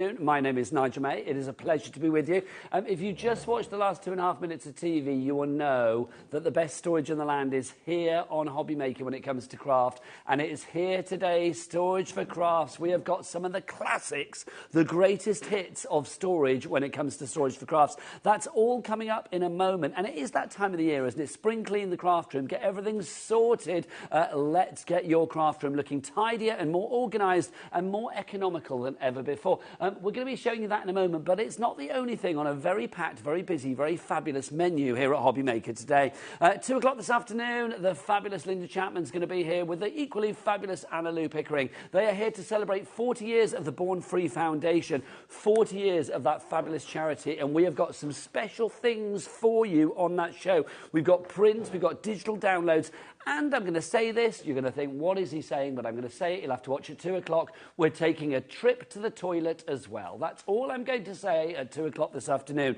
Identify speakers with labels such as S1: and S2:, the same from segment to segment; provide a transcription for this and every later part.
S1: My name is Nigel May. It is a pleasure to be with you. If you just watched the last 2.5 minutes of TV, you will know that the best storage in the land is here on HobbyMaker when it comes to craft. And it is here today, Storage for Crafts. We have got some of the classics, the greatest hits of storage when it comes to Storage for Crafts. That's all coming up in a moment. And it is that time of the year, isn't it? Spring clean the craft room, get everything sorted. Let's get your craft room looking tidier and more organised and more economical than ever before. We're going to be showing you that in a moment, but it's not the only thing on a very packed, very busy, very fabulous menu here at HobbyMaker today. 2 o'clock this afternoon, the fabulous Linda Chapman's going to be here with the equally fabulous Anna Lou Pickering. They are here to celebrate 40 years of the Born Free Foundation, 40 years of that fabulous charity, and we have got some special things for you on that show. We've got prints, we've got digital downloads, and I'm going to say this, you're going to think, what is he saying? But I'm going to say it, you'll have to watch at 2 o'clock. We're taking a trip to the toilet as well. That's all I'm going to say at 2 o'clock this afternoon.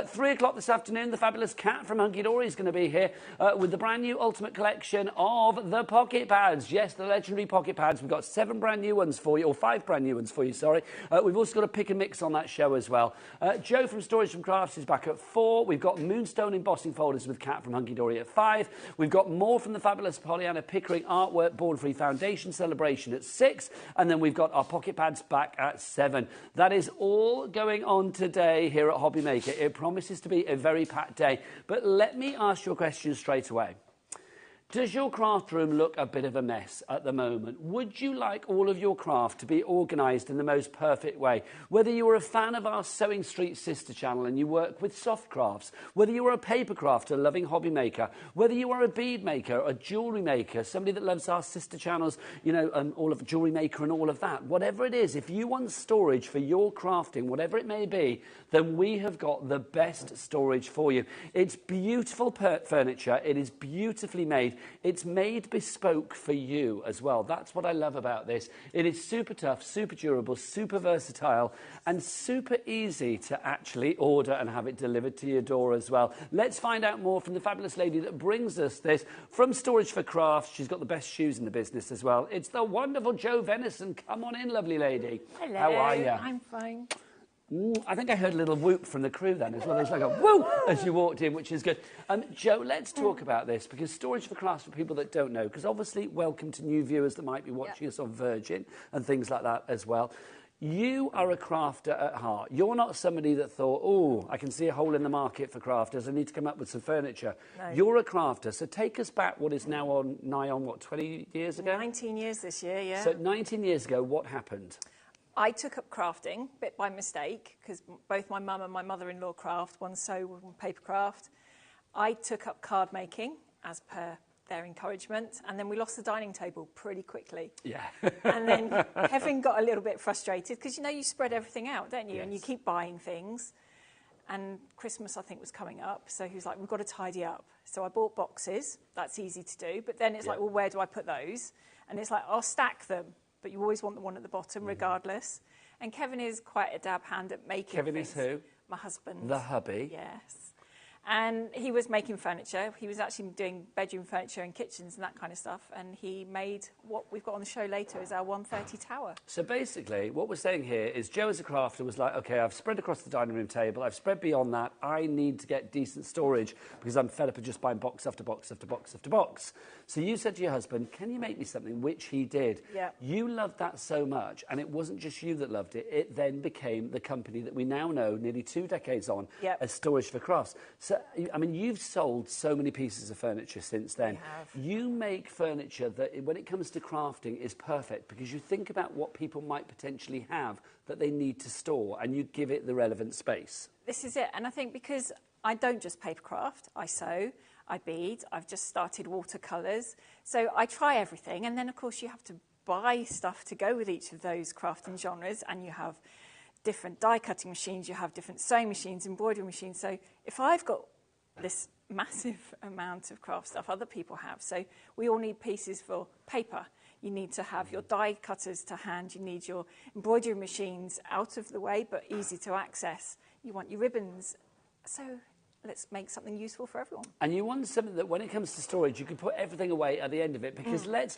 S1: 3 o'clock this afternoon, the fabulous Cat from Hunky Dory is going to be here with the brand new Ultimate Collection of the pocket pads. Yes, the legendary pocket pads. We've got 7 brand new ones for you, or 5 brand new ones for you, sorry. We've also got a pick and mix on that show as well. Joe from Storage from Crafts is back at 4. We've got Moonstone embossing folders with Cat from Hunky Dory at 5. We've got more from the fabulous Pollyanna Pickering Artwork Born Free Foundation celebration at 6. And then we've got our pocket pads back at 7. That is all going on today here at HobbyMaker. It promises to be a very packed day. But let me ask you a question straight away. Does your craft room look a bit of a mess at the moment? Would you like all of your craft to be organised in the most perfect way? Whether you are a fan of our Sewing Street sister channel and you work with soft crafts, whether you are a paper crafter loving HobbyMaker, whether you are a bead maker, a jewellery maker, somebody that loves our sister channels, you know, all of Jewellery Maker and all of that, whatever it is, if you want storage for your crafting, whatever it may be, then we have got the best storage for you. It's beautiful furniture. It is beautifully made. It's made bespoke for you as well. That's what I love about this. It is super tough, super durable, super versatile, and super easy to actually order and have it delivered to your door as well. Let's find out more from the fabulous lady that brings us this from Storage for Crafts. She's got the best shoes in the business as well. It's the wonderful Jo Venison. Come on in, lovely lady.
S2: Hello.
S1: How are you?
S2: I'm fine.
S1: I think I heard a little whoop from the crew then as well. There's like a whoop as you walked in, which is good. Jo, let's talk about this, because Storage for Crafts, for people that don't know, because obviously welcome to new viewers that might be watching us on Virgin and things like that as well. You are a crafter at heart. You're not somebody that thought, oh, I can see a hole in the market for crafters. I need to come up with some furniture. No. You're a crafter. So take us back, what is now on, nigh on, what, 20 years ago?
S2: 19 years this year, yeah.
S1: So 19 years ago, what happened?
S2: I took up crafting, bit by mistake, because both my mum and my mother-in-law craft, one sew, one paper craft. I took up card making, as per their encouragement, and then we lost the dining table pretty quickly.
S1: Yeah.
S2: And then Kevin got a little bit frustrated, because, you know, you spread everything out, don't you? Yes. And you keep buying things. And Christmas, I think, was coming up, so he was like, we've got to tidy up. So I bought boxes. That's easy to do. But then it's like, well, where do I put those? And it's like, I'll stack them. But you always want the one at the bottom, regardless. And Kevin is quite a dab hand at making
S1: Kevin
S2: things.
S1: Is who?
S2: My husband.
S1: The hubby?
S2: Yes. And he was making furniture. He was actually doing bedroom furniture and kitchens and that kind of stuff. And he made what we've got on the show later is our 130 tower.
S1: So basically, what we're saying here is Joe as a crafter was like, OK, I've spread across the dining room table. I've spread beyond that. I need to get decent storage because I'm fed up of just buying box after box after box after box. So you said to your husband, can you make me something? Which he did.
S2: Yeah.
S1: You loved that so much. And it wasn't just you that loved it. It then became the company that we now know, nearly 2 decades on, as Storage for Crafts. So, I mean, you've sold so many pieces of furniture since then.
S2: We have.
S1: You make furniture that, when it comes to crafting, is perfect because you think about what people might potentially have that they need to store and you give it the relevant space.
S2: This is it. And I think because I don't just paper craft, I sew, I bead, I've just started watercolours. So I try everything. And then, of course, you have to buy stuff to go with each of those crafting genres. And you have different die cutting machines, you have different sewing machines, embroidery machines. So if I've got this massive amount of craft stuff, other people have. So we all need pieces for paper. You need to have your die cutters to hand. You need your embroidery machines out of the way, but easy to access. You want your ribbons. So let's make something useful for everyone.
S1: And you want something that when it comes to storage, you can put everything away at the end of it, because let's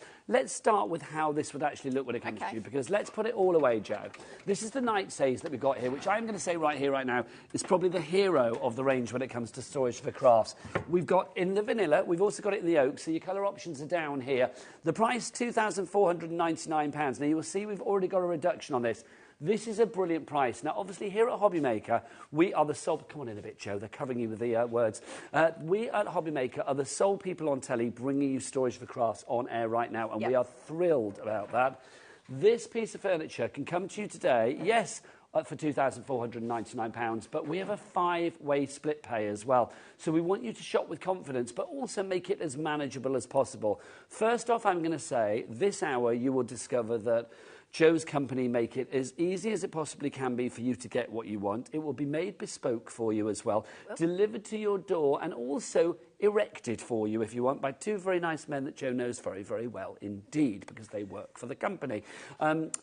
S1: start with how this would actually look when it comes to you, because let's put it all away, Joe. This is the night haze that we've got here, which I'm going to say right here, right now, is probably the hero of the range when it comes to storage for crafts. We've got in the vanilla, we've also got it in the oak, so your colour options are down here. The price, £2,499. Now, you will see we've already got a reduction on this. This is a brilliant price. Now, obviously, here at HobbyMaker, we are the sole... Come on in a bit, Joe. They're covering you with the words. We at HobbyMaker are the sole people on telly bringing you storage for crafts on air right now, and we are thrilled about that. This piece of furniture can come to you today, yes, for £2,499, but we have a 5-way split pay as well. So we want you to shop with confidence, but also make it as manageable as possible. First off, I'm going to say, this hour you will discover that Joe's company make it as easy as it possibly can be for you to get what you want. It will be made bespoke for you as well, delivered to your door, and also erected for you, if you want, by two very nice men that Joe knows very, very well indeed, because they work for the company.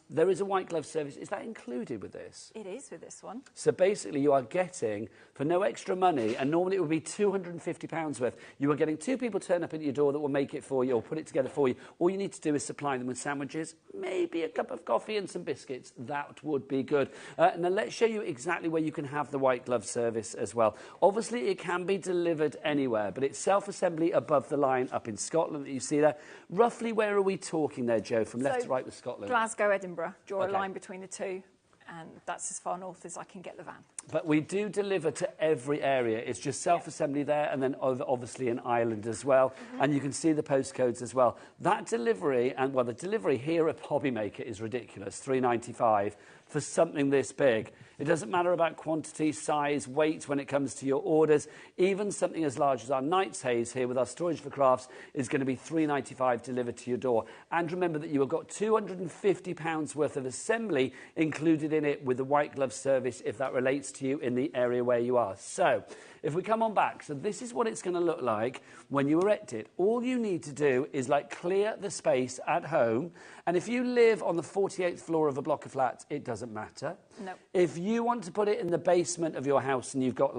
S1: There is a white glove service. Is that included with this?
S2: It is with this one.
S1: So basically you are getting, for no extra money, and normally it would be £250 worth, you are getting 2 people turn up at your door that will make it for you or put it together for you. All you need to do is supply them with sandwiches, maybe a cup of coffee and some biscuits. That would be good. Now let's show you exactly where you can have the white glove service as well. Obviously it can be delivered anywhere, but it's self-assembly above the line up in Scotland that you see there. Roughly where are we talking there, Joe, from left to right with Scotland?
S2: Glasgow, Edinburgh. Draw a line between the two, and that's as far north as I can get the van.
S1: But we do deliver to every area. It's just self-assembly there, and then obviously in Ireland as well. And you can see the postcodes as well. That delivery, and well, the delivery here at HobbyMaker is ridiculous, £3.95 for something this big. It doesn't matter about quantity, size, weight when it comes to your orders. Even something as large as our Night's Haze here with our storage for crafts is going to be £3.95 delivered to your door. And remember that you have got £250 worth of assembly included in it with the white glove service if that relates to you in the area where you are. So if we come on back, so this is what it's going to look like when you erect it. All you need to do is clear the space at home. And if you live on the 48th floor of a block of flats, it doesn't matter.
S2: No.
S1: If you want to put it in the basement of your house and you've got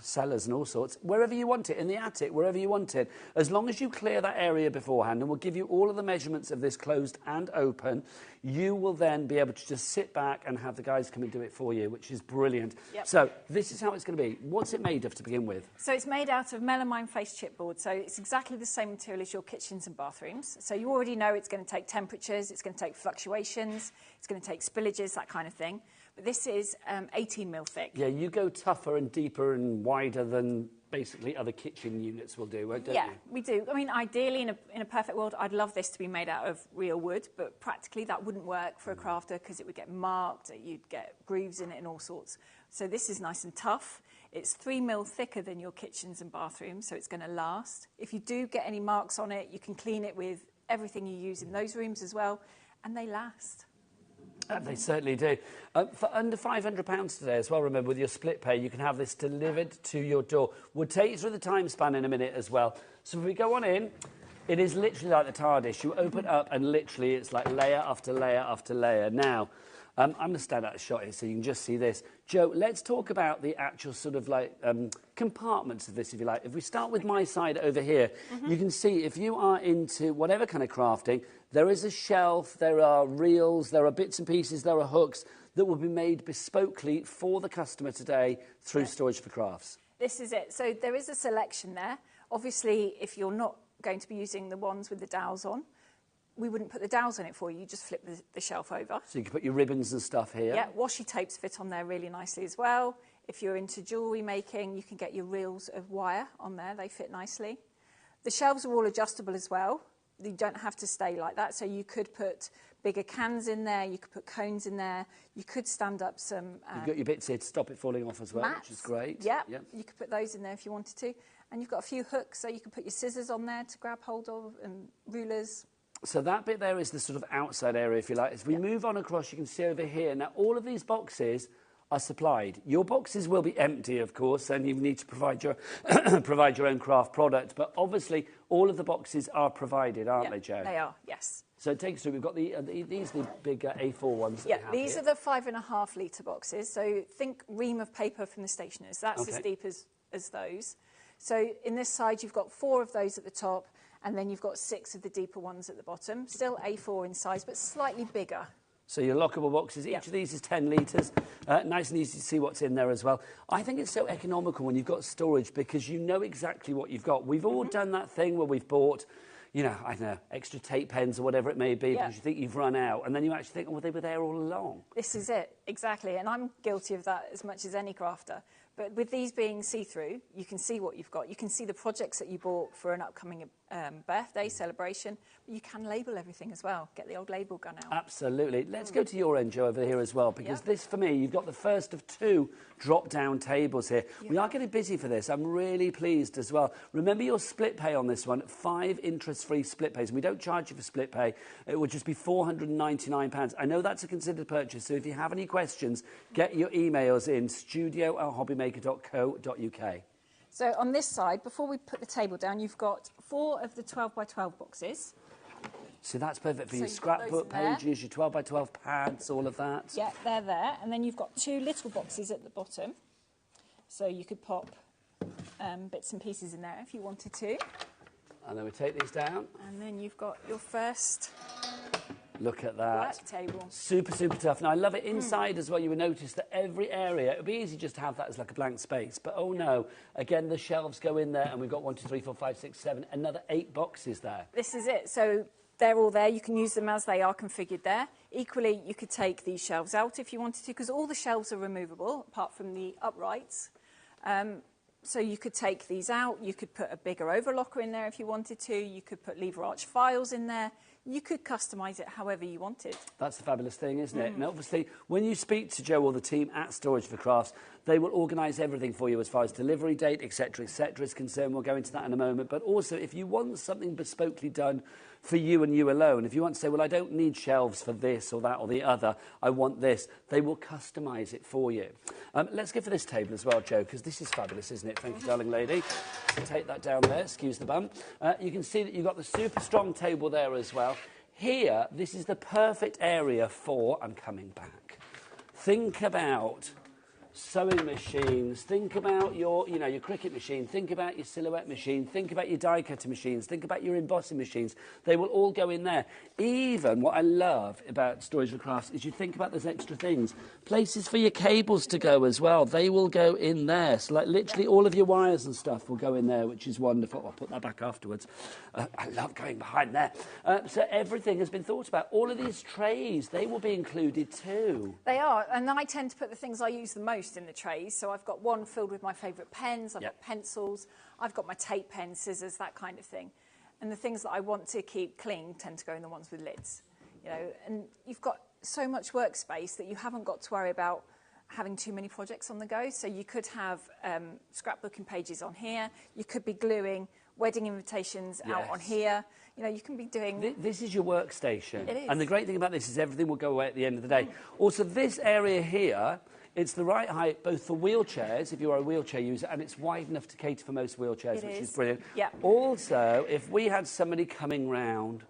S1: cellars and all sorts, wherever you want it, in the attic, wherever you want it, as long as you clear that area beforehand, and we'll give you all of the measurements of this closed and open, you will then be able to just sit back and have the guys come and do it for you, which is brilliant.
S2: Yep.
S1: So this is how it's going to be. What's it made of to begin with?
S2: So it's made out of melamine face chipboard, so it's exactly the same material as your kitchens and bathrooms. So you already know it's going to take temperatures, it's going to take fluctuations, it's going to take spillages, that kind of thing. But this is 18 mil thick.
S1: Yeah, you go tougher and deeper and wider than basically other kitchen units will do, don't you?
S2: Yeah, we do. I mean, ideally, in a perfect world, I'd love this to be made out of real wood, but practically that wouldn't work for a crafter because it would get marked, you'd get grooves in it and all sorts. So this is nice and tough. It's 3 mil thicker than your kitchens and bathrooms, so it's going to last. If you do get any marks on it, you can clean it with everything you use in those rooms as well, and they last.
S1: They certainly do. For under £500 today as well, remember, with your split pay, you can have this delivered to your door. We'll take you through the time span in a minute as well. So if we go on in, it is literally like the TARDIS. You open up and literally it's like layer after layer after layer. Now, I'm going to stand out a shot here so you can just see this. Joe, let's talk about the actual sort of compartments of this, if you like. If we start with my side over here, you can see if you are into whatever kind of crafting, there is a shelf, there are reels, there are bits and pieces, there are hooks that will be made bespokely for the customer today through Storage for Crafts.
S2: This is it. So there is a selection there. Obviously, if you're not going to be using the ones with the dowels on, we wouldn't put the dowels on it for you. You just flip the shelf over.
S1: So you can put your ribbons and stuff here.
S2: Yeah, washi tapes fit on there really nicely as well. If you're into jewellery making, you can get your reels of wire on there. They fit nicely. The shelves are all adjustable as well. You don't have to stay like that. So you could put bigger cans in there. You could put cones in there. You could stand up some...
S1: You've got your bits here to stop it falling off as well,
S2: mats,
S1: which is great.
S2: Yeah, you could put those in there if you wanted to. And you've got a few hooks, so you can put your scissors on there to grab hold of, and rulers.
S1: So that bit there is the sort of outside area, if you like. As we move on across, you can see over here. Now, all of these boxes are supplied. Your boxes will be empty, of course, and you need to provide your provide your own craft product. But obviously, all of the boxes are provided, aren't they, Joe?
S2: They are, yes.
S1: So it takes us through. We've got these are the big A4 ones. That
S2: Yeah,
S1: we have
S2: these
S1: here.
S2: are the 5.5 litre boxes. So think ream of paper from the stationers. That's as deep as as those. So in this side, you've got 4 of those at the top, and then you've got 6 of the deeper ones at the bottom. Still A4 in size, but slightly bigger.
S1: So your lockable boxes, each of these is 10 litres. Nice and easy to see what's in there as well. I think it's so economical when you've got storage because you know exactly what you've got. We've all done that thing where we've bought, you know, I don't know, extra tape pens or whatever it may be because you think you've run out. And then you actually think, oh, well, they were there all along.
S2: This is it, exactly. And I'm guilty of that as much as any crafter. But with these being see-through, you can see what you've got. You can see the projects that you bought for an upcoming birthday celebration. But you can label everything as well. Get the old label gun out.
S1: Absolutely. Let's go to your end, Joe, over here as well, because this, for me, you've got the first of 2 drop-down tables here. We are getting busy for this. I'm really pleased as well. Remember your split pay on this one, 5 interest-free split pays. And we don't charge you for split pay. It would just be £499. I know that's a considered purchase, so if you have any questions, get your emails in, studio@hobbymaker.co.uk.
S2: So on this side, before we put the table down, you've got 4 of the 12 by 12 boxes.
S1: So that's perfect for your scrapbook pages, your 12 by 12 pads, all of that.
S2: Yeah, they're there. And then you've got 2 little boxes at the bottom. So you could pop bits and pieces in there if you wanted to.
S1: And then we take these down.
S2: And then you've got your first
S1: Look at that.
S2: work table.
S1: Super, super tough. Now, I love it inside as well. You will notice that every area, it would be easy just to have that as like a blank space. But, oh, no. Again, the shelves go in there, and we've got 1, 2, 3, 4, 5, 6, 7, another 8 boxes there.
S2: This is it. So they're all there. You can use them as they are configured there. Equally, you could take these shelves out if you wanted to, because all the shelves are removable, apart from the uprights. So you could take these out. You could put a bigger overlocker in there if you wanted to. You could put lever arch files in there. You could customise it however you wanted.
S1: That's the fabulous thing, isn't it? And obviously, when you speak to Joe or the team at Storage for Crafts, they will organise everything for you as far as delivery date, etc., is concerned. We'll go into that in a moment. But also, if you want something bespokely done for you and you alone, if you want to say, well, I don't need shelves for this or that or the other, I want this, they will customise it for you. Let's go for this table as well, Joe, because this is fabulous, isn't it? Thank you, darling lady. Take that down there, excuse the bum. You can see that you've got the super strong table there as well. Here, this is the perfect area for, I'm coming back, think about sewing machines, think about your, you know, your Cricut machine, think about your silhouette machine, think about your die cutter machines, think about your embossing machines. They will all go in there. Even what I love about Storage for Crafts is you think about those extra things. Places for your cables to go as well. They will go in there. So like literally all of your wires and stuff will go in there, which is wonderful. I'll put that back afterwards. I love going behind there. So everything has been thought about. All of these trays, they will be included too.
S2: They are, and I tend to put the things I use the most in the trays. So I've got one filled with my favourite pens, I've got pencils, I've got my tape pen, scissors, that kind of thing. And the things that I want to keep clean tend to go in the ones with lids. You know, and you've got so much workspace that you haven't got to worry about having too many projects on the go. So you could have scrapbooking pages on here, you could be gluing wedding invitations out on here. You know, you can be doing...
S1: This is your workstation.
S2: It is.
S1: And the great thing about this is everything will go away at the end of the day. Also, this area here, it's the right height both for wheelchairs, if you are a wheelchair user, and it's wide enough to cater for most wheelchairs, which is brilliant.
S2: Yeah.
S1: Also, if we had somebody coming round...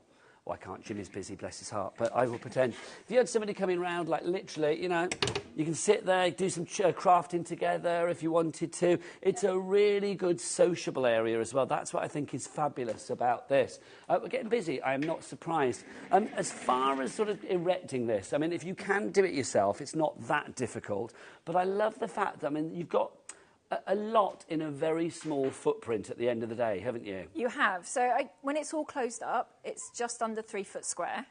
S1: Oh, I can't. Jimmy's busy, bless his heart, but I will pretend. If you had somebody coming round, like literally, you know, you can sit there, do some crafting together if you wanted to. It's a really good sociable area as well. That's what I think is fabulous about this. We're getting busy. I am not surprised. As far as sort of erecting this, I mean, if you can do it yourself, it's not that difficult. But I love the fact that, I mean, you've got a lot in a very small footprint at the end of the day, haven't you?
S2: You have. So when it's all closed up, it's just under 3 foot square.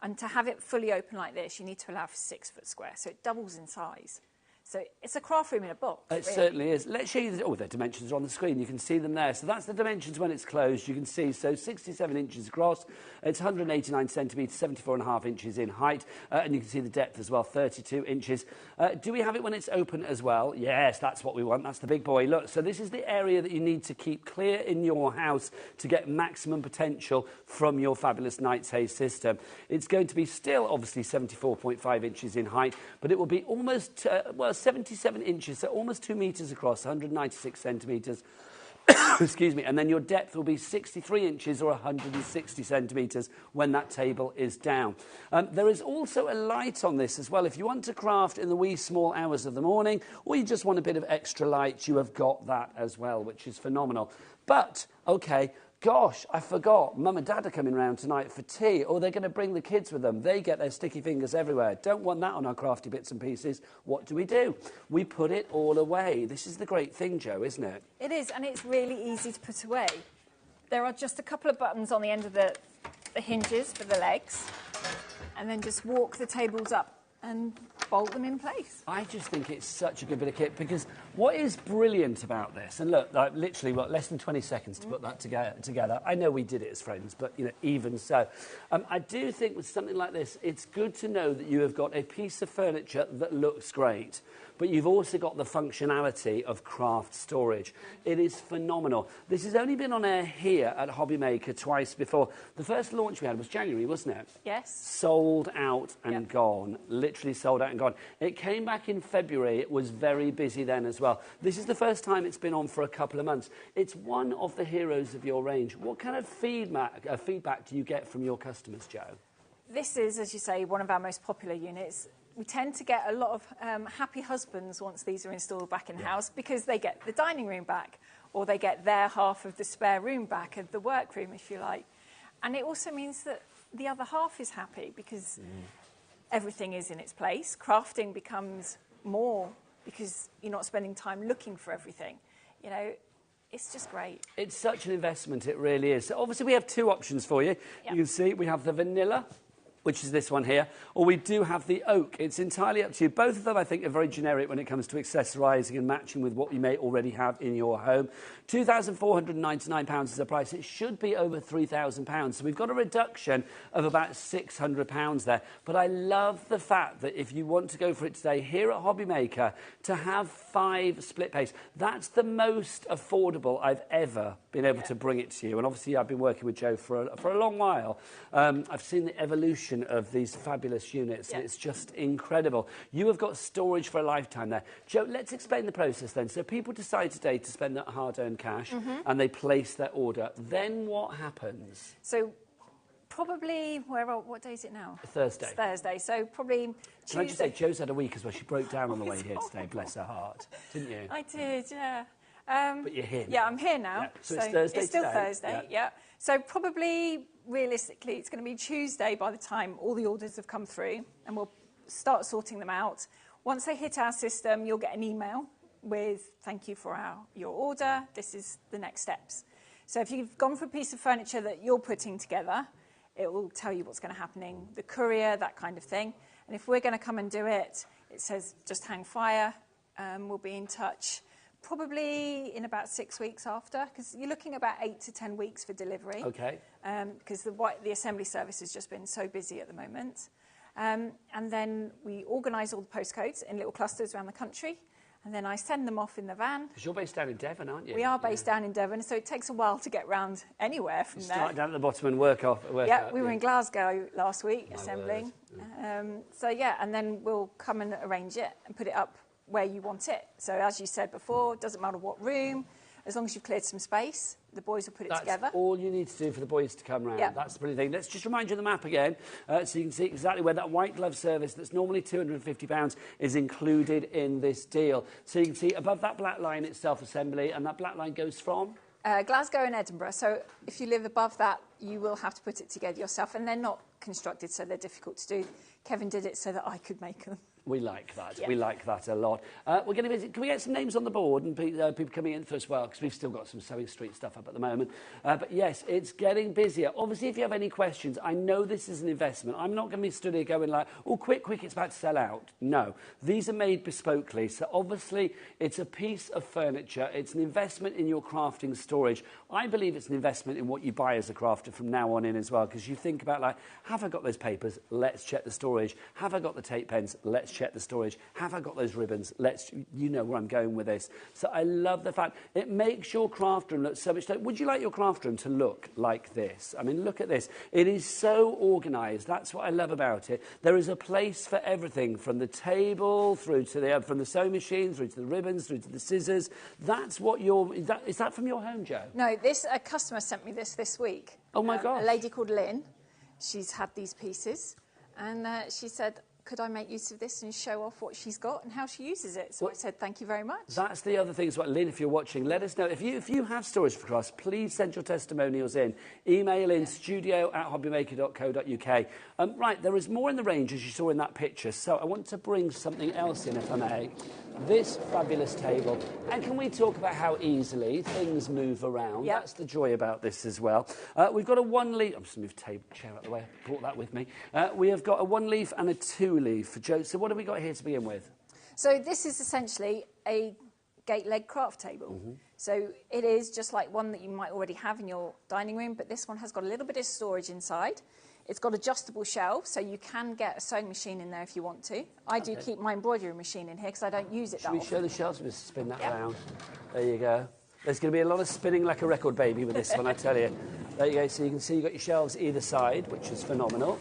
S2: And to have it fully open like this, you need to allow for 6 foot square. So it doubles in size. So it's a craft room in a box.
S1: It certainly is. Let's show you, the dimensions are on the screen. You can see them there. So that's the dimensions when it's closed. You can see, so 67 inches across. It's 189 centimetres, 74.5 inches in height. And you can see the depth as well, 32 inches. Do we have it when it's open as well? Yes, that's what we want. That's the big boy. Look, so this is the area that you need to keep clear in your house to get maximum potential from your fabulous Knight's Haze system. It's going to be still, obviously, 74.5 inches in height, but it will be almost, 77 inches, so almost 2 metres across, 196 centimetres. Excuse me, and then your depth will be 63 inches or 160 centimetres when that table is down. There is also a light on this as well. If you want to craft in the wee small hours of the morning, or you just want a bit of extra light, you have got that as well, which is phenomenal. But, okay, gosh, I forgot. Mum and Dad are coming round tonight for tea, or they're going to bring the kids with them. They get their sticky fingers everywhere. Don't want that on our crafty bits and pieces. What do? We put it all away. This is the great thing, Jo, isn't it?
S2: It is, and it's really easy to put away. There are just a couple of buttons on the end of the hinges for the legs, and then just walk the tables up and bolt them in place.
S1: I just think it's such a good bit of kit, because what is brilliant about this, and look, like, literally, less than 20 seconds to put that together. I know we did it as friends, but, you know, even so. I do think with something like this, it's good to know that you have got a piece of furniture that looks great, but you've also got the functionality of craft storage. It is phenomenal. This has only been on air here at HobbyMaker twice before. The first launch we had was January, wasn't it?
S2: Yes.
S1: Sold out and gone. Literally sold out and gone. It came back in February. It was very busy then as well. This is the first time it's been on for a couple of months. It's one of the heroes of your range. What kind of feedback do you get from your customers, Jo?
S2: This is, as you say, one of our most popular units. We tend to get a lot of happy husbands once these are installed back in house, because they get the dining room back, or they get their half of the spare room back, of the workroom, if you like. And it also means that the other half is happy, because everything is in its place. Crafting becomes more because you're not spending time looking for everything. You know, it's just great.
S1: It's such an investment, it really is. So obviously we have two options for you. Yep. You can see we have the vanilla, which is this one here, or we do have the oak. It's entirely up to you. Both of them, I think, are very generic when it comes to accessorising and matching with what you may already have in your home. £2,499 is the price. It should be over £3,000. So we've got a reduction of about £600 there. But I love the fact that if you want to go for it today, here at HobbyMaker, to have 5 split pays, that's the most affordable I've ever been able to bring it to you. And obviously, I've been working with Jo for a long while. I've seen the evolution of these fabulous units, and it's just incredible. You have got storage for a lifetime there. Jo, let's explain the process then. So people decide today to spend that hard-earned cash, and they place their order. Then what happens?
S2: So probably, what day is it now?
S1: Thursday.
S2: It's Thursday, so probably Tuesday.
S1: Can I just say, Jo's had a week as well. She broke down on the way here today, bless her heart. Didn't you?
S2: I did, yeah.
S1: But you're here now.
S2: Yeah, I'm here now.
S1: Yeah. So it's Thursday
S2: It's still
S1: today.
S2: Thursday, yeah. So probably, realistically, it's going to be Tuesday by the time all the orders have come through, and we'll start sorting them out. Once they hit our system, you'll get an email with thank you for your order. This is the next steps. So if you've gone for a piece of furniture that you're putting together, it will tell you what's going to happen, the courier, that kind of thing. And if we're going to come and do it, it says just hang fire. We'll be in touch probably in about 6 weeks after, because you're looking about 8 to 10 weeks for delivery.
S1: Okay.
S2: Because the assembly service has just been so busy at the moment. And then we organise all the postcodes in little clusters around the country, and then I send them off in the van.
S1: Because you're based down in Devon, aren't you?
S2: We are based down in Devon, so it takes a while to get round anywhere from there.
S1: Start down at the bottom and work up.
S2: Yeah, we were in Glasgow last week assembling. So yeah, and then we'll come and arrange it and put it up where you want it. So as you said before, it doesn't matter what room, as long as you've cleared some space, the boys will put it together.
S1: That's all you need to do for the boys to come round.
S2: Yeah.
S1: That's the brilliant thing. Let's just remind you of the map again, so you can see exactly where that white glove service that's normally £250 is included in this deal. So you can see above that black line, it's self-assembly, and that black line goes from?
S2: Glasgow and Edinburgh. So if you live above that, you will have to put it together yourself, and they're not constructed, so they're difficult to do. Kevin did it so that I could make them.
S1: We like that.
S2: Yeah.
S1: We like that a lot. We're going to visit. Can we get some names on the board and people coming in for as well? Because we've still got some Sewing Street stuff up at the moment. But yes, it's getting busier. Obviously, if you have any questions, I know this is an investment. I'm not going to be stood here going like, oh, quick, it's about to sell out. No. These are made bespokely. So obviously, it's a piece of furniture. It's an investment in your crafting storage. I believe it's an investment in what you buy as a crafter from now on in as well. Because you think about like, have I got those papers? Let's check the storage. Have I got the tape pens? Let's check the storage. Have I got those ribbons? You know where I'm going with this. So I love the fact it makes your craft room look so much. Would you like your craft room to look like this? I mean, look at this. It is so organised. That's what I love about it. There is a place for everything, from the table through to from the sewing machine through to the ribbons through to the scissors. That's what is that from your home, Jo?
S2: No, a customer sent me this week.
S1: Oh my gosh!
S2: A lady called Lynn. She's had these pieces, and she said, could I make use of this and show off what she's got and how she uses it? So I said, thank you very much. That's
S1: the other thing as well. Lynn, if you're watching, let us know. If you have storage for crafts, please send your testimonials in. Email in studio@hobbymaker.co.uk. Right, there is more in the range, as you saw in that picture. So I want to bring something else in, if I may. This fabulous table. And can we talk about how easily things move around? Yep. That's the joy about this as well. We've got a 1 leaf. I'm just going to move the chair out of the way. I brought that with me. We have got a 1 leaf and a 2 leaf for Jo. So what have we got here to begin with?
S2: So this is essentially a gate leg craft table. So it is just like one that you might already have in your dining room, but this one has got a little bit of storage inside. It's got adjustable shelves, so you can get a sewing machine in there if you want to. I do keep my embroidery machine in here because I don't use it that often.
S1: Should we show the shelves? We'll spin that around. There you go. There's going to be a lot of spinning like a record baby with this one, I tell you. There you go. So you can see you've got your shelves either side, which is phenomenal.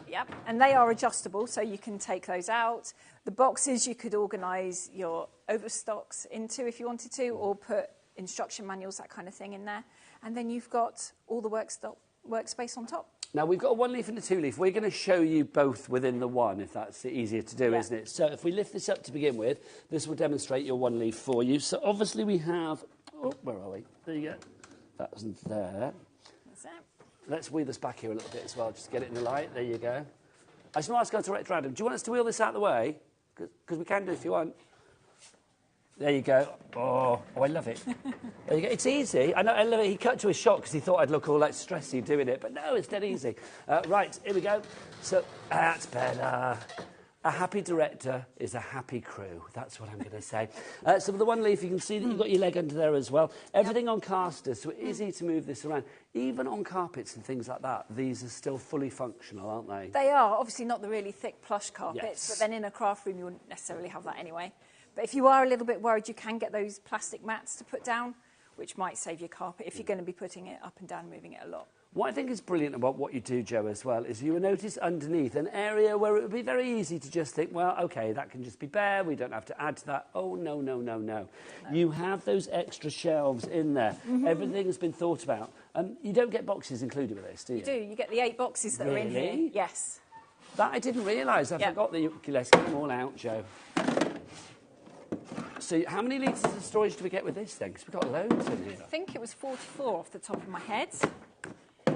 S2: Yep, and they are adjustable, so you can take those out. The boxes you could organise your overstocks into if you wanted to, or put instruction manuals, that kind of thing in there. And then you've got all the workspace on top.
S1: Now, we've got a 1 leaf and a 2 leaf. We're going to show you both within the one, if that's easier to do, isn't it? So if we lift this up to begin with, this will demonstrate your 1 leaf for you. So obviously we have... Oh, where are we? There you go. That wasn't there.
S2: That's it.
S1: Let's wheel this back here a little bit as well, just to get it in the light. There you go. I just want to ask our director, Adam, do you want us to wheel this out of the way? Because we can do if you want. There you go. Oh, I love it. There you go. It's easy. I love it. He cut to a shot because he thought I'd look all like stressy doing it, but no, it's dead easy. Right, here we go. So that's better. A happy director is a happy crew. That's what I'm going to say. So with the 1 leaf, you can see that you've got your leg under there as well. Everything on casters, so it's easy to move this around. Even on carpets and things like that, these are still fully functional, aren't they?
S2: They are. Obviously not the really thick plush carpets, but then in a craft room you wouldn't necessarily have that anyway. But if you are a little bit worried, you can get those plastic mats to put down, which might save your carpet if you're going to be putting it up and down, moving it a lot.
S1: What I think is brilliant about what you do, Jo, as well, is you will notice underneath an area where it would be very easy to just think, well, OK, that can just be bare, we don't have to add to that. Oh, no, no, no, no. You have those extra shelves in there. Everything's been thought about. You don't get boxes included with this, do you?
S2: You do. You get the 8 boxes that are in here. Yes.
S1: That I didn't realise. I forgot that let's get them all out, Jo. So how many litres of storage do we get with this then? Because we've got loads in here.
S2: I think it was 44 off the top of my head.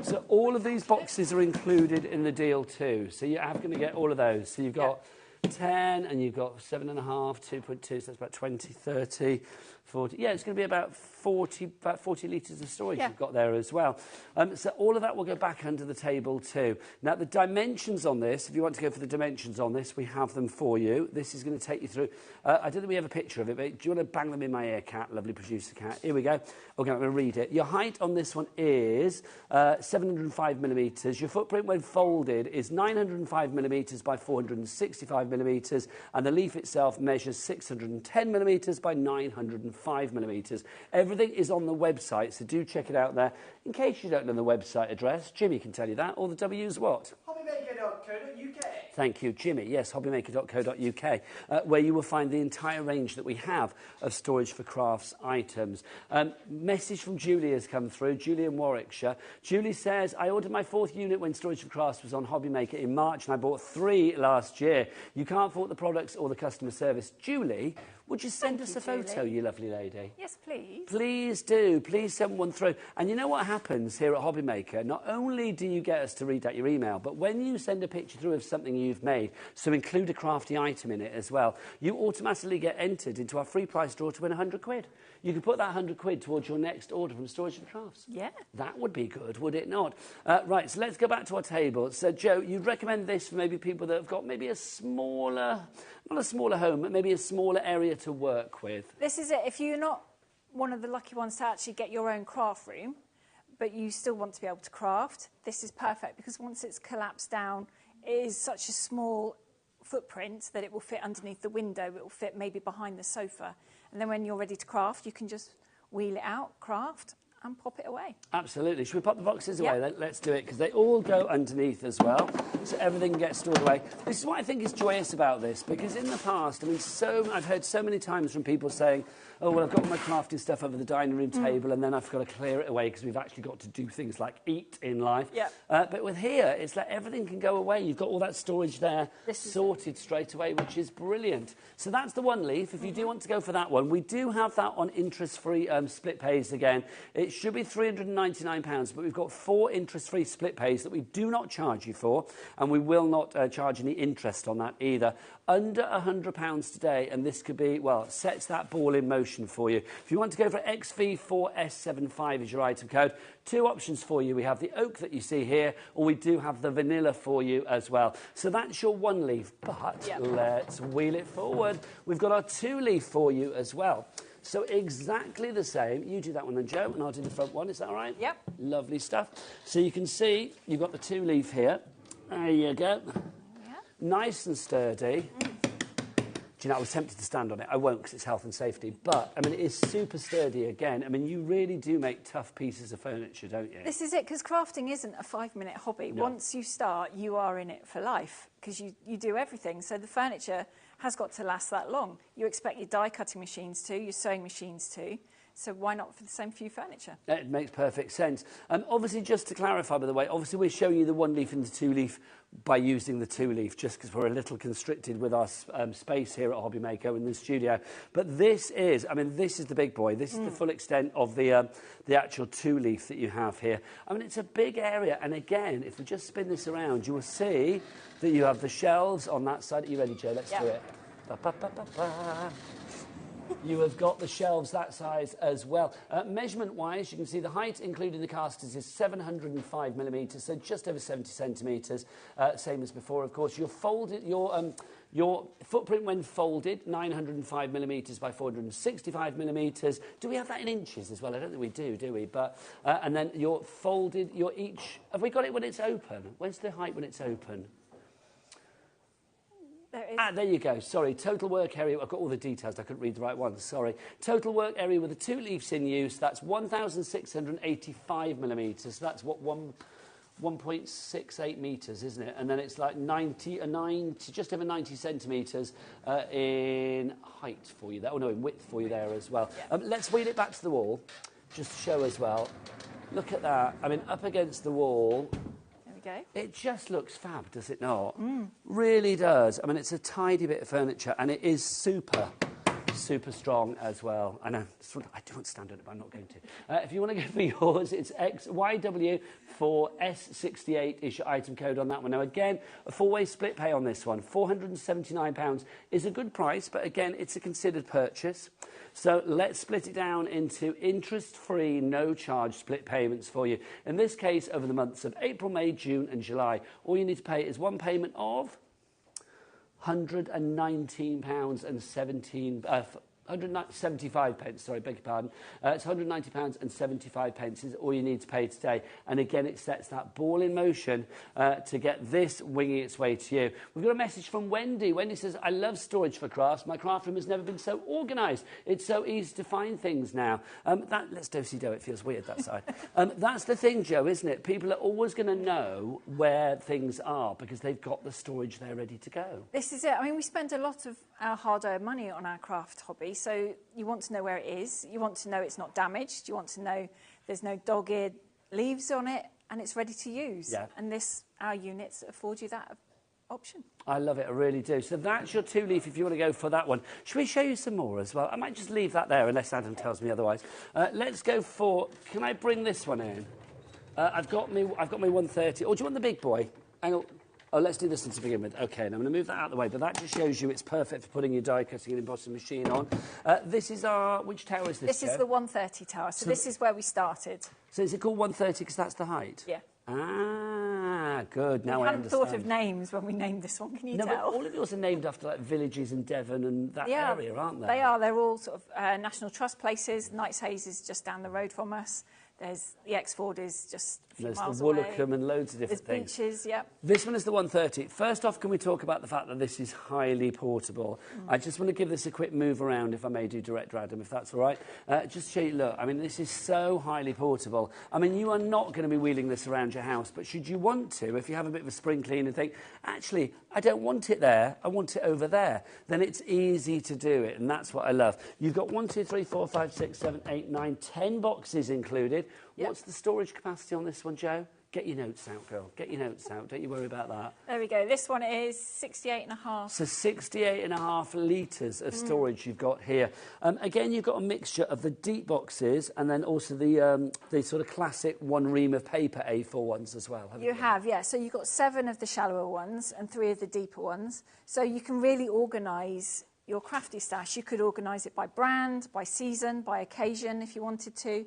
S1: So all of these boxes are included in the deal too. So you're going to get all of those. So you've got 10 and you've got 7.5, 2.2, so that's about 20, 30, 40. Yeah, it's going to be about 40 litres of storage you've got there as well. So all of that will go back under the table too. Now, the dimensions on this, if you want to go for the dimensions on this, we have them for you. This is going to take you through. I don't think we have a picture of it, but do you want to bang them in my ear, Cat? Lovely producer, Cat. Here we go. Okay, I'm going to read it. Your height on this one is 705 millimetres. Your footprint when folded is 905 millimetres by 465 millimetres, and the leaf itself measures 610 millimetres by 905 millimetres. Everything is on the website, so do check it out there. In case you don't know the website address, Jimmy can tell you that. Or the W's what?
S3: HobbyMaker.co.uk.
S1: Thank you, Jimmy. Yes, hobbymaker.co.uk, where you will find the entire range that we have of storage for crafts items. Message from Julie has come through, Julie in Warwickshire. Julie says, I ordered my 4th unit when storage for crafts was on HobbyMaker in March, and I bought 3 last year. You can't fault the products or the customer service. Julie, would you send us a photo, you lovely lady?
S2: Yes, please.
S1: Please do. Please send one through. And you know what happens here at HobbyMaker? Not only do you get us to read out your email, but when you send a picture through of something you've made, so include a crafty item in it as well, you automatically get entered into our free prize draw to win £100. You can put that £100 towards your next order from Storage and Crafts.
S2: Yeah.
S1: That would be good, would it not? Right, so let's go back to our table. So, Jo, you'd recommend this for maybe people that have got maybe a smaller, not a smaller home, but maybe a smaller area to work with.
S2: This is it. If you're not one of the lucky ones to actually get your own craft room, but you still want to be able to craft, this is perfect because once it's collapsed down, it is such a small footprint that it will fit underneath the window, it will fit maybe behind the sofa. And then when you're ready to craft, you can just wheel it out, craft, and pop it away.
S1: Absolutely. Should we pop the boxes away?
S2: Yep.
S1: Let's do it, because they all go underneath as well, so everything gets stored away. This is what I think is joyous about this, because in the past, I mean, I've heard so many times from people saying, oh, well, I've got all my crafting stuff over the dining room table, and then I've got to clear it away because we've actually got to do things like eat in life.
S2: Yep.
S1: But with here, it's like everything can go away. You've got all that storage there sorted straight away, which is brilliant. So that's the one leaf. If you do want to go for that one, we do have that on interest-free split pays again. It should be £399, but we've got 4 interest-free split pays that we do not charge you for, and we will not charge any interest on that either. Under £100 today, and this could be, well, sets that ball in motion for you. If you want to go for XV4S75 as your item code, 2 options for you. We have the oak that you see here, or we do have the vanilla for you as well. So that's your one leaf, but let's wheel it forward. We've got our 2 leaf for you as well. So exactly the same. You do that one then, Joe, and I'll do the front one. Is that all right?
S2: Yep.
S1: Lovely stuff. So you can see you've got the 2 leaf here. There you go.
S2: Yeah.
S1: Nice and sturdy. Do you know, I was tempted to stand on it. I won't, because it's health and safety. But, I mean, it is super sturdy again. I mean, you really do make tough pieces of furniture, don't you?
S2: This is it, because crafting isn't a 5-minute hobby.
S1: No.
S2: Once you start, you are in it for life, because you do everything. So the furniture has got to last that long. You expect your die cutting machines to, your sewing machines to. So why not for the same for your furniture?
S1: It makes perfect sense. Obviously, just to clarify, by the way, obviously we're showing you the 1 leaf and the 2 leaf by using the 2 leaf, just because we're a little constricted with our space here at HobbyMaker in the studio. But this is, I mean, this is the big boy. This is the full extent of the actual 2 leaf that you have here. I mean, it's a big area. And again, if we just spin this around, you will see that you have the shelves on that side. Are you ready, Joe? Let's do it. Ba, ba, ba, ba, ba. You have got the shelves that size as well. Measurement-wise, you can see the height, including the casters, is 705 millimetres, so just over 70 centimetres, same as before, of course. Your footprint when folded, 905 millimetres by 465 millimetres. Do we have that in inches as well? I don't think we do we? But and then your folded, your each... Have we got it when it's open? Where's the height when it's open? There you go. Sorry, total work area. I've got all the details. I couldn't read the right ones. Sorry. Total work area with the 2 leaves in use. That's 1,685 millimetres. So that's what 1.68 metres, isn't it? And then it's like 90, just over 90 centimetres in height for you there. Oh no, in width for you there as well. Yeah. Let's wheel it back to the wall, just to show as well. Look at that. I mean, up against the wall.
S2: Go.
S1: It just looks fab, does it not? Really does. I mean, it's a tidy bit of furniture, and it is super strong as well. I know, I do want to stand on it, but I'm not going to. If you want to go for yours, it's XYW4S68 is your item code on that one. Now, again, a 4-way split pay on this one. £479 is a good price, but again, it's a considered purchase. So let's split it down into interest-free, no-charge split payments for you. In this case, over the months of April, May, June and July, all you need to pay is one payment of £175 pence, sorry, beg your pardon. It's £190.75 is all you need to pay today. And again, it sets that ball in motion to get this winging its way to you. We've got a message from Wendy. Wendy says, I love storage for crafts. My craft room has never been so organised. It's so easy to find things now. Let's do-si-do. It feels weird, that side. That's the thing, Joe, isn't it? People are always going to know where things are because they've got the storage there ready to go.
S2: This is it. I mean, we spend a lot of our hard-earned money on our craft hobby, so you want to know where it is. You want to know it's not damaged. You want to know there's no dog-eared leaves on it and it's ready to use. Yeah. And our units afford you that option.
S1: I love it, I really do. So that's your 2 leaf if you want to go for that one. Should we show you some more as well? I might just leave that there unless Adam tells me otherwise. Let's go for, can I bring this one in? I've got my 130. Or do you want the big boy? Hang on. Oh, let's do this one to begin with. OK, and I'm going to move that out of the way, but that just shows you it's perfect for putting your die-cutting and embossing machine on. This is our... Which tower is this,
S2: This is the 130 tower, so this is where we started.
S1: So is it called 130 because that's the height?
S2: Yeah.
S1: Ah, good. Now I understand.
S2: We hadn't thought of names when we named this one, can you tell?
S1: No, but all of yours are named after like villages in Devon and that area, aren't they?
S2: They are. They're all sort of National Trust places. Knight's Haze is just down the road from us. There's the X-Ford is just a few
S1: There's
S2: miles
S1: the
S2: away.
S1: Woolacombe and loads of different
S2: There's
S1: things.
S2: beaches, yeah.
S1: This one is the 130. First off, can we talk about the fact that this is highly portable? I just want to give this a quick move around, if I may do direct, Adam, if that's all right. Just show you, look, I mean, this is so highly portable. I mean, you are not going to be wheeling this around your house, but should you want to, if you have a bit of a spring clean and think, actually, I don't want it there, I want it over there, then it's easy to do it, and that's what I love. You've got 1, 2, 3, 4, 5, 6, 7, 8, 9, 10 boxes included. Yep. What's the storage capacity on this one, Jo? Get your notes out, girl. Get your notes out. Don't you worry about that.
S2: There we go. This one is 68.5. So
S1: 68.5 litres of storage you've got here. Again, you've got a mixture of the deep boxes and then also the sort of classic one ream of paper A4 ones as well.
S2: You have, yeah. So you've got 7 of the shallower ones and 3 of the deeper ones. So you can really organise your crafty stash. You could organise it by brand, by season, by occasion if you wanted to.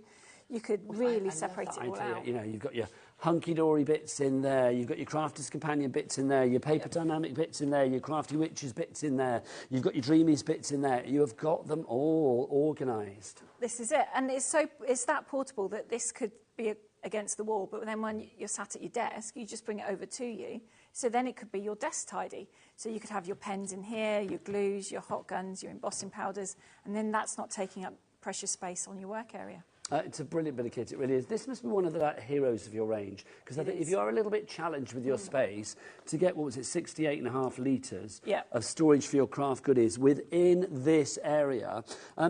S2: You could really separate it all out.
S1: You know, you've got your hunky-dory bits in there, you've got your Crafter's Companion bits in there, your Paper Dynamic bits in there, your Crafty Witches bits in there, you've got your Dreamies bits in there. You have got them all organised.
S2: This is it. And it's that portable that this could be against the wall, but then when you're sat at your desk, you just bring it over to you. So then it could be your desk tidy. So you could have your pens in here, your glues, your hot guns, your embossing powders, and then that's not taking up precious space on your work area.
S1: It's a brilliant bit of kit, it really is. This must be one of the heroes of your range, because I think if you are a little bit challenged with your space, to get, 68.5 litres of storage for your craft goodies within this area,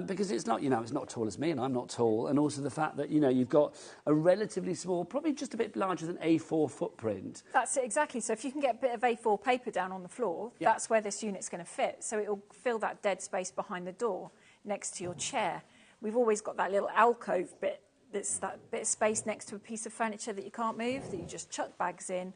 S1: because it's not, it's not tall as me, and I'm not tall, and also the fact that, you've got a relatively small, probably just a bit larger than A4 footprint.
S2: That's it, exactly. So if you can get a bit of A4 paper down on the floor, that's where this unit's going to fit. So it'll fill that dead space behind the door next to your chair. We've always got that little alcove bit, that's that bit of space next to a piece of furniture that you can't move, that you just chuck bags in.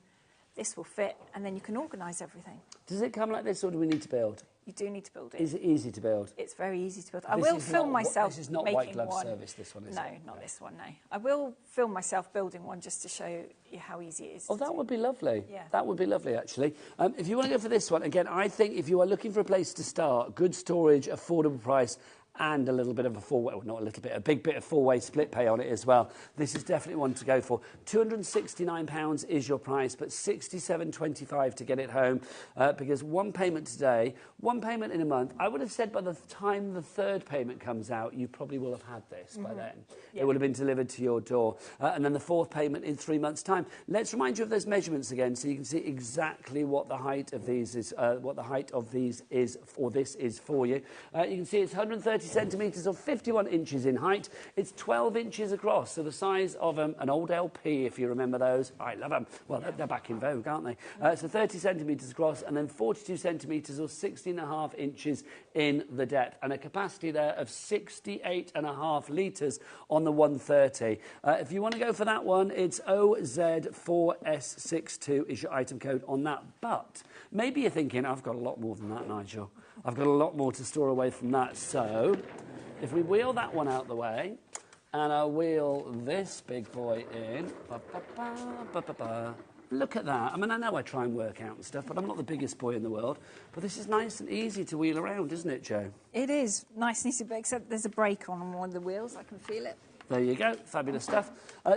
S2: This will fit, and then you can organise everything.
S1: Does it come like this, or do we need to build?
S2: You do need to build it.
S1: Is it easy to build?
S2: It's very easy to build. I will film myself making one.
S1: This is not white glove service, this one, is it?
S2: No, not this one, no. I will film myself building one just to show you how easy it is.
S1: Oh, that would be lovely.
S2: Yeah.
S1: That would be lovely, actually. If you want to go for this one, again, I think if you are looking for a place to start, good storage, affordable price, and a little bit of a big bit of four-way split pay on it as well. This is definitely one to go for. £269 is your price, but £67.25 to get it home, because one payment today, one payment in a month. I would have said by the time the third payment comes out, you probably will have had this by then. Yeah. It will have been delivered to your door. And then the fourth payment in 3 months' time. Let's remind you of those measurements again, so you can see exactly what the height of these is, this is for you. You can see it's 130 centimetres or 51 inches in height. It's 12 inches across, so the size of an old LP, if you remember those. I love them. Well, they're back in vogue, aren't they? So 30 centimetres across, and then 42 centimetres or 16.5 inches in the depth, and a capacity there of 68.5 litres on the 130. If you want to go for that one, it's OZ4S62 is your item code on that. But maybe you're thinking, I've got a lot more than that, Nigel. I've got a lot more to store away from that. So if we wheel that one out the way, and I wheel this big boy in, look at that. I mean, I know I try and work out and stuff, but I'm not the biggest boy in the world. But this is nice and easy to wheel around, isn't it, Jo?
S2: It is nice and easy, but except there's a brake on one of the wheels. I can feel it.
S1: There you go. Fabulous stuff.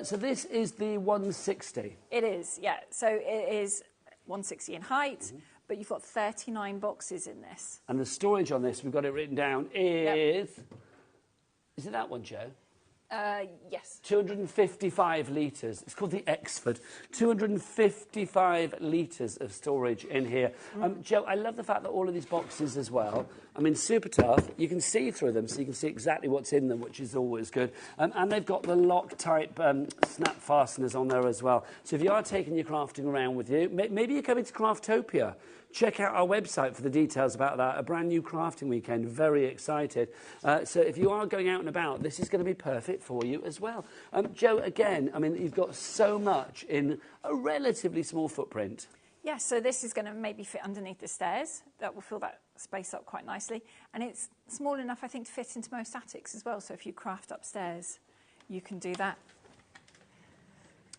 S1: So this is the 160.
S2: It is, yeah. So it is 160 in height, but you've got 39 boxes in this.
S1: And the storage on this, we've got it written down, is... Yep. Is it that one, Jo?
S2: Yes.
S1: 255 litres. It's called the Exford. 255 litres of storage in here. Jo, I love the fact that all of these boxes as well, I mean, super tough. You can see through them, so you can see exactly what's in them, which is always good. And they've got the lock-type snap fasteners on there as well. So if you are taking your crafting around with you, maybe you're coming to Craftopia. Check out our website for the details about that. A brand new crafting weekend. Very excited. So if you are going out and about, this is going to be perfect for you as well. Jo, again, I mean, you've got so much in a relatively small footprint.
S2: Yeah, so this is going to maybe fit underneath the stairs. That will fill that space up quite nicely. And it's small enough, I think, to fit into most attics as well. So if you craft upstairs, you can do that.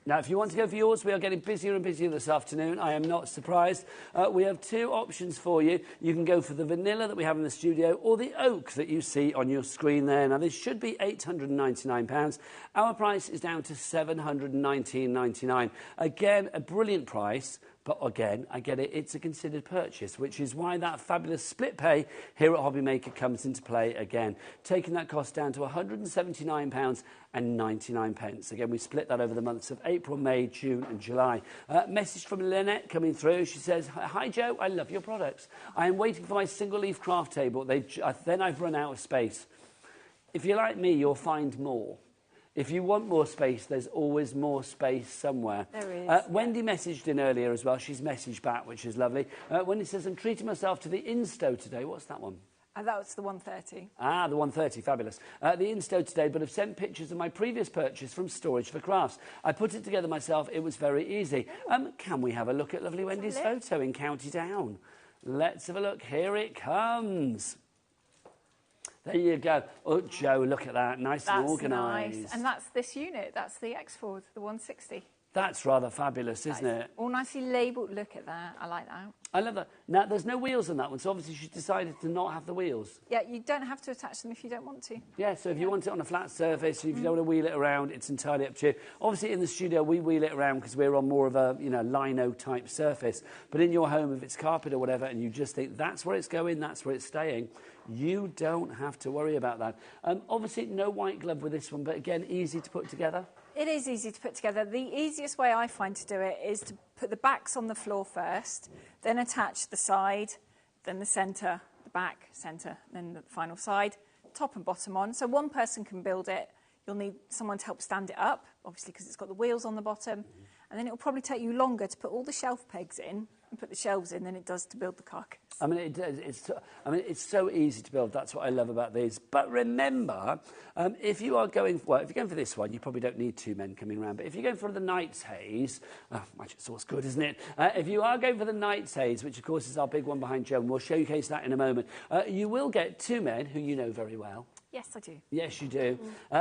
S1: Now, if you want to go for yours, we are getting busier and busier this afternoon. I am not surprised. We have two options for you. You can go for the vanilla that we have in the studio or the oak that you see on your screen there. Now, this should be £899. Our price is down to £719.99. Again, a brilliant price. But again, I get it, it's a considered purchase, which is why that fabulous split pay here at HobbyMaker comes into play again, taking that cost down to £179.99. Again, we split that over the months of April, May, June and July. Message from Lynette coming through. She says, "Hi Joe, I love your products. I am waiting for my single leaf craft table. Then I've run out of space." If you're like me, you'll find more. If you want more space, there's always more space somewhere.
S2: There is.
S1: Wendy messaged in earlier as well. She's messaged back, which is lovely. Wendy says, "I'm treating myself to the Insto today." What's that one?
S2: That was the 130.
S1: Ah, the 130, fabulous. The Insto today, but have sent pictures of my previous purchase from Storage for Crafts. I put it together myself. It was very easy. Can we have a look at lovely Wendy's photo in County Down? Let's have a look. Here it comes. There you go. Oh, Joe, look at that. Nice and organised.
S2: Nice. And that's this unit. That's the X-Ford, the 160.
S1: That's rather fabulous, isn't it?
S2: All nicely labelled. Look at that. I like that.
S1: I love that. Now, there's no wheels on that one, so obviously she decided to not have the wheels.
S2: Yeah, you don't have to attach them if you don't want to.
S1: Yeah, so if you want it on a flat surface, if you don't want to wheel it around, it's entirely up to you. Obviously, in the studio, we wheel it around because we're on more of a, lino-type surface. But in your home, if it's carpet or whatever, and you just think that's where it's going, that's where it's staying, you don't have to worry about that. Obviously, no white glove with this one, but again, easy to put together.
S2: It is easy to put together. The easiest way I find to do it is to put the backs on the floor first, then attach the side, then the centre, the back, centre, then the final side, top and bottom on. So one person can build it. You'll need someone to help stand it up, obviously because it's got the wheels on the bottom. And then it'll probably take you longer to put all the shelf pegs in and put the shelves in than it does to build the carcass.
S1: I mean, it's so easy to build. That's what I love about these. But remember, if you're going for this one, you probably don't need two men coming around. But if you're going for the Night's Haze, magic sauce good, isn't it? If you are going for the Night's Haze, which of course is our big one behind Joe, and we'll showcase that in a moment, you will get two men who you know very well.
S2: Yes, I do.
S1: Yes, you do.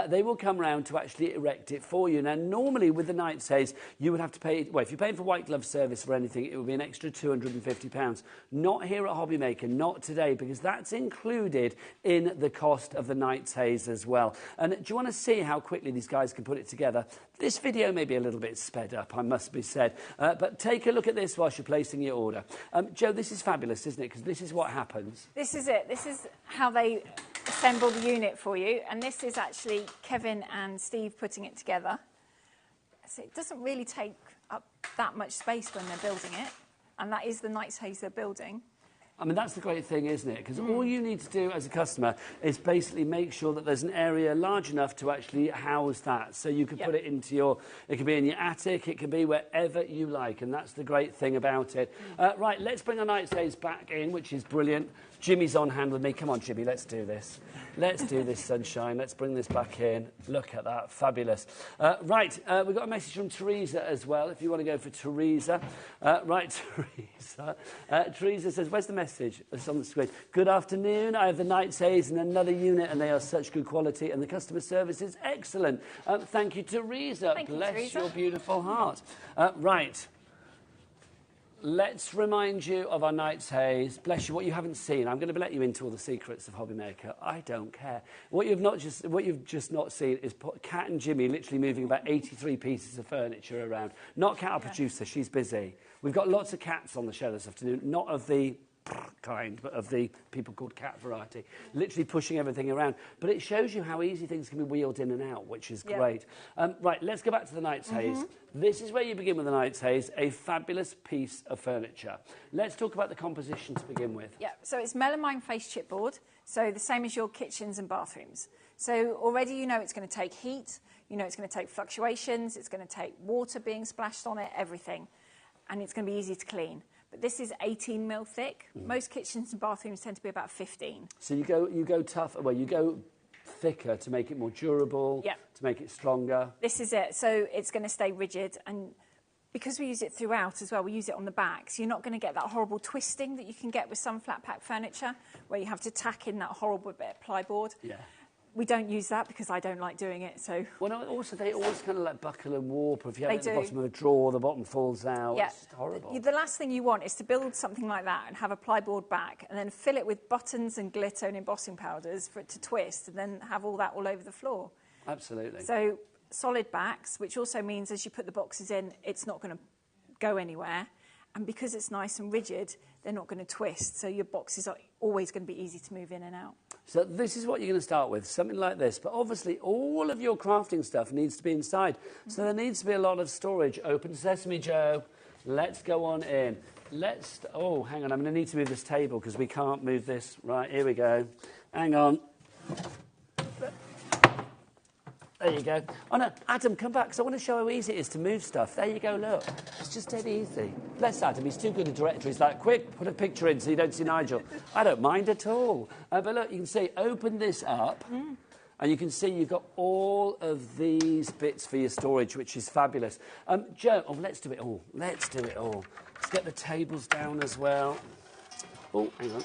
S1: They will come round to actually erect it for you. Now, normally with the Night's Haze, you would have to pay, well, if you're paying for white glove service for anything, it would be an extra £250. Not here at HobbyMaker, not today, because that's included in the cost of the Night's Haze as well. And do you want to see how quickly these guys can put it together? This video may be a little bit sped up, I must be said, but take a look at this whilst you're placing your order. Joe, this is fabulous, isn't it? Because this is what happens.
S2: This is it. This is how they assemble the unit for you, and this is actually Kevin and Steve putting it together. So it doesn't really take up that much space when they're building it, and that is the Night's Haze they're building.
S1: I mean, that's the great thing, isn't it? Because all you need to do as a customer is basically make sure that there's an area large enough to actually house that. So you can put it into your, it can be in your attic, it can be wherever you like, and that's the great thing about it. Right, let's bring our Night's Haze back in, which is brilliant. Jimmy's on hand with me. Come on, Jimmy, let's do this. Let's do this, sunshine. Let's bring this back in. Look at that. Fabulous. Right, we've got a message from Teresa as well, if you want to go for Teresa. Right, Teresa. Teresa says, where's the message? It's on the screen. Good afternoon. I have the Night's Haze in another unit, and they are such good quality, and the customer service is excellent. Thank you, Teresa.
S2: Thank you,
S1: Bless
S2: Teresa.
S1: your beautiful heart. Right. Let's remind you of our Night's Haze. Bless you, what you haven't seen. I'm going to let you into all the secrets of HobbyMaker. I don't care. What you've just not seen is Kat and Jimmy literally moving about 83 pieces of furniture around. Not Kat, our producer. She's busy. We've got lots of cats on the show this afternoon. Not of the kind, but of the people called cat variety, literally pushing everything around. But it shows you how easy things can be wheeled in and out, which is great. Right, let's go back to the Night's Haze. This is where you begin with the Night's Haze, a fabulous piece of furniture. Let's talk about the composition to begin with.
S2: Yeah, so it's melamine face chipboard, so the same as your kitchens and bathrooms. So already you know it's going to take heat, you know it's going to take fluctuations, it's going to take water being splashed on it, everything. And it's going to be easy to clean. But this is 18 mil thick. Most kitchens and bathrooms tend to be about 15.
S1: So you go tough, well, you go thicker to make it more durable, to make it stronger.
S2: This is it. So it's going to stay rigid, and because we use it throughout as well, we use it on the back, so you're not going to get that horrible twisting that you can get with some flat pack furniture, where you have to tack in that horrible bit of plyboard.
S1: Yeah.
S2: We don't use that because I don't like doing it. So.
S1: Well, no, also they always kind of like buckle and warp. If you have it
S2: They
S1: at the
S2: do.
S1: bottom of a drawer, the bottom falls out.
S2: Yeah.
S1: It's just horrible.
S2: The last thing you want is to build something like that and have a plyboard back and then fill it with buttons and glitter and embossing powders for it to twist and then have all that all over the floor.
S1: Absolutely.
S2: So solid backs, which also means as you put the boxes in, it's not going to go anywhere. And because it's nice and rigid, they're not going to twist. So your boxes are always going to be easy to move in and out.
S1: So this is what you're going to start with, something like this. But obviously, all of your crafting stuff needs to be inside. So there needs to be a lot of storage. Open sesame, Joe. Let's go on in. Oh, hang on. I'm going to need to move this table because we can't move this. Right, here we go. Hang on. There you go. Oh, no, Adam, come back, because I want to show how easy it is to move stuff. There you go, look. It's just dead easy. Bless Adam, he's too good a director. He's like, quick, put a picture in so you don't see Nigel. I don't mind at all. But look, you can see, open this up, and you can see you've got all of these bits for your storage, which is fabulous. Joe, let's do it all. Let's do it all. Let's get the tables down as well. Oh, hang on.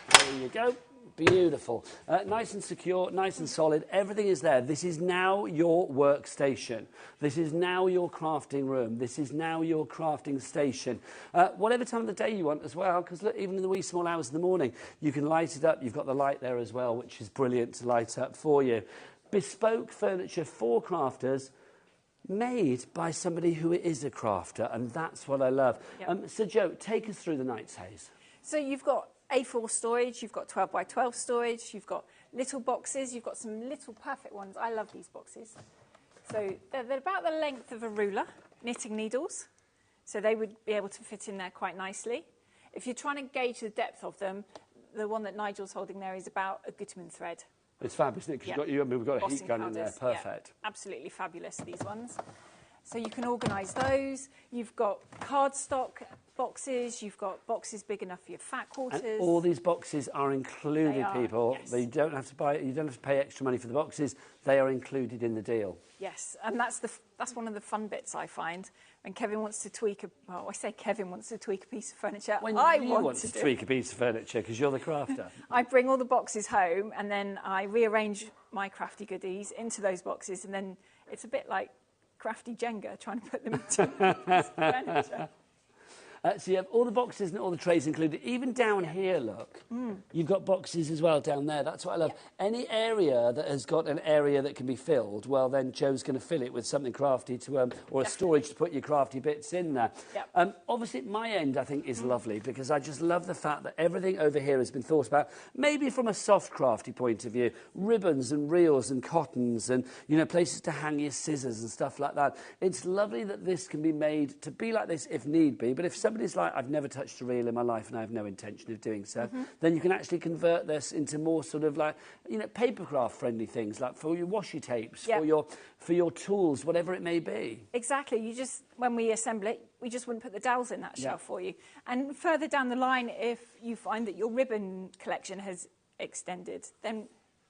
S1: There you go. Beautiful. Nice and secure, nice and solid. Everything is there. This is now your workstation. This is now your crafting room. This is now your crafting station. Whatever time of the day you want as well, because look, even in the wee small hours of the morning, you can light it up. You've got the light there as well, which is brilliant to light up for you. Bespoke furniture for crafters, made by somebody who is a crafter, and that's what I love.
S2: Yep.
S1: So, Joe, take us through the Night's Haze.
S2: So you've got A4 storage, you've got 12 by 12 storage, you've got little boxes, you've got some little perfect ones. I love these boxes. So they're about the length of a ruler, knitting needles. So they would be able to fit in there quite nicely. If you're trying to gauge the depth of them, the one that Nigel's holding there is about a Gutermann thread.
S1: It's fabulous, isn't it? Because we've got a heat gun in there. Perfect.
S2: Yeah, absolutely fabulous, these ones. So you can organise those. You've got cardstock boxes. You've got boxes big enough for your fat quarters.
S1: And all these boxes are included,
S2: They are,
S1: people.
S2: yes.
S1: You don't have to buy. You don't have to pay extra money for the boxes. They are included in the deal.
S2: Yes, and that's one of the fun bits I find when Kevin wants to tweak I say Kevin wants to tweak a piece of furniture.
S1: When
S2: I
S1: you want to tweak a piece of furniture because you're the crafter.
S2: I bring all the boxes home and then I rearrange my crafty goodies into those boxes, and then it's a bit like crafty Jenga trying to put them into furniture.
S1: So you have all the boxes and all the trays included. Even down here, look, you've got boxes as well down there. That's what I love. Yeah. Any area that has got an area that can be filled, well, then Joe's going to fill it with something crafty to, or a storage to put your crafty bits in there.
S2: Yeah.
S1: Obviously, my end, I think, is lovely because I just love the fact that everything over here has been thought about, maybe from a soft crafty point of view, ribbons and reels and cottons and, places to hang your scissors and stuff like that. It's lovely that this can be made to be like this if need be, but if somebody's like, I've never touched a reel in my life and I have no intention of doing so, then you can actually convert this into more sort of like, papercraft friendly things, like for your washi tapes, for your tools, whatever it may be.
S2: Exactly. When we assemble it, we just wouldn't put the dowels in that shelf for you. And further down the line, if you find that your ribbon collection has extended, then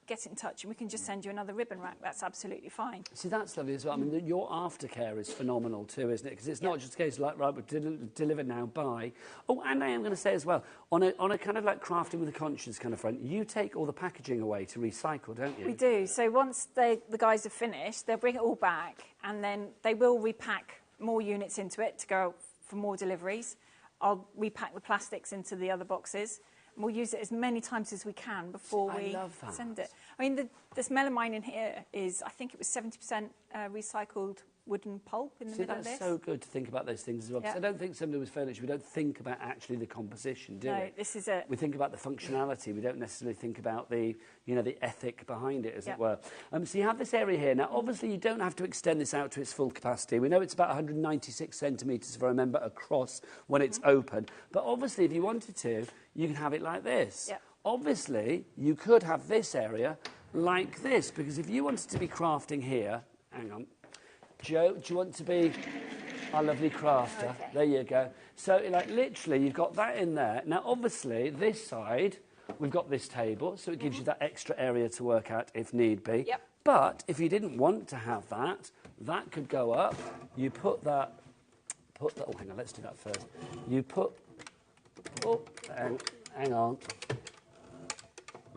S2: get in touch and we can just send you another ribbon rack. That's absolutely fine.
S1: See, that's lovely as well. I mean, your aftercare is phenomenal too, isn't it? Because it's not just a case of like, right, we've delivered now, bye. Oh, and I am going to say as well, on a kind of like crafting with a conscience kind of front, you take all the packaging away to recycle, don't you?
S2: We do. So once the guys are finished, they'll bring it all back and then they will repack more units into it to go for more deliveries. I'll repack the plastics into the other boxes. We'll use it as many times as we can before we send it. I mean, this melamine in here is, I think it was 70% recycled wooden pulp in the middle of this.
S1: That's so good to think about those things as well. Because I don't think somebody with furniture, we don't think about actually the composition, do we?
S2: No, this is it.
S1: We think about the functionality. We don't necessarily think about the, the ethic behind it, as it were. So you have this area here. Now, obviously, you don't have to extend this out to its full capacity. We know it's about 196 centimetres, if I remember, across when it's open. But obviously, if you wanted to, you can have it like this.
S2: Yep.
S1: Obviously, you could have this area like this, because if you wanted to be crafting here, hang on, Joe, do you want to be our lovely crafter?
S2: Okay.
S1: There you go. So, like, literally, you've got that in there. Now, obviously, this side, we've got this table, so it gives you that extra area to work at if need be.
S2: Yep.
S1: But if you didn't want to have that, that could go up. You put that, oh, hang on, let's do that first. You put, hang on.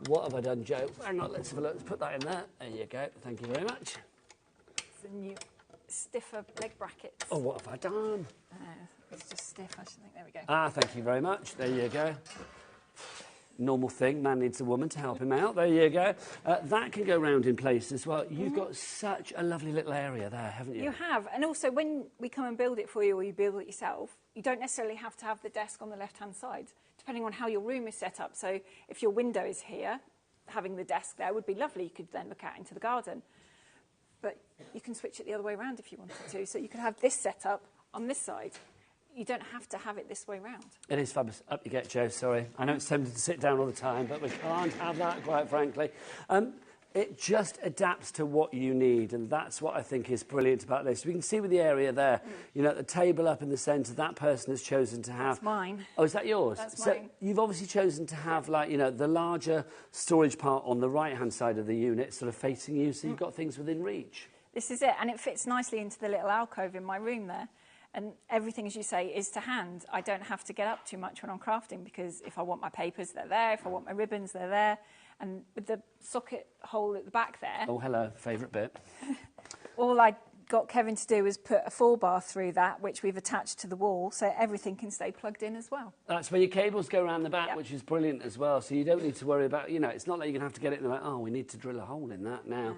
S1: What have I done, Joe? Hang on, let's have a look. Let's put that in there. There you go. Thank you very much.
S2: It's the new stiffer leg brackets.
S1: Oh, what have I done?
S2: It's just stiff, I should think. There we go.
S1: Ah, thank you very much. There you go. Normal thing, man needs a woman to help him out. There you go. That can go round in place as well. You've got such a lovely little area there, haven't you?
S2: You have. And also, when we come and build it for you or you build it yourself, you don't necessarily have to have the desk on the left-hand side, depending on how your room is set up. So if your window is here, having the desk there would be lovely. You could then look out into the garden. But you can switch it the other way around if you wanted to. So you could have this set up on this side. You don't have to have it this way round.
S1: It is fabulous. Up you get, Joe, sorry. I know it's tempting to sit down all the time, but we can't have that, quite frankly. It just adapts to what you need, and that's what I think is brilliant about this. We can see with the area there, you know, the table up in the centre, that person has chosen to have...
S2: That's mine.
S1: Oh, is that yours?
S2: That's
S1: so
S2: mine.
S1: You've obviously chosen to have, like, you know, the larger storage part on the right-hand side of the unit, sort of facing you, so you've got things within reach.
S2: This is it, and it fits nicely into the little alcove in my room there. And everything, as you say, is to hand. I don't have to get up too much when I'm crafting because if I want my papers, they're there. If I want my ribbons, they're there. And with the socket hole at the back there...
S1: Oh, hello, favourite bit.
S2: All I got Kevin to do was put a 4-bar through that, which we've attached to the wall, so everything can stay plugged in as well.
S1: That's where your cables go around the back,
S2: Yep.
S1: which is brilliant as well. So you don't need to worry about, you know, it's not like you're going to have to get it and like, oh, we need to drill a hole in that now.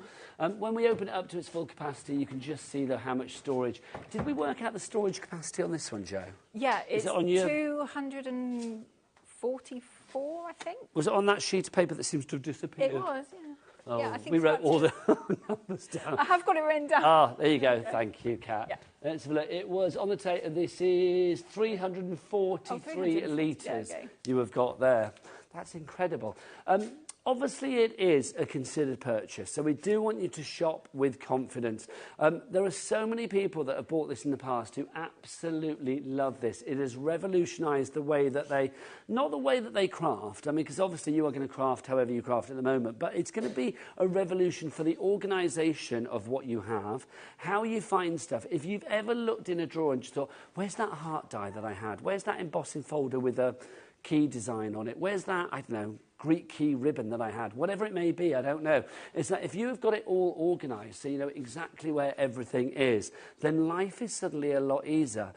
S1: When we open it up to its full capacity, you can just see how much storage. Did we work out the storage capacity on this one, Joe?
S2: Yeah, it's
S1: it on your...
S2: 244, I think.
S1: Was it on that sheet of paper that seems to have disappeared?
S2: It was, yeah.
S1: Oh,
S2: yeah, I think
S1: we
S2: so,
S1: wrote all the
S2: actually.
S1: numbers down.
S2: I have got it written down.
S1: Ah, there you go. Thank you, Kat.
S2: Yeah.
S1: Let's have a look. It was on the table. This is 343 litres
S2: Yeah, okay.
S1: you have got there. That's incredible. Obviously, it is a considered purchase, so we do want you to shop with confidence. There are so many people that have bought this in the past who absolutely love this. It has revolutionised the way that they, not the way that they craft, I mean, because obviously you are going to craft however you craft at the moment, but it's going to be a revolution for the organisation of what you have, how you find stuff. If you've ever looked in a drawer and just thought, where's that heart die that I had? Where's that embossing folder with a key design on it? Where's that, I don't know, Greek key ribbon that I had, whatever it may be, I don't know. It's that if you've got it all organised, so you know exactly where everything is, then life is suddenly a lot easier.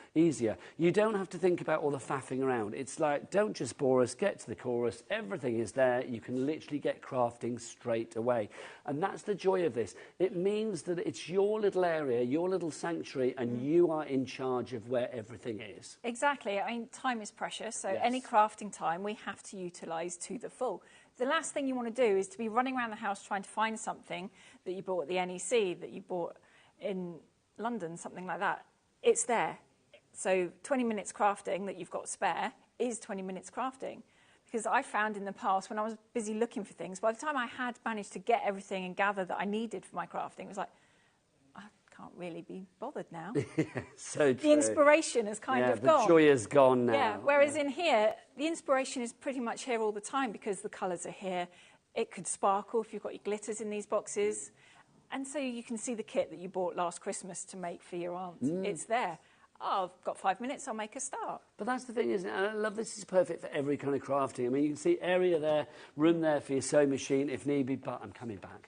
S1: You don't have to think about all the faffing around. It's like, don't just bore us, get to the chorus, everything is there, you can literally get crafting straight away. And that's the joy of this. It means that it's your little area, your little sanctuary, and you are in charge of where everything is.
S2: Exactly. I mean, time is precious, so
S1: Yes.
S2: any crafting time we have to utilise to the full. The last thing you want to do is to be running around the house trying to find something that you bought at the NEC, that you bought in London, something like that. It's there. So 20 minutes crafting that you've got spare is 20 minutes crafting. Because I found in the past, when I was busy looking for things, by the time I had managed to get everything and gather that I needed for my crafting, it was like, I can't really be bothered now.
S1: So true.
S2: The inspiration has kind of gone.
S1: The joy is gone now.
S2: Yeah, whereas in here, the inspiration is pretty much here all the time because the colours are here. It could sparkle if you've got your glitters in these boxes. And so you can see the kit that you bought last Christmas to make for your aunt. It's there. Oh, I've got 5 minutes, I'll make a start.
S1: But that's the thing, isn't it? And I love this is perfect for every kind of crafting. I mean, you can see area there, room there for your sewing machine if need be, but I'm coming back.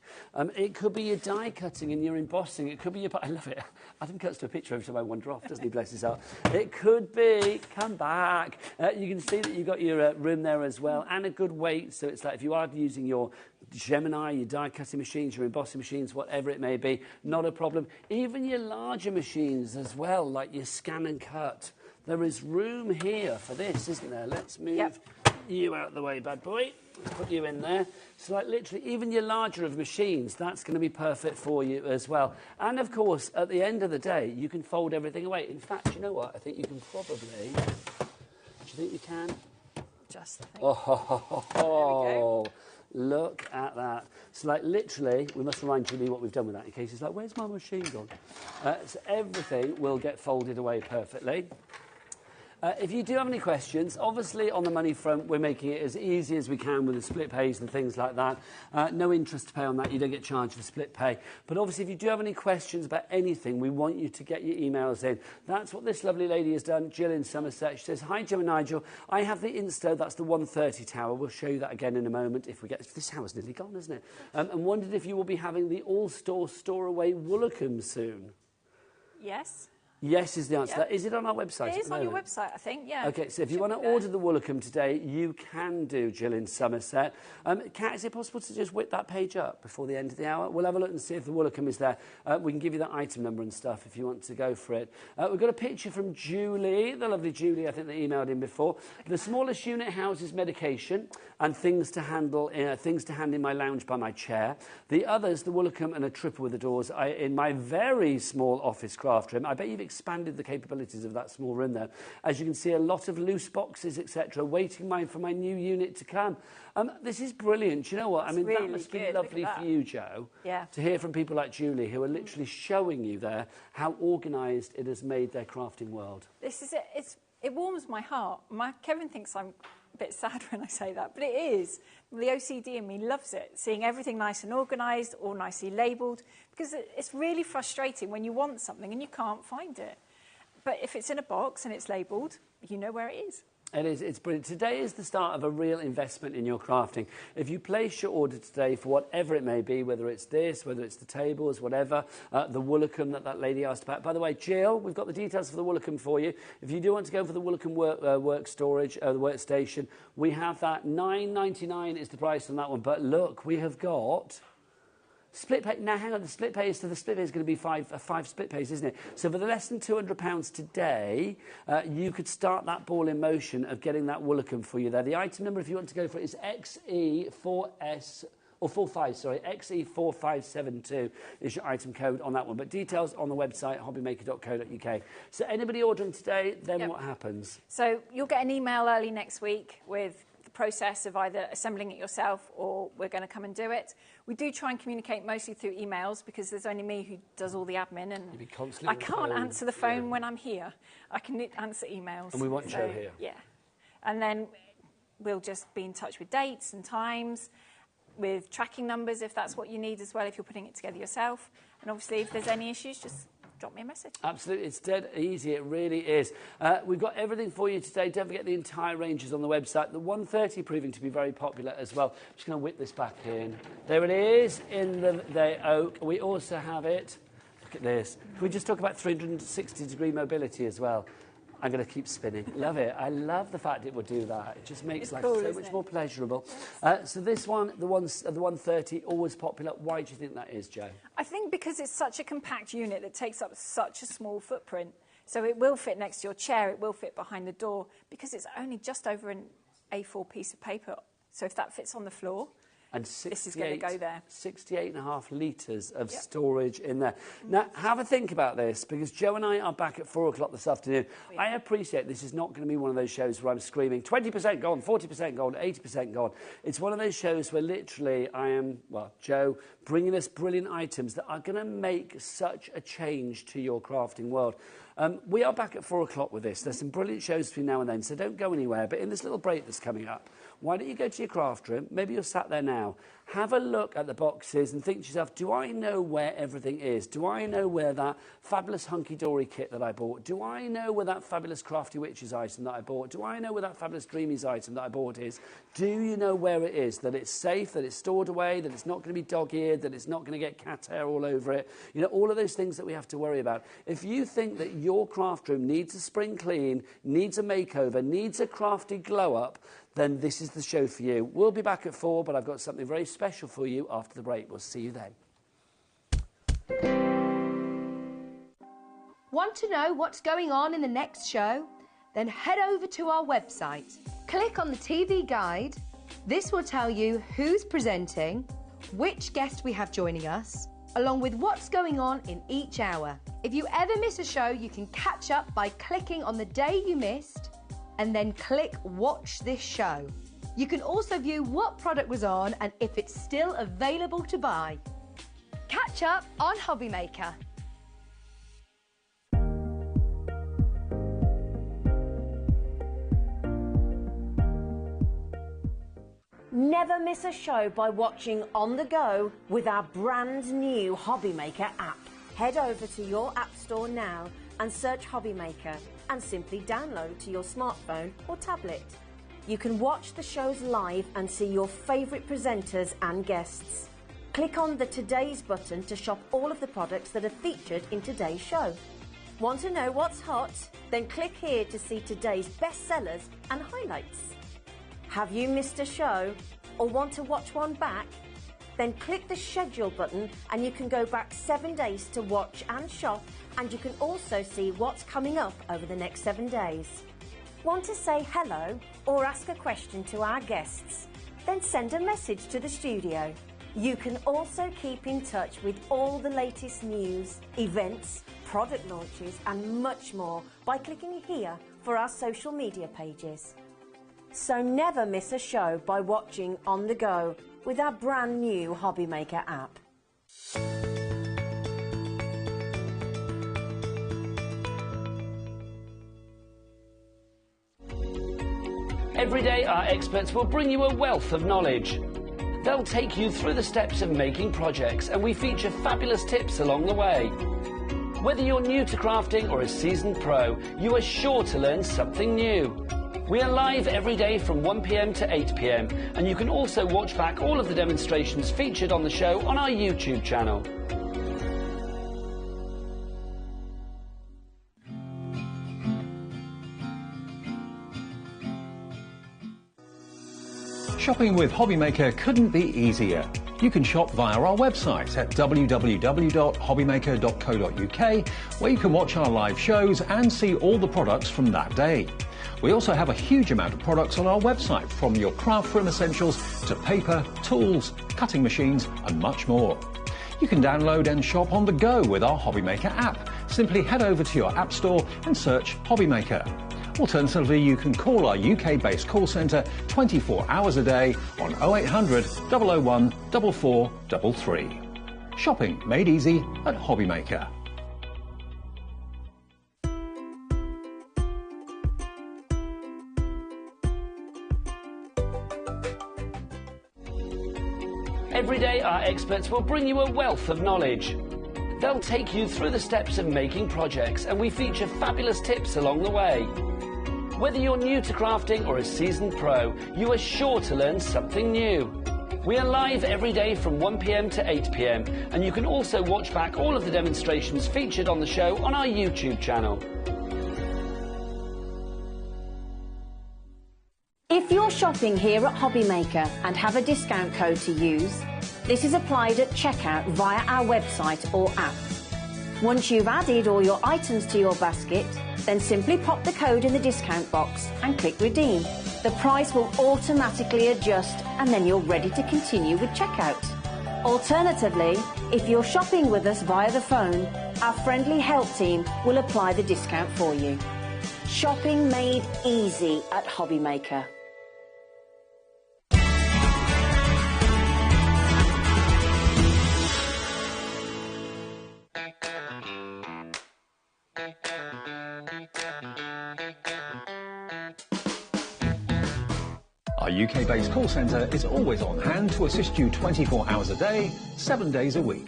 S1: It could be your die cutting and your embossing. It could be your... I love it. Adam cuts to a picture every time I wander off, doesn't he? Bless his heart. It could be... Come back. You can see that you've got your room there as well and a good weight. So it's like if you are using your Gemini, your die cutting machines, your embossing machines, whatever it may be, not a problem. Even your larger machines as well, like your scan and cut. There is room here for this, isn't there? Let's move you out of the way, bad boy. Put you in there. So like literally, even your larger of machines, that's going to be perfect for you as well. And of course, at the end of the day, you can fold everything away. In fact, you know what? I think you can probably... Do you think you can?
S2: Just think.
S1: Oh, ho, ho, ho, ho.
S2: There we go.
S1: Look at that. So, like, literally, we must remind Jimmy what we've done with that in case he's like, where's my machine gone? So everything will get folded away perfectly. If you do have any questions, obviously on the money front, we're making it as easy as we can with the split pays and things like that. No interest to pay on that. You don't get charged for split pay. But obviously, if you do have any questions about anything, we want you to get your emails in. That's what this lovely lady has done, Jill in Somerset. She says, "Hi, Joe and Nigel. I have the Insto. That's the 130 tower. We'll show you that again in a moment if we get... This hour's nearly gone, isn't it? And wondered if you will be having the all-store store-away Woolacombe soon."
S2: Yes.
S1: Yes is the answer.
S2: Yep.
S1: Is it on our website?
S2: It is on your website, I think, yeah.
S1: OK, so if you want to order the Woolacombe today, you can do, Jill in Somerset. Kat, is it possible to just whip that page up before the end of the hour? We'll have a look and see if the Woolacombe is there. We can give you that item number and stuff if you want to go for it. We've got a picture from Julie, the lovely Julie, I think they emailed in before. The smallest unit houses medication and things to handle, things to hand in my lounge by my chair. The others, the Woolacombe and a triple with the doors, in my very small office craft room. I bet you've expanded the capabilities of that small room there. As you can see, a lot of loose boxes, etc., waiting for my new unit to come. This is brilliant. Do you know what?
S2: That's
S1: I mean,
S2: really
S1: that must be
S2: good.
S1: lovely for you, Joe, to hear from people like Julie who are literally showing you there how organised it has made their crafting world.
S2: This is it. It warms my heart. Kevin thinks I'm a bit sad when I say that, but it is. The OCD in me loves it, seeing everything nice and organised, all nicely labelled, because it's really frustrating when you want something and you can't find it. But if it's in a box and it's labelled, you know where it is.
S1: It is. It's brilliant. Today is the start of a real investment in your crafting. If you place your order today for whatever it may be, whether it's this, whether it's the tables, whatever, the Woolacombe that lady asked about. By the way, Jill, we've got the details for the Woolacombe for you. If you do want to go for the Woolacombe work storage, the workstation, we have that. £9.99 is the price on that one. But look, we have got... split pay. Now, hang on, the split pay is going to be five split pays, isn't it? So for the less than £200 today, you could start that ball in motion of getting that Woolacombe for you there. The item number, if you want to go for it, is XE4S... or 45, sorry, XE4572 is your item code on that one. But details on the website, hobbymaker.co.uk. So anybody ordering today, then what happens?
S2: So you'll get an email early next week with the process of either assembling it yourself or we're going to come and do it. We do try and communicate mostly through emails because there's only me who does all the admin and I can't answer the phone when I'm here. I can answer emails.
S1: And we want Joe here.
S2: Yeah. And then we'll just be in touch with dates and times, with tracking numbers if that's what you need as well, if you're putting it together yourself. And obviously, if there's any issues, just drop me a message.
S1: Absolutely. It's dead easy. It really is. We've got everything for you today. Don't forget the entire range is on the website. The 130 proving to be very popular as well. I'm just going to whip this back in. There it is in the oak. We also have it. Look at this. Can we just talk about 360-degree mobility as well? I'm going to keep spinning. Love it. I love the fact it would do that. It just makes life so much more pleasurable. So this one, the 130, always popular. Why do you think that is, Joe?
S2: I think because it's such a compact unit that takes up such a small footprint. So it will fit next to your chair. It will fit behind the door because it's only just over an A4 piece of paper. So if that fits on the floor...
S1: And
S2: this is going to go there.
S1: 68.5 litres of storage in there. Now, have a think about this, because Joe and I are back at 4 o'clock this afternoon. I appreciate this is not going to be one of those shows where I'm screaming, 20% gone, 40% gone, 80% gone. It's one of those shows where literally I am, well, Joe, bringing us brilliant items that are going to make such a change to your crafting world. We are back at 4 o'clock with this. There's some brilliant shows between now and then, so don't go anywhere. But in this little break that's coming up, why don't you go to your craft room? Maybe you're sat there now. Have a look at the boxes and think to yourself, do I know where everything is? Do I know where that fabulous hunky-dory kit that I bought? Do I know where that fabulous Crafty Witches item that I bought? Do I know where that fabulous Dreamies item that I bought is? Do you know where it is? That it's safe, that it's stored away, that it's not going to be dog-eared, that it's not going to get cat hair all over it? You know, all of those things that we have to worry about. If you think that your craft room needs a spring clean, needs a makeover, needs a crafty glow-up, then this is the show for you. We'll be back at 4, but I've got something very special for you after the break. We'll see you then.
S4: Want to know what's going on in the next show? Then head over to our website. Click on the TV guide. This will tell you who's presenting, which guest we have joining us, along with what's going on in each hour. If you ever miss a show, you can catch up by clicking on the day you missed and then click Watch This Show. You can also view what product was on and if it's still available to buy. Catch up on HobbyMaker.
S5: Never miss a show by watching on the go with our brand new HobbyMaker app. Head over to your app store now and search HobbyMaker and simply download to your smartphone or tablet. You can watch the shows live and see your favourite presenters and guests. Click on the Today's button to shop all of the products that are featured in today's show. Want to know what's hot? Then click here to see today's bestsellers and highlights. Have you missed a show or want to watch one back? Then click the schedule button and you can go back 7 days to watch and shop, and you can also see what's coming up over the next 7 days. Want to say hello or ask a question to our guests? Then send a message to the studio. You can also keep in touch with all the latest news, events, product launches and much more by clicking here for our social media pages. So never miss a show by watching on the go with our brand new HobbyMaker app.
S1: Every day, our experts will bring you a wealth of knowledge. They'll take you through the steps of making projects, and we feature fabulous tips along the way. Whether you're new to crafting or a seasoned pro, you are sure to learn something new. We are live every day from 1 p.m. to 8 p.m, and you can also watch back all of the demonstrations featured on the show on our YouTube channel.
S6: Shopping with HobbyMaker couldn't be easier. You can shop via our website at www.hobbymaker.co.uk, where you can watch our live shows and see all the products from that day. We also have a huge amount of products on our website, from your craft room essentials to paper, tools, cutting machines and much more. You can download and shop on the go with our HobbyMaker app. Simply head over to your app store and search HobbyMaker. Alternatively, you can call our UK-based call centre 24 hours a day on 0800 001 4433. Shopping made easy at HobbyMaker.
S1: Every day, our experts will bring you a wealth of knowledge. They'll take you through the steps of making projects, and we feature fabulous tips along the way. Whether you're new to crafting or a seasoned pro, you are sure to learn something new. We are live every day from 1 p.m. to 8 p.m, and you can also watch back all of the demonstrations featured on the show on our YouTube channel.
S5: If you're shopping here at HobbyMaker and have a discount code to use, this is applied at checkout via our website or app. Once you've added all your items to your basket, then simply pop the code in the discount box and click redeem. The price will automatically adjust, and then you're ready to continue with checkout. Alternatively, if you're shopping with us via the phone, our friendly help team will apply the discount for you. Shopping made easy at HobbyMaker.
S6: Our UK-based call centre is always on hand to assist you 24 hours a day, 7 days a week.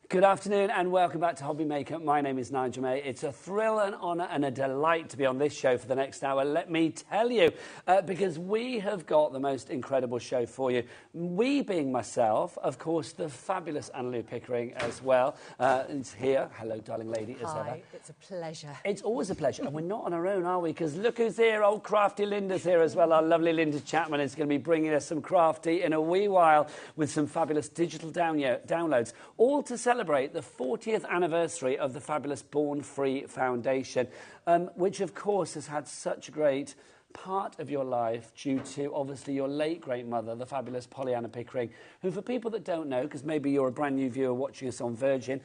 S1: Good afternoon and welcome back to HobbyMaker. My name is Nigel May. It's a thrill, an honour and a delight to be on this show for the next hour, let me tell you, because we have got the most incredible show for you. We being myself, of course, the fabulous Annalou Pickering as well. It's here. Hello, darling lady, as ever.
S7: Hi, it's a pleasure.
S1: It's always a pleasure, and we're not on our own, are we? Because look who's here, old crafty Linda's here as well. Our lovely Linda Chapman is going to be bringing us some crafty in a wee while with some fabulous digital downloads, all to celebrate the 40th anniversary of the fabulous Born Free Foundation, which of course has had such a great part of your life due to obviously your late great mother, the fabulous Pollyanna Pickering, who, for people that don't know, because maybe you're a brand new viewer watching us on Virgin,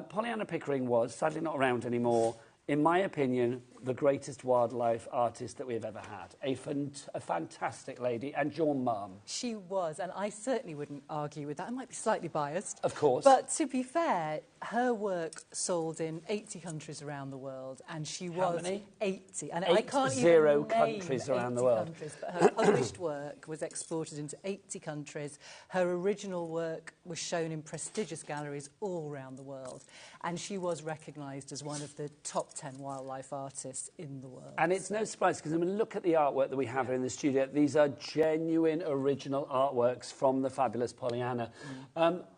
S1: Pollyanna Pickering was sadly not around anymore. In my opinion, the greatest wildlife artist that we've ever had. A fantastic lady, and your mum.
S7: She was, and I certainly wouldn't argue with that. I might be slightly biased.
S1: Of course.
S7: But to be fair, her work sold in 80 countries around the world, and she was...
S1: How many?
S7: 80. And
S1: 80
S7: I can't even name
S1: countries around the world.
S7: countries, but her published work was exported into 80 countries. Her original work was shown in prestigious galleries all around the world, and she was recognised as one of the top 10 wildlife artists in the world.
S1: And it's no surprise, because I mean, look at the artwork that we have here in the studio. These are genuine, original artworks from the fabulous Pollyanna.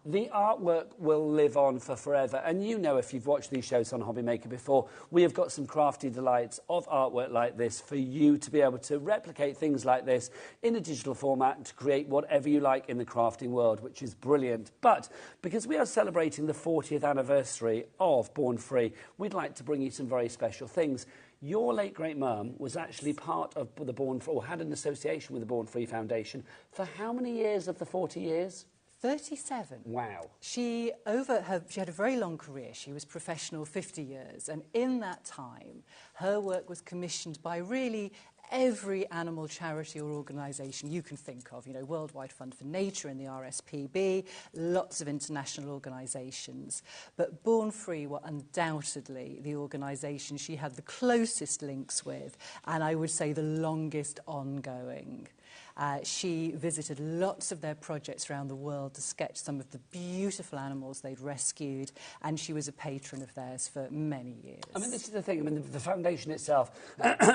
S1: The artwork will live on for forever. And you know, if you've watched these shows on HobbyMaker before, we have got some crafty delights of artwork like this for you to be able to replicate things like this in a digital format and to create whatever you like in the crafting world, which is brilliant. But because we are celebrating the 40th anniversary of Born Free, we'd like to bring you some very special things. Your late great mum was actually part of the Born Free, or had an association with the Born Free Foundation for how many years of the 40 years?
S7: 37.
S1: Wow.
S7: She had a very long career. She was professional 50 years, and in that time, her work was commissioned by really every animal charity or organisation you can think of. You know, Worldwide Fund for Nature and the RSPB, lots of international organisations. But Born Free were undoubtedly the organisation she had the closest links with, and I would say the longest ongoing. She visited lots of their projects around the world to sketch some of the beautiful animals they'd rescued, and she was a patron of theirs for many years.
S1: I mean, this is the thing. I mean, the foundation itself,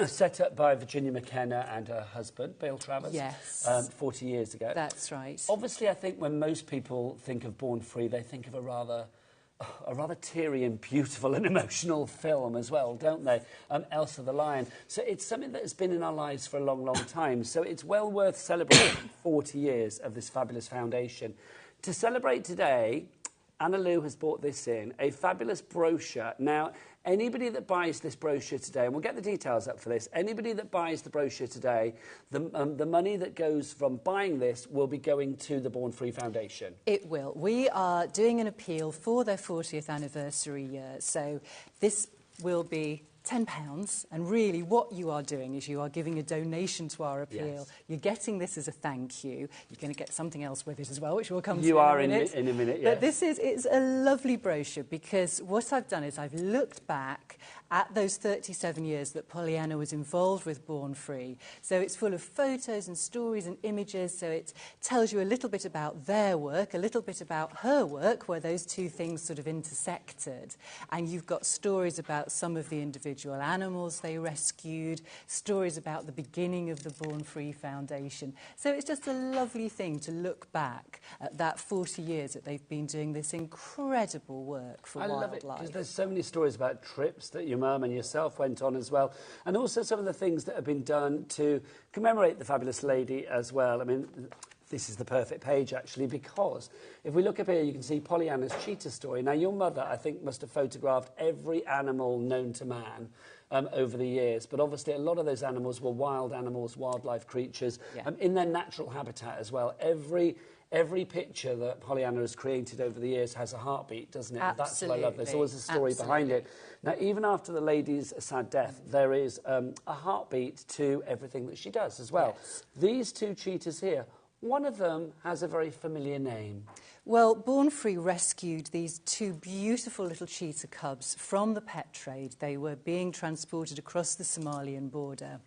S1: set up by Virginia McKenna and her husband, Bill Travers,
S7: yes.
S1: 40 years ago.
S7: That's right.
S1: Obviously, I think when most people think of Born Free, they think of a rather teary and beautiful and emotional film as well, don't they? Elsa the Lion. So it's something that has been in our lives for a long, long time. So it's well worth celebrating 40 years of this fabulous foundation. To celebrate today, Anna Lou has brought this in, a fabulous brochure. Now, anybody that buys this brochure today, and we'll get the details up for this, anybody that buys the brochure today, the money that goes from buying this will be going to the Born Free Foundation.
S7: It will. We are doing an appeal for their 40th anniversary year, so this will be £10, and really what you are doing is you are giving a donation to our appeal.
S1: Yes.
S7: You're getting this as a thank you. You're going to get something else with it as well, which we'll come to
S1: you are
S7: in a minute.
S1: in a minute, yes.
S7: But it's a lovely brochure, because what I've done is I've looked back at those 37 years that Pollyanna was involved with Born Free. So it's full of photos and stories and images, so it tells you a little bit about their work, a little bit about her work, where those two things sort of intersected. And you've got stories about some of the individual animals they rescued, stories about the beginning of the Born Free Foundation. So it's just a lovely thing to look back at that 40 years that they've been doing this incredible work for wildlife.
S1: I love it, because there's so many stories about trips that your mum and yourself went on as well, and also some of the things that have been done to commemorate the fabulous lady as well. I mean, this is the perfect page, actually, because if we look up here, you can see Pollyanna's cheetah story. Now, your mother, I think, must have photographed every animal known to man over the years, but obviously a lot of those animals were wild animals, wildlife creatures, in their natural habitat as well. Every picture that Pollyanna has created over the years has a heartbeat, doesn't it?
S7: Absolutely.
S1: That's what I love. There's always a story behind it. Now, even after the lady's sad death, there is a heartbeat to everything that she does as well. Yes. These two cheetahs here, one of them has a very familiar name.
S7: Well, Born Free rescued these two beautiful little cheetah cubs from the pet trade. They were being transported across the Somalian border.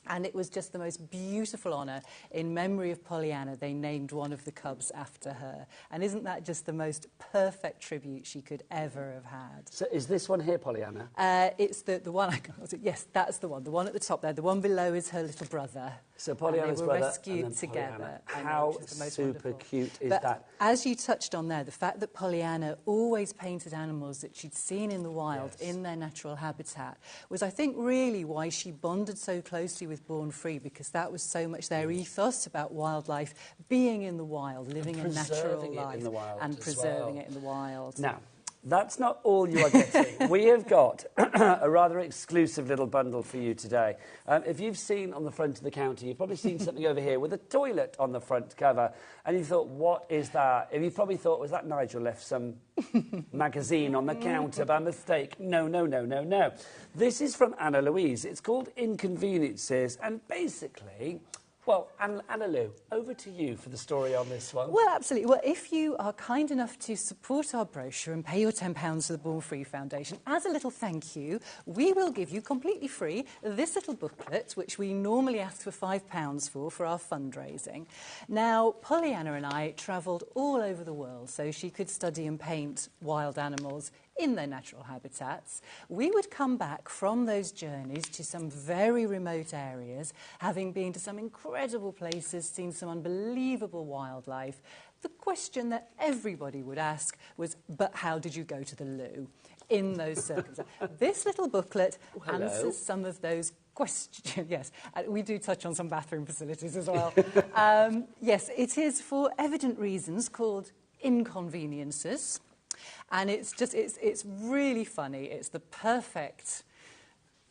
S7: And it was just the most beautiful honour. In memory of Pollyanna, they named one of the cubs after her. And isn't that just the most perfect tribute she could ever have had?
S1: So is this one here, Pollyanna?
S7: It's the one I got. Yes, that's the one. The one at the top there. The one below is her little brother.
S1: So Pollyanna's
S7: brother,
S1: rescued
S7: and together.
S1: How super cute is that?
S7: As you touched on there, the fact that Pollyanna always painted animals that she'd seen in the wild, in their natural habitat, was, I think, really why she bonded so closely with Born Free, because that was so much their ethos about wildlife being in the wild, living a natural life, and preserving it in the wild.
S1: Now, That's not all you are getting. We have got a rather exclusive little bundle for you today. If you've seen on the front of the counter, you've probably seen something over here with a toilet on the front cover, and you thought, what is that? And you probably thought, was that Nigel left some magazine on the counter by mistake? No, no, no, no, no. This is from Anna Louise. It's called Inconveniences, and basically... Well, Anna Lou, over to you for the story on this one.
S7: Well, absolutely. Well, if you are kind enough to support our brochure and pay your £10 to the Born Free Foundation, as a little thank you, we will give you completely free this little booklet, which we normally ask for £5 for our fundraising. Now, Pollyanna and I travelled all over the world so she could study and paint wild animals in their natural habitats. We would come back from those journeys to some very remote areas, having been to some incredible places, seen some unbelievable wildlife. The question that everybody would ask was, but how did you go to the loo in those circumstances? This little booklet answers some of those questions. Yes, we do touch on some bathroom facilities as well. Yes, it is for evident reasons called Inconveniences. And it's really funny. It's the perfect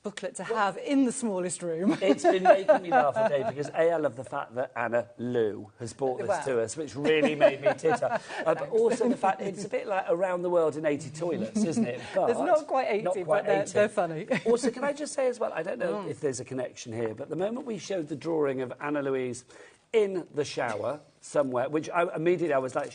S7: booklet to have in the smallest room.
S1: It's been making me laugh all day because A, I love the fact that Anna Lou has brought this to us, which really made me titter. But also the fact it's a bit like Around the World in 80 toilets, isn't it? But
S7: it's not quite 80,
S1: not quite
S7: but
S1: 80.
S7: They're funny.
S1: Also, can I just say as well, I don't know if there's a connection here, but the moment we showed the drawing of Anna Louise in the shower somewhere, which I was like,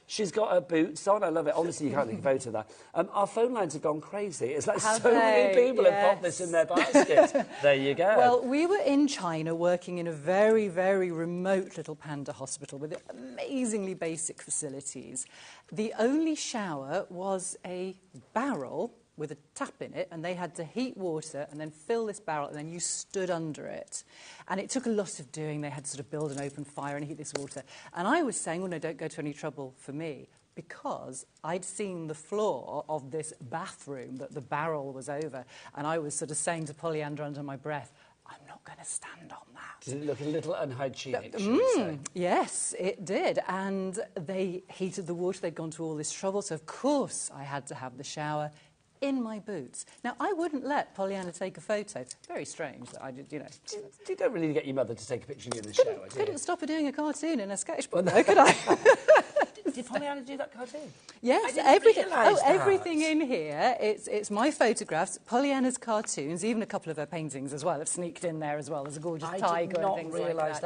S1: She's got her boots on. I love it. Honestly, you can't take a photo of that. Our phone lines have gone crazy. It's like many people have popped this in their basket. There you go.
S7: Well, we were in China working in a very, very remote little panda hospital with amazingly basic facilities. The only shower was a barrel with a tap in it, and they had to heat water and then fill this barrel, and then you stood under it. And it took a lot of doing. They had to sort of build an open fire and heat this water. And I was saying, well, no, don't go to any trouble for me, because I'd seen the floor of this bathroom that the barrel was over, and I was sort of saying to Pollyanna under my breath, I'm not going to stand on that.
S1: Did it look a little unhygienic, should we say?
S7: Yes, it did. And they heated the water. They'd gone to all this trouble, so of course I had to have the shower in my boots. Now, I wouldn't let Pollyanna take a photo. Very strange that I did, you know.
S1: You don't really get your mother to take a picture of you in the shower, do you?
S7: Couldn't stop her doing a cartoon in a sketchbook, though, could I?
S1: Did Pollyanna do that cartoon?
S7: Yes,
S1: I
S7: everything.
S1: realise that.
S7: Everything in here. It's my photographs, Pollyanna's cartoons, even a couple of her paintings as well have sneaked in there as well. There's a gorgeous tiger and things like that. I did not realise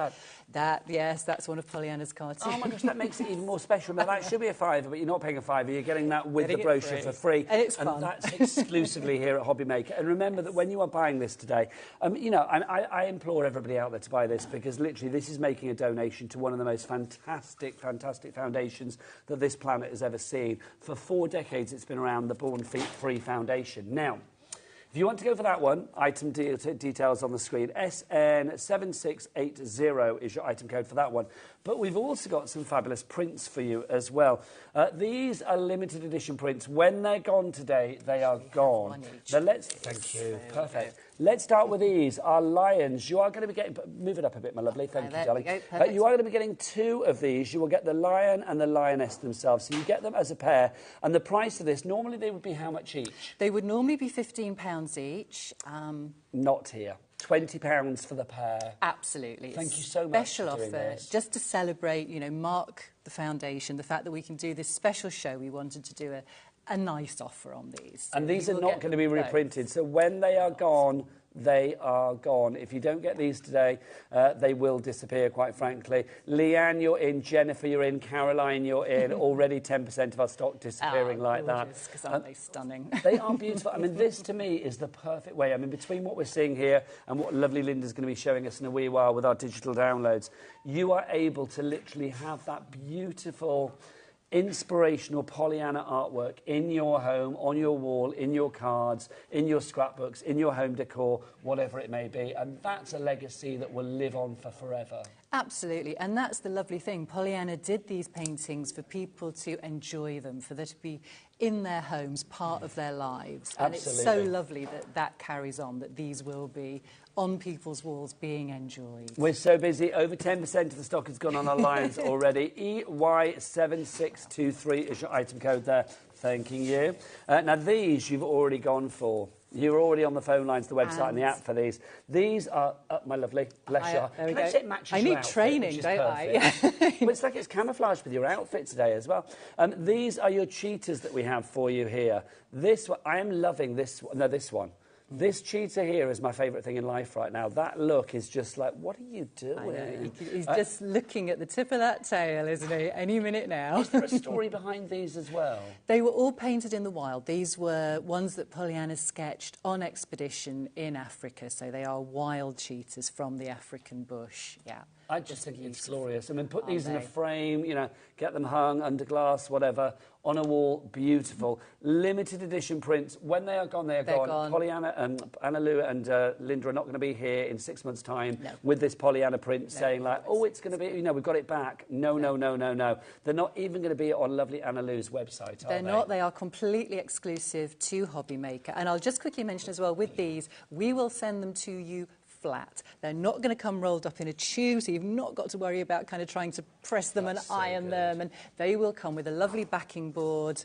S7: that. Yes, that's one of Pollyanna's cartoons.
S1: Oh my gosh, that makes it even more special. Now, that should be a £5, but you're not paying a £5. You're getting that with the brochure for free.
S7: And it's fun.
S1: And that's exclusively here at HobbyMaker. And remember that when you are buying this today, you know, I implore everybody out there to buy this, because literally this is making a donation to one of the most fantastic foundations that this planet has ever seen. For 4 decades it's been around, the Born Free Foundation. Now, if you want to go for that one, item details on the screen. SN7680 is your item code for that one. But we've also got some fabulous prints for you as well. These are limited edition prints. When they're gone today, they are gone. Now thank you. Perfect. Let's start with these. Our lions. You are going to be getting... Move it up a bit, my lovely. Thank you, darling. You are going to be getting 2 of these. You will get the lion and the lioness themselves. So you get them as a pair. And the price of this, normally they would be how much each?
S7: They would normally be £15 each.
S1: Not here. £20 for the pair.
S7: Absolutely.
S1: Thank you so much.
S7: Special offer, just to celebrate, you know, mark the foundation, the fact that we can do this special show. We wanted to do a nice offer on these.
S1: And these are not going to be reprinted. So when they are gone, they are gone. If you don't get these today, they will disappear, quite frankly. Leanne, you're in. Jennifer, you're in. Caroline, you're in. Already 10% of our stock disappearing like that.
S7: Because aren't they stunning?
S1: They are beautiful. I mean, this to me is the perfect way. I mean, between what we're seeing here and what lovely Linda's going to be showing us in a wee while with our digital downloads, you are able to literally have that beautiful, inspirational Pollyanna artwork in your home, on your wall, in your cards, in your scrapbooks, in your home decor, whatever it may be. And that's a legacy that will live on for forever.
S7: Absolutely, and that's the lovely thing. Pollyanna did these paintings for people to enjoy them, for there to be in their homes, part of their lives.
S1: Absolutely.
S7: And it's so lovely that that carries on, that these will be on people's walls being enjoyed.
S1: We're so busy. Over 10% of the stock has gone on our lines already. EY7623 is your item code there. Thanking you. Now, these you've already gone for. You're already on the phone lines, the website and the app for these. These are, my lovely, bless you.
S7: There we
S1: Can I
S7: go.
S1: say it matches
S7: I
S1: your
S7: need
S1: outfit,
S7: training,
S1: which is
S7: don't I?
S1: perfect.
S7: Yeah.
S1: Well, it's like it's camouflaged with your outfit today as well. These are your cheetahs that we have for you here. This one, I am loving this one. No, this one. This cheetah here is my favourite thing in life right now. That look is just like, what are you doing?
S7: He's just looking at the tip of that tail, isn't he? Any minute now.
S1: Is there a story behind these as well?
S7: They were all painted in the wild. These were ones that Pollyanna sketched on expedition in Africa. So they are wild cheetahs from the African bush. Yeah.
S1: I just think it's glorious. I mean, put these in a frame, you know, get them hung under glass, whatever, on a wall, beautiful. Limited edition prints. When they are gone, they are gone. Pollyanna and Anna Lou and Linda are not going to be here in 6 months' time with this Pollyanna print saying like, oh, it's going to be, you know, we've got it back. No. They're not even going to be on lovely Anna Lou's website, are they?
S7: They're not. They are completely exclusive to HobbyMaker. And I'll just quickly mention as well, with these, we will send them to you flat. They're not going to come rolled up in a tube, so you've not got to worry about kind of trying to press them and iron them. And they will come with a lovely backing board,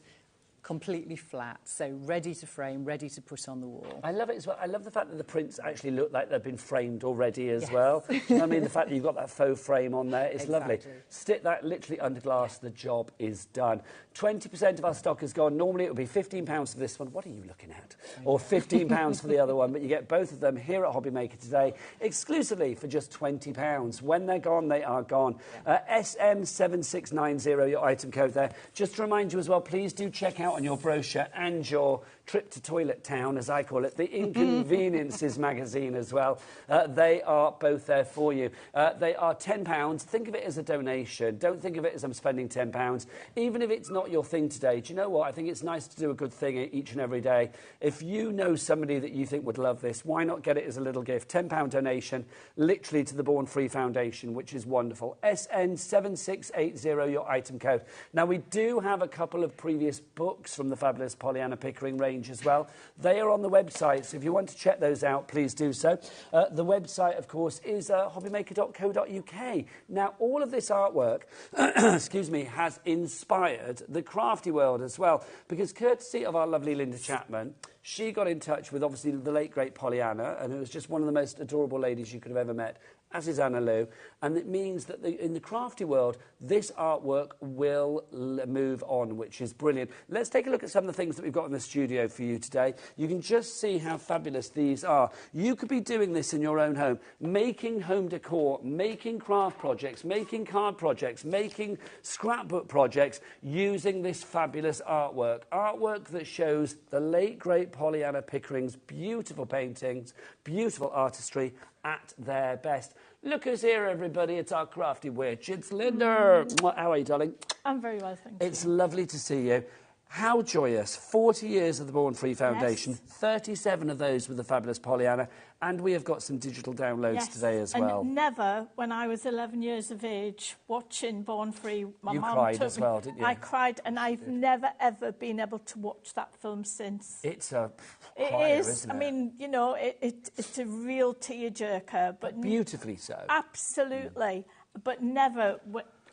S7: completely flat, so ready to frame, ready to put on the wall.
S1: I love it as well. I love the fact that the prints actually look like they've been framed already as well. You know what I mean? The fact that you've got that faux frame on there, it's lovely. Stick that literally under glass, the job is done. 20% of our stock is gone. Normally it would be £15 for this one. What are you looking at? Or £15 for the other one, but you get both of them here at HobbyMaker today, exclusively for just £20. When they're gone, they are gone. SM7690, your item code there. Just to remind you as well, please do check out on your brochure and your trip to Toilet Town, as I call it, the Inconveniences magazine as well. They are both there for you. They are £10. Think of it as a donation. Don't think of it as I'm spending £10. Even if it's not your thing today, do you know what? I think it's nice to do a good thing each and every day. If you know somebody that you think would love this, why not get it as a little gift? £10 donation, literally to the Born Free Foundation, which is wonderful. SN7680, your item code. Now, we do have a couple of previous books from the fabulous Pollyanna Pickering range as well. They are on the website, so if you want to check those out, please do so. The website, of course, is hobbymaker.co.uk. Now, all of this artwork, excuse me, has inspired the crafty world as well, because courtesy of our lovely Linda Chapman, she got in touch with, obviously, the late, great Pollyanna, and it was just one of the most adorable ladies you could have ever met, as is Anna Lou, and it means that in the crafty world, this artwork will move on, which is brilliant. Let's take a look at some of the things that we've got in the studio for you today. You can just see how fabulous these are. You could be doing this in your own home, making home decor, making craft projects, making card projects, making scrapbook projects, using this fabulous artwork. Artwork that shows the late, great Pollyanna Pickering's beautiful paintings, beautiful artistry, at their best. Look who's here, everybody. It's our crafty witch. It's Linda. How are you, darling?
S8: I'm very well, thank you.
S1: It's lovely to see you. How joyous. 40 years of the Born Free Foundation, 37 of those with the fabulous Pollyanna, and we have got some digital downloads today as well.
S8: And never, when I was 11 years of age, watching Born Free, my mum
S1: cried
S8: took
S1: as
S8: me.
S1: well, didn't you?
S8: I cried, and I've never, ever been able to watch that film since.
S1: It's a
S8: It
S1: crier,
S8: is.
S1: isn't it?
S8: I mean, you know, it's a real tearjerker. But
S1: beautifully so.
S8: Absolutely. But never,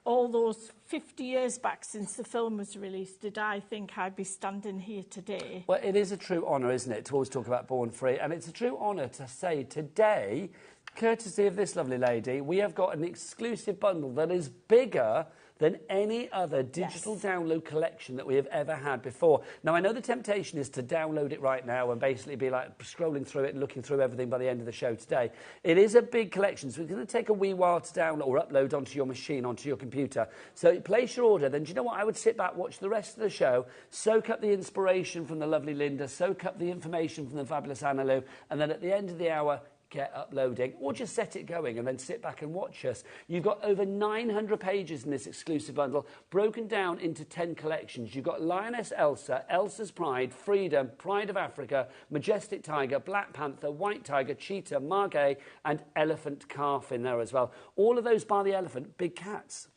S8: all those 50 years back since the film was released, did I think I'd be standing here today.
S1: Well, it is a true honour, isn't it, to always talk about Born Free, and it's a true honour to say today, courtesy of this lovely lady, we have got an exclusive bundle that is bigger than any other digital download collection that we have ever had before. Now, I know the temptation is to download it right now and basically be like scrolling through it and looking through everything by the end of the show today. It is a big collection, so it's going to take a wee while to download or upload onto your machine, onto your computer. So you place your order, then do you know what? I would sit back, watch the rest of the show, soak up the inspiration from the lovely Linda, soak up the information from the fabulous Anna Lou, and then at the end of the hour, get uploading, or just set it going and then sit back and watch us. You've got over 900 pages in this exclusive bundle, broken down into 10 collections. You've got Lioness Elsa, Elsa's Pride, Freedom, Pride of Africa, Majestic Tiger, Black Panther, White Tiger, Cheetah, Margay, and Elephant Calf in there as well. All of those, bar the elephant, big cats.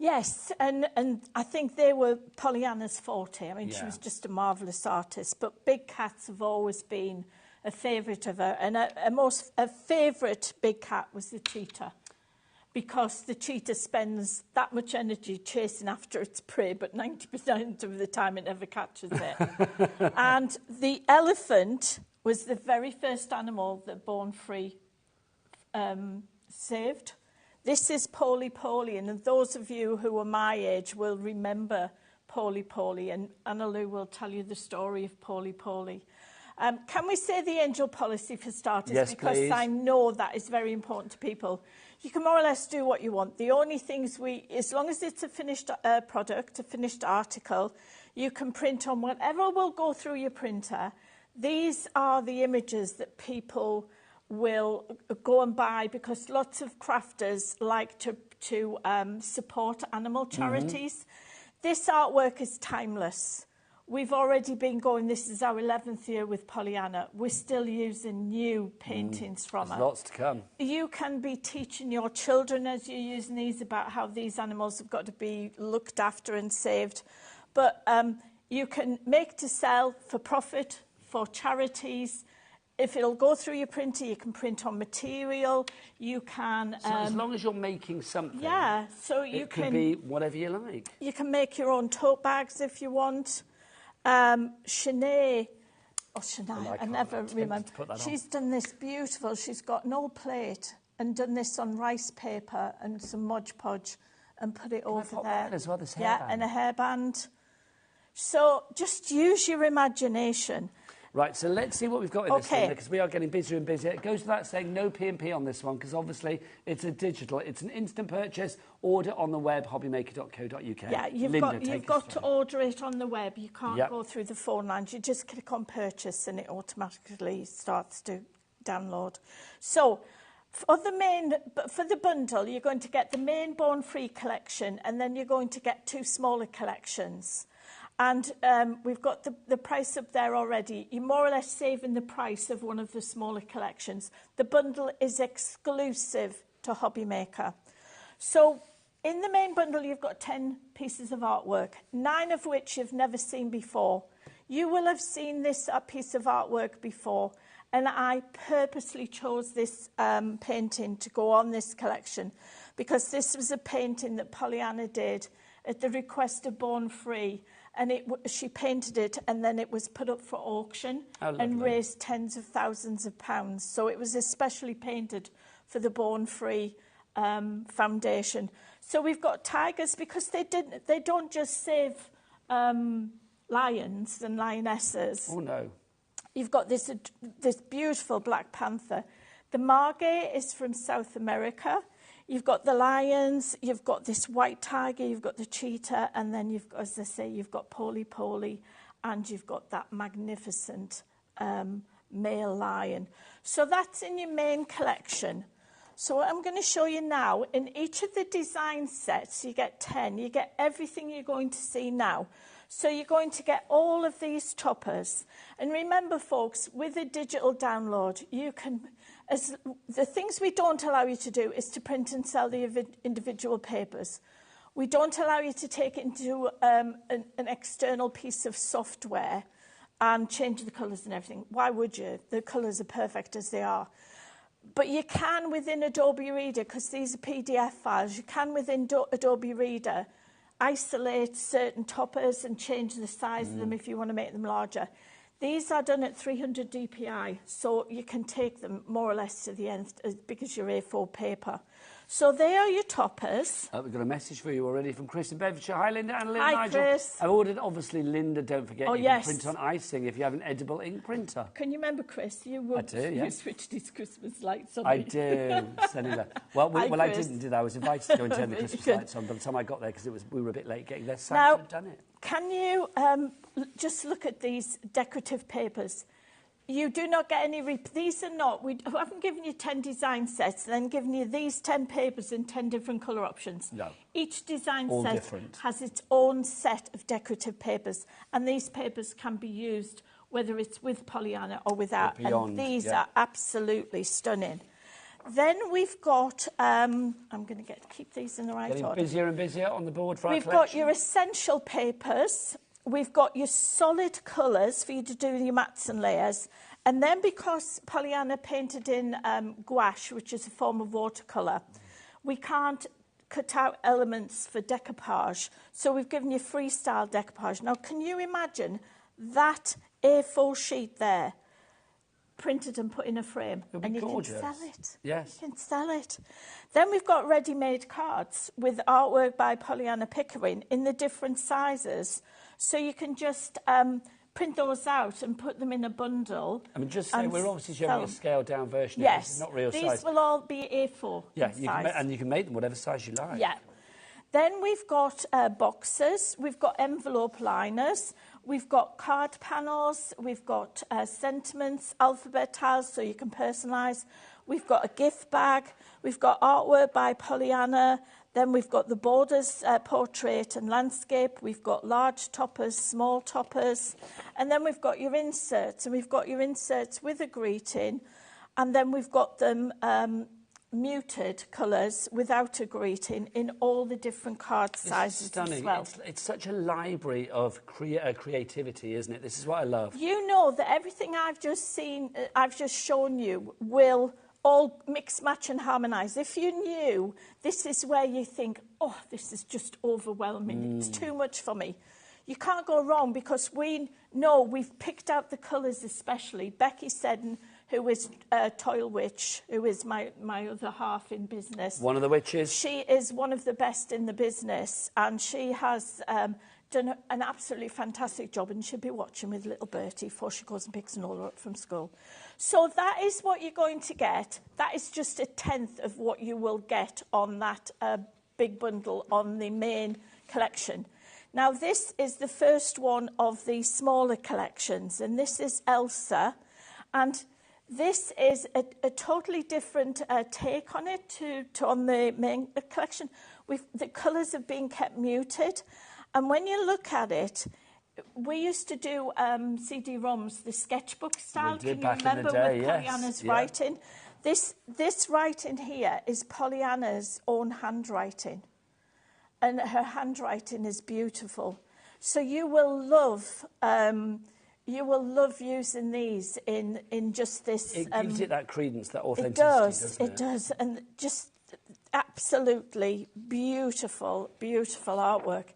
S8: Yes, and I think they were Pollyanna's forte. I mean, she
S1: Yeah.
S8: was just a marvellous artist, but big cats have always been a favourite of her. And a favourite big cat was the cheetah, because the cheetah spends that much energy chasing after its prey, but 90% of the time it never catches it. And the elephant was the very first animal that Born Free saved. This is Polly, and those of you who are my age will remember Polly, and Anna Lou will tell you the story of Polly. Can we say the angel policy for starters?
S1: Yes,
S8: because
S1: please.
S8: I know that is very important to people. You can more or less do what you want. The only things as long as it's a finished product, a finished article, you can print on whatever will go through your printer. These are the images that people will go and buy, because lots of crafters like to support animal charities. This artwork is timeless. We've already been going, this is our 11th year with Pollyanna. We're still using new paintings from her.
S1: There's lots to come.
S8: You can be teaching your children as you're using these about how these animals have got to be looked after and saved. But you can make to sell for profit, for charities. If it'll go through your printer, you can print on material. You can...
S1: So as long as you're making something,
S8: yeah, so you
S1: it can be whatever you like.
S8: You can make your own tote bags if you want. Shanae, I never remember. She's done this beautiful. She's got an old plate and done this on rice paper and some Mod Podge and put it over there.
S1: As well, this hairband.
S8: Yeah, and a hairband. So just use your imagination.
S1: Right, so let's see what we've got in this thing, because we are getting busier and busier. It goes without saying no P&P on this one, because obviously it's a digital. It's an instant purchase. Order on the web, hobbymaker.co.uk.
S8: Yeah, you've got to order it on the web. You can't go through the phone lines. You just click on purchase and it automatically starts to download. So for the bundle, you're going to get the main Born Free collection, and then you're going to get 2 smaller collections. And we've got the price up there already. You're more or less saving the price of one of the smaller collections. The bundle is exclusive to HobbyMaker. So in the main bundle, you've got 10 pieces of artwork, 9 of which you've never seen before. You will have seen this piece of artwork before, and I purposely chose this painting to go on this collection, because this was a painting that Pollyanna did at the request of Born Free. And she painted it, and then it was put up for auction and raised tens of thousands of pounds. So it was especially painted for the Born Free Foundation. So we've got tigers, because they don't just save lions and lionesses.
S1: Oh no!
S8: You've got this beautiful black panther. The margay is from South America. You've got the lions, you've got this white tiger, you've got the cheetah, and then you've got, as I say, you've got Polly, and you've got that magnificent male lion. So that's in your main collection. So what I'm going to show you now, in each of the design sets, you get 10. You get everything you're going to see now. So you're going to get all of these toppers. And remember, folks, with a digital download, you can... the things we don't allow you to do is to print and sell the individual papers. We don't allow you to take it into an external piece of software and change the colours and everything. Why would you? The colours are perfect as they are. But you can within Adobe Reader, because these are PDF files, you can within Adobe Reader isolate certain toppers and change the size of them if you want to make them larger. These are done at 300 dpi, so you can take them more or less to the end as big as your A4 paper. So they are your toppers.
S1: We've got a message for you already from Chris in Bedfordshire. Hi, Linda and Linda.
S8: Hi,
S1: Nigel.
S8: Chris.
S1: I've ordered, obviously, Linda, don't forget, you can print on icing if you have an edible ink printer.
S8: Can you remember, Chris? You switched his Christmas lights on.
S1: I do. Well, I didn't do that. I was invited to go and turn the Christmas lights on by the time I got there, because we were a bit late getting there. So I have done it.
S8: Can you just look at these decorative papers? You do not get any... These are not... We haven't given you 10 design sets and then given you these 10 papers in 10 different colour options.
S1: No.
S8: Each design
S1: All
S8: set
S1: different.
S8: has its own set of decorative papers, and these papers can be used whether it's with Pollyanna or without.
S1: Beyond,
S8: and these are absolutely stunning. Then we've got, I'm going to keep these in the right
S1: Getting
S8: order.
S1: busier and busier on the board for our
S8: We've got
S1: collection.
S8: your essential papers. We've got your solid colours for you to do your mats and layers. And then because Pollyanna painted in gouache, which is a form of watercolour, we can't cut out elements for decoupage. So we've given you freestyle decoupage. Now, can you imagine that A4 sheet there, printed and put in a frame?
S1: It'll be
S8: and you
S1: gorgeous.
S8: can sell it.
S1: Yes.
S8: You can sell it. Then we've got ready-made cards with artwork by Pollyanna Pickering in the different sizes. So you can just print those out and put them in a bundle.
S1: I mean, just say we're obviously showing
S8: sell
S1: a
S8: them.
S1: scaled-down version.
S8: Yes.
S1: This is not real
S8: These
S1: size.
S8: will all be A4
S1: Yeah,
S8: size.
S1: and you can make them whatever size you like.
S8: Yeah. Then we've got boxes, we've got envelope liners, we've got card panels, we've got sentiments, alphabet tiles so you can personalise. We've got a gift bag, we've got artwork by Pollyanna, then we've got the borders portrait and landscape, we've got large toppers, small toppers, and then we've got your inserts, and we've got your inserts with a greeting, and then we've got them muted colours without a greeting in all the different card sizes
S1: Stunning.
S8: as well.
S1: It's such a library of creativity, isn't it? This is what I love.
S8: You know that everything I've just seen, I've just shown you, will all mix, match and harmonise. If you knew, this is where you think, oh, this is just overwhelming. It's too much for me. You can't go wrong because we know we've picked out the colours especially. Becky Seddon, who is Toil Witch, who is my other half in business.
S1: One of the witches.
S8: She is one of the best in the business, and she has done an absolutely fantastic job, and she'll be watching with little Bertie before she goes and picks an order up from school. So that is what you're going to get. That is just a tenth of what you will get on that big bundle on the main collection. Now, this is the first one of the smaller collections, and this is Elsa, and this is a totally different take on it to on the main collection. The colours have been kept muted. And when you look at it, we used to do CD-ROMs, the sketchbook style.
S1: We did
S8: Can you
S1: back in the
S8: remember
S1: day,
S8: with
S1: yes.
S8: Pollyanna's
S1: Yeah.
S8: writing? This writing here is Pollyanna's own handwriting. And her handwriting is beautiful. So you will love... you will love using these in just this...
S1: It gives it that credence, that authenticity,
S8: doesn't
S1: it?
S8: It does, and just absolutely beautiful, beautiful artwork.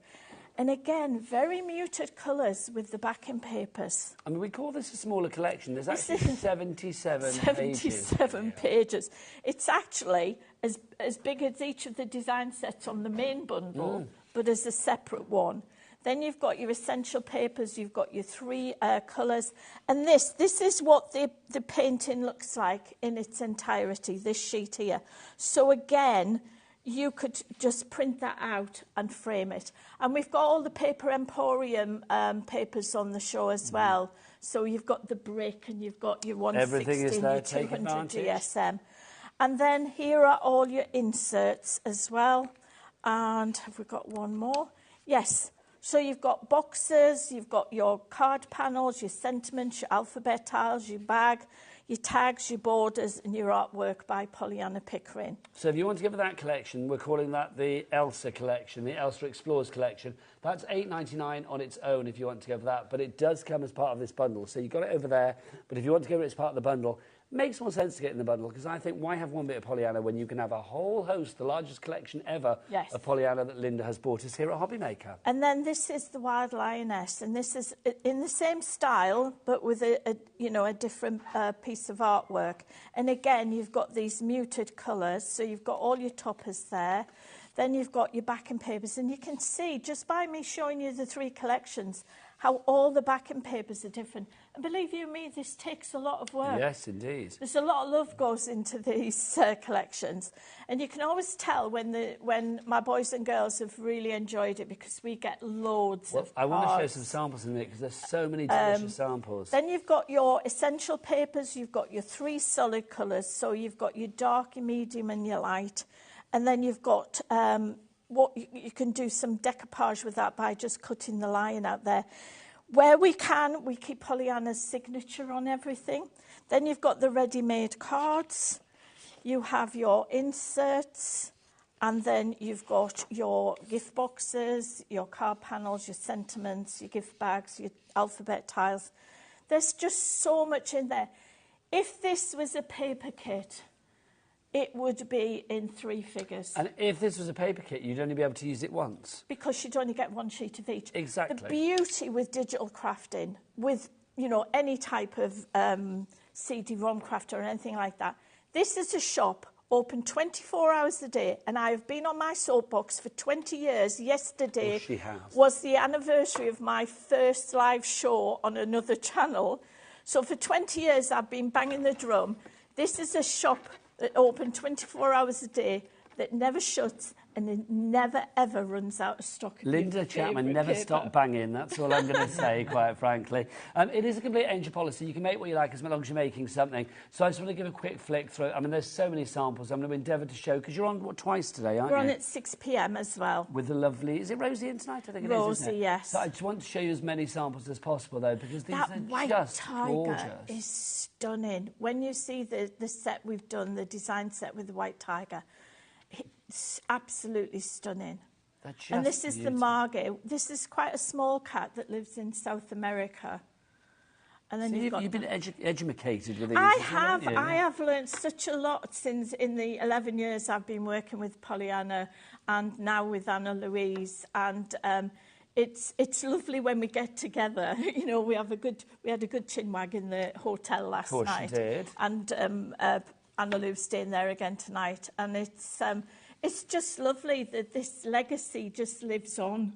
S8: And again, very muted colours with the backing papers.
S1: I mean, we call this a smaller collection. There's actually 77
S8: 77
S1: pages.
S8: pages. It's actually as big as each of the design sets on the main bundle, but as a separate one. Then you've got your essential papers, you've got your three colours. And this is what the painting looks like in its entirety, this sheet here. So again, you could just print that out and frame it. And we've got all the Paper Emporium papers on the show as well. So you've got the brick and you've got your 160
S1: Everything is
S8: and
S1: there,
S8: your
S1: take
S8: 200
S1: advantage.
S8: DSM. And then here are all your inserts as well. And have we got one more? Yes. So you've got boxes, you've got your card panels, your sentiments, your alphabet tiles, your bag, your tags, your borders, and your artwork by Pollyanna Pickering.
S1: So if you want to give that collection, we're calling that the Elsa collection, the Elsa Explorers collection. That's $8.99 on its own if you want to go for that, but it does come as part of this bundle. So you've got it over there, but if you want to go for it as part of the bundle, makes more sense to get in the bundle, because I think why have one bit of Pollyanna when you can have a whole host, the largest collection ever
S8: Yes.
S1: of Pollyanna that Linda has bought us here at HobbyMaker.
S8: And then this is the Wild Lioness, and this is in the same style, but with a different piece of artwork. And again, you've got these muted colours, so you've got all your toppers there. Then you've got your backing papers, and you can see, just by me showing you the three collections, how all the backing papers are different. And believe you me, this takes a lot of work.
S1: Yes, indeed.
S8: There's a lot of love goes into these collections. And you can always tell when my boys and girls have really enjoyed it, because we get loads of
S1: I want to show
S8: cards.
S1: some samples in a minute, because there's so many delicious samples.
S8: Then you've got your essential papers, you've got your three solid colours, so you've got your dark, your medium and your light. And then you've got what you can do some decoupage with that by just cutting the line out there. Where we can, we keep Pollyanna's signature on everything. Then you've got the ready-made cards. you have your inserts, and then you've got your gift boxes, your card panels, your sentiments, your gift bags, your alphabet tiles. There's just so much in there. If this was a paper kit, it would be in 3 figures.
S1: And if this was a paper kit, you'd only be able to use it once.
S8: Because you'd only get 1 sheet of each.
S1: Exactly.
S8: The beauty with digital crafting, with, you know, any type of CD-ROM craft or anything like that, this is a shop open 24 hours a day, and I have been on my soapbox for 20 years. Yesterday was the anniversary of my first live show on another channel. So for 20 years, I've been banging the drum. This is a shop that opened 24 hours a day, that never shuts, and it never, ever runs out of stock.
S1: Linda Chapman, never stop banging. That's all I'm going to say, quite frankly. It is a complete entry policy. You can make what you like as long as you're making something. So I just want to give a quick flick through. I mean, there's so many samples I'm going to endeavour to show, because you're on, what, twice today, aren't you?
S8: We're on at 6 p.m. as well.
S1: With the lovely... Is it Rosie in tonight? I think it
S8: Rosie,
S1: is, isn't it?
S8: yes.
S1: So I just want to show you as many samples as possible, though, because these
S8: that
S1: are
S8: white
S1: just
S8: tiger
S1: gorgeous.
S8: Is stunning. When you see the set we've done, the design set with the white tiger, it's absolutely stunning. And this is the margay. This is quite a small cat that lives in South America. And then
S1: so you've been educated with these.
S8: I have learned such a lot since in the 11 years I've been working with Pollyanna and now with Anna Louise. And it's lovely when we get together. You know, we had a good chinwag in the hotel last night. Of course you did. And Anna Lou's staying there again tonight. And it's just lovely that this legacy just lives on.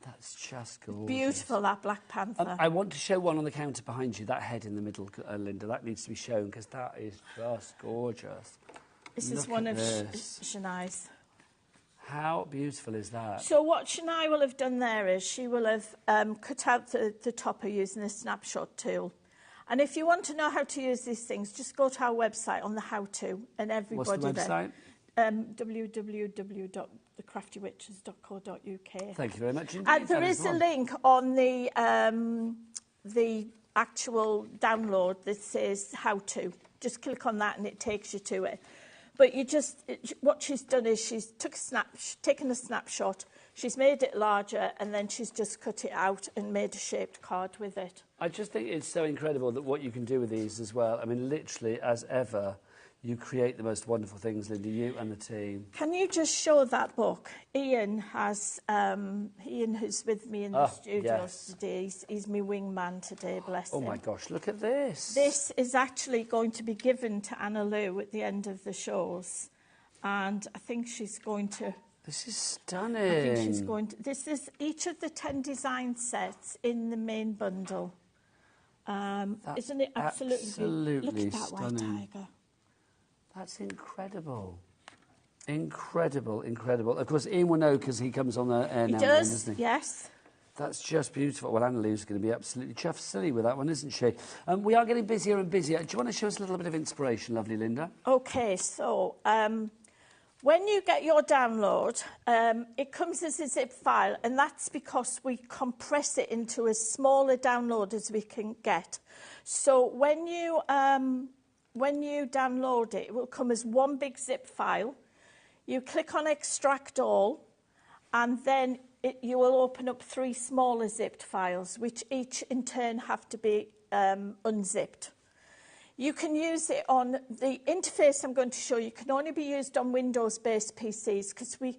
S1: That's just gorgeous.
S8: Beautiful, that Black Panther.
S1: I want to show one on the counter behind you, that head in the middle, Linda. That needs to be shown, because that is just gorgeous.
S8: This is one of Shania's.
S1: How beautiful is that?
S8: So what Shania will have done there is she will have cut out the topper using the snapshot tool. And if you want to know how to use these things, just go to our website on the how-to, and everybody
S1: What's the website?
S8: www.thecraftywitches.co.uk.
S1: Thank you very much indeed.
S8: There is a link on the actual download that says how to. Just click on that and it takes you to it. But what she's done is she's taken a snapshot, she's made it larger, and then she's just cut it out and made a shaped card with it.
S1: I just think it's so incredible that what you can do with these as well. I mean, literally, as ever, you create the most wonderful things, Linda, you and the team.
S8: Can you just show that book? Ian who's with me in the studio today. He's my wingman today, bless him.
S1: Oh my gosh, look at this.
S8: This is actually going to be given to Anna Lou at the end of the shows. And I think she's going to...
S1: This is stunning.
S8: I think she's going to... This is each of the 10 design sets in the main bundle. Isn't it absolutely Look at that
S1: stunning.
S8: white tiger.
S1: That's incredible. Incredible, incredible. Of course, Ian will know because he comes on the air now. He does, doesn't he?
S8: Yes.
S1: That's just beautiful. Well, Anna Lou's going to be absolutely chuffed silly with that one, isn't she? We are getting busier and busier. Do you want to show us a little bit of inspiration, lovely Linda?
S8: OK, so when you get your download, it comes as a zip file, and that's because we compress it into as small a download as we can get. So when you download it, it will come as one big zip file. You click on Extract All, and then you will open up 3 smaller zipped files, which each in turn have to be unzipped. You can use it on the interface I'm going to show you can only be used on Windows-based PCs, because we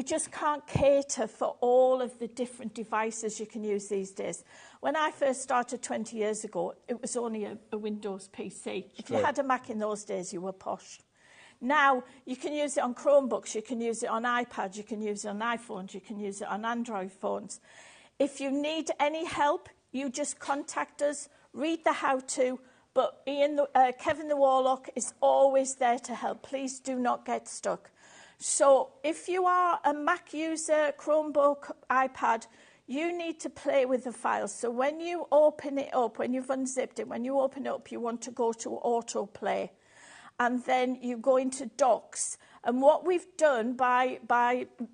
S8: just can't cater for all of the different devices you can use these days. When I first started 20 years ago, it was only a Windows PC. If you had a Mac in those days, you were posh. Now, you can use it on Chromebooks, you can use it on iPads, you can use it on iPhones, you can use it on Android phones. If you need any help, you just contact us, read the how-to, but Kevin the Warlock is always there to help. Please do not get stuck. So if you are a Mac user, Chromebook, iPad, you need to play with the files. So when you open it up, when you've unzipped it, when you open it up, you want to go to autoplay. And then you go into docs. And what we've done by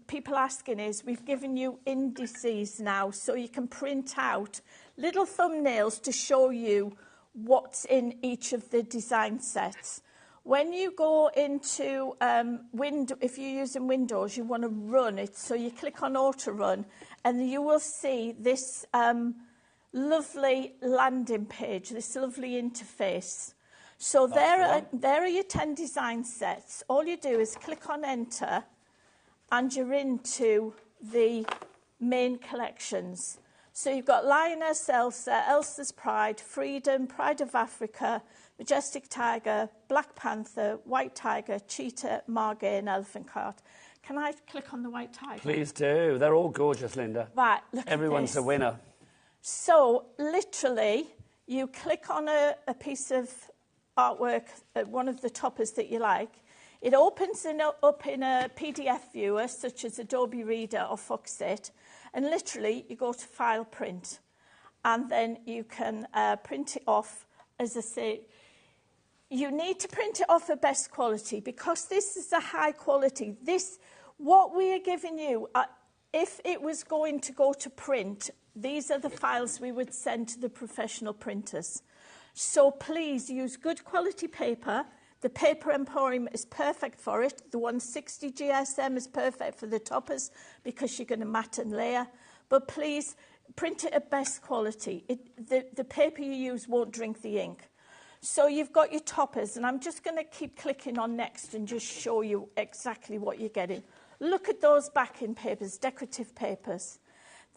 S8: people asking is we've given you indices now, so you can print out little thumbnails to show you what's in each of the design sets. When you go into if you're using Windows, you want to run it. So you click on Auto Run, and you will see this lovely landing page, this lovely interface. So there are your 10 design sets. All you do is click on Enter, and you're into the main collections. So you've got Lioness, Elsa, Elsa's Pride, Freedom, Pride of Africa, Majestic Tiger, Black Panther, White Tiger, Cheetah, Margay and Elephant Cart. Can I click on the White Tiger?
S1: Please do. They're all gorgeous, Linda.
S8: Right, look
S1: Everyone's
S8: at this.
S1: a winner.
S8: So, literally, you click on a piece of artwork, one of the toppers that you like. It opens up in a PDF viewer, such as Adobe Reader or Foxit, and literally, you go to File Print, and then you can print it off. As I say, you need to print it off at best quality, because this is a high quality. What we are giving you, if it was going to go to print, these are the files we would send to the professional printers. So please use good quality paper. The Paper Emporium is perfect for it. The 160 GSM is perfect for the toppers because you're going to mat and layer. But please print it at best quality. The paper you use won't drink the ink. So you've got your toppers, and I'm just going to keep clicking on next and just show you exactly what you're getting. Look at those backing papers, decorative papers.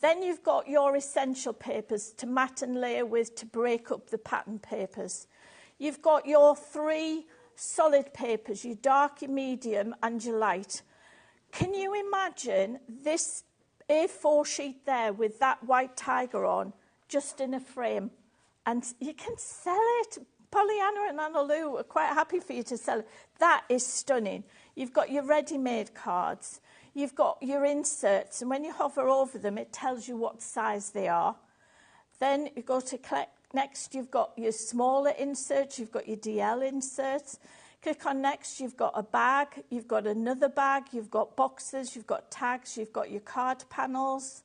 S8: Then you've got your essential papers to mat and layer with, to break up the pattern papers. You've got your 3 solid papers, your dark, your medium and your light. Can you imagine this A4 sheet there with that White Tiger on, just in a frame? And you can sell it. Pollyanna and Anna Lou are quite happy for you to sell it. That is stunning. You've got your ready-made cards. You've got your inserts, and when you hover over them, it tells you what size they are. Then you go to next, you've got your smaller inserts, you've got your DL inserts. Click on next, you've got a bag, you've got another bag, you've got boxes, you've got tags, you've got your card panels.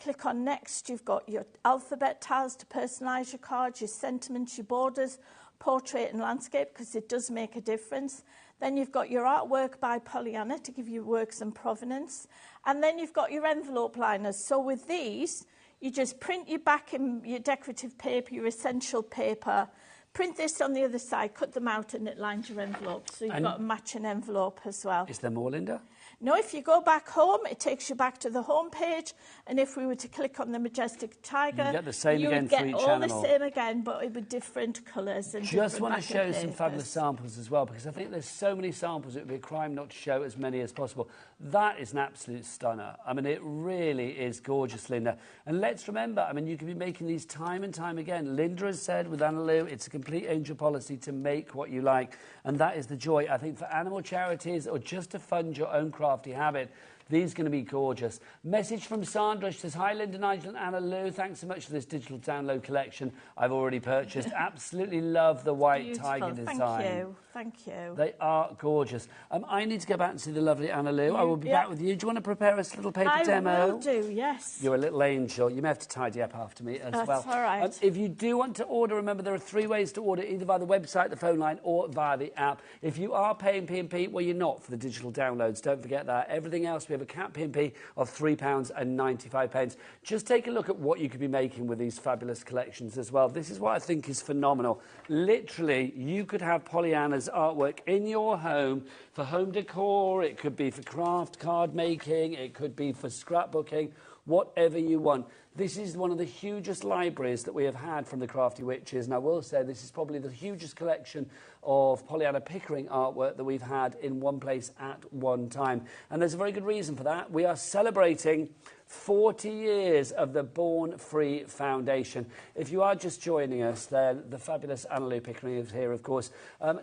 S8: Click on next, you've got your alphabet tiles to personalise your cards, your sentiments, your borders, portrait and landscape, because it does make a difference. Then you've got your artwork by Pollyanna to give you works and provenance. And then you've got your envelope liners. So with these, you just print your back in your decorative paper, your essential paper, print this on the other side, cut them out, and it lines your envelope. So you've got a matching envelope as well.
S1: Is there more, Linda?
S8: No, if you go back home, it takes you back to the home page. And if we were to click on the Majestic Tiger,
S1: you get the same again
S8: for each
S1: animal.
S8: all the same again, but with different colours. And
S1: just want to show some fabulous samples as well, because I think there's so many samples, it would be a crime not to show as many as possible. That is an absolute stunner. I mean, it really is gorgeous, Linda. And let's remember, I mean, you can be making these time and time again. Linda has said with Anna Lou, it's a complete angel policy to make what you like. And that is the joy, I think, for animal charities or just to fund your own crafty habit. These are going to be gorgeous. Message from Sandra. She says, hi, Linda, Nigel and Anna Lou. Thanks so much for this digital download collection I've already purchased. Absolutely love the White Tiger design.
S8: Thank you. Thank you.
S1: They are gorgeous. I need to go back and see the lovely Anna Lou. I will be back with you. Do you want to prepare us a little paper demo?
S8: I will do, yes.
S1: You're a little angel. You may have to tidy up after me as well.
S8: That's all right.
S1: If you do want to order, remember there are 3 ways to order, either via the website, the phone line, or via the app. If you are paying P&P, well, you're not for the digital downloads. Don't forget that. Everything else, we have a cap P&P of £3.95. Just take a look at what you could be making with these fabulous collections as well. This is what I think is phenomenal. Literally, you could have Pollyanna's artwork in your home for home decor. It could be for craft card making. It could be for scrapbooking, whatever you want. This is one of the hugest libraries that we have had from the Crafty Witches, and I will say this is probably the hugest collection of Pollyanna Pickering artwork that we've had in one place at one time. And there's a very good reason for that. We are celebrating 40 years of the Born Free Foundation. If you are just joining us, then the fabulous Anna Lou Pickering is here, of course.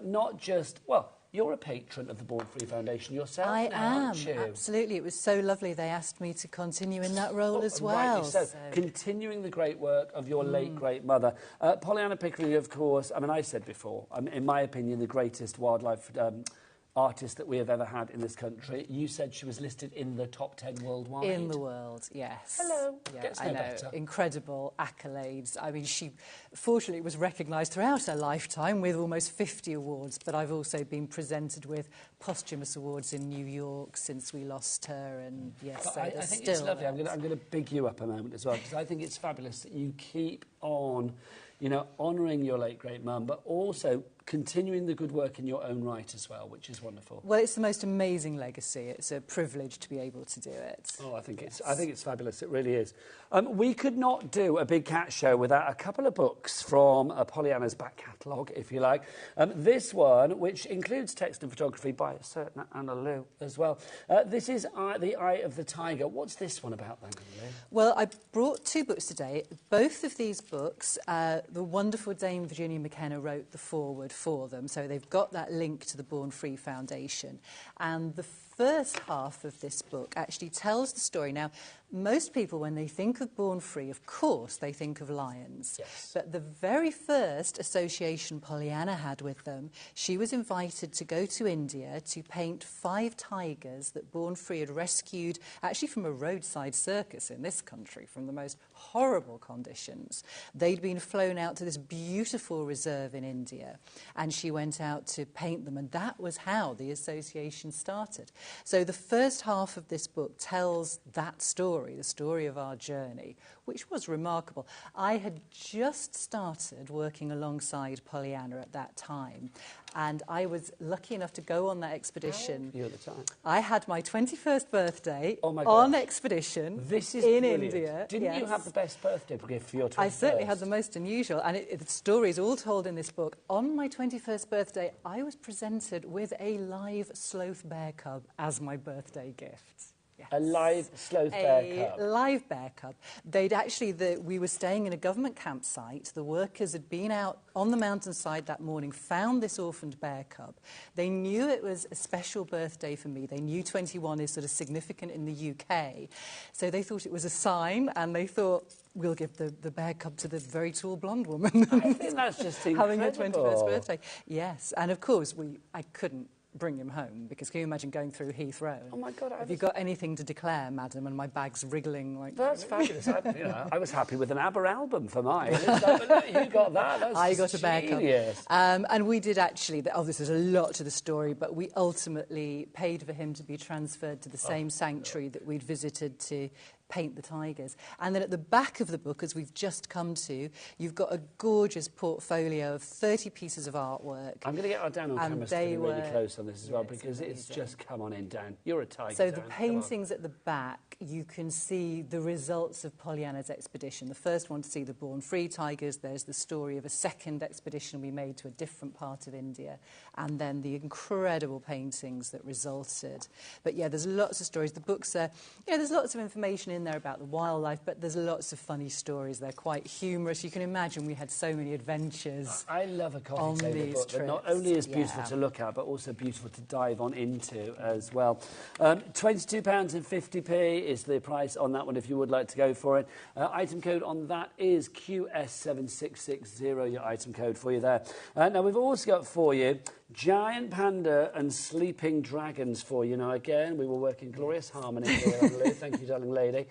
S1: Not just, well, you're a patron of the Born Free Foundation yourself,
S7: I am,
S1: aren't you?
S7: Absolutely. It was so lovely. They asked me to continue in that role as well.
S1: So, continuing the great work of your late, great mother. Pollyanna Pickering, of course, I mean, I said before, in my opinion, the greatest wildlife artist that we have ever had in this country. You said she was listed in the top 10 worldwide.
S7: In the world, yes.
S1: Hello.
S7: Yeah,
S1: Gets
S7: I
S1: no
S7: know.
S1: better.
S7: Incredible accolades. I mean, she fortunately was recognised throughout her lifetime with almost 50 awards, but I've also been presented with posthumous awards in New York since we lost her, and yes,
S1: But
S7: so
S1: I
S7: there's
S1: think
S7: still
S1: it's lovely. I'm
S7: that.
S1: going to big you up a moment as well, because I think it's fabulous that you keep on, you know, honouring your late great mum, but also continuing the good work in your own right as well, which is wonderful.
S7: Well, it's the most amazing legacy. It's a privilege to be able to do it.
S1: Oh, I think it's fabulous. It really is. We could not do a big cat show without a couple of books from Pollyanna's back catalogue, if you like. This one, which includes text and photography by a certain Anna Lou as well. This is The Eye of the Tiger. What's this one about then, Anna Lou?
S7: Well, I brought two books today. Both of these books, the wonderful Dame Virginia McKenna wrote the foreword for them, so they've got that link to the Born Free Foundation. And the first half of this book actually tells the story. Now, most people, when they think of Born Free, of course, they think of lions.
S1: Yes.
S7: But the very first association Pollyanna had with them, she was invited to go to India to paint 5 tigers that Born Free had rescued, actually from a roadside circus in this country, from the most horrible conditions. They'd been flown out to this beautiful reserve in India, and she went out to paint them, and that was how the association started. So the first half of this book tells that story, the story of our journey, which was remarkable. I had just started working alongside Pollyanna at that time, and I was lucky enough to go on that expedition.
S1: How old were you at the time?
S7: I had my 21st birthday
S1: Oh my
S7: on
S1: gosh.
S7: expedition
S1: This is
S7: in
S1: brilliant.
S7: India.
S1: Didn't you
S7: yes.
S1: have the best birthday gift for your 21st?
S7: I certainly had the most unusual, and the story is all told in this book. On my 21st birthday, I was presented with a live sloth bear cub as my birthday gift. Yes.
S1: A live sloth bear cub.
S7: A live bear cub. They'd actually, we were staying in a government campsite. The workers had been out on the mountainside that morning, found this orphaned bear cub. They knew it was a special birthday for me. They knew 21 is sort of significant in the UK. So they thought it was a sign, and they thought, we'll give the bear cub to the very tall blonde woman.
S1: I think that's just incredible.
S7: Having her 21st birthday. Yes, and of course, I couldn't bring him home, because can you imagine going through Heathrow?
S1: Oh my God!
S7: Have you got anything to declare, madam? And my bag's wriggling like.
S1: That's fabulous. I was happy with an ABBA album for mine. It's like, look, you got that. That's
S7: I got a bear cub.
S1: Genius.
S7: And we did actually. This is a lot to the story, but we ultimately paid for him to be transferred to the same sanctuary that we'd visited to paint the tigers. And then at the back of the book, as we've just come to, you've got a gorgeous portfolio of 30 pieces of artwork.
S1: I'm going to get our Dan on
S7: And
S1: camera to
S7: they
S1: be really
S7: were-
S1: close on this as well,
S7: Yeah, it's
S1: because it's
S7: amazing.
S1: just, come on in, Dan. You're a tiger,
S7: So
S1: Dan.
S7: the
S1: Come on.
S7: paintings at the back, you can see the results of Pollyanna's expedition. The first one to see the Born Free tigers. There's the story of a second expedition we made to a different part of India, and then the incredible paintings that resulted. But yeah, there's lots of stories. The books are, there's lots of information in there about the wildlife, but there's lots of funny stories. They're quite humorous. You can imagine we had so many adventures.
S1: I love a
S7: on
S1: coffee table
S7: these
S1: book that not
S7: trips.
S1: only is beautiful
S7: Yeah.
S1: to look at, but also beautiful to dive on into as well. £22.50 is the price on that one if you would like to go for it. Item code on that is QS7660, your item code for you there. Now, we've also got for you Giant Panda and Sleeping Dragons for you. Now, again, we will work in glorious harmony here, Emily. Thank you, darling lady.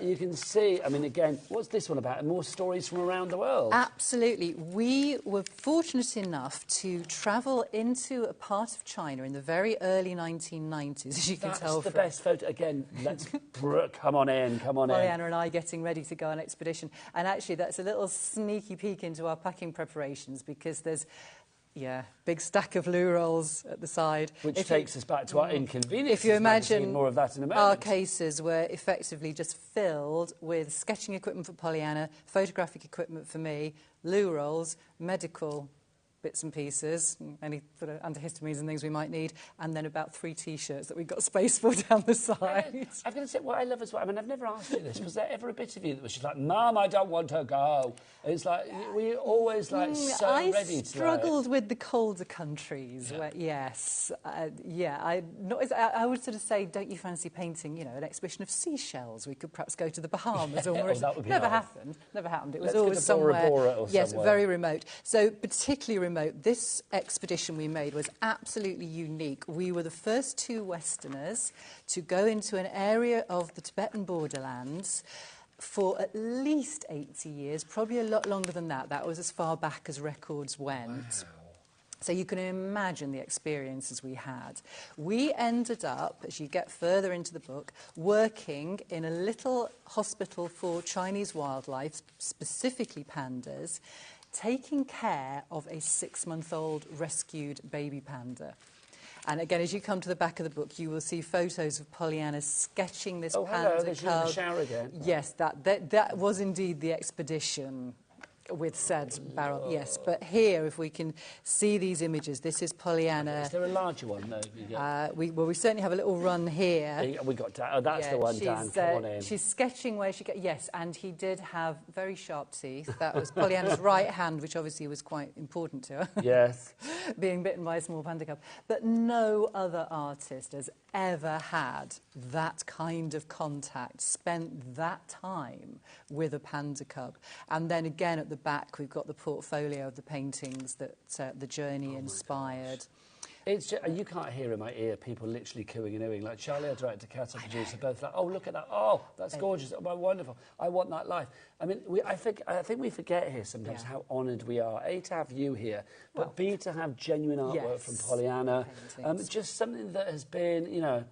S1: You can see, I mean, again, what's this one about? More stories from around the world.
S7: Absolutely. We were fortunate enough to travel into a part of China in the very early 1990s, as you can
S1: That's
S7: tell
S1: the
S7: from
S1: best photo. Again, let's come on in, come on in.
S7: Pollyanna and I getting ready to go on expedition. And actually, that's a little sneaky peek into our packing preparations, because there's, big stack of loo rolls at the side.
S1: Which takes us back to our inconvenience.
S7: If you imagine,
S1: more of that in a moment.
S7: our cases were effectively just filled with sketching equipment for Pollyanna, photographic equipment for me, loo rolls, medical bits and pieces, any sort of antihistamines and things we might need, and then about 3 T-shirts that we've got space for down the side.
S1: I'm going to say, what I love as well, I mean, I've never asked you this, was there ever a bit of you that was just like, Mum, I don't want to go? It's like, were you always like so ready to
S7: I struggled with the colder countries, where, yes. I would sort of say, don't you fancy painting, an exhibition of seashells? We could perhaps go to the Bahamas or
S1: that would be
S7: never
S1: nice.
S7: happened. Never happened. It was
S1: Let's go
S7: always
S1: to Bora
S7: somewhere.
S1: Bora or
S7: yes,
S1: somewhere.
S7: very remote. So particularly remote. This expedition we made was absolutely unique. We were the first 2 Westerners to go into an area of the Tibetan borderlands for at least 80 years, probably a lot longer than that. That was as far back as records went. Wow. So you can imagine the experiences we had. We ended up, as you get further into the book, working in a little hospital for Chinese wildlife, specifically pandas, taking care of a 6-month-old rescued baby panda. And again, as you come to the back of the book, you will see photos of Pollyanna sketching this panda cub.
S1: Oh, hello, she's in the shower again.
S7: Yes, that was indeed the expedition with said barrel, yes. But here, if we can see these images, this is Pollyanna.
S1: Is there a larger one, though?
S7: We certainly have a little run here.
S1: We got Dan. Oh, that's the one, Dan. Come on in.
S7: She's sketching where she yes, and he did have very sharp teeth. That was Pollyanna's right hand, which obviously was quite important to her.
S1: Yes.
S7: Being bitten by a small panda cub. But no other artist has ever had that kind of contact, spent that time with a panda cub. And then again at the back we've got the portfolio of the paintings that the journey inspired.
S1: It's just, you can't hear in my ear people literally cooing and oohing. Like Charlie, our director, Kat, our producer, both like, oh, look at that. Oh, that's gorgeous. Oh, wonderful. I want that life. I mean, I think we forget here sometimes how honoured we are. A, to have you here, but B, to have genuine artwork from Pollyanna. Just something that has been, you know,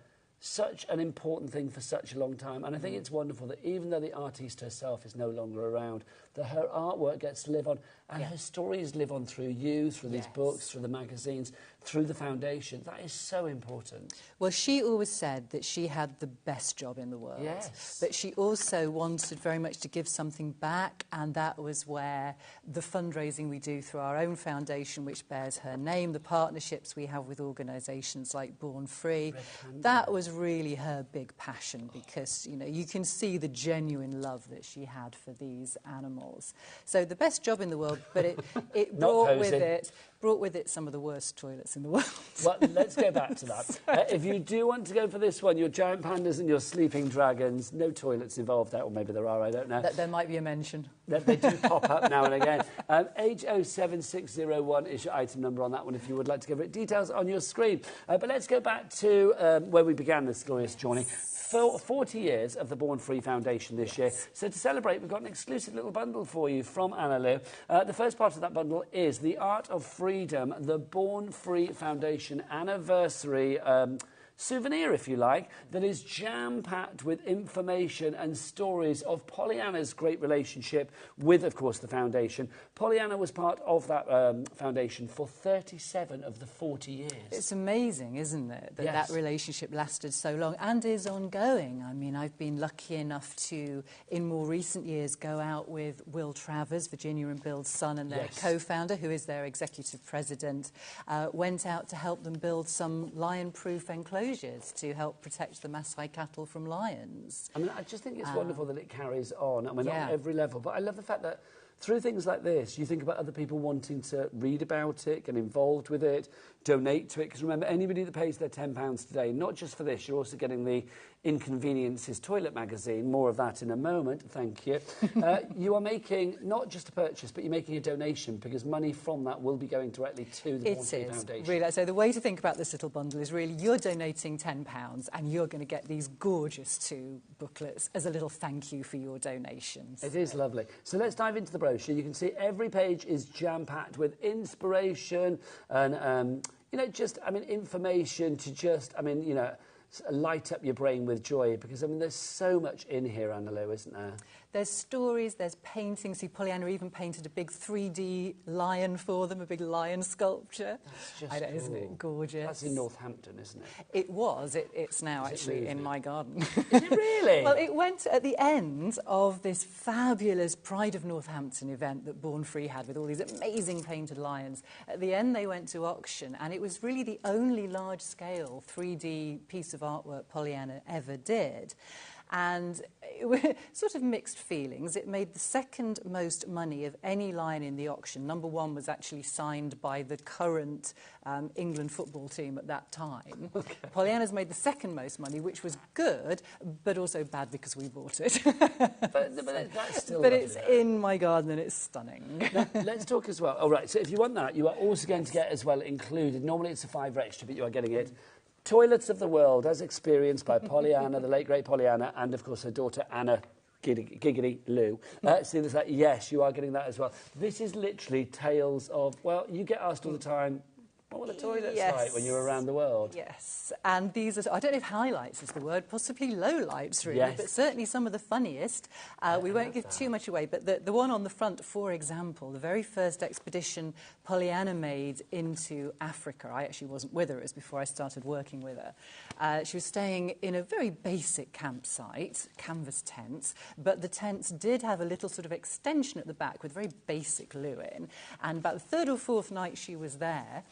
S1: such an important thing for such a long time. And I think it's wonderful that even though the artiste herself is no longer around, that her artwork gets to live on, and her stories live on through you, through these books, through the magazines, through the foundation. That is so important.
S7: Well, she always said that she had the best job in the world.
S1: Yes.
S7: But she also wanted very much to give something back, and that was where the fundraising we do through our own foundation, which bears her name, the partnerships we have with organisations like Born Free, that was really her big passion, because, you know, you can see the genuine love that she had for these animals. So the best job in the world, but it brought with it some of the worst toilets in the world.
S1: Well, let's go back to that. If you do want to go for this one, your giant pandas and your sleeping dragons, no toilets involved there, or maybe there are, I don't know.
S7: There might be a mention.
S1: They do pop up now and again. 807601 is your item number on that one if you would like to give it details on your screen. But let's go back to where we began this glorious journey. 40 years of the Born Free Foundation this year. So to celebrate, we've got an exclusive little bundle for you from Anna Lou. The first part of that bundle is The Art of Freedom, the Born Free Foundation anniversary souvenir, if you like, that is jam-packed with information and stories of Pollyanna's great relationship with, of course, the foundation. Pollyanna was part of that foundation for 37 of the 40 years.
S7: It's amazing, isn't it, that that relationship lasted so long and is ongoing. I mean, I've been lucky enough to, in more recent years, go out with Will Travers, Virginia and Bill's son, and their co-founder, who is their executive president, went out to help them build some lion-proof enclosures to help protect the Maasai cattle from lions.
S1: I mean, I just think it's wonderful that it carries on. I mean, on every level. But I love the fact that through things like this, you think about other people wanting to read about it, get involved with it, donate to it. Because remember, anybody that pays their £10 today, not just for this, you're also getting the Inconveniences Toilet magazine. More of that in a moment. Thank you. You are making not just a purchase, but you're making a donation, because money from that will be going directly to the Born Free Foundation.
S7: Really. So the way to think about this little bundle is really you're donating £10 and you're going to get these gorgeous 2 booklets as a little thank you for your donations.
S1: It is lovely. So let's dive into the brochure. You can see every page is jam-packed with inspiration and, you know, just, I mean, information to just, I mean, you know, light up your brain with joy, because, I mean, there's so much in here, Anna Lou, isn't there?
S7: There's stories, there's paintings. See, Pollyanna even painted a big 3D lion for them, a big lion sculpture.
S1: That's just cool.
S7: Isn't it gorgeous?
S1: That's in Northampton, isn't it?
S7: It was. It's now actually in my garden.
S1: Is it really?
S7: Well, it went at the end of this fabulous Pride of Northampton event that Born Free had with all these amazing painted lions. At the end, they went to auction, and it was really the only large-scale 3D piece of artwork Pollyanna ever did. And it was sort of mixed feelings. It made the second most money of any lion in the auction. Number one was actually signed by the current England football team at that time. Okay. Pollyanna's made the second most money, which was good, but also bad because we bought it.
S1: but that's still
S7: but it's in my garden and it's stunning.
S1: Now, let's talk as well. All right, so if you want that, you are also going to get as well included. Normally it's a £5 extra, but you are getting it. Toilets of the World, as experienced by Pollyanna, the late great Pollyanna, and of course her daughter Anna Giggity Lou. See, there's that. Yes, you are getting that as well. This is literally tales of, well, you get asked all the time, what were the toilets like when you were around the world?
S7: Yes, and these are, I don't know if highlights is the word, possibly lowlights really,
S1: yes.
S7: but certainly some of the funniest. We won't give too much away, but the one on the front, for example, the very first expedition Pollyanna made into Africa, I actually wasn't with her, it was before I started working with her. She was staying in a very basic campsite, canvas tents, but the tents did have a little sort of extension at the back with very basic loo in, and about the third or fourth night she was there,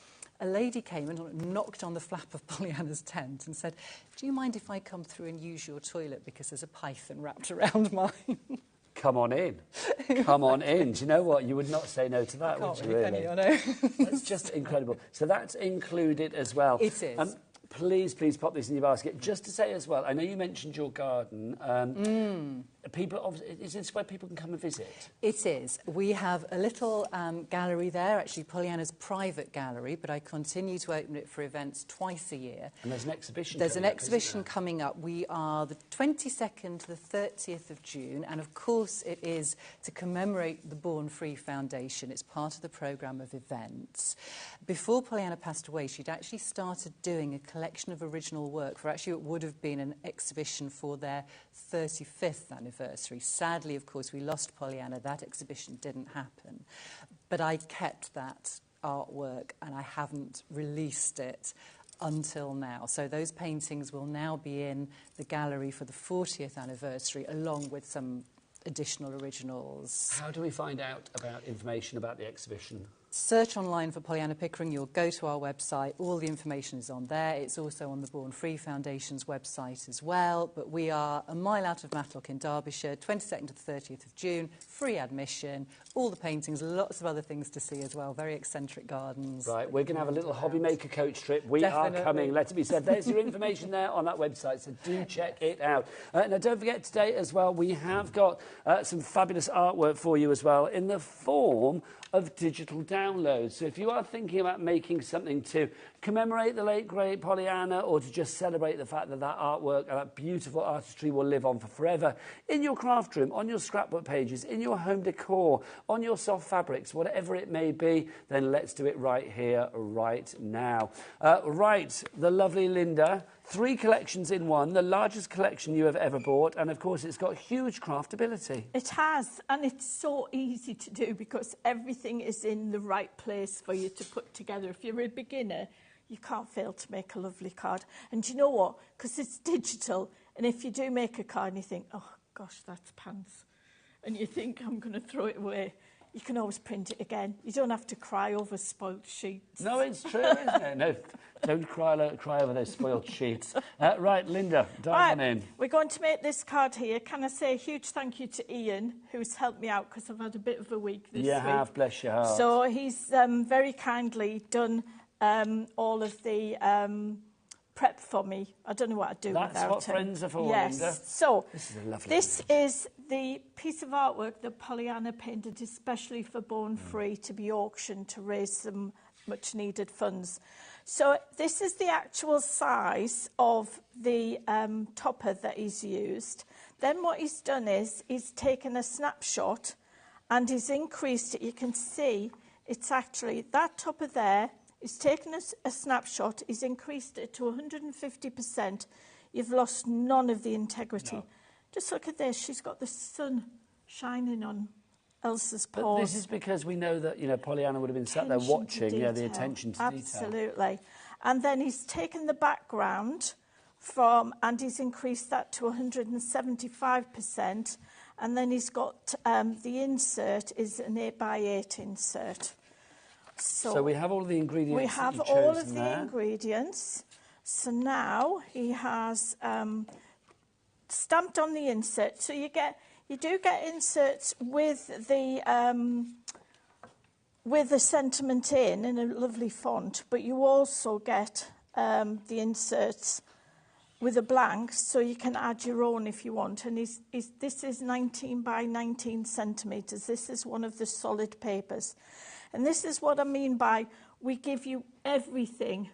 S7: a lady came and knocked on the flap of Pollyanna's tent and said, "Do you mind if I come through and use your toilet because there's a python wrapped around mine?"
S1: Come on in. Come on in. Do you know what? You would not say no to that, would you really?
S7: I know.
S1: That's just incredible. So that's included as well.
S7: It is.
S1: Please pop this in your basket. Just to say as well, I know you mentioned your garden. People, is this where people can come and visit?
S7: It is. We have a little gallery there, actually Pollyanna's private gallery, but I continue to open it for events twice a year.
S1: And there's an exhibition
S7: There's an exhibition coming up. We are the 22nd to the 30th of June, and of course it is to commemorate the Born Free Foundation. It's part of the programme of events. Before Pollyanna passed away, she'd actually started doing a collection of original work for actually it would have been an exhibition for their 35th anniversary. Sadly, of course, we lost Pollyanna. That exhibition didn't happen. But I kept that artwork and I haven't released it until now. So those paintings will now be in the gallery for the 40th anniversary, along with some additional originals.
S1: How do we find out about information about the exhibition?
S7: Search online for Pollyanna Pickering. You'll go to our website. All the information is on there. It's also on the Born Free Foundation's website as well. But we are a mile out of Matlock in Derbyshire, 22nd to the 30th of June, free admission, all the paintings, lots of other things to see as well, very eccentric gardens. Right,
S1: we're going to have a little HobbyMaker coach trip. We are coming, let it be said. There's your information there on that website, so do check it out. Now, don't forget today as well, we have got some fabulous artwork for you as well in the form of digital downloads. So if you are thinking about making something to commemorate the late great Pollyanna or to just celebrate the fact that that artwork and that beautiful artistry will live on for forever in your craft room, on your scrapbook pages, in your home decor, on your soft fabrics, whatever it may be, then let's do it right here, right now. Right, the lovely Linda, 3 collections in one, the largest collection you have ever bought, and of course it's got huge craftability.
S8: It has, and it's so easy to do because everything is in the right place for you to put together. If you're a beginner, you can't fail to make a lovely card. And do you know what? Because it's digital, and if you do make a card and you think, oh gosh, that's pants, and you think, I'm going to throw it away, you can always print it again. You don't have to cry over spoilt sheets.
S1: No, it's true, isn't it? No, don't cry over those spoilt sheets. Right, Linda, dive on in.
S8: We're going to make this card here. Can I say a huge thank you to Ian, who's helped me out because I've had a bit of a week this week.
S1: You have, bless your heart.
S8: So he's very kindly done all of the prep for me. I don't know what I'd do without him.
S1: That's what friends are for,
S8: yes.
S1: Linda.
S8: So
S1: this is a lovely
S8: this is the piece of artwork that Pollyanna painted especially for Born Free to be auctioned to raise some much needed funds. So this is the actual size of the topper that he's used. Then what he's done is he's taken a snapshot and he's increased it. You can see it's actually that topper there. He's taken a snapshot, he's increased it to 150%. You've lost none of the integrity. No. Just look at this, she's got the sun shining on Elsa's paws.
S1: But this is because we know that, you know, Pollyanna would have been sat there watching, the attention to detail.
S8: Absolutely. And then he's taken the background and he's increased that to 175%. And then he's got the insert is an 8x8 insert.
S1: So we have all the ingredients.
S8: We have all of the ingredients. So now he has stamped on the insert. So you do get inserts with the sentiment in a lovely font, but you also get the inserts with a blank, so you can add your own if you want. And this is 19 by 19 centimetres. This is one of the solid papers. And this is what I mean by we give you everything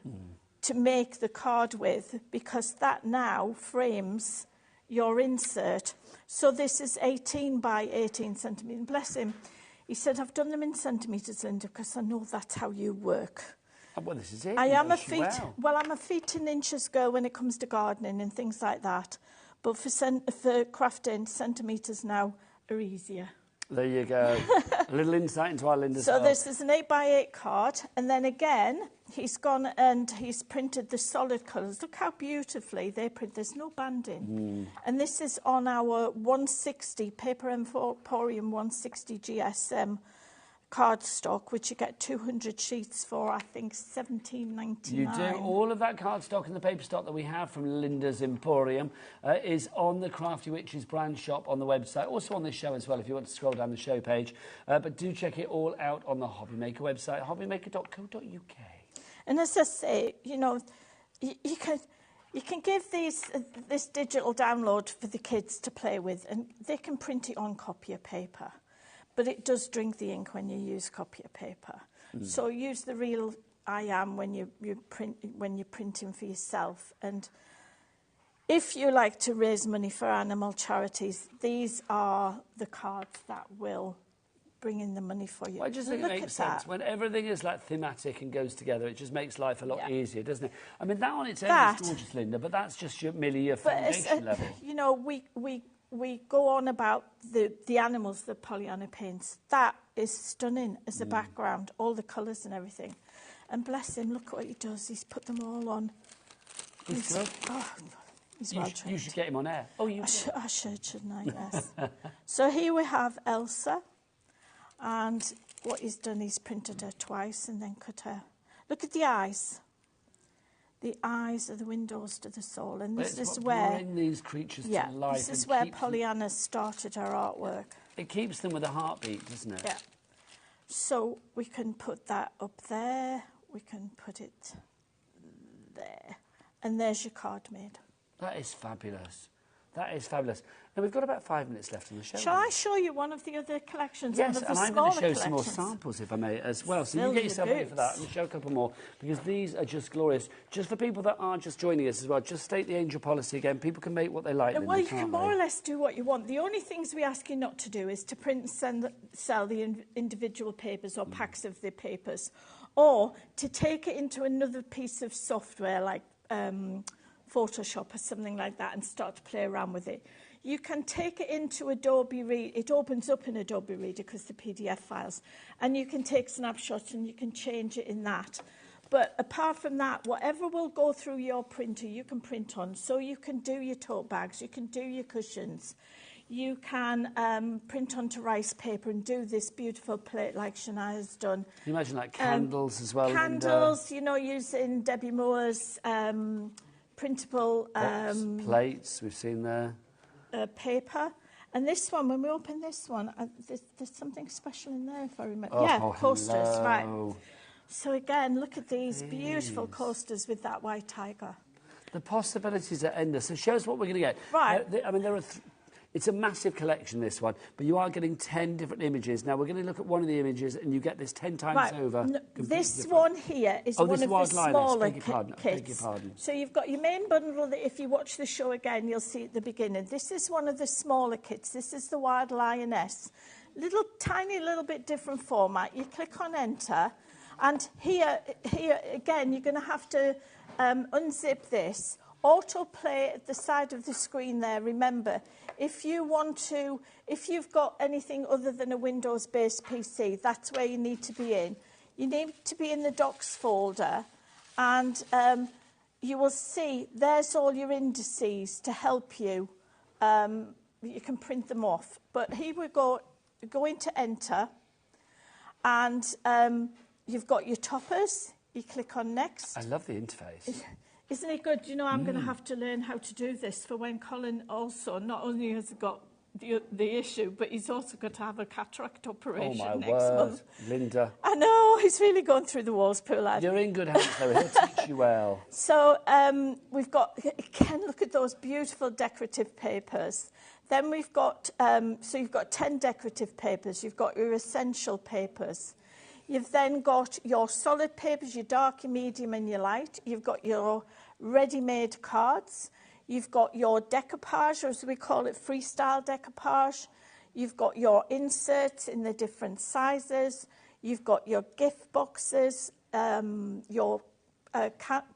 S8: to make the card with, because that now frames your insert. So this is 18 by 18 centimetres. Bless him. He said, I've done them in centimetres, Linda, because I know that's how you work.
S1: Well, this is it.
S8: I am a feet and inches girl when it comes to gardening and things like that. But for crafting, centimetres now are easier.
S1: There you go. A little insight into our Linda's
S8: So
S1: house.
S8: this is an 8x8 card. And then again, he's gone and he's printed the solid colours. Look how beautifully they print. There's no banding. And this is on our 160, Paper Emporium 160 GSM cardstock, which you get 200 sheets for, I think, $17.99.
S1: You do. All of that cardstock and the paper stock that we have from Linda's Emporium is on the Crafty Witches brand shop on the website, also on this show as well if you want to scroll down the show page. But do check it all out on the HobbyMaker website, hobbymaker.co.uk.
S8: And as I say, you know, you can give this digital download for the kids to play with, and they can print it on copier paper. But it does drink the ink when you use copier paper. So use the real I am when you're printing for yourself. And if you like to raise money for animal charities, these are the cards that will bring in the money for you.
S1: Well, I just think it makes sense. When everything is like thematic and goes together, it just makes life a lot easier, doesn't it? I mean, that on its own is gorgeous, Linda, but that's just merely your foundation level.
S8: You know, we go on about the animals that Pollyanna paints. That is stunning as a background, all the colours and everything. And bless him, look what he does. He's put them all on. He's well trained.
S1: You should get him on air. Oh, I
S8: should, shouldn't I? Yes. So here we have Elsa. And what he's done, he's printed her twice and then cut her. Look at the eyes. The eyes are the windows to the soul, and this is where
S1: bring these creatures to life.
S8: This is where Pollyanna started her artwork.
S1: It keeps them with a heartbeat, doesn't it?
S8: Yeah. So we can put that up there. We can put it there, and there's your card made.
S1: That is fabulous. That is fabulous. Now, we've got about 5 minutes left on the show.
S8: Shall I show you one of the other collections?
S1: Yes, and I'm going to show some more
S8: collections?
S1: samples, if I may, as well. So you get yourself ready for that. I'm going to show a couple more, because these are just glorious. Just for people that are just joining us as well, just state the angel policy again. People can make what they like.
S8: Well, you can more or less do what you want. The only things we ask you not to do is to print and sell the individual papers or packs of the papers, or to take it into another piece of software like Photoshop or something like that and start to play around with it. You can take it into Adobe Reader. It opens up in Adobe Reader because the PDF files, and you can take snapshots and you can change it in that. But apart from that, whatever will go through your printer, you can print on. So you can do your tote bags, you can do your cushions, you can print onto rice paper and do this beautiful plate like Shania's done.
S1: Can you imagine like candles as well?
S8: Candles, you know, using Debbie Moore's printable
S1: plates we've seen there.
S8: Paper. And this one, when we open this one, there's something special in there, if I remember. Coasters, right. So again, look at these beautiful coasters with that white tiger.
S1: The possibilities are endless. So show us what we're going to get.
S8: Right.
S1: I mean, there are... It's a massive collection, this one, but you are getting 10 different images. Now, we're going to look at one of the images, and you get this 10 times over.
S8: No, this one here is one of the smaller kits.
S1: Beg your pardon.
S8: So you've got your main bundle that if you watch the show again, you'll see at the beginning. This is one of the smaller kits. This is the Wild Lioness. Tiny little bit different format. You click on Enter, and here again, you're going to have to unzip this. Autoplay at the side of the screen there. Remember, if you've got anything other than a Windows-based PC, that's where you need to be in. You need to be in the Docs folder, and you will see there's all your indices to help you. You can print them off. But here we go into Enter, and you've got your toppers. You click on Next.
S1: I love the interface.
S8: Isn't it good? You know, I'm going to have to learn how to do this for when Colin also not only has got the issue, but he's also got to have a cataract operation next month.
S1: Linda.
S8: I know, he's really going through the walls, poor lad.
S1: You're in good hands, though. He'll teach you well.
S8: So we've got, again, look at those beautiful decorative papers. Then we've got, so you've got 10 decorative papers. You've got your essential papers. You've then got your solid papers, your dark, your medium and your light. You've got your ready-made cards. You've got your decoupage, or as we call it, freestyle decoupage. You've got your inserts in the different sizes. You've got your gift boxes, your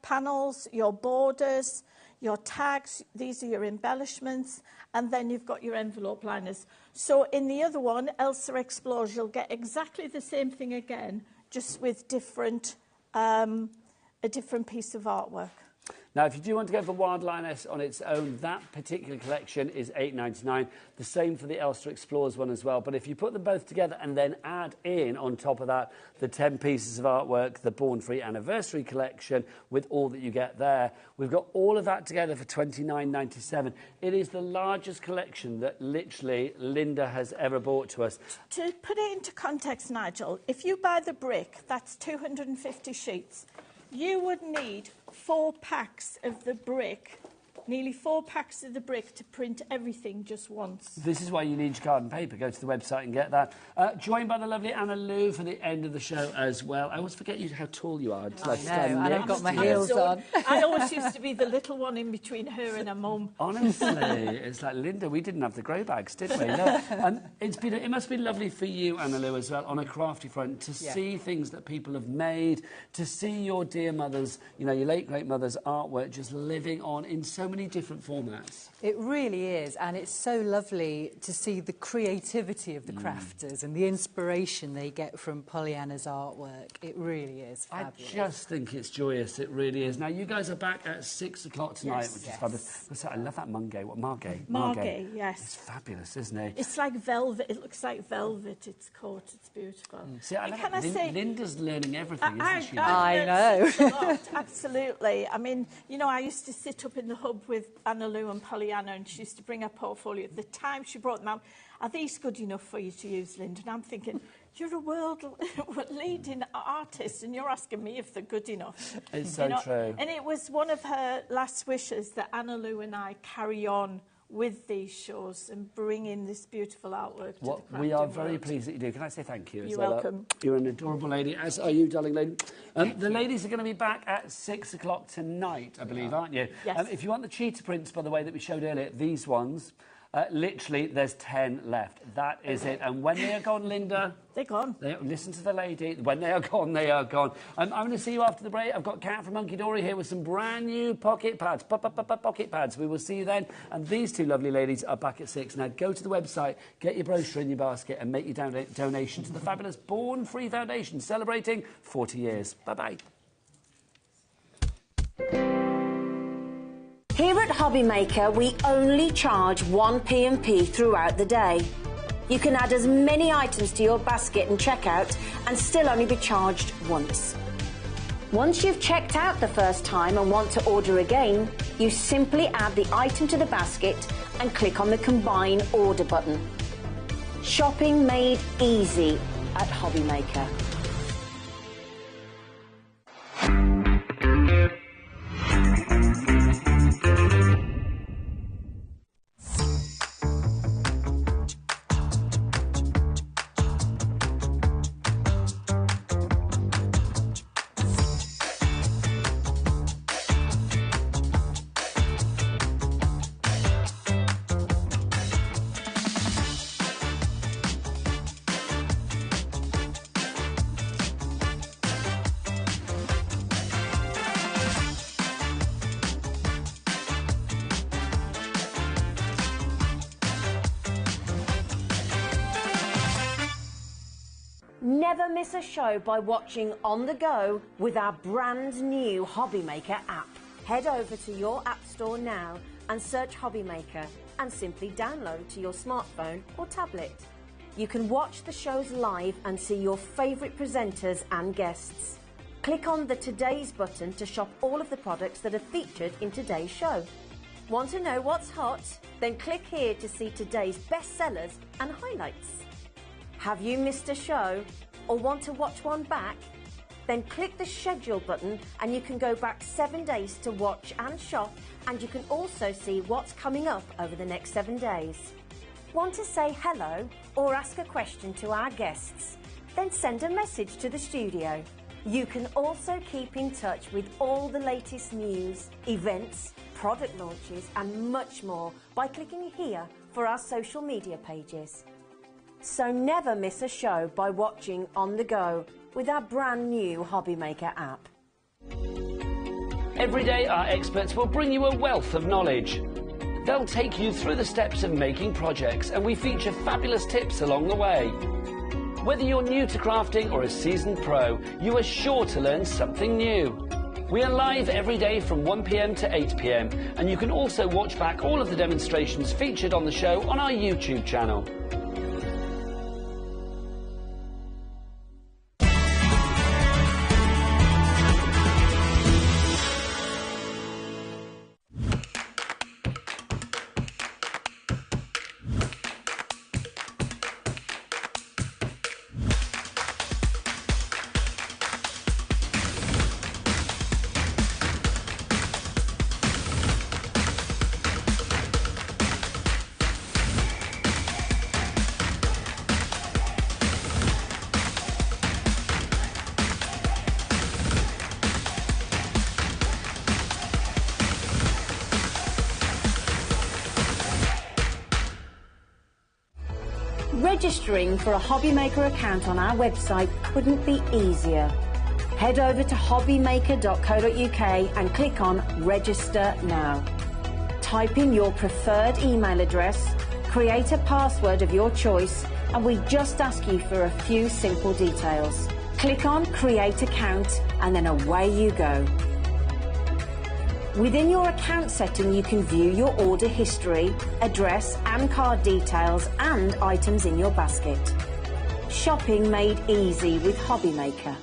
S8: panels, your borders, your tags. These are your embellishments. And then you've got your envelope liners. So in the other one, Elsa Explores, you'll get exactly the same thing again, just with different, a different piece of artwork.
S1: Now, if you do want to go for Wild Lioness on its own, that particular collection is $8.99. The same for the Elster Explorers one as well. But if you put them both together and then add in, on top of that, the 10 pieces of artwork, the Born Free Anniversary collection, with all that you get there, we've got all of that together for $29.97. It is the largest collection that literally Linda has ever brought to us.
S8: To put it into context, Nigel, if you buy the brick, that's 250 sheets. You would need 4 packs of the brick, nearly 4 packs of the brick to print everything just once.
S1: This is why you need your card and paper. Go to the website and get that. Joined by the lovely Anna Lou for the end of the show as well. I always forget how tall you are. It's like
S7: I know, and I've got my heels on.
S8: I always used to be the little one in between her and her mum.
S1: Honestly, it's like, Linda, we didn't have the grow bags, did we? No. It must be lovely for you, Anna Lou, as well, on a crafty front, to see things that people have made, to see your dear mother's, you know, your late great mother's artwork just living on in so many different formats.
S7: It really is, and it's so lovely to see the creativity of the crafters and the inspiration they get from Pollyanna's artwork. It really is fabulous.
S1: I just think it's joyous, it really is. Now, you guys are back at 6 o'clock tonight, which is fabulous. I love that Margay. What, Margay?
S8: Margay, yes.
S1: It's fabulous, isn't it?
S8: It's like velvet. It looks like velvet. It's caught. It's beautiful.
S1: See, I love it. Linda's learning everything, isn't she?
S7: I know.
S8: A lot, absolutely. I mean, you know, I used to sit up in the hub with Anna Lou and Pollyanna, and she used to bring her portfolio. At the time she brought them out, are these good enough for you to use, Linda? And I'm thinking, you're a world-leading artist, and you're asking me if they're good enough.
S1: It's so true.
S8: And it was one of her last wishes that Anna Lou and I carry on with these shows and bring in this beautiful artwork to the crafting
S1: we are very
S8: world.
S1: pleased that you do. Can I say thank you?
S8: You're welcome.
S1: You're an adorable lady, as are you, darling lady. The ladies are going to be back at 6 o'clock tonight, I believe, aren't you?
S8: Yes.
S1: If you want the cheetah prints, by the way, that we showed earlier, these ones, literally, there's 10 left. That is it. And when they are gone, Linda...
S8: They're gone.
S1: Listen to the lady. When they are gone, they are gone. I'm going to see you after the break. I've got Kat from Monkey Dory here with some brand new pocket pads. Pocket pads. We will see you then. And these two lovely ladies are back at 6. Now, go to the website, get your brochure in your basket and make your donation to the fabulous Born Free Foundation, celebrating 40 years. Bye-bye.
S5: Here at HobbyMaker, we only charge 1 P&P throughout the day. You can add as many items to your basket and checkout and still only be charged once. Once you've checked out the first time and want to order again, you simply add the item to the basket and click on the Combine Order button. Shopping made easy at HobbyMaker. Never miss a show by watching on the go with our brand new HobbyMaker app. Head over to your app store now and search HobbyMaker and simply download to your smartphone or tablet. You can watch the shows live and see your favourite presenters and guests. click on the Today's button to shop all of the products that are featured in today's show. Want to know what's hot? Then click here to see today's bestsellers and highlights. Have you missed a show or want to watch one back? Then click the schedule button and you can go back 7 days to watch and shop, and you can also see what's coming up over the next 7 days. Want to say hello or ask a question to our guests? Then send a message to the studio. You can also keep in touch with all the latest news, events, product launches and much more by clicking here for our social media pages. So never miss a show by watching on the go with our brand new HobbyMaker app.
S1: Every day our experts will bring you a wealth of knowledge. They'll take you through the steps of making projects, and we feature fabulous tips along the way. Whether you're new to crafting or a seasoned pro, you are sure to learn something new. We are live every day from 1 p.m. to 8 p.m, and you can also watch back all of the demonstrations featured on the show on our YouTube channel.
S5: Registering for a HobbyMaker account on our website couldn't be easier. Head over to hobbymaker.co.uk and click on Register Now. Type in your preferred email address, create a password of your choice, and we just ask you for a few simple details. Click on Create Account and then away you go. Within your account setting, you can view your order history, address and card details and items in your basket. Shopping made easy with HobbyMaker.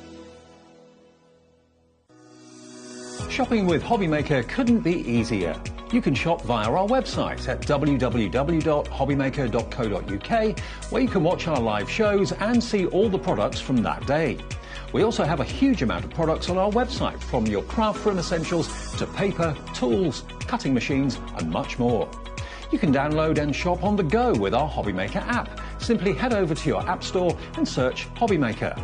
S6: Shopping with HobbyMaker couldn't be easier. You can shop via our website at www.hobbymaker.co.uk, where you can watch our live shows and see all the products from that day. We also have a huge amount of products on our website, from your craft room essentials to paper, tools, cutting machines and much more. You can download and shop on the go with our HobbyMaker app. Simply head over to your app store and search HobbyMaker.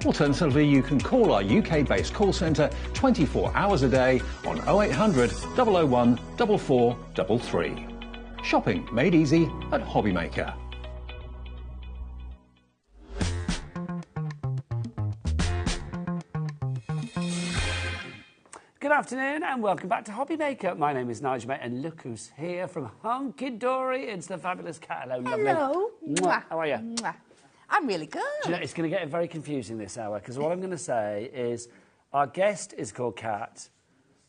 S6: Alternatively, you can call our UK-based call centre 24 hours a day on 0800 001 4433. Shopping made easy at HobbyMaker.
S1: Good afternoon and welcome back to HobbyMaker. My name is Nigel, mate, and look who's here from Hunky Dory. It's the fabulous cat. Hello, lovely.
S9: Hello.
S1: Mwah. How are you?
S9: Mwah. I'm really good.
S1: Do you know, it's going to get very confusing this hour, because what I'm going to say is our guest is called Kat.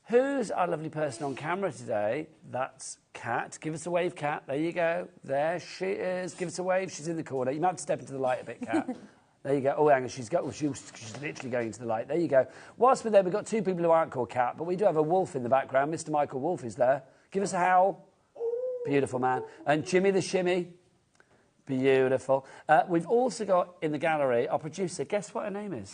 S1: Who's our lovely person on camera today? That's Kat. Give us a wave, Kat. There you go. There she is. Give us a wave. She's in the corner. You might have to step into the light a bit, Kat. There you go. Oh, hang on. She's literally going into the light. There you go. Whilst we're there, we've got two people who aren't called Kat, but we do have a wolf in the background. Mr. Michael Wolf is there. Give us a howl. Beautiful man. And Jimmy the Shimmy. Beautiful. We've also got in the gallery our producer. Guess what her name is?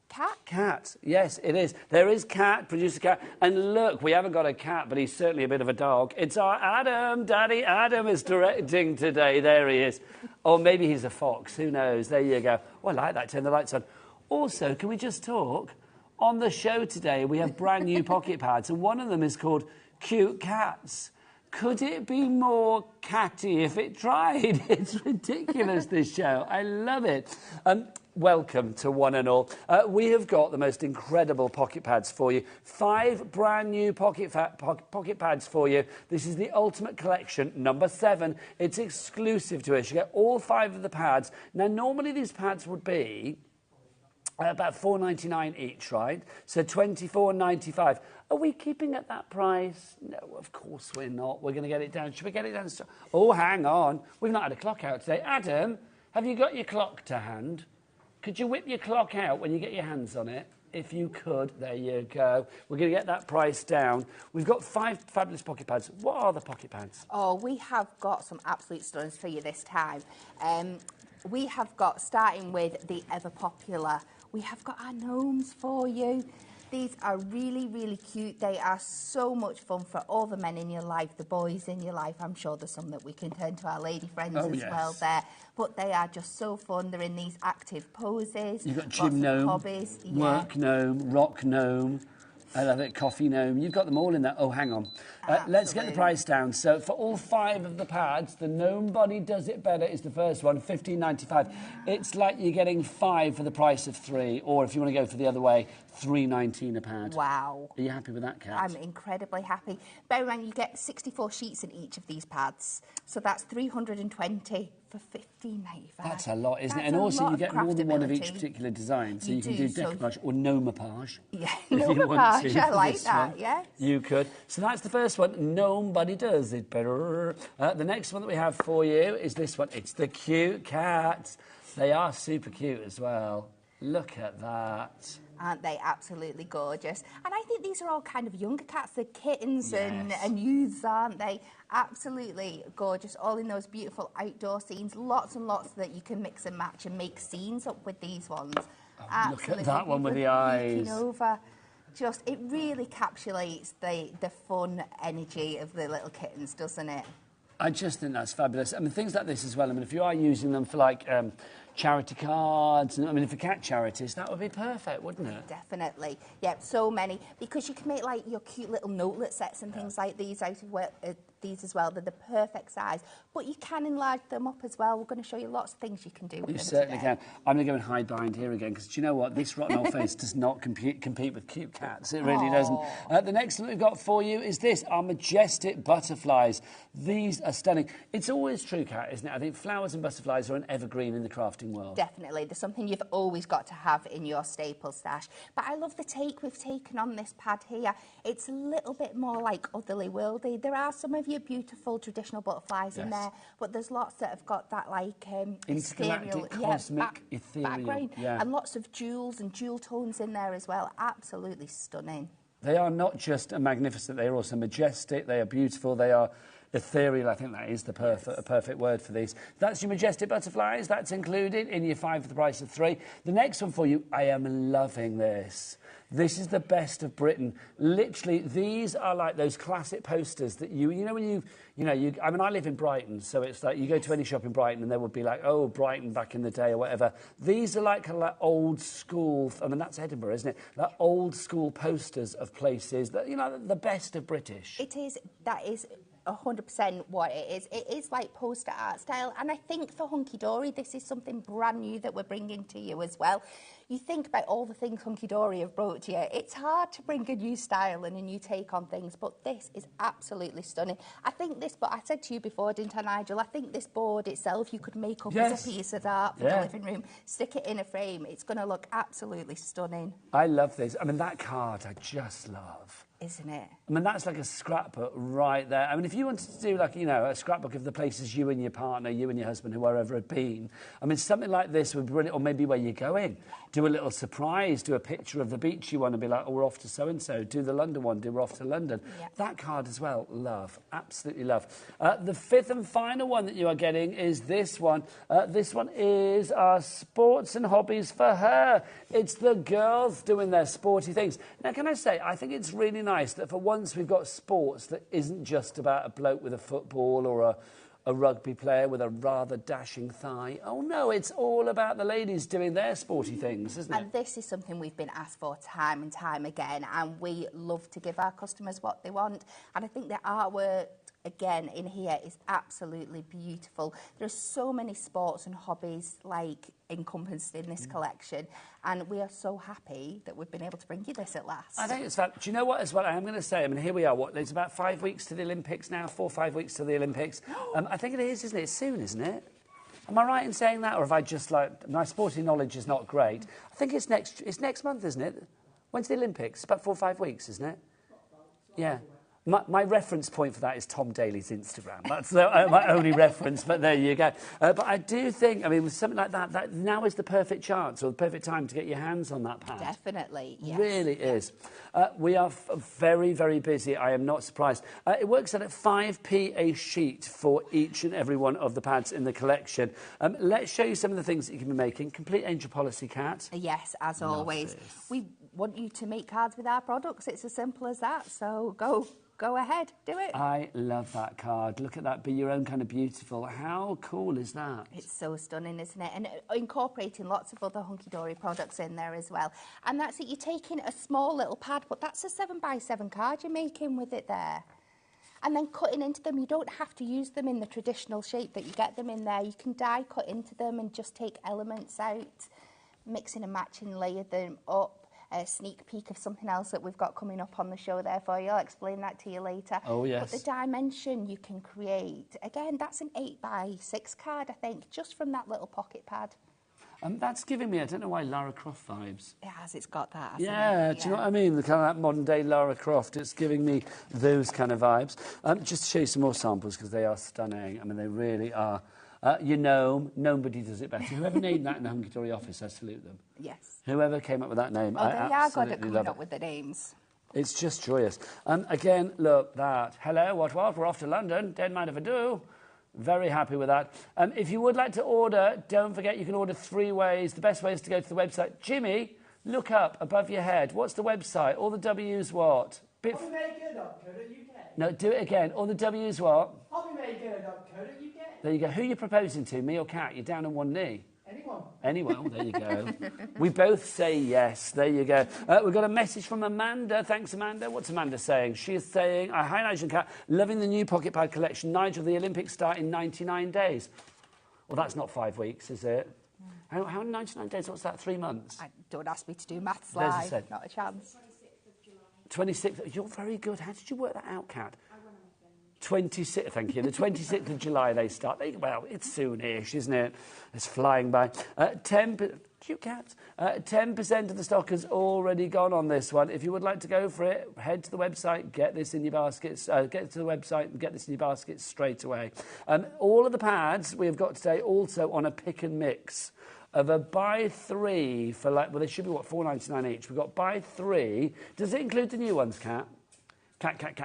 S9: Cat?
S1: Cat. Yes, it is. There is Cat, producer Cat. And look, we haven't got a cat, but he's certainly a bit of a dog. It's our Adam. Daddy Adam is directing today. There he is. Or maybe he's a fox. Who knows? There you go. Oh, I like that. Turn the lights on. Also, can we just talk? On the show today, we have brand new pocket pads, and one of them is called Cute Cats. Could it be more catty if it tried? It's ridiculous, this show. I love it. Welcome to one and all. We have got the most incredible pocket pads for you. 5 brand new pocket pads for you. This is the Ultimate Collection, number 7. It's exclusive to us. You get all 5 of the pads. Now, normally these pads would be about $4.99 each, right? So $24.95. Are we keeping at that price? No, of course we're not. We're going to get it down. Should we get it down? Oh, hang on. We've not had a clock out today. Adam, have you got your clock to hand? Could you whip your clock out when you get your hands on it? if you could. There you go. We're going to get that price down. We've got 5 fabulous pocket pads. What are the pocket pads?
S9: Oh, we have got some absolute stunners for you this time. We have got, starting with the ever popular, we have got our gnomes for you. These are really, really cute. They are so much fun for all the men in your life, the boys in your life. I'm sure there's some that we can turn to our lady friends as well there. But they are just so fun. They're in these active poses.
S1: You've got gym gnome,
S9: hobbies.
S1: work gnome, rock gnome. I love it, coffee gnome. You've got them all in there. Oh, hang on. Let's get the price down. So for all 5 of the pads, the Gnome Body Does It Better is the first one, $15.95. It's like you're getting 5 for the price of 3, or if you want to go for the other way, $3.19 a pad.
S9: Wow.
S1: Are you happy with that, Kat?
S9: I'm incredibly happy. Bear in mind, you get 64 sheets in each of these pads, so that's 320 for $15.95.
S1: That's a lot, isn't it?
S9: That's
S1: And
S9: a
S1: also
S9: lot
S1: you
S9: of
S1: get more than one of each
S9: craftability.
S1: particular design, so
S9: You
S1: you can
S9: do,
S1: do
S9: so-
S1: decoupage or gnomopage.
S9: Yeah,
S1: if you want
S9: gnomopage,
S1: to,
S9: I
S1: for
S9: like
S1: this
S9: that,
S1: one.
S9: yes.
S1: You could. So that's the first one. Nobody does it better. The next one that we have for you is this one. It's the cute cats. They are super cute as well. Look at that.
S9: Aren't they absolutely gorgeous? And I think these are all kind of younger cats. They're kittens
S1: Yes.
S9: and youths, aren't they? Absolutely gorgeous, all in those beautiful outdoor scenes. Lots and lots that you can mix and match and make scenes up with these ones.
S1: Look at that one with the eyes.
S9: Looking over. Just, it really encapsulates the fun energy of the little kittens, doesn't it?
S1: I just think that's fabulous. I mean, things like this as well. I mean, if you are using them for, like, charity cards, and I mean, for cat charities, that would be perfect, wouldn't it?
S9: Definitely. Yeah, so many. Because you can make, like, your cute little notelet sets and things like these out of these as well. They're the perfect size. But you can enlarge them up as well. We're going to show you lots of things you can do with them
S1: You certainly
S9: today.
S1: can. I'm going to go and hide behind here again, because do you know what? This rotten old face does not compete with cute cats. It really doesn't. The next one we've got for you is this, our majestic butterflies. These are stunning. It's always true, Kat, isn't it? I think flowers and butterflies are an evergreen in the crafting world.
S9: Definitely. There's something you've always got to have in your staple stash. But I love the take we've taken on this pad here. It's a little bit more like otherly worldy. There are some of your beautiful traditional butterflies in there, but there's lots that have got that like
S1: intergalactic,
S9: ethereal,
S1: cosmic, ethereal.
S9: background,
S1: Yeah.
S9: and lots of jewels and jewel tones in there as well. Absolutely stunning.
S1: They are not just magnificent, they are also majestic, they are beautiful, they are ethereal. I think that is the perfect word for these. That's your majestic butterflies. That's included in your 5 for the price of 3. The next one for you, I am loving this. This is the best of Britain. Literally, these are like those classic posters that you know when I mean, I live in Brighton, so it's like you go to any shop in Brighton and there would be like, oh, Brighton back in the day or whatever. These are like old school, I mean, that's Edinburgh, isn't it? Like old school posters of places that, you know, the best of British.
S9: It is, that is 100% what it is. It is like poster art style, and I think for Hunky Dory, this is something brand new that we're bringing to you as well. You think about all the things Hunky Dory have brought to you. It's hard to bring a new style and a new take on things, but this is absolutely stunning. I think this, but I said to you before, didn't I, Nigel? I think this board itself you could make up as a piece of art for the living room, stick it in a frame. It's going to look absolutely stunning.
S1: I love this. I mean, that card I just love.
S9: Isn't it?
S1: I mean, that's like a scrapbook right there. I mean, if you wanted to do, like, you know, a scrapbook of the places you and your partner, you and your husband, whoever had been, I mean, something like this would be brilliant, or maybe where you're going. Do a little surprise, do a picture of the beach you want to be like, oh, we're off to so-and-so. Do the London one, we're off to London. Yep. That card as well, love, absolutely love. The 5th and final one that you are getting is this one. This one is our sports and hobbies for her. It's the girls doing their sporty things. Now, can I say, I think it's really nice that for once we've got sports that isn't just about a bloke with a football or a rugby player with a rather dashing thigh. Oh, no, it's all about the ladies doing their sporty things, isn't it?
S9: And this is something we've been asked for time and time again, and we love to give our customers what they want. And I think the artwork, again, in here is absolutely beautiful. There's so many sports and hobbies, like, encompassed in this collection, and we are so happy that we've been able to bring you this at last.
S1: I think it's fab. Do you know what, as well, I am going to say, I mean, here we are, there's about 5 weeks to the Olympics now, 4 or 5 weeks to the Olympics. I think it is, isn't it? It's soon, isn't it? Am I right in saying that, or have I just, like, my sporting knowledge is not great? I think it's next month, isn't it? When's the Olympics? It's about 4 or 5 weeks, isn't it? Yeah. My reference point for that is Tom Daly's Instagram. That's my only reference, but there you go. But I do think, I mean, with something like that, now is the perfect chance or the perfect time to get your hands on that pad.
S9: Definitely, yes.
S1: Really is. We are very, very busy. I am not surprised. It works out at 5p a sheet for each and every one of the pads in the collection. Let's show you some of the things that you can be making. Complete Angel Policy, Kat.
S9: Yes, as
S1: Love
S9: always.
S1: this.
S9: We want you to make cards with our products. It's as simple as that. So go ahead, do it.
S1: I love that card. Look at that. Be your own kind of beautiful. How cool is that?
S9: It's so stunning, isn't it? And incorporating lots of other hunky-dory products in there as well. And that's it. You're taking a small little pad, but that's a 7x7 card you're making with it there. And then cutting into them. You don't have to use them in the traditional shape that you get them in there. You can die cut into them and just take elements out, mixing and matching, layer them up. A sneak peek of something else that we've got coming up on the show there for you. I'll explain that to you later.
S1: Oh, yes.
S9: But the dimension you can create, again, that's an 8x6 card, I think, just from that little pocket pad.
S1: That's giving me, I don't know why, Lara Croft vibes.
S9: It has, it's got that, hasn't
S1: Yeah,
S9: it?
S1: do you know what I mean? The kind of that modern day Lara Croft, it's giving me those kind of vibes. Just to show you some more samples, because they are stunning. I mean, they really are. Your gnome, nobody does it better. Whoever named that in the Hunky Dory office, I salute them.
S9: Yes.
S1: Whoever came up with that name,
S9: Oh,
S1: I
S9: they are good
S1: absolutely
S9: at coming
S1: love
S9: up
S1: it.
S9: with the names.
S1: It's just joyous. Again, look, that. Hello, what? We're off to London. Don't mind if I do. Very happy with that. If you would like to order, don't forget you can order 3 ways. The best way is to go to the website. Jimmy, look up above your head. What's the website? All the W's what?
S3: HobbyMaker.co.uk.
S1: No, do it again. All the W's what?
S3: HobbyMaker.co.uk.
S1: There you go. Who are you proposing to, me or Kat? You're down on one knee. Anyone. There you go. We both say yes. There you go. We've got a message from Amanda. Thanks, Amanda. What's Amanda saying? She is saying, hi, Nigel and Kat. Loving the new pocket pad collection. Nigel, the Olympics start in 99 days. Well, that's not 5 weeks, is it? How 99 days? What's that? 3 months?
S9: Don't ask me to do maths
S1: There's a
S9: live.
S1: set.
S9: Not a chance.
S1: 26th. You're very good. How did you work that out, Kat? 26th, thank you. The 26th of July they start. Well, it's soonish, isn't it? It's flying by. 10% of the stock has already gone on this one. If you would like to go for it, head to the website, get this in your baskets. Get to the website and get this in your baskets straight away. All of the pads we have got today also on a pick and mix of a buy 3 for well, they should be what, $4.99 each. We've got buy 3. Does it include the new ones, Kat? Cat.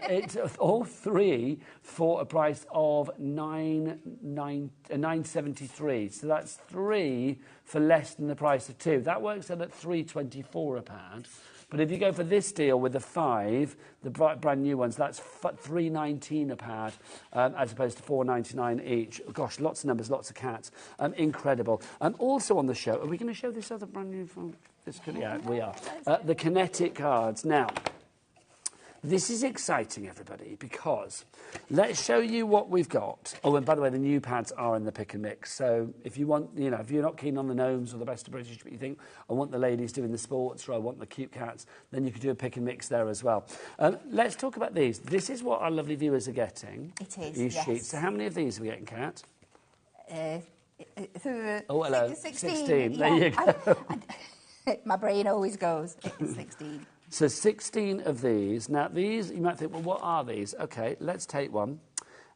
S1: It's all 3 for a price of $9.73. So that's 3 for less than the price of 2. That works out at $3.24 a pad. But if you go for this deal with the 5, the brand new ones, that's $3.19 a pad, as opposed to $4.99 each. Gosh, lots of numbers, lots of cats. Incredible. Also on the show, are we going to show this other brand new from this? Yeah, we are. The Kinetic cards. Now, this is exciting, everybody, because let's show you what we've got. Oh, and by the way, the new pads are in the pick and mix. So if you want, if you're not keen on the gnomes or the best of British, but you think, I want the ladies doing the sports or I want the cute cats, then you could do a pick and mix there as well. Let's talk about these. This is what our lovely viewers are getting.
S9: It is,
S1: These
S9: yes.
S1: sheets. So how many of these are we getting, Kat?
S9: Oh,
S1: hello.
S9: 16.
S1: There you go.
S9: My brain always goes, it's 16.
S1: So 16 of these. Now, these, you might think, well, what are these? OK, let's take one.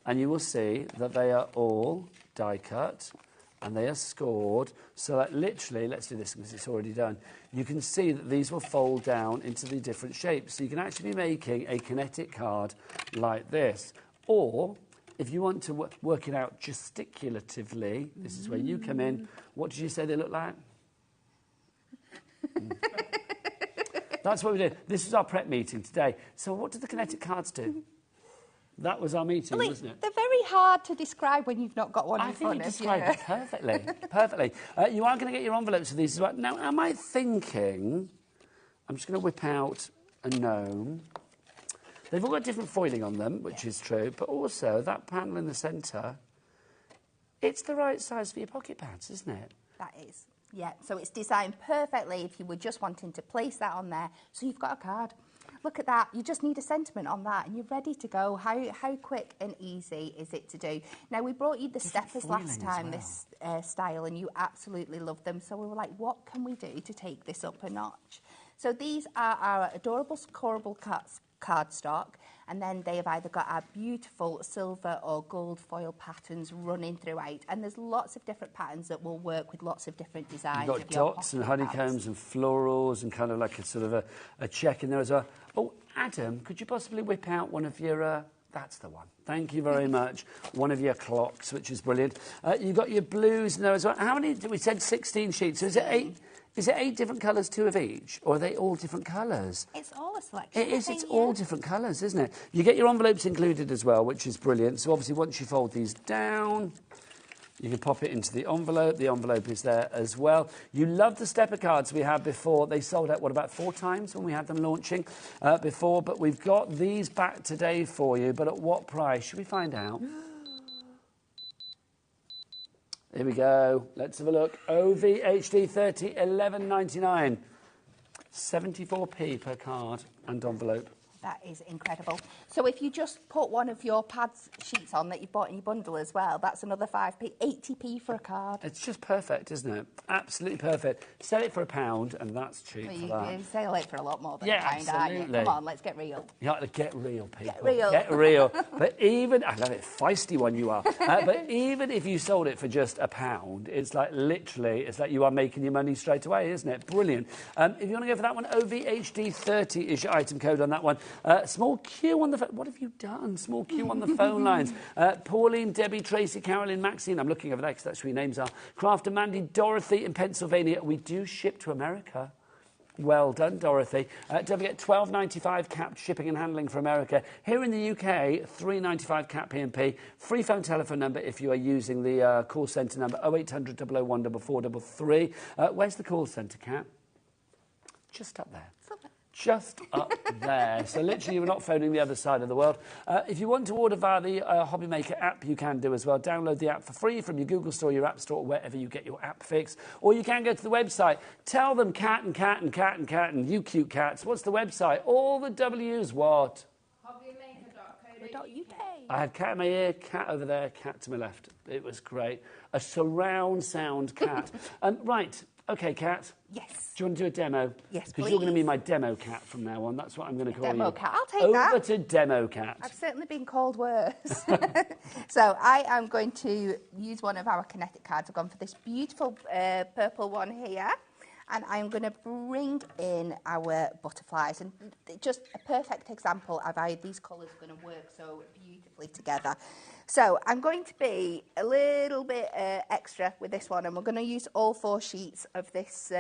S1: And you will see that they are all die cut and they are scored. So that literally, let's do this because it's already done. You can see that these will fold down into the different shapes. So you can actually be making a Kinetic card like this. Or, if you want to work it out gesticulatively, this is where you come in. What did you say they look like? That's what we did. This was our prep meeting today. So what did the Kinetic cards do? That was our meeting, wasn't it?
S9: They're very hard to describe when you've not got one in front of you.
S1: I think you described it perfectly. Perfectly. You are going to get your envelopes of these as well. Now, am I thinking... I'm just going to whip out a gnome. They've all got different foiling on them, which is true. But also, that panel in the centre, it's the right size for your pocket pads, isn't it?
S9: That is. Yeah, so it's designed perfectly if you were just wanting to place that on there. So you've got a card. Look at that. You just need a sentiment on that and you're ready to go. How quick and easy is it to do? Now, we brought you the steppers last time, this style, and you absolutely loved them. So we were like, what can we do to take this up a notch? So these are our adorable scoreable cardstock, and then they have either got our beautiful silver or gold foil patterns running throughout, and there's lots of different patterns that will work with lots of different designs.
S1: You've got dots and honeycombs and florals and kind of like a sort of a check in there as well. Oh, Adam, could you possibly whip out one of your... that's the one. Thank you very much. One of your clocks, which is brilliant. You've got your blues in there as well. How many? We said 16 sheets. So is it 8? Is it 8 different colours, 2 of each? Or are they all different colours?
S9: It's all a selection.
S1: It is. It's all different colours, isn't it? You get your envelopes included as well, which is brilliant. So obviously once you fold these down, you can pop it into the envelope. The envelope is there as well. You love the stepper cards we had before. They sold out, what, about 4 times when we had them launching before. But we've got these back today for you. But at what price? Should we find out? Here we go. Let's have a look. OVHD 30, $11.99. 74p per card and envelope.
S9: That is incredible. So if you just put one of your pads sheets on that you bought in your bundle as well, that's another 5p, 80p for a card.
S1: It's just perfect, isn't it? Absolutely perfect. Sell it for £1 and that's cheap
S9: Well,
S1: for that.
S9: you sell it for a lot more than
S1: Yeah,
S9: £1, aren't you?
S1: absolutely.
S9: Come on, let's get real.
S1: You have to get real, people.
S9: Get real.
S1: Get real. But even, I love it, feisty one you are. But even if you sold it for just £1, it's like literally, it's like you are making your money straight away, isn't it? Brilliant. If you want to go for that one, OVHD30 is your item code on that one. Small queue on the phone. What have you done? Small queue on the phone lines. Pauline, Debbie, Tracy, Carolyn, Maxine. I'm looking over there because that's who your names are. Craft and Mandy, Dorothy in Pennsylvania. We do ship to America. Well done, Dorothy. Don't forget, $12.95 capped shipping and handling for America. Here in the UK, $3.95 cap P&P. Free phone telephone number if you are using the call centre number, 0800 001 4433. Where's the call centre, Kat? Just up there. Just up there. So literally, we're not phoning the other side of the world. If you want to order via the HobbyMaker app, you can do as well. Download the app for free from your Google Store, your App Store, or wherever you get your app fix. Or you can go to the website. Tell them cat and cat and cat and cat and you cute cats. What's the website? All the W's what?
S9: HobbyMaker.co.uk.
S1: I had cat in my ear, cat over there, cat to my left. It was great. A surround sound cat. Right. Okay, Kat.
S9: Yes.
S1: Do you want to do a demo?
S9: Yes,
S1: Because you're going to be my demo cat from now on. That's what I'm going to call you.
S9: Demo cat. I'll take that.
S1: Over to demo cat.
S9: I've certainly been called worse. So I am going to use one of our Kinetic cards. I've gone for this beautiful purple one here. And I'm going to bring in our butterflies. And just a perfect example of how these colours are going to work so beautifully together. So I'm going to be a little bit extra with this one. And we're going to use all 4 sheets of this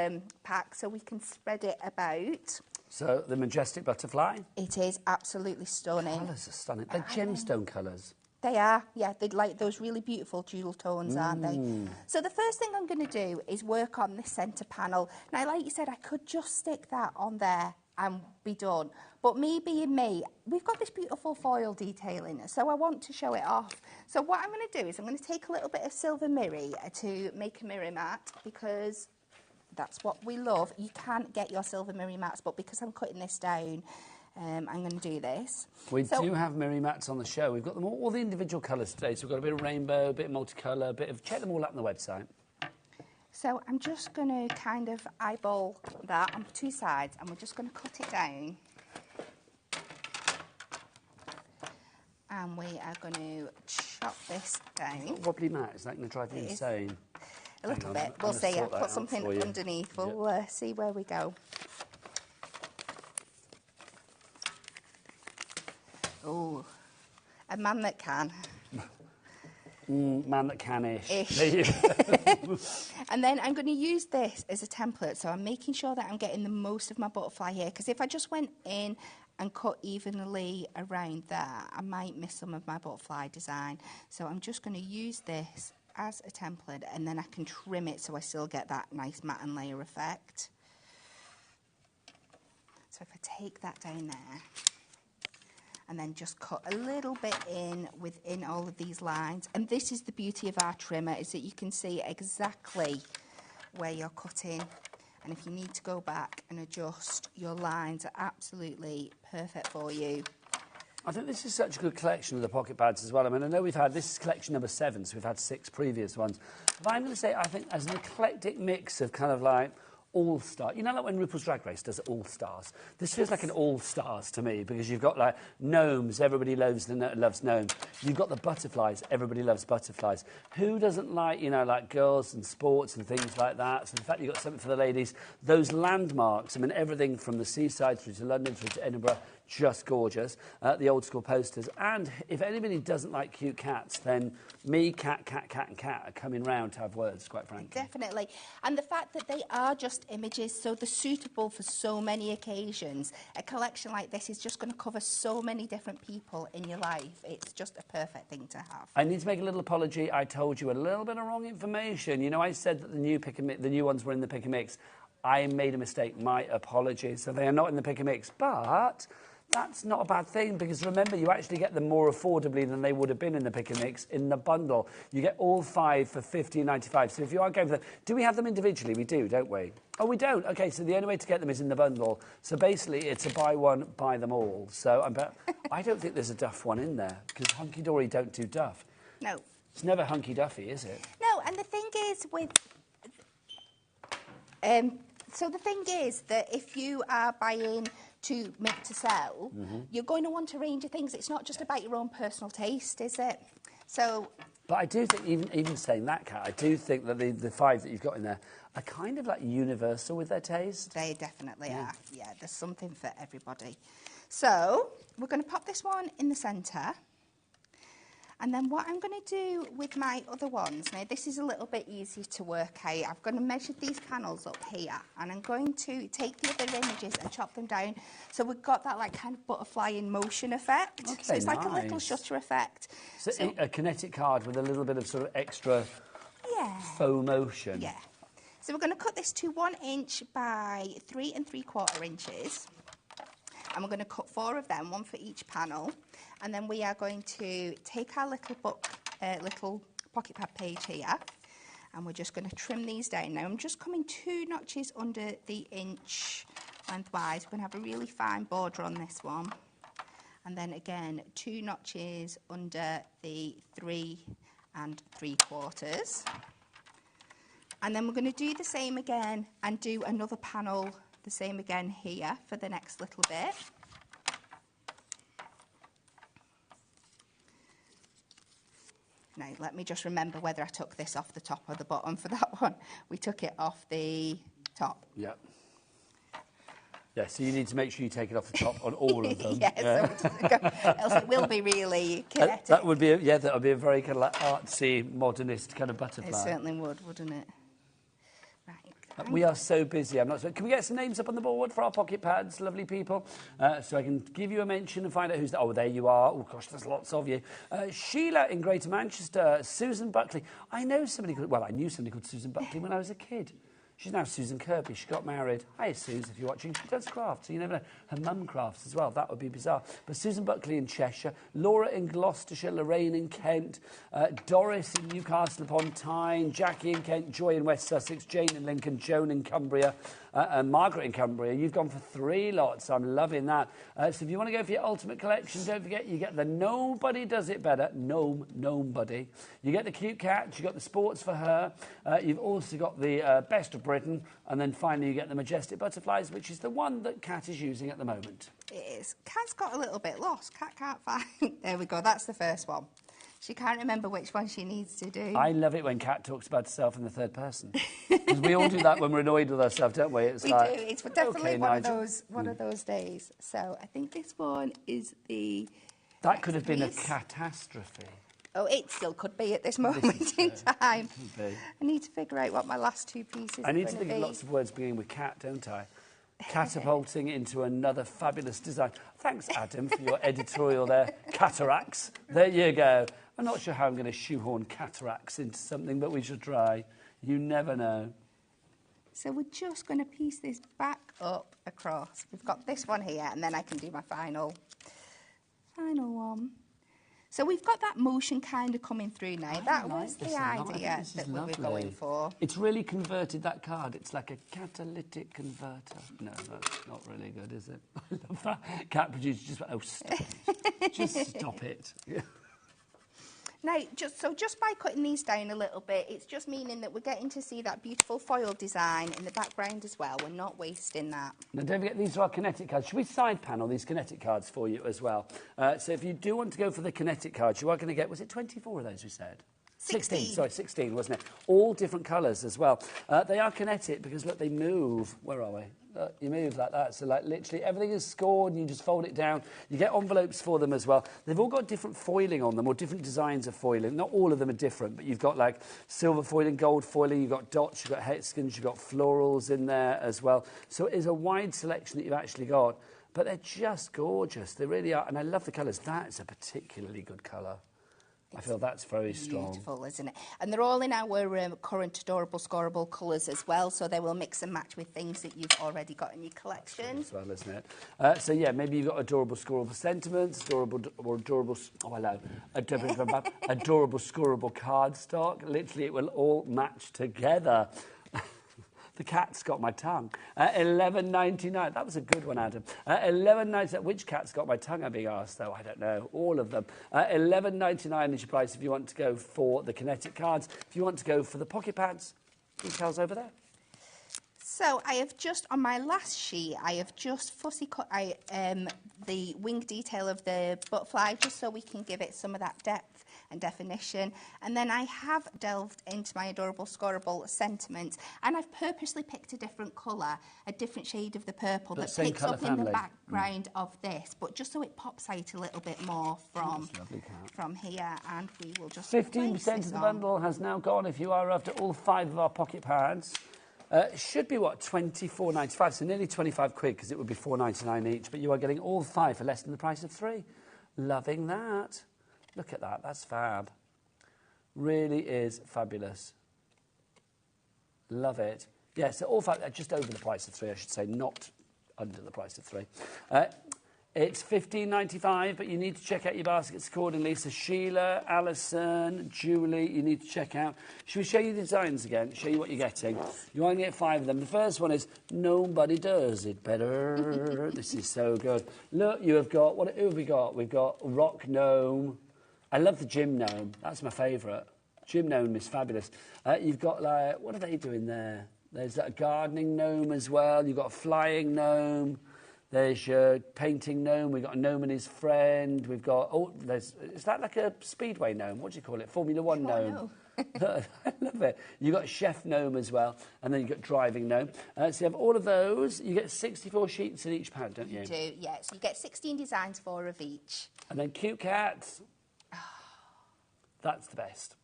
S9: pack so we can spread it about.
S1: So the majestic butterfly.
S9: It is absolutely stunning.
S1: Colours are stunning. They're gemstone colours.
S9: They are, yeah. They're like those really beautiful jewel tones, aren't they? So the first thing I'm going to do is work on this centre panel. Now, like you said, I could just stick that on there and be done. But me being me, we've got this beautiful foil detailing, so I want to show it off. So what I'm going to do is I'm going to take a little bit of silver mirror to make a mirror mat, because that's what we love. You can't get your silver mirror mats, but because I'm cutting this down, I'm going to do this.
S1: We do have mirror mats on the show. We've got them all the individual colours today. So we've got a bit of rainbow, a bit of multicolour, a bit of... Check them all up on the website.
S9: So I'm just going to kind of eyeball that on 2 sides, and we're just going to cut it down. And we are going to chop this down.
S1: Wobbly mat, is that going to drive you insane?
S9: A little bit. We'll see. I'll put something underneath. We'll see where we go. Oh, a man that can.
S1: Man that can-ish.
S9: And then I'm going to use this as a template, so I'm making sure that I'm getting the most of my butterfly here, because if I just went in and cut evenly around there, I might miss some of my butterfly design. So I'm just going to use this as a template, and then I can trim it so I still get that nice matte and layer effect. So if I take that down there, and then just cut a little bit in within all of these lines. And this is the beauty of our trimmer, is that you can see exactly where you're cutting. And if you need to go back and adjust, your lines are absolutely perfect for you.
S1: I think this is such a good collection of the pocket pads as well. I mean, I know we've had, this is collection number 7, so we've had 6 previous ones. But I'm going to say, I think as an eclectic mix of kind of like all-star. You know, like when RuPaul's Drag Race does all-stars? This feels like an all-stars to me, because you've got, like, gnomes. Everybody loves gnomes. You've got the butterflies. Everybody loves butterflies. Who doesn't like, you know, like girls and sports and things like that? So, in fact, you've got something for the ladies. Those landmarks, I mean, everything from the seaside through to London, through to Edinburgh, just gorgeous. The old school posters. And if anybody doesn't like cute cats, then me, cat, and cat are coming round to have words, quite frankly.
S9: Definitely. And the fact that they are just images, so they're suitable for so many occasions. A collection like this is just going to cover so many different people in your life. It's just a perfect thing to have.
S1: I need to make a little apology. I told you a little bit of wrong information. You know, I said that the new ones were in the Pick and Mix. I made a mistake. My apologies. So they are not in the Pick and Mix, but that's not a bad thing, because remember, you actually get them more affordably than they would have been in the Pick and Mix in the bundle. You get all 5 for £15.95. So if you are going for them, do we have them individually? We do, don't we? Oh, we don't. Okay, so the only way to get them is in the bundle. So basically, it's a buy one, buy them all. So I don't think there's a Duff one in there, because Hunky Dory don't do Duff.
S9: No.
S1: It's never Hunky Duffy, is it?
S9: No, and the thing is with... so the thing is that if you are buying to make to sell, you're going to want a range of things. It's not just about your own personal taste, is it? So...
S1: But I do think, even saying that, Kat, I do think that the 5 that you've got in there are kind of like universal with their taste.
S9: They definitely are. Yeah, there's something for everybody. So we're going to pop this one in the centre. And then what I'm going to do with my other ones, now this is a little bit easier to work out. I'm going to measure these panels up here, and I'm going to take the other images and chop them down. So we've got that like kind of butterfly in motion effect.
S1: Okay,
S9: so it's like a little shutter effect.
S1: So a Kinetic card with a little bit of sort of extra faux motion.
S9: Yeah. So we're going to cut this to 1 inch by 3 3/4 inches. And we're going to cut 4 of them, 1 for each panel. And then we are going to take our little little pocket pad page here, and we're just going to trim these down. Now, I'm just coming 2 notches under the inch lengthwise. We're going to have a really fine border on this one. And then again, 2 notches under the 3 3/4. And then we're going to do the same again and do another panel the same again here for the next little bit. Now, let me just remember whether I took this off the top or the bottom for that one. We took it off the top.
S1: Yeah. Yeah, so you need to make sure you take it off the top on all of them.
S9: Else it will be really kinetic.
S1: That would be, that would be a very kind of like artsy, modernist kind of butterfly.
S9: It certainly would, wouldn't it?
S1: We are so busy. Can we get some names up on the board for our pocket pads, lovely people? So I can give you a mention and find out who's... Oh, there you are. Oh, gosh, there's lots of you. Sheila in Greater Manchester. Susan Buckley. I knew somebody called Susan Buckley when I was a kid. She's now Susan Kirby. She got married. Hi, Suze, if you're watching. She does crafts, so you never know. Her mum crafts as well. That would be bizarre. But Susan Buckley in Cheshire, Laura in Gloucestershire, Lorraine in Kent, Doris in Newcastle upon Tyne, Jackie in Kent, Joy in West Sussex, Jane in Lincoln, Joan in Cumbria, and Margaret in Cumbria. You've gone for 3 lots. I'm loving that. So if you want to go for your ultimate collection, don't forget you get the Nobody Does It Better, Gnome Buddy. You get the cute cat. You got the sports for her. You've also got the Best of Britain, and then finally you get the Majestic Butterflies, which is the one that Kat is using at the moment.
S9: It is. Kat's got a little bit lost. Kat can't find... There we go. That's the first one. She can't remember which one she needs to do.
S1: I love it when Kat talks about herself in the third person. Because we all do that when we're annoyed with ourselves, don't we?
S9: We do. It's definitely one of those days. So I think this one is the...
S1: That could have been a catastrophe.
S9: Oh, it still could be at this moment in time. I need to figure out what my last 2 pieces are.
S1: I need to think of lots of words beginning with cat, don't I? Catapulting into another fabulous design. Thanks, Adam, for your editorial there. Cataracts. There you go. I'm not sure how I'm going to shoehorn cataracts into something, but we should try. You never know.
S9: So we're just going to piece this back up across. We've got this one here, and then I can do my final one. So we've got that motion kind of coming through now. That was the idea that we were going for.
S1: It's really converted that card. It's like a catalytic converter. No, that's not really good, is it? I love that. Cat producer just went, oh, stop it. Just stop it. Yeah.
S9: Now, just by cutting these down a little bit, it's just meaning that we're getting to see that beautiful foil design in the background as well. We're not wasting that.
S1: Now, don't forget, these are our Kinetic cards. Should we side panel these Kinetic cards for you as well? So if you do want to go for the Kinetic cards, you are going to get, was it 24 of those we said? 16, sorry, 16, wasn't it? All different colours as well. They are Kinetic because, look, they move. Where are we? Look, you move like that. So, like, literally everything is scored and you just fold it down. You get envelopes for them as well. They've all got different foiling on them or different designs of foiling. Not all of them are different, but you've got, like, silver foiling, gold foiling, you've got dots, you've got hexagons, you've got florals in there as well. So it is a wide selection that you've actually got. But they're just gorgeous. They really are. And I love the colours. That is a particularly good colour. I feel that's very strong.
S9: Beautiful, isn't it? And they're all in our current adorable, scoreable colours as well, so they will mix and match with things that you've already got in your collection.
S1: As well, isn't it? So, yeah, maybe you've got adorable, scoreable sentiments, adorable, adorable scoreable cardstock. Literally, it will all match together. The cat's got my tongue. $11.99. That was a good one, Adam. $11.99. Which cat's got my tongue, I'm being asked, though? I don't know. All of them. $11.99 is your price if you want to go for the Kinetic cards. If you want to go for the pocket pads, details over there.
S9: So I have just, on my last sheet, I have just fussy cut the wing detail of the butterfly, just so we can give it some of that depth and definition. And then I have delved into my adorable scoreable sentiment, and I've purposely picked a different colour, a different shade of the purple that picks up in the background of this, but just so it pops out a little bit more from here. And we will just
S1: 15% of the bundle has now gone if you are after all 5 of our pocket pads. It should be, what, $24.95, so nearly 25 quid, because it would be $4.99 each, but you are getting all 5 for less than the price of 3. Loving that. Look at that, that's fab. Really is fabulous. Love it. Yeah, so all 5, just over the price of 3, I should say, not under the price of 3. It's $15.95, but you need to check out your baskets accordingly. So Sheila, Alison, Julie, you need to check out. Should we show you the designs again? Show you what you're getting. You only get 5 of them. The first one is Nobody Does It Better. This is so good. Look, you have got, who have we got? We've got Rock Gnome. I love the Gym Gnome. That's my favourite. Gym Gnome is fabulous. You've got, like, what are they doing there? There's a gardening gnome as well. You've got a flying gnome. There's your painting gnome. We've got a gnome and his friend. We've got, is that like a speedway gnome? What do you call it? Formula One gnome. I love it. You've got chef gnome as well. And then you've got driving gnome. So you have all of those. You get 64 sheets in each pad, don't you?
S9: You do, yes. You get 16 designs, 4 of each.
S1: And then cute cats. That's the best.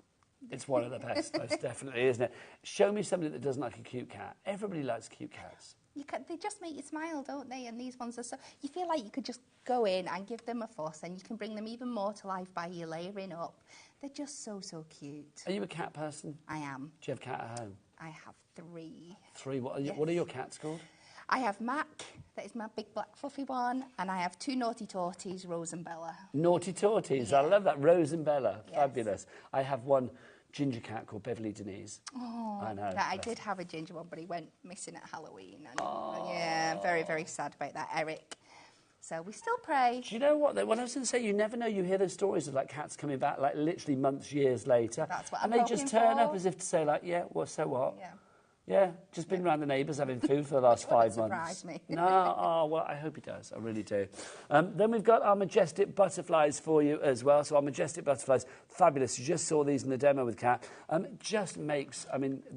S1: It's one of the best, most definitely, isn't it? Show me somebody that doesn't like a cute cat. Everybody likes cute cats.
S9: They just make you smile, don't they? And these ones are so... You feel like you could just go in and give them a fuss, and you can bring them even more to life by you layering up. They're just so, so cute.
S1: Are you a cat person?
S9: I am.
S1: Do you have a cat at home?
S9: I have 3.
S1: 3? What are your cats called?
S9: I have Mac, that is my big black fluffy one, and I have 2 naughty torties, Rose and Bella.
S1: Naughty torties, yeah. I love that. Rose and Bella,
S9: yes.
S1: Fabulous. I have one ginger cat called Beverly Denise.
S9: Oh,
S1: I know.
S9: I did have a ginger one, but he went missing at Halloween. And, yeah, very, very sad about that, Eric. So we still pray. Do
S1: you know what? What I was going to say, you never know. You hear those stories of like cats coming back, like literally months, years later,
S9: that's what
S1: and they just turn up as if to say, like, yeah, well, so what?
S9: Yeah.
S1: Yeah, just been around the neighbours having food for the last 5 months.
S9: Surprise me.
S1: No, well, I hope he does. I really do. Then we've got our majestic butterflies for you as well. So our majestic butterflies, fabulous. You just saw these in the demo with Kat. Just makes,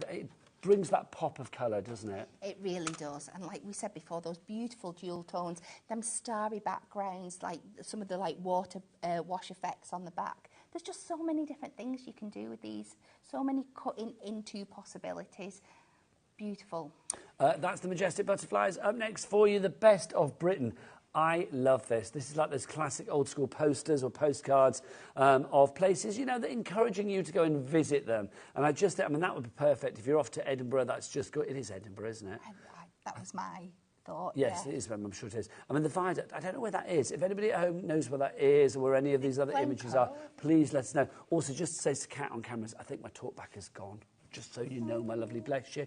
S1: it brings that pop of colour, doesn't it?
S9: It really does. And like we said before, those beautiful dual tones, them starry backgrounds, like some of the like water wash effects on the back. There's just so many different things you can do with these. So many cutting into possibilities. Beautiful.
S1: That's the majestic butterflies. Up next for you, the best of Britain. I love this. This is like those classic old school posters or postcards of places, you know, that encouraging you to go and visit them. And that would be perfect. If you're off to Edinburgh, that's just good. It is Edinburgh, isn't it?
S9: That was my thought.
S1: Yes,
S9: yeah.
S1: It is. I'm sure it is. The viaduct, I don't know where that is. If anybody at home knows where that is or where any of these other images are, please let us know. Also, just to say to Kat on cameras, I think my talkback is gone. just so you know, my lovely, bless you.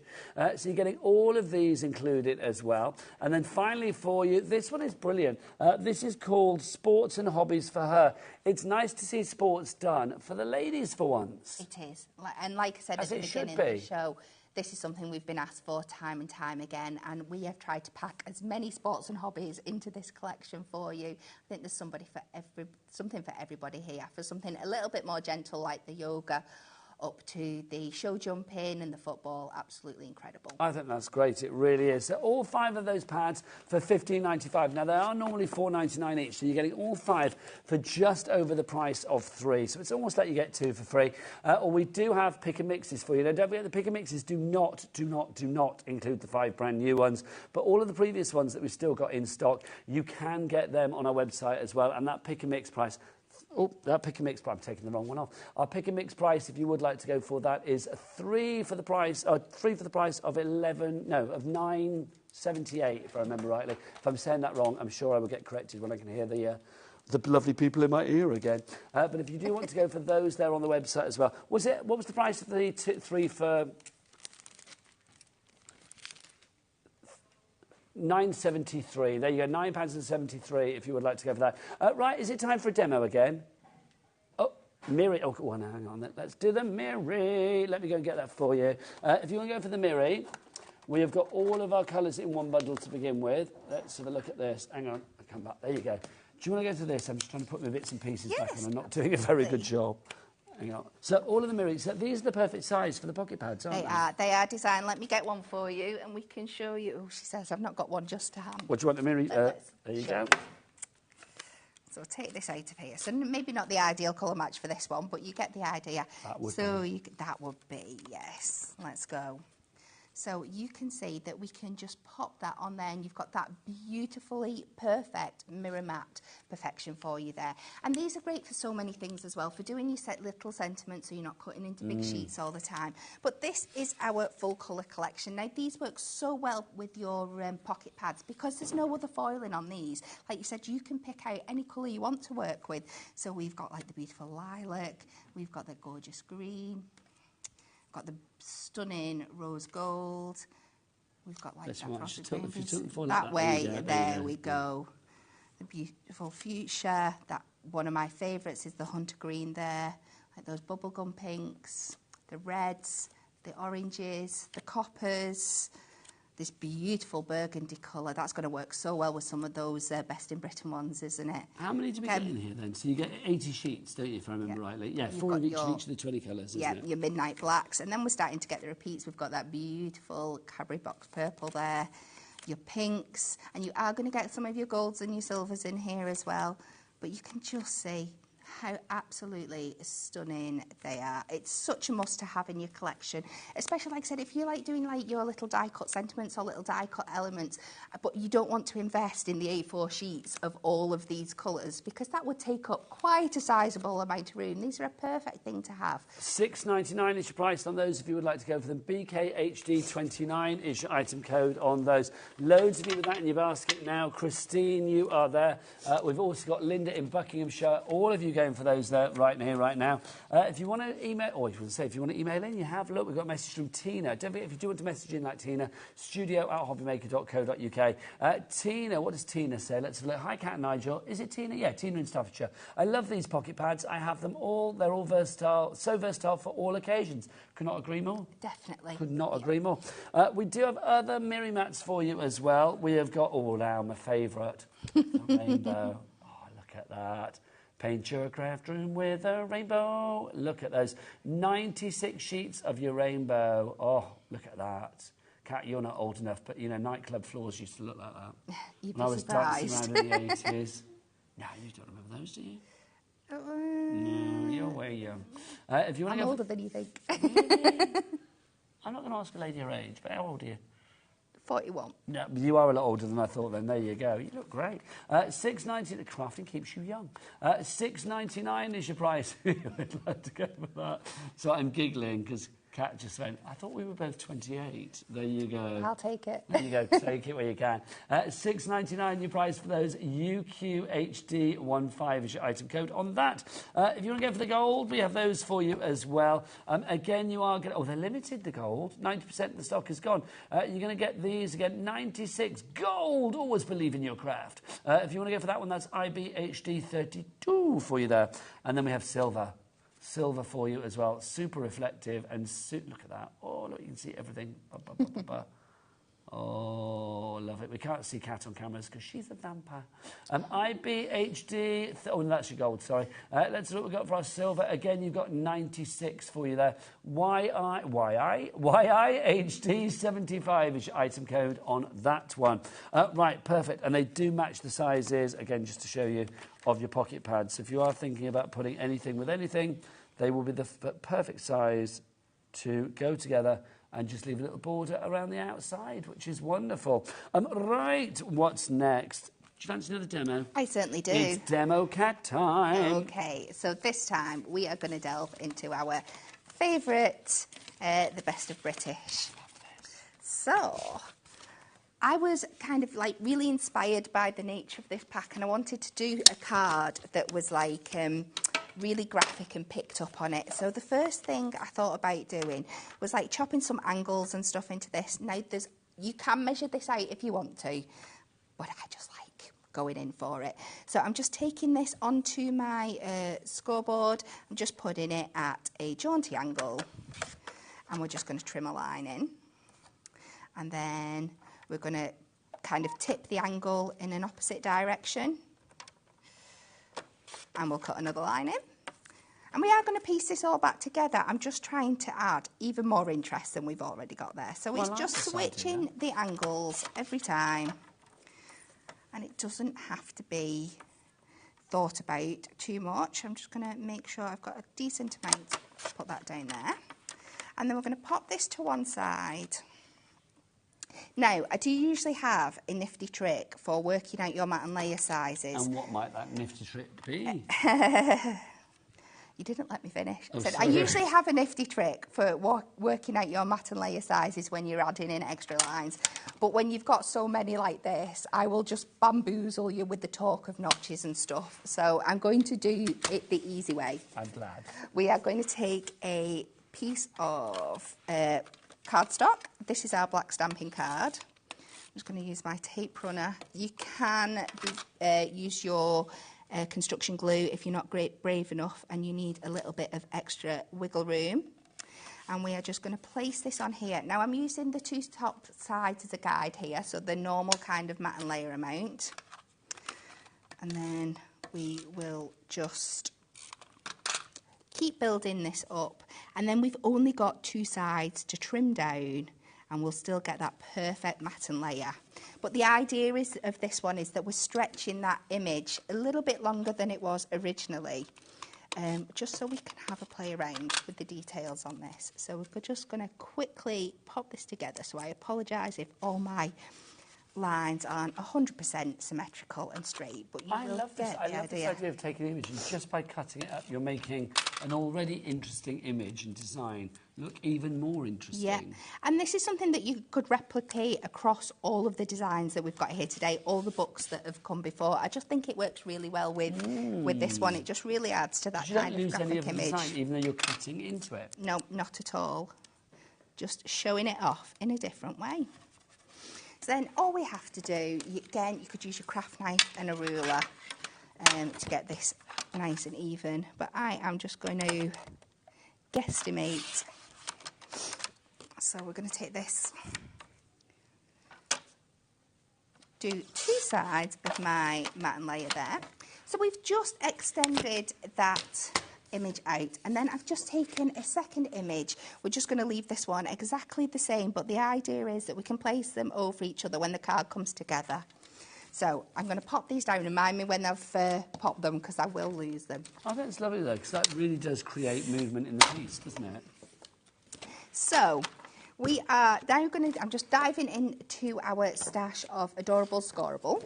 S1: So you're getting all of these included as well. And then finally for you, this one is brilliant. This is called Sports and Hobbies for Her. It's nice to see sports done for the ladies for once.
S9: It is. And like I said at the beginning of the show, this is something we've been asked for time and time again, and we have tried to pack as many sports and hobbies into this collection for you. I think there's something for everybody here, for something a little bit more gentle like the yoga, up to the show jumping and the football. Absolutely incredible.
S1: I think that's great. It really is. So all 5 of those pads for $15.95. Now, they are normally $4.99 each, so you're getting all 5 for just over the price of 3. So it's almost like you get 2 for free. Or we do have pick and mixes for you. Now, don't forget the pick and mixes do not include the 5 brand new ones. But all of the previous ones that we've still got in stock, you can get them on our website as well. And that pick and mix price... Oh, that pick and mix price, I'm taking the wrong one off. Our pick and mix price, if you would like to go for that, is 3 for the price of $9.78, if I remember rightly. If I'm saying that wrong, I'm sure I will get corrected when I can hear the lovely people in my ear again. But if you do want to go for those, they're on the website as well. What was the price of the 3 for... £9.73. There you go, £9.73 if you would like to go for that. Right, is it time for a demo again? Oh, Miri. Oh, well, hang on. Let's do the Miri. Let me go and get that for you. If you want to go for the Miri, we have got all of our colours in one bundle to begin with. Let's have a look at this. Hang on, I'll come back. There you go. Do you want to go to this? I'm just trying to put my bits and pieces back on. I'm not doing a very good job. Hang on. So all of the mirrors, so these are the perfect size for the pocket pads, aren't they?
S9: They are designed. Let me get one for you and we can show you. Oh, she says, I've not got one just to hand.
S1: What do you want the mirror? There you go.
S9: So take this out of here. So maybe not the ideal colour match for this one, but you get the idea. That would be, yes. Let's go. So you can see that we can just pop that on there and you've got that beautifully perfect mirror matte perfection for you there. And these are great for so many things as well, for doing your little sentiments so you're not cutting into big sheets all the time. But this is our full colour collection. Now these work so well with your pocket pads because there's no other foiling on these. Like you said, you can pick out any colour you want to work with. So we've got like the beautiful lilac, we've got the gorgeous green, got the stunning rose gold. We've got like that way. There we go. The beautiful fuchsia. That one of my favourites is the hunter green there. Like those bubblegum pinks, the reds, the oranges, the coppers. This beautiful burgundy colour. That's going to work so well with some of those Best in Britain ones, isn't it?
S1: How many do we get in here then? So you get 80 sheets, don't you, if I remember rightly? Yeah, 4 of each of the 20 colours, isn't it?
S9: Your midnight blacks. And then we're starting to get the repeats. We've got that beautiful Cadbury box purple there, your pinks, and you are going to get some of your golds and your silvers in here as well. But you can just see how absolutely stunning they are. It's such a must to have in your collection, especially, like I said, if you like doing like your little die cut sentiments or little die cut elements, but you don't want to invest in the A4 sheets of all of these colours because that would take up quite a sizable amount of room. These are a perfect thing to have.
S1: $6.99 is your price on those if you would like to go for them. BKHD29 is your item code on those. Loads of you with that in your basket now. Christine, you are there. We've also got Linda in Buckinghamshire. All of you going for those there right here, right now. If you want to email, or if you want to email in, you have. Look, we've got a message from Tina. Don't forget, if you do want to message in like Tina, studio@hobbymaker.co.uk. Tina, what does Tina say? Let's have a look. Hi, Cat and Nigel. Is it Tina? Yeah, Tina in Staffordshire. I love these pocket pads. I have them all. They're all versatile, so versatile for all occasions. Could not agree more.
S9: Definitely.
S1: Could not agree more. We do have other mirror mats for you as well. We have got, oh, now my favourite, the rainbow. Oh, look at that. Paint your craft room with a rainbow. Look at those. 96 sheets of your rainbow. Oh, look at that. Kat, you're not old enough, but, you know, nightclub floors used to look like that.
S9: You'd
S1: when I was dancing around in the 80s. No, you don't remember those, do you? No, you're way young. If you want
S9: I'm older than you think.
S1: I'm not going to ask a lady her age, but how old are you?
S9: 41.
S1: No, you are a lot older than I thought then. There you go. You look great. $6.90. The crafting keeps you young. $6.99 is your price. I'd like to go for that. So I'm giggling because Kat just went, I thought we were both 28. There you go.
S9: I'll take it.
S1: There you go. Take it where you can. $6.99 your price for those. UQHD15 is your item code on that. If you want to go for the gold, we have those for you as well. Again, you are going to... Oh, they're limited, the gold. 90% of the stock is gone. You're going to get these again. 96 gold. Always believe in your craft. If you want to go for that one, that's IBHD32 for you there. And then we have silver. Silver for you as well, super reflective and look at that. Oh, look, you can see everything. Oh, love it. We can't see Kat on cameras because she's a vampire. IBHD, oh, and that's your gold, sorry. Let's see what we've got for our silver. Again, you've got 96 for you there. YIHD75 is your item code on that one. Right, perfect. And they do match the sizes, again, just to show you, of your pocket pads. So if you are thinking about putting anything with anything, they will be the perfect size to go together and just leave a little border around the outside, which is wonderful. Right, what's next? Do you fancy another demo?
S9: I certainly do.
S1: It's Demo Cat time.
S9: Okay, so this time we are going to delve into our favourite, the best of British. So... I was kind of like really inspired by the nature of this pack, and I wanted to do a card that was like really graphic and picked up on it. So the first thing I thought about doing was like chopping some angles and stuff into this. Now you can measure this out if you want to, but I just like going in for it. So I'm just taking this onto my scoreboard. I'm just putting it at a jaunty angle, and we're just going to trim a line in, and then we're going to kind of tip the angle in an opposite direction, and we'll cut another line in. And we are going to piece this all back together. I'm just trying to add even more interest than we've already got there. So it's just switching the angles every time, and it doesn't have to be thought about too much. I'm just going to make sure I've got a decent amount. Put that down there. And then we're going to pop this to one side. Now, I do usually have a nifty trick for working out your mat and layer sizes.
S1: And what might that nifty trick be?
S9: You didn't let me finish.
S1: Oh,
S9: I usually have a nifty trick for working out your mat and layer sizes when you're adding in extra lines. But when you've got so many like this, I will just bamboozle you with the talk of notches and stuff. So I'm going to do it the easy way.
S1: I'm glad.
S9: We are going to take a piece of... cardstock. This is our black stamping card. I'm just going to use my tape runner. You can use your construction glue if you're not brave enough and you need a little bit of extra wiggle room. And we are just going to place this on here. Now I'm using the two top sides as a guide here, so the normal kind of mat and layer amount. And then we will just keep building this up, and then we've only got two sides to trim down, and we'll still get that perfect mat and layer. But the idea of this one is that we're stretching that image a little bit longer than it was originally, just so we can have a play around with the details on this. So we're just going to quickly pop this together. So I apologise if all my lines aren't 100% symmetrical and straight, but you will get the idea.
S1: I love this idea of taking an image, and just by cutting it up, you're making an already interesting image and design look even more interesting.
S9: Yeah, and this is something that you could replicate across all of the designs that we've got here today, all the books that have come before. I just think it works really well with this one. It just really adds to that kind of graphic image. You don't lose any of the design, even though you're cutting into it. No, not at all. Just showing it off in a different way. So then all we have to do, again, you could use your craft knife and a ruler to get this nice and even. But I am just going to guesstimate. So we're going to take this, do two sides of my mat and layer there. So we've just extended that image out, and then I've just taken a second image. We're just going to leave this one exactly the same, but the idea is that we can place them over each other when the card comes together. So I'm going to pop these down. Remind me when I've popped them, because I will lose them.
S1: I think it's lovely though, because that really does create movement in the piece, doesn't it?
S9: So we are now going to, I'm just diving into our stash of Adorable Scoreable.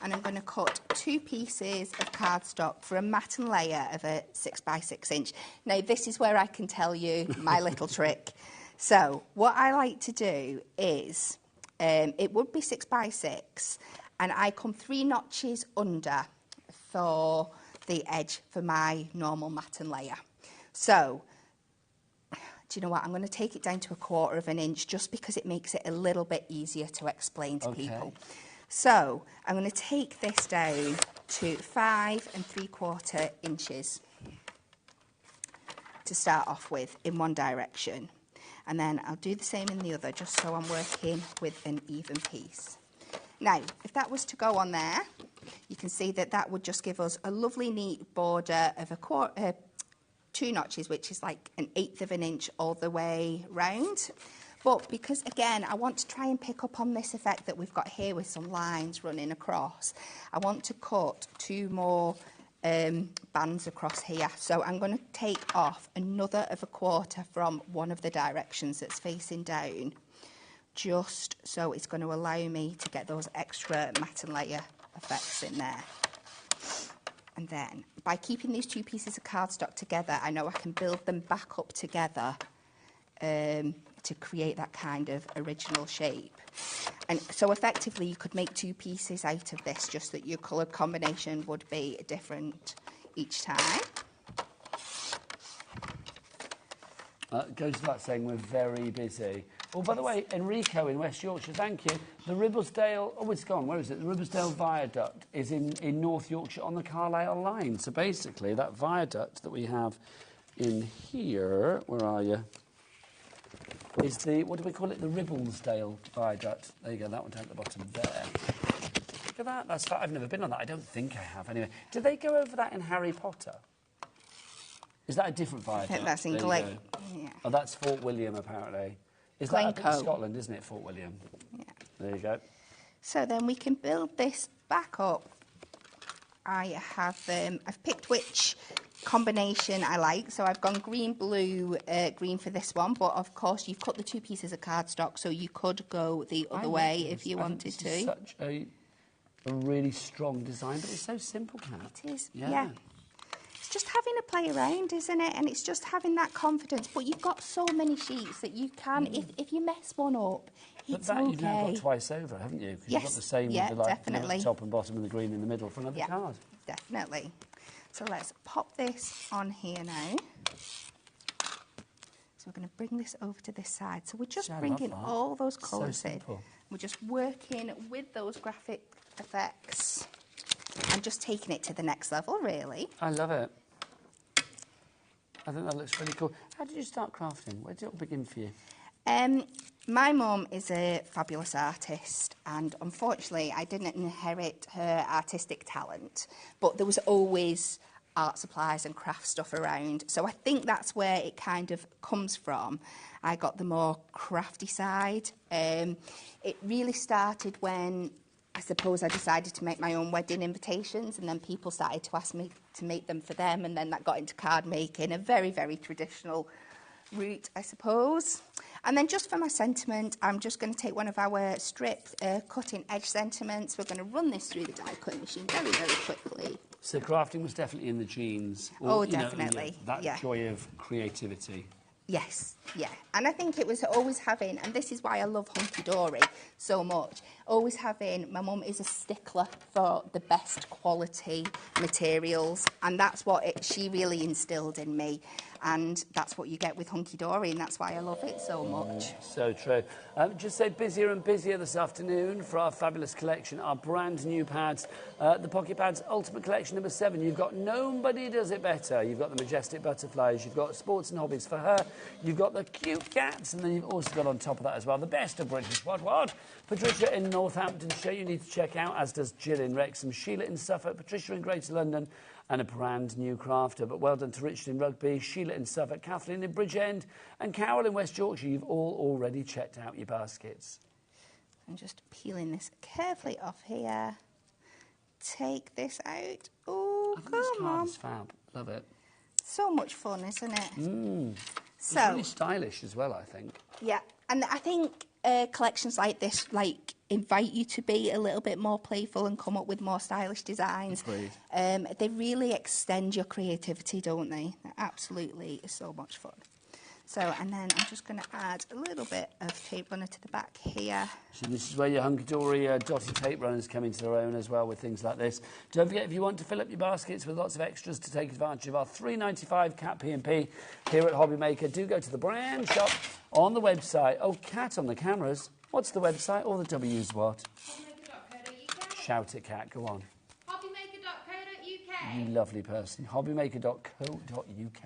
S9: and I'm going to cut 2 pieces of cardstock for a matten layer of a 6 by 6 inch. Now, this is where I can tell you my little trick. So, what I like to do is, it would be 6 by 6, and I come 3 notches under for the edge for my normal matten layer. So, do you know what? I'm going to take it down to 1/4 of an inch just because it makes it a little bit easier to explain to people. So, I'm going to take this down to 5 3/4 inches to start off with in one direction. And then I'll do the same in the other, just so I'm working with an even piece. Now, if that was to go on there, you can see that that would just give us a lovely neat border of 2 notches, which is like 1/8 of an inch all the way round. But because, again, I want to try and pick up on this effect that we've got here with some lines running across, I want to cut 2 more bands across here. So I'm going to take off another of 1/4 from one of the directions that's facing down, just so it's going to allow me to get those extra matten layer effects in there. And then, by keeping these 2 pieces of cardstock together, I know I can build them back up together to create that kind of original shape. And so effectively you could make 2 pieces out of this, just that your colour combination would be different each time.
S1: Goes without saying we're very busy. Oh, by the way, Enrico in West Yorkshire, thank you. The Ribblesdale, oh, it's gone, where is it? The Ribblesdale Viaduct is in North Yorkshire on the Carlisle line. So basically, that viaduct that we have in here, where are you? Is the, what do we call it? The Ribblesdale Viaduct. There you go, that one down at the bottom there. Look at that, that's, I've never been on that. I don't think I have, anyway. Do they go over that in Harry Potter? Is that a different viaduct?
S9: I think that's in Glen. Yeah.
S1: Oh, that's Fort William, apparently. Is
S9: Glencoe.
S1: that up in Scotland, isn't it, Fort William?
S9: Yeah.
S1: There you go.
S9: So then we can build this back up. I've picked which combination I like. So I've gone green, blue, green for this one. But of course, you've cut the 2 pieces of cardstock, so you could go the other way if you wanted to.
S1: It's such a really strong design, but it's so simple, Kat.
S9: It is, yeah. It's just having a play around, isn't it? And it's just having that confidence. But you've got so many sheets that you can, if you mess one up, it's okay.
S1: But that you've now got twice over, haven't you? Because you've got the same with the
S9: definitely.
S1: The top and bottom and the green in the middle for another card.
S9: Definitely. So let's pop this on here now. So we're going to bring this over to this side. So we're just bringing all those colours in. We're just working with those graphic effects and just taking it to the next level, really.
S1: I love it. I think that looks really cool. How did you start crafting? Where did it all begin for you?
S9: My mum is a fabulous artist, and unfortunately I didn't inherit her artistic talent, but there was always art supplies and craft stuff around. So I think that's where it kind of comes from. I got the more crafty side. It really started when I suppose I decided to make my own wedding invitations, and then people started to ask me to make them for them, and then that got into card making, a very, very traditional route, I suppose. And then just for my sentiment, I'm just going to take one of our strip cutting edge sentiments. We're going to run this through the die cutting machine very, very quickly.
S1: So crafting was definitely in the genes.
S9: Or, definitely.
S1: That joy of creativity.
S9: Yes, yeah. And I think it was always having, and this is why I love Hunky Dory so much, always having, my mum is a stickler for the best quality materials, and that's what she really instilled in me. And that's what you get with Hunky Dory, and that's why I love it so much.
S1: So true. Just said busier and busier this afternoon for our fabulous collection, our brand new pads, the Pocket Pads Ultimate Collection number 7. You've got Nobody Does It Better. You've got the Majestic Butterflies. You've got Sports and Hobbies for her. You've got the Cute Cats, and then you've also got on top of that as well the best of British what? Patricia in Northamptonshire, you need to check out, as does Jill in Wrexham, Sheila in Suffolk, Patricia in Greater London, and a brand new crafter. But well done to Richard in Rugby, Sheila in Suffolk, Kathleen in Bridgend, and Carol in West Yorkshire. You've all already checked out your baskets.
S9: I'm just peeling this carefully off here. Take this out. Oh, come on.
S1: This card is fab. Love it.
S9: So much fun, isn't it?
S1: It's really stylish as well, I think.
S9: Yeah, and I think collections like this, like invite you to be a little bit more playful and come up with more stylish designs. They really extend your creativity, don't they? They're absolutely so much fun. So, and then I'm just going to add a little bit of tape runner to the back here.
S1: So this is where your hunky-dory dotted tape runners come into their own as well with things like this. Don't forget, if you want to fill up your baskets with lots of extras to take advantage of our $3.95 Cat P&P here at HobbyMaker, do go to the brand shop on the website. Oh, Cat on the cameras. What's the website? All the W's what? HobbyMaker.co.uk. Shout it, Cat. Go on.
S9: HobbyMaker.co.uk.
S1: You lovely person. HobbyMaker.co.uk.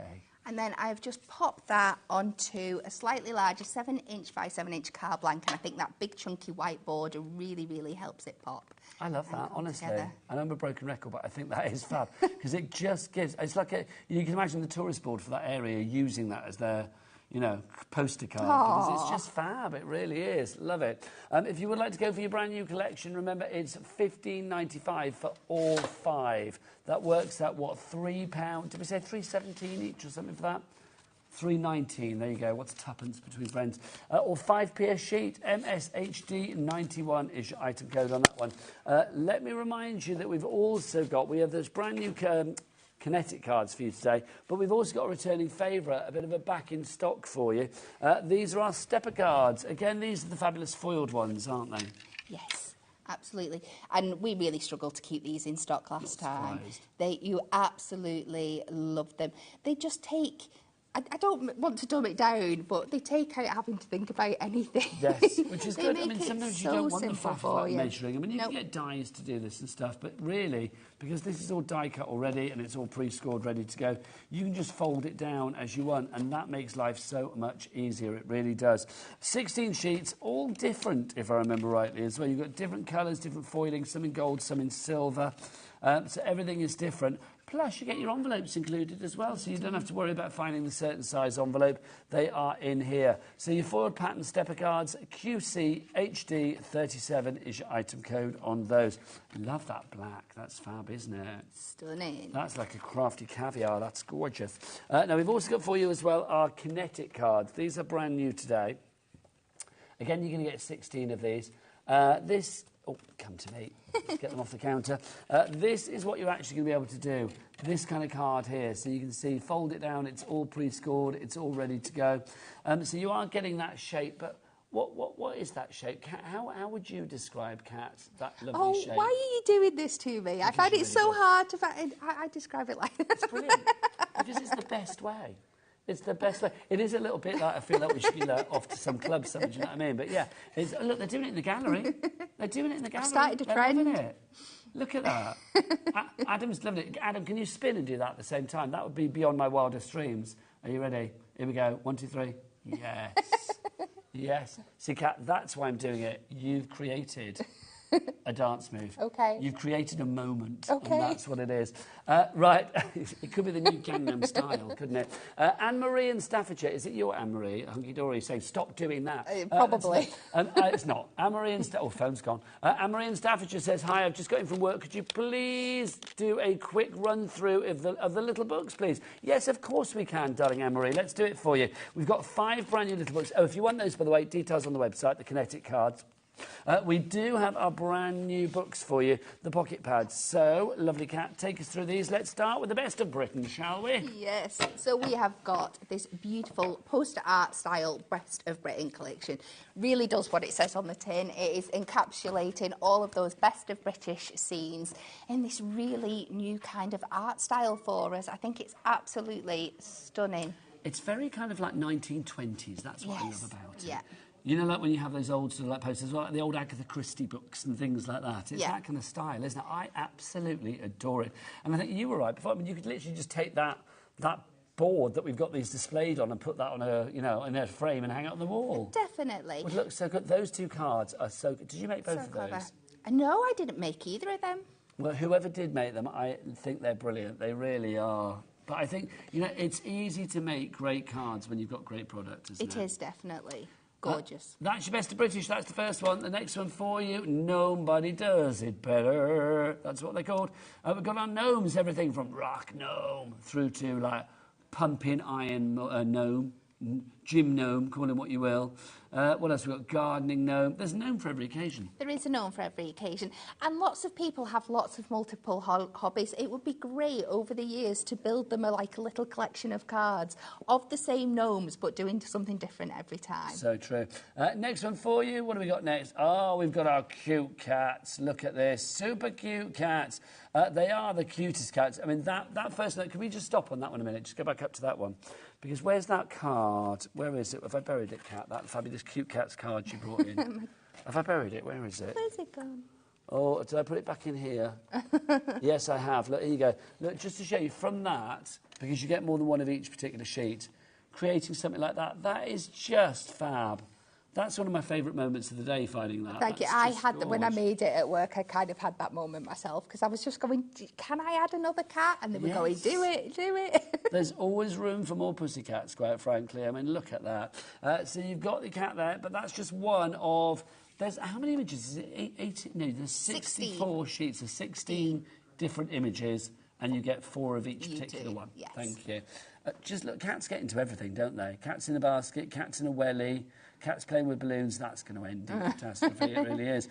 S9: And then I've just popped that onto a slightly larger 7-inch by 7-inch card blank, and I think that big chunky white border really, really helps it pop.
S1: I love that, honestly. I know I'm a broken record, but I think that is fab because it just gives. It's like you can imagine the tourist board for that area using that as their, you know, poster card. Because it's just fab. It really is. Love it. If you would like to go for your brand new collection, remember it's $15.95 for all 5. That works out what, £3? Did we say $3.17 each or something for that? $3.19. There you go. What's tuppence between friends? Or 5p a sheet. MSHD91 is your item code on that one. Let me remind you that we have those brand new Kinetic cards for you today, but we've also got a returning favourite, a bit of a back in stock for you. These are our stepper cards. Again, these are the fabulous foiled ones, aren't they?
S9: Yes, absolutely. And we really struggled to keep these in stock last time. You absolutely love them. They just take... I don't want to dumb it down, but they take out having to think about anything.
S1: Yes, which is good. I mean, sometimes you
S9: so
S1: don't want the faff of like measuring. I mean, you
S9: Nope.
S1: can get dies to do this and stuff, but really, because this is all die cut already and it's all pre-scored, ready to go, you can just fold it down as you want, and that makes life so much easier. It really does. 16 sheets, all different, if I remember rightly, as well. You've got different colours, different foiling, some in gold, some in silver. So everything is different. Plus, you get your envelopes included as well, so you don't have to worry about finding the certain size envelope. They are in here. So your foiled pattern stepper cards, QCHD37 is your item code on those. Love that black. That's fab, isn't it?
S9: Stunning.
S1: That's like a crafty caviar. That's gorgeous. Now, we've also got for you as well our Kinetic cards. These are brand new today. Again, you're going to get 16 of these. Oh, come to me. Let's get them off the counter. This is what you're actually going to be able to do. This kind of card here. So you can see, fold it down. It's all pre-scored. It's all ready to go. So you are getting that shape. But what is that shape? How would you describe, Kat, that lovely shape?
S9: Oh, why are you doing this to me? I find it so hard to find. I describe it like that.
S1: It's brilliant. Because it's the best way. It's the best way. It is a little bit like I feel like we should be off to some club, something, do you know what I mean? But yeah, look, they're doing it in the gallery. They're doing it in the gallery.
S9: I've started a trend.
S1: It. Look at that. Adam's loving it. Adam, can you spin and do that at the same time? That would be beyond my wildest dreams. Are you ready? Here we go. 1, 2, 3. Yes. Yes. See, Kat, that's why I'm doing it. You've created a dance move.
S9: Okay.
S1: You've created a moment.
S9: Okay.
S1: And that's what it is. Right. It could be the new Gangnam Style, couldn't it? Anne-Marie in Staffordshire. Is it your Anne-Marie? Hunky-dory saying, stop doing that.
S9: Probably.
S1: It's not. Anne-Marie in Staffordshire. Oh, phone's gone. Anne-Marie in Staffordshire says, hi, I've just got in from work. Could you please do a quick run-through of the little books, please? Yes, of course we can, darling Anne-Marie. Let's do it for you. We've got 5 brand new little books. Oh, if you want those, by the way, details on the website, the Kinetic cards. We do have our brand new books for you, the pocket pads. So, lovely Kat, take us through these. Let's start with the best of Britain, shall we?
S9: Yes. So we have got this beautiful poster art style Best of Britain collection. Really does what it says on the tin. It is encapsulating all of those best of British scenes in this really new kind of art style for us. I think it's absolutely stunning.
S1: It's very kind of like 1920s. That's what I love about it.
S9: Yeah.
S1: You know, like when you have those old sort of like posters, like the old Agatha Christie books and things like that. It's that kind of style, isn't it? I absolutely adore it. And I think you were right before. I mean, you could literally just take that board that we've got these displayed on and put that on in a frame and hang it on the wall.
S9: Definitely.
S1: Would look so good. Those 2 cards are so good. Did you make both of
S9: clever.
S1: those?
S9: No, I didn't make either of them.
S1: Well, whoever did make them, I think they're brilliant. They really are. But I think, it's easy to make great cards when you've got great product, isn't it?
S9: It is, definitely. Gorgeous.
S1: That's your best of British. That's the first one. The next one for you, Nobody Does It Better. That's what they're called. We've got our gnomes, everything from rock gnome through to like pumping iron gnome gym gnome, call him what you will. What else? We've got gardening gnome. There's a gnome for every occasion.
S9: There is a gnome for every occasion. And lots of people have lots of multiple hobbies. It would be great over the years to build them like a little collection of cards of the same gnomes, but doing something different every time.
S1: So true. Next one for you. What do we got next? Oh, we've got our cute cats. Look at this. Super cute cats. They are the cutest cats. I mean, that first note, can we just stop on that one a minute? Just go back up to that one. Because where's that card? Where is it? Have I buried it, Cat? That fabulous cute cat's card you brought in. Have I buried it? Where is it?
S9: Where's it gone?
S1: Oh, did I put it back in here? Yes, I have. Look, here you go. Look, just to show you, from that, because you get more than one of each particular sheet, creating something like that, that is just fab. That's one of my favourite moments of the day, finding that.
S9: Thank you. I had that when I made it at work. I kind of had that moment myself because I was just going, can I add another cat? And they were going, do it, do it.
S1: There's always room for more pussycats, quite frankly. I mean, look at that. So you've got the cat there, but that's just one of... There's how many images? Is it 18? No, there's 64 sheets of 16 different images, and you get 4 of each particular one.
S9: Yes.
S1: Thank you. Just look, cats get into everything, don't they? Cats in a basket, cats in a wellie, cats playing with balloons. That's going to end in catastrophe. It really is.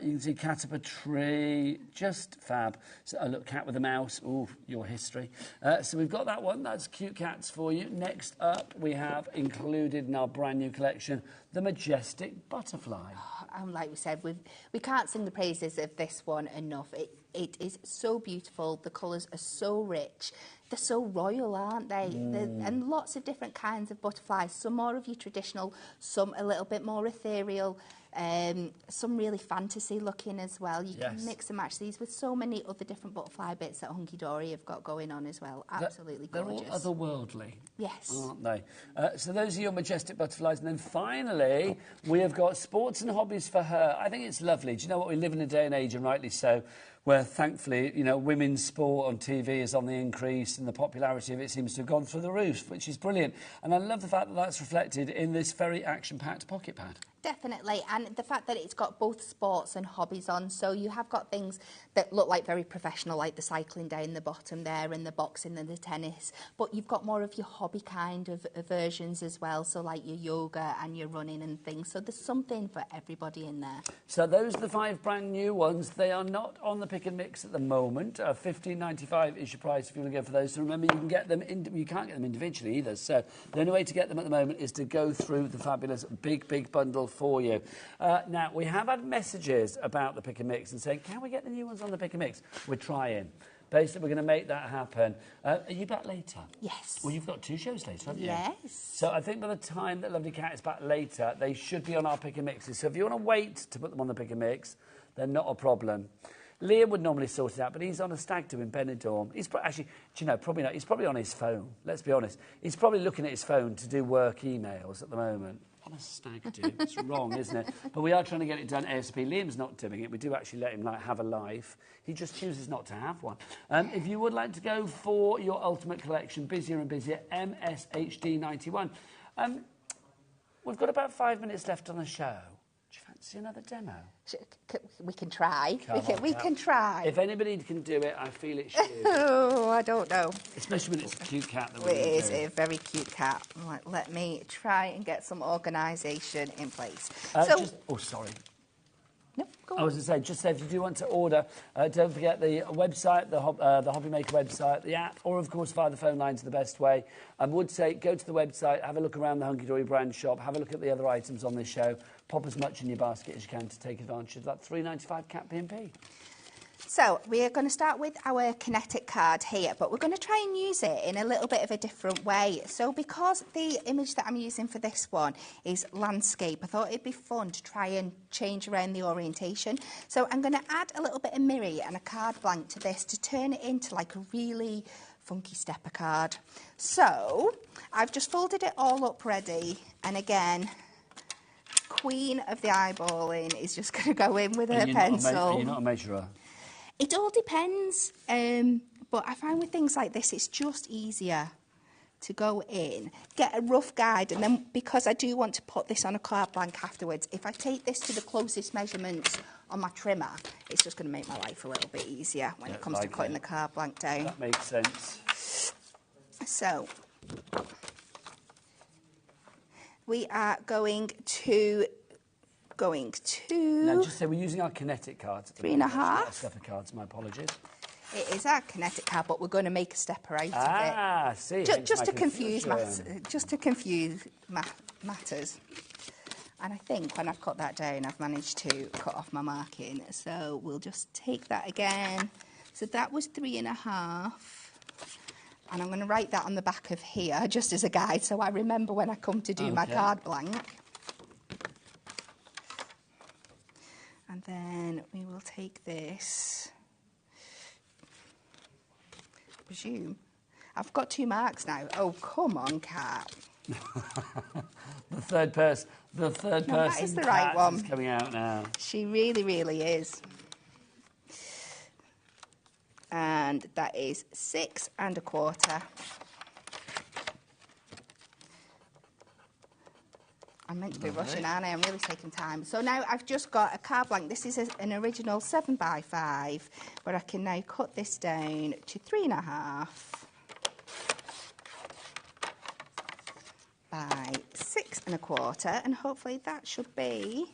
S1: You can see cat up a tree, just fab. So, look, cat with a mouse. Oh, your history. So we've got that one. That's cute cats for you. Next up, we have included in our brand new collection the majestic butterfly.
S9: And like we said, we can't sing the praises of this one enough. It is so beautiful. The colours are so rich. They're so royal, aren't they? And lots of different kinds of butterflies. Some more of your traditional, some a little bit more ethereal, some really fantasy looking as well. You can mix and match these with so many other different butterfly bits that Hunky Dory have got going on as well. Absolutely gorgeous.
S1: They're all otherworldly.
S9: Yes.
S1: Aren't they? So those are your majestic butterflies. And then finally, we have got sports and hobbies for her. I think it's lovely. Do you know what? We live in a day and age, and rightly so, where thankfully, you know, women's sport on TV is on the increase and the popularity of it seems to have gone through the roof, which is brilliant. And I love the fact that that's reflected in this very action-packed pocket pad.
S9: Definitely, and the fact that it's got both sports and hobbies on, so you have got things that look like very professional, like the cycling down the bottom there and the boxing and the tennis, but you've got more of your hobby kind of versions as well, so like your yoga and your running and things, so there's something for everybody in there.
S1: So those are the 5 brand new ones. They are not on the pick and mix at the moment. $15.95 is your price if you want to go for those. So remember, you can get them you can't get them individually either, so the only way to get them at the moment is to go through the fabulous big bundle for you. Now, we have had messages about the pick and mix and saying, can we get the new ones on the pick and mix? We're trying. Basically, we're going to make that happen. Are you back later?
S9: Yes.
S1: Well, you've got 2 shows later, haven't you?
S9: Yes.
S1: So I think by the time that Lovely Cat is back later, they should be on our pick and mixes. So if you want to wait to put them on the pick and mix, they're not a problem. Liam would normally sort it out, but he's on a stag do in Benidorm. He's actually, do you know, probably not. He's probably on his phone. Let's be honest. He's probably looking at his phone to do work emails at the moment. On a stag do. It's wrong, isn't it? But we are trying to get it done ASAP. Liam's not doing it. We do actually let him have a life. He just chooses not to have one. If you would like to go for your ultimate collection, busier and busier, MSHD91. We've got about 5 minutes left on the show. Do you fancy another demo?
S9: We can try. We can try.
S1: If anybody can do it, I feel it's you.
S9: Oh, I don't know.
S1: Especially when it's a cute cat.
S9: It is a very cute cat. Right, let me try and get some organisation in place.
S1: Sorry.
S9: No, go on.
S1: I was going to say, just say if you do want to order, don't forget the website, the HobbyMaker website, the app, or of course via the phone lines are the best way. I would say go to the website, have a look around the Hunky Dory brand shop, have a look at the other items on this show, pop as much in your basket as you can to take advantage of that $3.95 cat P&P.
S9: So we are going to start with our Kinetic card here, but we're going to try and use it in a little bit of a different way. So because the image that I'm using for this one is landscape, I thought it'd be fun to try and change around the orientation. So I'm going to add a little bit of mirror and a card blank to this to turn it into like a really funky stepper card. So I've just folded it all up ready, and again, queen of the eyeballing is just going to go in with her pencil.
S1: Are you not a measurer?
S9: It all depends, but I find with things like this, it's just easier to go in, get a rough guide, and then because I do want to put this on a card blank afterwards, if I take this to the closest measurements on my trimmer, it's just going to make my life a little bit easier when it comes to cutting the card blank down.
S1: That makes sense.
S9: So, we are going to...
S1: Now, just say we're using our Kinetic cards.
S9: 3.5.
S1: Not stepper cards, my apologies.
S9: It is our Kinetic card, but we're going to make a stepper out of it.
S1: Ah, see.
S9: Just to confuse matters. And I think when I've cut that down, I've managed to cut off my marking. So we'll just take that again. So that was 3.5. And I'm going to write that on the back of here, just as a guide, so I remember when I come to do my card blank. And then we will take this. I presume. I've got 2 marks now. Oh, come on, Kat.
S1: The third person.
S9: That is the right one.
S1: Is coming out now.
S9: She really, really is. And that is 6 1/4. I'm meant to be rushing, aren't I? I'm really taking time. So now I've just got a card blank. This is an original 7x5, but I can now cut this down to 3.5 by 6 1/4, and hopefully that should be...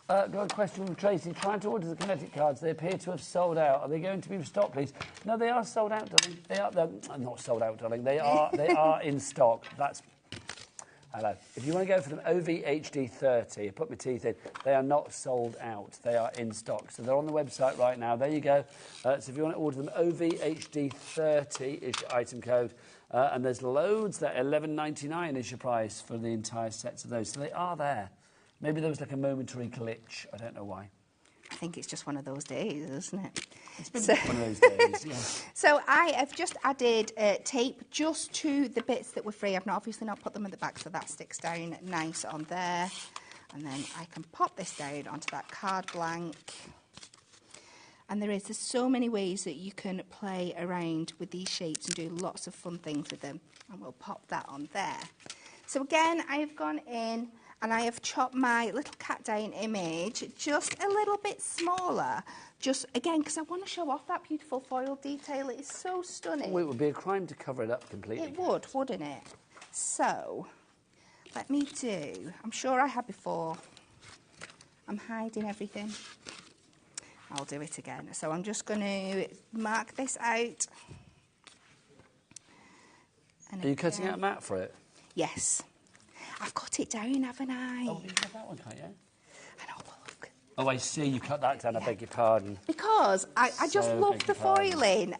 S1: Got a question from Tracy. Trying to order the Kinetic cards. They appear to have sold out. Are they going to be restocked, please? No, they are sold out, darling. They're not sold out, darling. They are in stock. That's... Hello. If you want to go for them, OVHD 30, I put my teeth in, they are not sold out. They are in stock. So they're on the website right now. There you go. So if you want to order them, OVHD 30 is your item code. And there's loads there. $11.99 is your price for the entire sets of those. So they are there. Maybe there was like a momentary glitch. I don't know why.
S9: I think it's just one of those days, isn't it?
S1: It's been one of those days, yeah.
S9: So I have just added tape just to the bits that were free. I've obviously not put them at the back, so that sticks down nice on there. And then I can pop this down onto that card blank. And there's so many ways that you can play around with these shapes and do lots of fun things with them. And we'll pop that on there. So again, I have gone in and I have chopped my little cat down image just a little bit smaller. Just, again, because I want to show off that beautiful foil detail. It is so stunning.
S1: Well, it would be a crime to cover it up completely.
S9: It would, wouldn't it? So, let me do... I'm sure I had before. I'm hiding everything. I'll do it again. So I'm just going to mark this out. And
S1: Are you cutting out a mat for it?
S9: Yes. I've cut it down, haven't I?
S1: Oh, you cut that one, can't you?
S9: I know, but look.
S1: Oh, I see. You cut that down. I beg your pardon.
S9: Because I just
S1: So
S9: love
S1: beg
S9: the
S1: your pardon.
S9: foiling.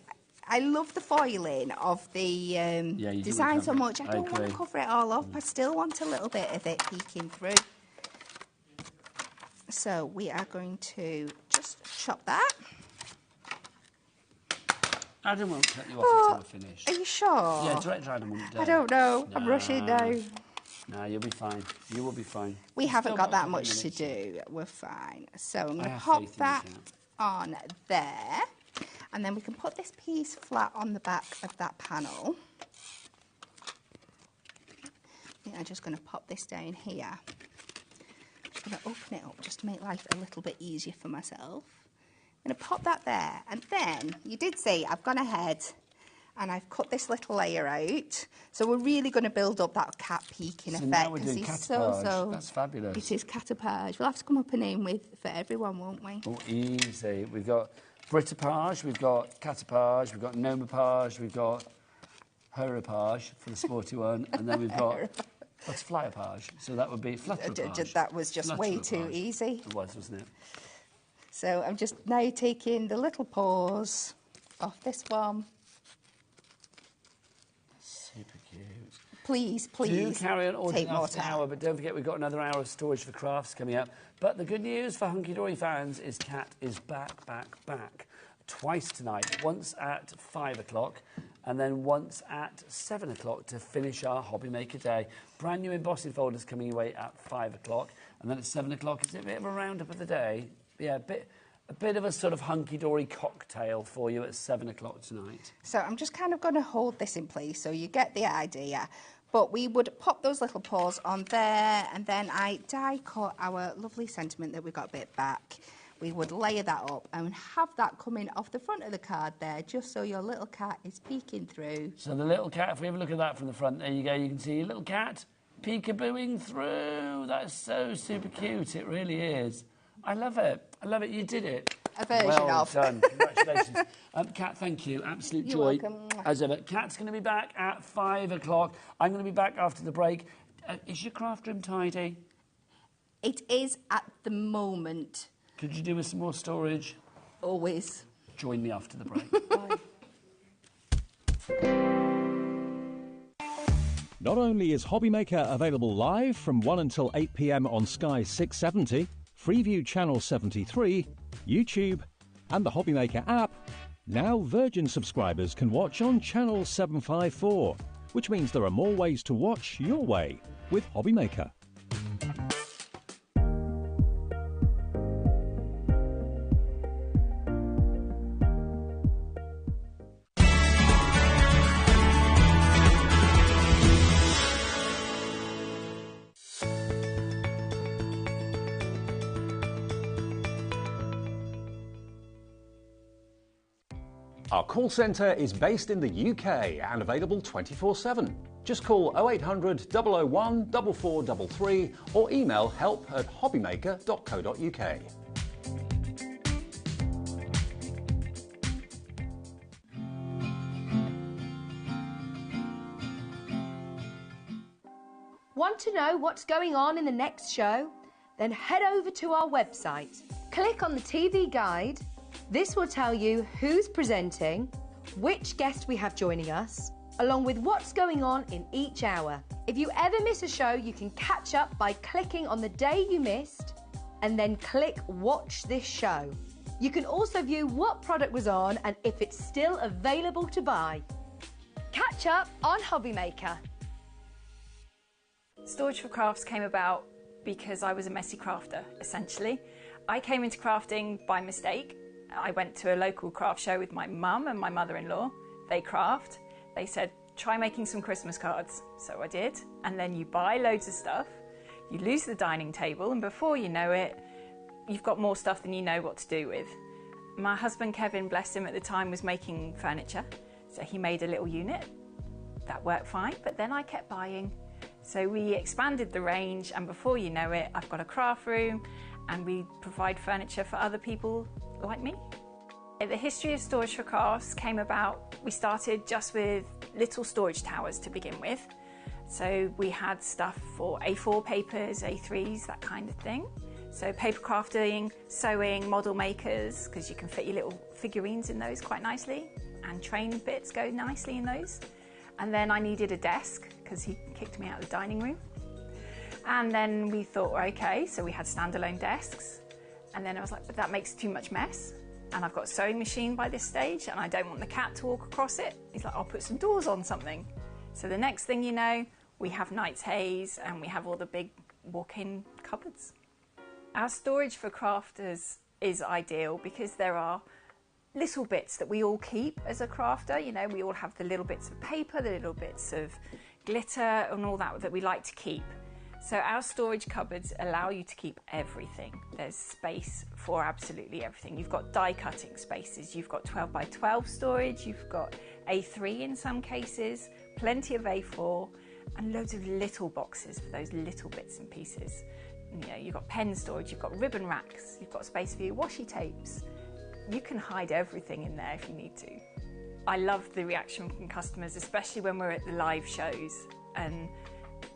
S9: I love the foiling of the
S1: you do
S9: design so
S1: cover it.
S9: much. I don't want
S1: agree.
S9: to cover it all up. I still want a little bit of it peeking through. So we are going to just chop that.
S1: Adam won't cut you off until we're finished.
S9: Are you sure?
S1: Yeah, Director Adam won't do.
S9: I don't know. I'm rushing now.
S1: No, you'll be fine. You will be fine.
S9: We
S1: You've
S9: haven't
S1: still
S9: got that
S1: a couple of
S9: much to
S1: minutes.
S9: do. We're fine. So I'm going to
S1: have
S9: pop
S1: faith in you,
S9: that
S1: Kat.
S9: on there. And then we can put this piece flat on the back of that panel. I think I'm just going to pop this down here. I'm just going to open it up just to make life a little bit easier for myself. I'm going to pop that there. And then, you did see, I've gone ahead and I've cut this little layer out. So we're really going to build up that cat peeking
S1: So
S9: effect.
S1: now we're
S9: 'cause
S1: doing
S9: he's
S1: catapage. That's fabulous.
S9: It is catapage. We'll have to come up with a name for everyone, won't we?
S1: Oh, easy. We've got Britapage, we've got catapage, we've got nomapage, we've got herapage for the sporty one, and then we've got butterflyapage. So that would be flutterapage.
S9: That was just way too
S1: Flutterapage.
S9: easy.
S1: It was, wasn't it?
S9: So I'm just now taking the little paws off this one.
S1: Super cute.
S9: Please,
S1: Do carry on ordering
S9: take more
S1: after the
S9: time.
S1: hour, but don't forget we've got another hour of storage for crafts coming up. But the good news for Hunky Dory fans is Kat is back. Twice tonight. Once at 5 o'clock and then once at 7 o'clock to finish our HobbyMaker day. Brand new embossing folders coming your way at 5 o'clock. And then at 7 o'clock, it's a bit of a roundup of the day. Yeah, a bit of a sort of hunky-dory cocktail for you at 7 o'clock tonight.
S9: So I'm just kind of going to hold this in place so you get the idea. But we would pop those little paws on there, and then I die cut our lovely sentiment that we got a bit back. We would layer that up and have that coming off the front of the card there, just so your little cat is peeking through.
S1: So the little cat, if we have a look at that from the front, there you go, you can see your little cat peekabooing through. That's so super cute. It really is. I love it. I love it. You did it.
S9: A version
S1: well
S9: of.
S1: done. Congratulations. Kat, thank you. Absolute
S9: You're
S1: joy.
S9: welcome.
S1: As ever. Kat's going to be back at 5 o'clock. I'm going to be back after the break. Is your craft room tidy?
S9: It is at the moment.
S1: Could you do with some more storage?
S9: Always.
S1: Join me after the break.
S9: Bye.
S6: Not only is HobbyMaker available live from 1 until 8 p.m. on Sky 670, Freeview Channel 73, YouTube, and the HobbyMaker app, now Virgin subscribers can watch on Channel 754, which means there are more ways to watch your way with HobbyMaker. Our call centre is based in the UK and available 24/7. Just call 0800 001 4433 or email help@hobbymaker.co.uk.
S4: Want to know what's going on in the next show? Then head over to our website. Click on the TV guide. This will tell you who's presenting, which guest we have joining us, along with what's going on in each hour. If you ever miss a show, you can catch up by clicking on the day you missed and then click Watch This Show. You can also view what product was on and if it's still available to buy. Catch up on HobbyMaker.
S2: Storage for Crafts came about because I was a messy crafter, essentially. I came into crafting by mistake. I went to a local craft show with my mum and my mother-in-law. They craft. They said, try making some Christmas cards. So I did. And then you buy loads of stuff. You lose the dining table, and before you know it, you've got more stuff than you know what to do with. My husband, Kevin, bless him, at the time was making furniture. So he made a little unit. That worked fine, but then I kept buying. So we expanded the range, and before you know it, I've got a craft room, and we provide furniture for other people like me. The history of Storage for Crafts came about, we started just with little storage towers to begin with. So we had stuff for A4 papers, A3s, that kind of thing. So paper crafting, sewing, model makers, because you can fit your little figurines in those quite nicely, and train bits go nicely in those. And then I needed a desk, because he kicked me out of the dining room. And then we thought, okay, so we had standalone desks. And then I was like, but that makes too much mess. And I've got a sewing machine by this stage, and I don't want the cat to walk across it. He's like, I'll put some doors on something. So the next thing you know, we have Knight's Haze, and we have all the big walk-in cupboards. Our storage for crafters is ideal because there are little bits that we all keep as a crafter. You know, we all have the little bits of paper, the little bits of glitter and all that we like to keep. So our storage cupboards allow you to keep everything. There's space for absolutely everything. You've got die cutting spaces, you've got 12 by 12 storage, you've got A3 in some cases, plenty of A4, and loads of little boxes for those little bits and pieces. You know, you've got pen storage, you've got ribbon racks, you've got space for your washi tapes. You can hide everything in there if you need to. I love the reaction from customers, especially when we're at the live shows and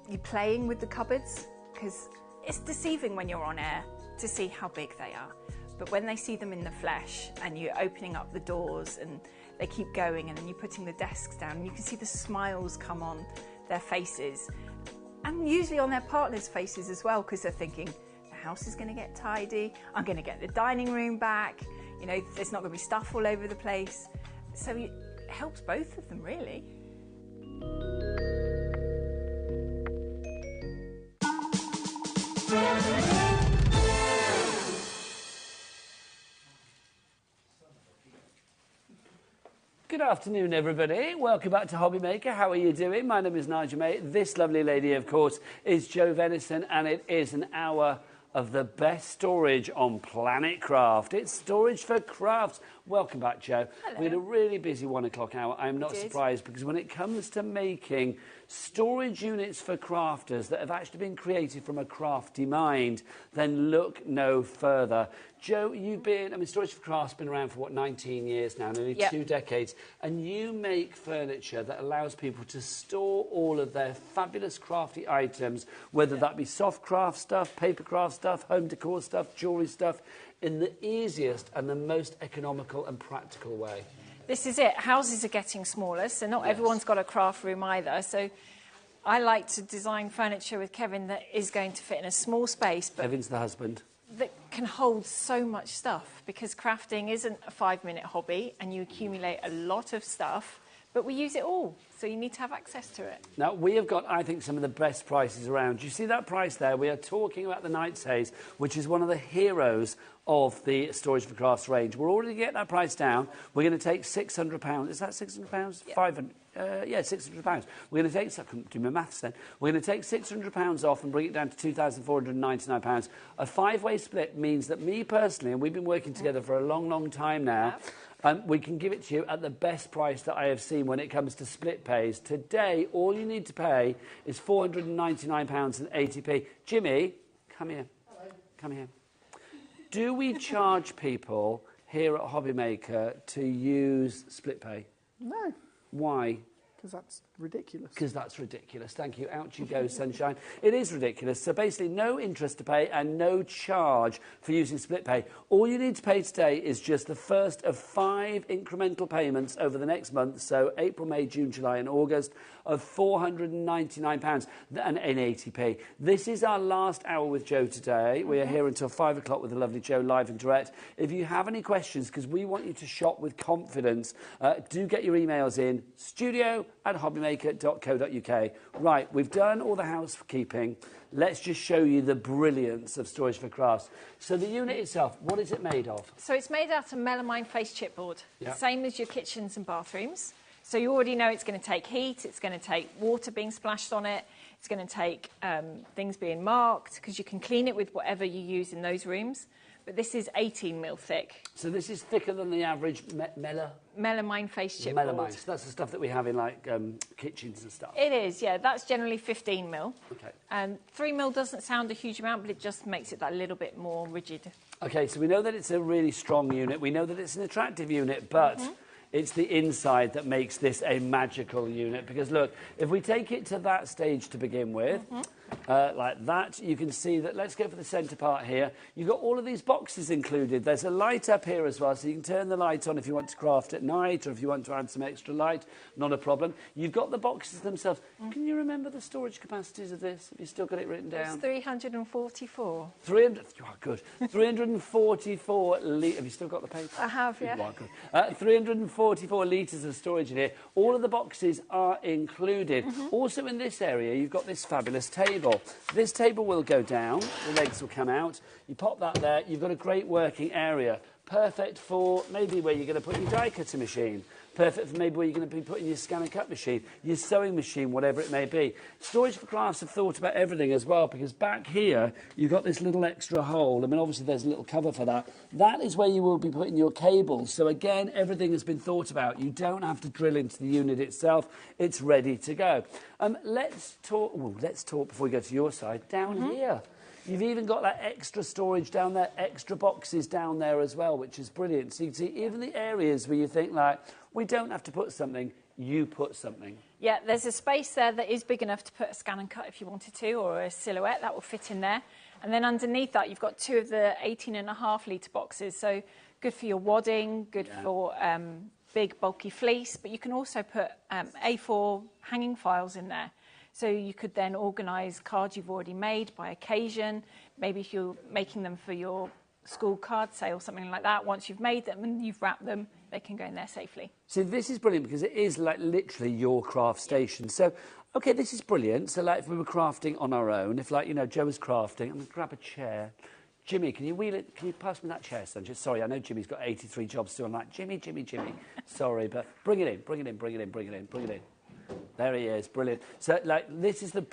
S2: you're playing with the cupboards, because it's deceiving when you're on air to see how big they are. But when they see them in the flesh and you're opening up the doors and they keep going and then you're putting the desks down and you can see the smiles come on their faces and usually on their partners' faces as well, because they're thinking, the house is going to get tidy, I'm going to get the dining room back, you know, there's not going to be stuff all over the place. So it helps both of them, really.
S1: Good afternoon, everybody. Welcome back to HobbyMaker. How are you doing? My name is Nigel May. This lovely lady, of course, is Jo Venison, and it is an hour of the best storage on planet craft. It's Storage for Crafts Welcome back, Jo.
S2: Hello.
S1: We had a really busy 1 o'clock hour. I'm not
S2: did.
S1: surprised, because when it comes to making storage units for crafters that have actually been created from a crafty mind, then look no further. Jo, you've been, I mean, Storage for Craft's been around for, what, 19 years now, nearly 2 decades, and you make furniture that allows people to store all of their fabulous crafty items, whether that be soft craft stuff, paper craft stuff, home decor stuff, jewellery stuff, in the easiest and the most economical and practical way.
S2: This is it. Houses are getting smaller, so not everyone's got a craft room either. So I like to design furniture with Kevin that is going to fit in a small space, but
S1: Kevin's the husband.
S2: that can hold so much stuff, because crafting isn't a 5-minute hobby and you accumulate a lot of stuff, but we use it all, so you need to have access to it.
S1: Now, we have got, I think, some of the best prices around. Do you see that price there? We are talking about the Knight's Haze, which is one of the heroes of the Storage for Crafts range. We're already getting that price down. We're going to take £600. Is that £600?
S2: Yeah.
S1: 500. Yeah, £600. We're going to take, I couldn't do my maths then. We're going to take £600 off and bring it down to £2,499. A 5-way split means that me personally, and we've been working together for a long, long time now, we can give it to you at the best price that I have seen when it comes to split pays. Today, all you need to pay is £499.80. Jimmy, come here.
S3: Hello.
S1: Come here. Do we charge people here at HobbyMaker to use split pay?
S3: No,
S1: Why?
S3: because that's ridiculous.
S1: Because that's ridiculous. Thank you. Out you go, sunshine. It is ridiculous. So basically, no interest to pay and no charge for using split pay. All you need to pay today is just the first of 5 incremental payments over the next month, so April, May, June, July and August, of £499 and 80p. This is our last hour with Jo today. We are here until 5 o'clock with the lovely Jo, live and direct. If you have any questions, because we want you to shop with confidence, do get your emails in, studio@hobbymaker.co.uk. Right, we've done all the housekeeping. Let's just show you the brilliance of Storage for Crafts. So the unit itself, what is it made of?
S2: So it's made out of melamine face chipboard,
S1: Yeah.
S2: same as your kitchens and bathrooms. So you already know it's going to take heat, it's going to take water being splashed on it, it's going to take things being marked, because you can clean it with whatever you use in those rooms. But this is 18 mil thick.
S1: So this is thicker than the average
S2: Melamine face chipboard.
S1: melamine. So that's the stuff that we have in like kitchens and stuff.
S2: It is, yeah. That's generally 15 mil.
S1: Okay.
S2: 3 mil doesn't sound a huge amount, but it just makes it that little bit more rigid.
S1: Okay, so we know that it's a really strong unit. We know that it's an attractive unit, but it's the inside that makes this a magical unit. Because look, if we take it to that stage to begin with, like that, you can see that, let's go for the centre part here. You've got all of these boxes included. There's a light up here as well, so you can turn the light on if you want to craft at night, or if you want to add some extra light, not a problem. You've got the boxes themselves. Can you remember the storage capacities of this? Have you still got it written down?
S2: It's 344.
S1: 300, you are good. 344 litres. Have you still got the paper?
S2: I have, yeah.
S1: You are good. 344 litres of storage in here. All of the boxes are included. Also in this area, you've got this fabulous table. This table will go down. The legs will come out. You pop that there. You've got a great working area. Perfect for maybe where you're going to put your die cutter machine. Perfect for maybe where you're going to be putting your scan and cut machine, your sewing machine, whatever it may be. Storage for Crafts have thought about everything as well, because back here, you've got this little extra hole. I mean, obviously, there's a little cover for that. That is where you will be putting your cables. So, again, everything has been thought about. You don't have to drill into the unit itself. It's ready to go. Let's talk before we go to your side, down here. You've even got that extra storage down there, extra boxes down there as well, which is brilliant. So you can see even the areas where you think, like, we don't have to put something, you put something.
S2: Yeah, there's a space there that is big enough to put a scan and cut if you wanted to, or a silhouette that will fit in there. And then underneath that, you've got 2 of the 18.5 litre boxes. So good for your wadding, good for big bulky fleece, but you can also put A4 hanging files in there. So you could then organise cards you've already made by occasion. Maybe if you're making them for your school card sale, something like that. Once you've made them and you've wrapped them, they can go in there safely.
S1: So this is brilliant, because it is like literally your craft station. So, okay, this is brilliant. So like if we were crafting on our own, if like, you know, Jo was crafting, I'm going to grab a chair. Jimmy, can you wheel it? Can you pass me that chair, son? Sorry, I know Jimmy's got 83 jobs to do. I'm like, Jimmy. Sorry, but bring it in. There he is, brilliant. So, like, this is the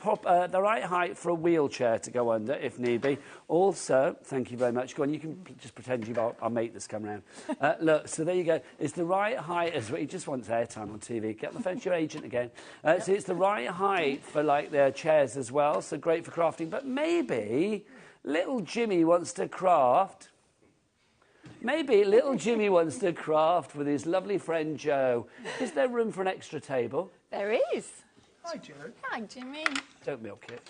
S1: right height for a wheelchair to go under, if need be. Also, thank you very much. Go on, you can just pretend you're our mate that's come round. Look, so there you go. It's the right height as well. He just wants airtime on TV. Get on the phone to your agent again. So it's the right height for, like, their chairs as well. So great for crafting. But maybe little Jimmy wants to craft. Maybe little Jimmy wants to craft with his lovely friend Joe. Is there room for an extra table?
S2: There is.
S3: Hi, Joe.
S2: Hi, Jimmy.
S1: Don't milk it.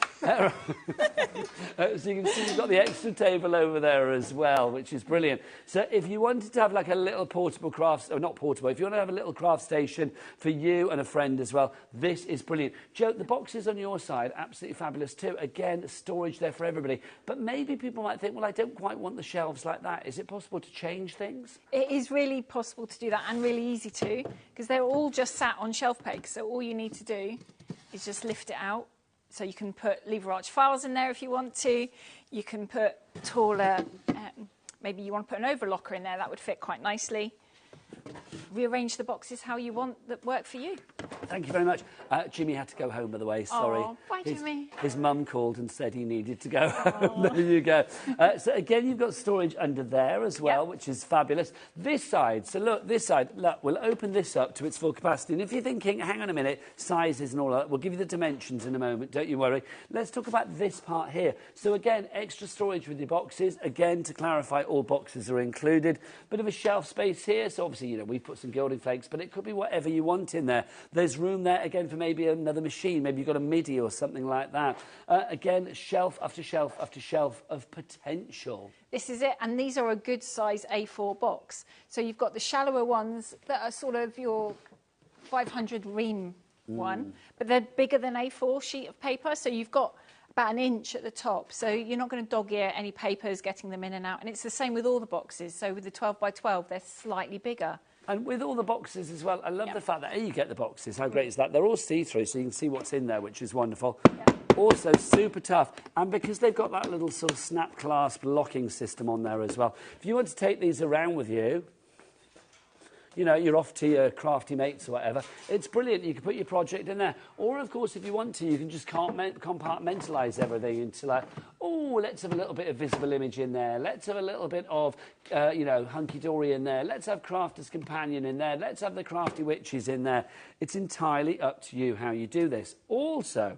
S1: So you can see you've got the extra table over there as well, which is brilliant. So if you wanted to have like a little portable craft, or not portable, if you want to have a little craft station for you and a friend as well, this is brilliant. Joe, the boxes on your side, absolutely fabulous too. Again, storage there for everybody. But maybe people might think, well, I don't quite want the shelves like that. Is it possible to change things?
S2: It is really possible to do that, and really easy to, because they're all just sat on shelf pegs. So all you need to do is just lift it out. So you can put lever arch files in there if you want to. You can put taller, maybe you want to put an overlocker in there. That would fit quite nicely. Rearrange the boxes how you want that work for you.
S1: Thank you very much. Jimmy had to go home, by the way. Sorry.
S2: Oh, bye, Jimmy.
S1: His mum called and said he needed to go home. There you go. So again, you've got storage under there as well, which is fabulous. This side, so look, this side, look, we'll open this up to its full capacity. And if you're thinking, hang on a minute, sizes and all that, we'll give you the dimensions in a moment, don't you worry. Let's talk about this part here. So again, extra storage with your boxes. Again, to clarify, all boxes are included. Bit of a shelf space here. So obviously, you know, we've put some gilding flakes, but it could be whatever you want in there. There's room there, again, for maybe another machine. Maybe you've got a MIDI or something like that. Again, shelf after shelf after shelf of potential.
S2: This is it, and these are a good size A4 box. So you've got the shallower ones that are sort of your 500 ream one, but they're bigger than A4 sheet of paper, so you've got about 1 inch at the top, so you're not going to dog-ear any papers getting them in and out. And it's the same with all the boxes. So with the 12 by 12, they're slightly bigger.
S1: And with all the boxes as well, I love the fact that you get the boxes. How great is that? They're all see-through, so you can see what's in there, which is wonderful. Also, super tough. And because they've got that little sort of snap clasp locking system on there as well, if you want to take these around with you, you know, you're off to your crafty mates or whatever, it's brilliant. You can put your project in there. Or, of course, if you want to, you can just compartmentalise everything into like, oh, let's have a little bit of visible image in there. Let's have a little bit of, you know, hunky-dory in there. Let's have Crafter's Companion in there. Let's have the Crafty Witches in there. It's entirely up to you how you do this. Also,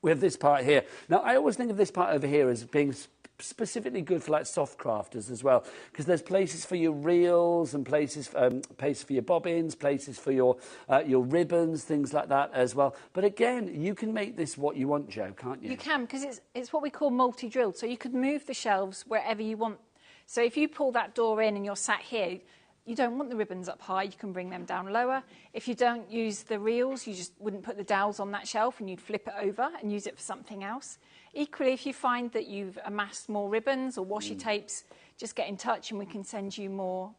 S1: we have this part here. Now, I always think of this part over here as being specifically good for like soft crafters as well, because there's places for your reels and places for your bobbins, places for your ribbons, things like that as well. But again, you can make this what you want, Joe, can't you?
S2: You can, because it's what we call multi-drilled, so you could move the shelves wherever you want. So if you pull that door in and you're sat here, you don't want the ribbons up high, you can bring them down lower. If you don't use the reels, you just wouldn't put the dowels on that shelf and you'd flip it over and use it for something else. Equally, if you find that you've amassed more ribbons or washi tapes, just get in touch and we can send you more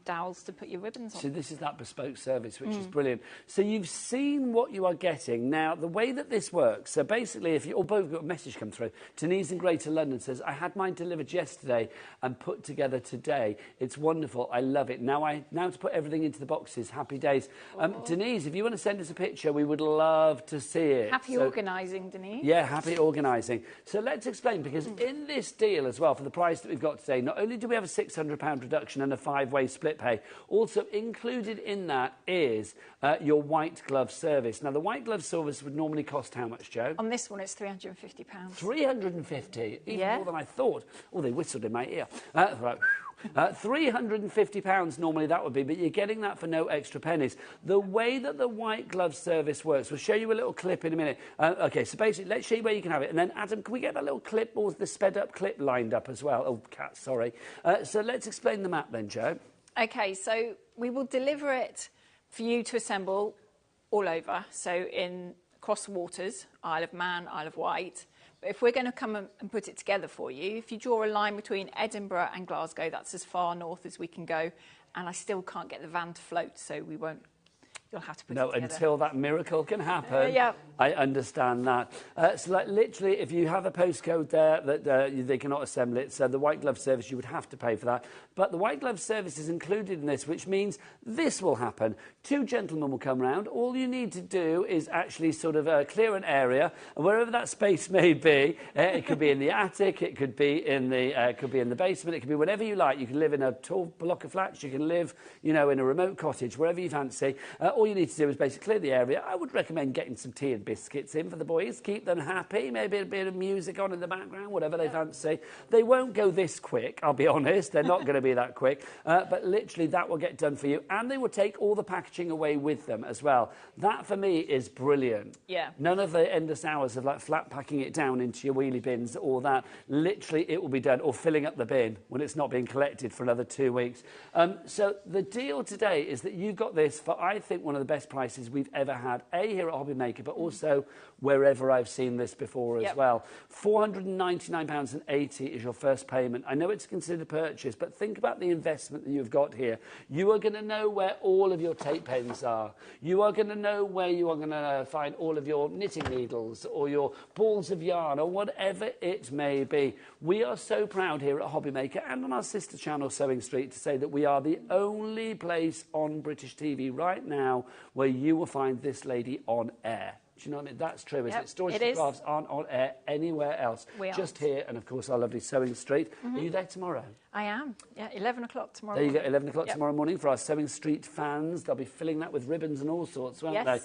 S2: dowels to put your ribbons on.
S1: So this is that bespoke service, which is brilliant. So you've seen what you are getting. Now, the way that this works, so basically, if you all both got a message come through, Denise in Greater London says, I had mine delivered yesterday and put together today. It's wonderful. I love it. Now to put everything into the boxes. Happy days. Denise, if you want to send us a picture, we would love to see it.
S2: Happy organising, Denise.
S1: Yeah, happy organising. So let's explain, because in this deal as well, for the price that we've got today, not only do we have a £600 reduction and a 5-way split pay, also included in that is your white glove service. Now, the white glove service would normally cost how much, Joe?
S2: On this one, it's £350.
S1: 350, even more than I thought. Oh, they whistled in my ear. Right. £350 normally that would be, but you're getting that for no extra pennies. The way that the white glove service works, we'll show you a little clip in a minute. Okay, so basically, let's show you where you can have it. And then, Adam, can we get that little clip or the sped-up clip lined up as well? Oh, cat, sorry. So let's explain the map then, Joe.
S2: Okay, so we will deliver it for you to assemble all over. So across the waters, Isle of Man, Isle of Wight. But if we're going to come and put it together for you, if you draw a line between Edinburgh and Glasgow, that's as far north as we can go. And I still can't get the van to float, so we won't you'll have to put it
S1: No,
S2: together.
S1: until that miracle can happen.
S2: Yeah.
S1: I understand that. So like, literally, if you have a postcode there that they cannot assemble it, so the white glove service, you would have to pay for that. But the white glove service is included in this, which means this will happen. 2 gentlemen will come round. All you need to do is actually sort of clear an area, and wherever that space may be, it could be in the attic, it could be in the basement, it could be whatever you like. You can live in a tall block of flats, you can live, you know, in a remote cottage, wherever you fancy. All you need to do is basically clear the area. I would recommend getting some tea and biscuits in for the boys, keep them happy, maybe a bit of music on in the background, whatever they fancy. They won't go this quick, I'll be honest. They're not going to be that quick. But literally, that will get done for you. And they will take all the packaging away with them as well. That, for me, is brilliant.
S2: Yeah.
S1: None of the endless hours of like flat packing it down into your wheelie bins or that. Literally, it will be done, or filling up the bin when it's not being collected for another 2 weeks. So the deal today is that you got this for, I think, one of the best prices we've ever had, here at HobbyMaker, but also wherever I've seen this before as well. £499.80 is your first payment. I know it's considered a purchase, but think about the investment that you've got here. You are going to know where all of your tape pens are. You are going to know where you are going to find all of your knitting needles or your balls of yarn or whatever it may be. We are so proud here at HobbyMaker and on our sister channel Sewing Street to say that we are the only place on British TV right now where you will find this lady on air. Do you know what I mean? That's true, isn't it? Stories and Crafts aren't on air anywhere else. Just here, and of course our lovely Sewing Street. Are you there tomorrow?
S2: I am. Yeah, 11 o'clock tomorrow
S1: There you
S2: morning.
S1: go, 11 o'clock tomorrow morning for our Sewing Street fans. They'll be filling that with ribbons and all sorts, won't they?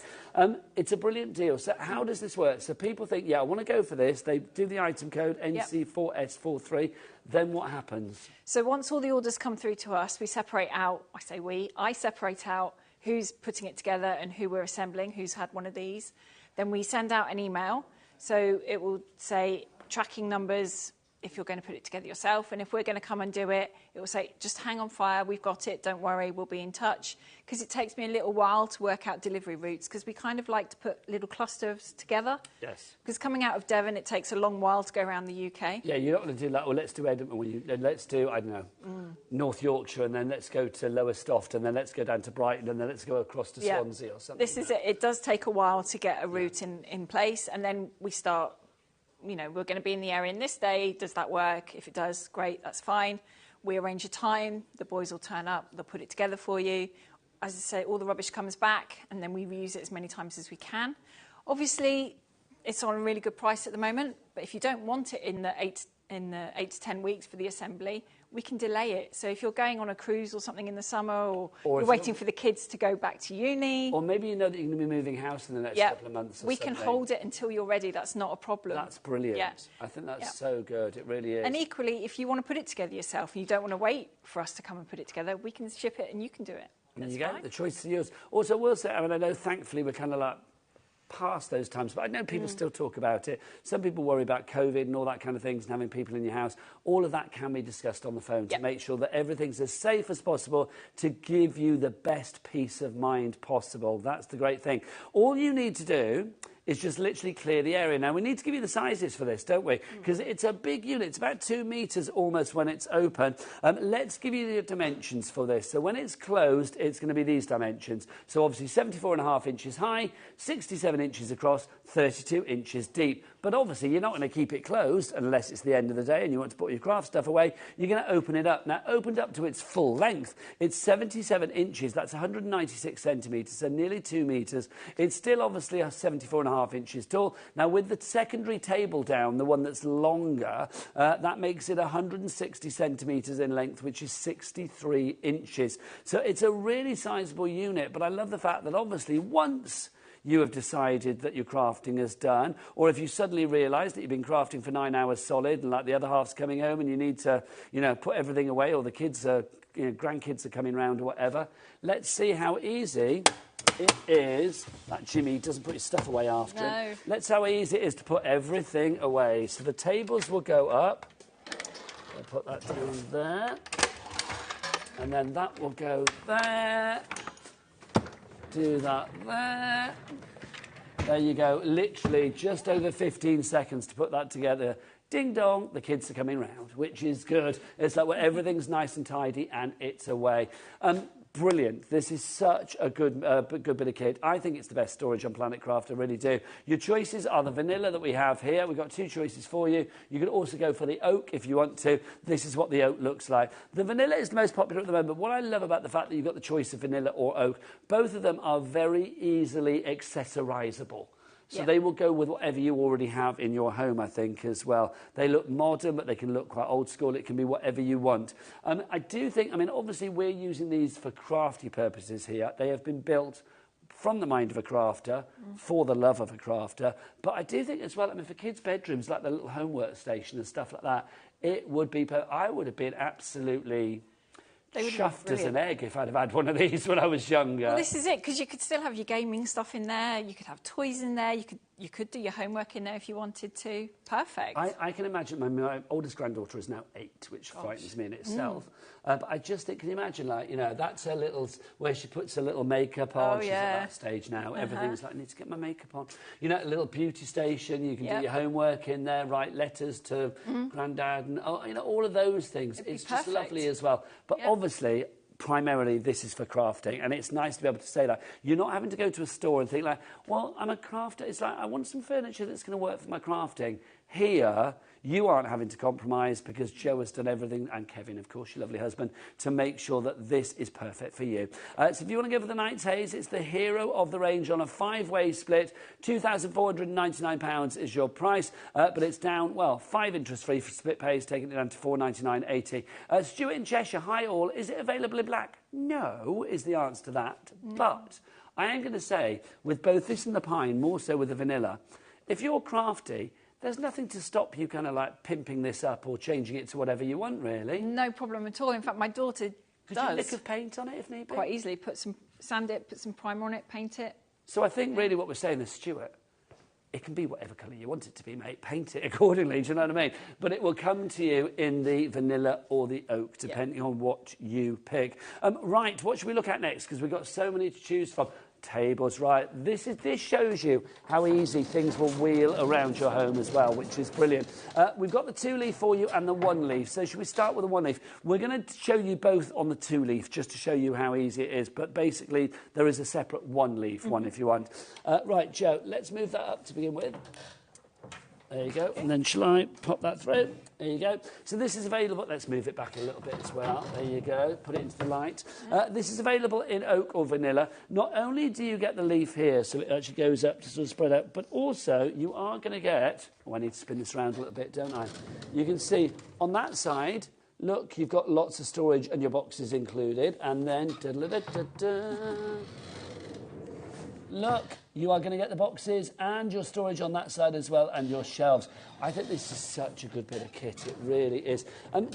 S1: It's a brilliant deal. So how does this work? So people think, yeah, I want to go for this. They do the item code, NC4S43. Then what happens?
S2: So once all the orders come through to us, we separate out, I separate out who's putting it together and who we're assembling, who's had one of these. Then we send out an email. So it will say tracking numbers if you're going to put it together yourself. And if we're going to come and do it, it will say, just hang on fire, we've got it, don't worry, we'll be in touch. Because it takes me a little while to work out delivery routes, because we kind of like to put little clusters together.
S1: Yes.
S2: Because coming out of Devon, it takes a long while to go around the UK.
S1: Yeah, you're not going to do that. Well, let's do Edinburgh. Let's do, I don't know, North Yorkshire, and then let's go to Lowestoft, and then let's go down to Brighton, and then let's go across to Swansea or something.
S2: This is it. It does take a while to get a route in place, and then we start, you know, we're going to be in the area in this day. Does that work? If it does, great, that's fine. We arrange a time. The boys will turn up. They'll put it together for you. As I say, all the rubbish comes back, and then we reuse it as many times as we can. Obviously, it's on a really good price at the moment, but if you don't want it in the 8 to 10 weeks for the assembly, we can delay it. So if you're going on a cruise or something in the summer, or you're waiting for the kids to go back to uni.
S1: Or maybe you know that you're going to be moving house in the next couple of months or
S2: we can hold it until you're ready. That's not a problem.
S1: That's brilliant.
S2: Yeah.
S1: I think that's so good. It really is.
S2: And equally, if you want to put it together yourself and you don't want to wait for us to come and put it together, we can ship it and you can do it.
S1: There you go. The choice is yours. Also, we'll say, I mean, I know thankfully we're kind of like past those times, but I know people still talk about it. Some people worry about COVID and all that kind of things and having people in your house. All of that can be discussed on the phone to make sure that everything's as safe as possible to give you the best peace of mind possible. That's the great thing. All you need to do is just literally clear the area. Now, we need to give you the sizes for this, don't we? Because it's a big unit. It's about 2 metres almost when it's open. Let's give you the dimensions for this. So when it's closed, it's going to be these dimensions. So obviously 74.5 inches high, 67 inches across, 32 inches deep. But obviously, you're not going to keep it closed unless it's the end of the day and you want to put your craft stuff away. You're going to open it up. Now, opened up to its full length, it's 77 inches. That's 196 centimetres, so nearly 2 metres. It's still obviously 74.5 inches tall. Now, with the secondary table down, the one that's longer, that makes it 160 centimetres in length, which is 63 inches. So it's a really sizable unit, but I love the fact that obviously once you have decided that your crafting is done, or if you suddenly realise that you've been crafting for 9 hours solid and like the other half's coming home and you need to, you know, put everything away, or the kids are, you know, grandkids are coming round or whatever, let's see how easy it is. That Jimmy doesn't put his stuff away after him. Let's see how easy it is to put everything away. So the tables will go up. I'll put that down there. And then that will go there. Do that there. There you go. Literally just over 15 seconds to put that together. Ding dong, the kids are coming round, which is good. It's like where everything's nice and tidy and it's away. brilliant. This is such a good bit of kit. I think it's the best storage on Planet Craft, I really do. Your choices are the vanilla that we have here. We've got 2 choices for you. You can also go for the oak if you want to. This is what the oak looks like. The vanilla is the most popular at the moment. What I love about the fact that you've got the choice of vanilla or oak, both of them are very easily accessorizable. So they will go with whatever you already have in your home, I think, as well. They look modern, but they can look quite old school. It can be whatever you want. I do think, I mean, obviously we're using these for crafty purposes here. They have been built from the mind of a crafter, for the love of a crafter. But I do think as well, I mean, for kids' bedrooms, like the little homework station and stuff like that, it would be, I would have been absolutely chuffed as an egg if I'd have had one of these when I was younger.
S2: Well, this is it, because you could still have your gaming stuff in there. You could have toys in there. You could do your homework in there if you wanted to. Perfect.
S1: I can imagine, my oldest granddaughter is now 8, which frightens me in itself. But I just think, can you imagine, like, you know, that's her little, where she puts her little makeup on. She's at that stage now. Everything's like, I need to get my makeup on. You know, a little beauty station. You can do your homework in there, write letters to granddad, and you know, all of those things. It's just lovely as well. But obviously, primarily this is for crafting, and it's nice to be able to say that. You're not having to go to a store and think like, well, I'm a crafter. It's like, I want some furniture that's going to work for my crafting. Here, you aren't having to compromise because Joe has done everything, and Kevin, of course, your lovely husband, to make sure that this is perfect for you. So if you want to go for the Knight's Haze, it's the hero of the range on a 5-way split. £2,499 is your price, but it's down, well, 5 interest-free for split pays, taking it down to £499.80. Stuart in Cheshire, hi all. Is it available in black? No, is the answer to that. But I am going to say, with both this and the pine, more so with the vanilla, if you're crafty, there's nothing to stop you kind of like pimping this up or changing it to whatever you want, really.
S2: No problem at all. In fact, my daughter
S1: Could you lick of paint on it if need be?
S2: Quite easily. Sand it, put some primer on it, paint it.
S1: So I think really what we're saying is, Stuart, it can be whatever colour you want it to be, mate. Paint it accordingly, do you know what I mean? But it will come to you in the vanilla or the oak, depending on what you pick. Right, what should we look at next? Because we've got so many to choose from. Tables, right. This shows you how easy things will wheel around your home as well, which is brilliant. We've got the 2-leaf for you and the 1-leaf. So should we start with the 1-leaf? We're going to show you both on the 2-leaf just to show you how easy it is. But basically, there is a separate 1-leaf one if you want. Right, Joe, let's move that up to begin with. There you go. And then shall I pop that through? There you go. So this is available. Let's move it back a little bit as well. There you go. Put it into the light. This is available in oak or vanilla. Not only do you get the leaf here, so it actually goes up to sort of spread out, but also you are going to get... Oh, I need to spin this around a little bit, don't I? You can see on that side, look, you've got lots of storage and your boxes included. And then... Look, you are going to get the boxes and your storage on that side as well, and your shelves. I think this is such a good bit of kit. It really is.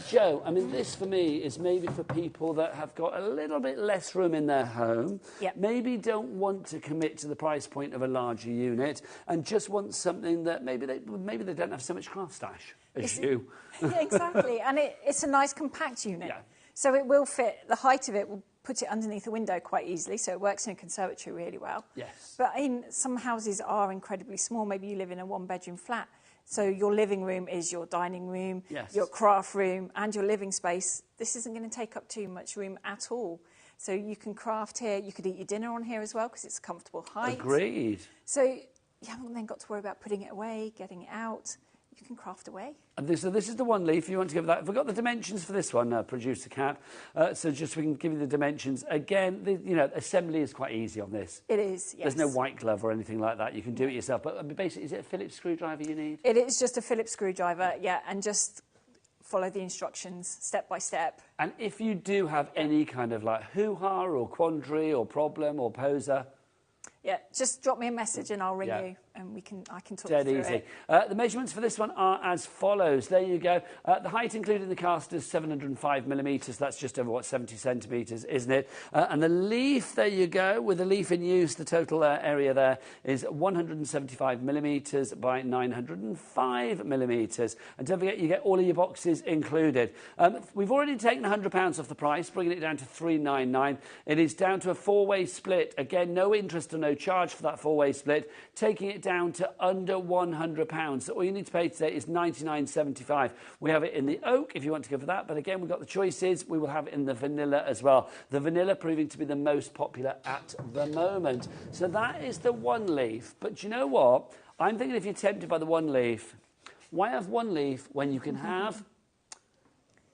S1: Joe, I mean, this for me is maybe for people that have got a little bit less room in their home, maybe don't want to commit to the price point of a larger unit, and just want something that maybe they don't have so much craft stash as you.
S2: Yeah, exactly. And it's a nice compact unit. Yeah. So it will fit, the height of it will put it underneath a window quite easily, so it works in a conservatory really well.
S1: Yes.
S2: But some houses are incredibly small. Maybe you live in a 1-bedroom flat, so your living room is your dining room, your craft room, and your living space. This isn't going to take up too much room at all. So you can craft here. You could eat your dinner on here as well because it's a comfortable height.
S1: Agreed.
S2: So you haven't then got to worry about putting it away, getting it out. You can craft away.
S1: And this is the 1-leaf. You want to give that. We've got the dimensions for this one, Producer Cat. So just we can give you the dimensions. Again, assembly is quite easy on this.
S2: It is, yes.
S1: There's no white glove or anything like that. You can do it yourself. But basically, is it a Phillips screwdriver you need?
S2: It is just a Phillips screwdriver, and just follow the instructions step by step.
S1: And if you do have any kind of like hoo-ha or quandary or problem or poser...
S2: Yeah, just drop me a message and I'll ring you, and I can talk
S1: Dead
S2: you through
S1: easy.
S2: it.
S1: The measurements for this one are as follows. There you go. The height, including the casters, 705 millimetres. That's just over, 70 centimetres, isn't it? And the leaf, there you go. With the leaf in use, the total area there is 175 millimetres by 905 millimetres. And don't forget, you get all of your boxes included. We've already taken £100 off the price, bringing it down to £399. It is down to a 4-way split. Again, no interest or no charge for that 4-way split, taking it it down to under £100. So all you need to pay today is $99.75. We have it in the oak if you want to go for that. But again, we've got the choices. We will have it in the vanilla as well. The vanilla proving to be the most popular at the moment. So that is the one leaf. But do you know what? I'm thinking if you're tempted by the one leaf, why have one leaf when you can have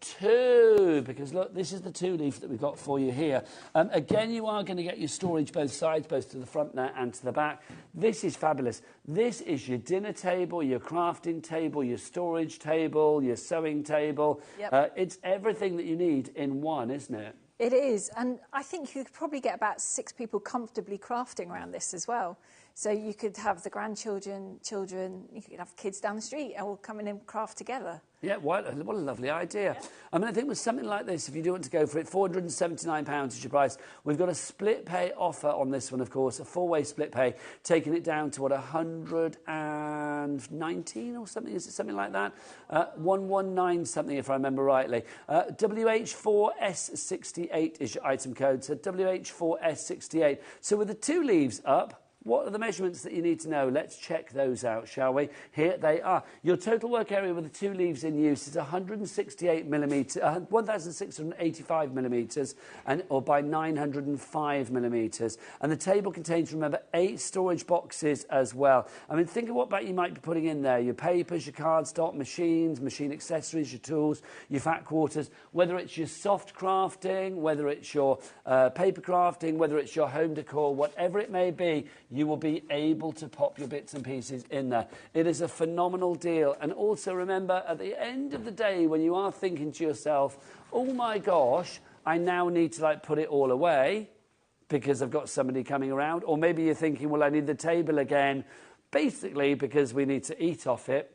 S1: two? Because look, this is the two leaf that we've got for you here. Again, you are going to get your storage both sides, both to the front there and to the back. This is fabulous. This is your dinner table, your crafting table, your storage table, your sewing table.
S2: Yep.
S1: It's everything that you need in one, isn't it?
S2: It is, and I think you could probably get about 6 people comfortably crafting around this as well. So you could have the grandchildren, children, you could have kids down the street all come in and craft together.
S1: Yeah, what a lovely idea. Yeah. I mean, I think with something like this, if you do want to go for it, £479 is your price. We've got a split pay offer on this one, of course, a 4-way split pay, taking it down to, what, 119 or something? Is it something like that? 119 something, if I remember rightly. WH4S68 is your item code, so WH4S68. So with the 2 leaves up, what are the measurements that you need to know? Let's check those out, shall we? Here they are. Your total work area with the 2 leaves in use is 168 millimetres, 1,685 millimetres, or by 905 millimetres. And the table contains, remember, 8 storage boxes as well. I mean, think of what you might be putting in there. Your papers, your cardstock, machines, machine accessories, your tools, your fat quarters, whether it's your soft crafting, whether it's your paper crafting, whether it's your home decor, whatever it may be, you will be able to pop your bits and pieces in there. It is a phenomenal deal. And also remember, at the end of the day, when you are thinking to yourself, oh my gosh, I now need to put it all away because I've got somebody coming around. Or maybe you're thinking, well, I need the table again, basically because we need to eat off it.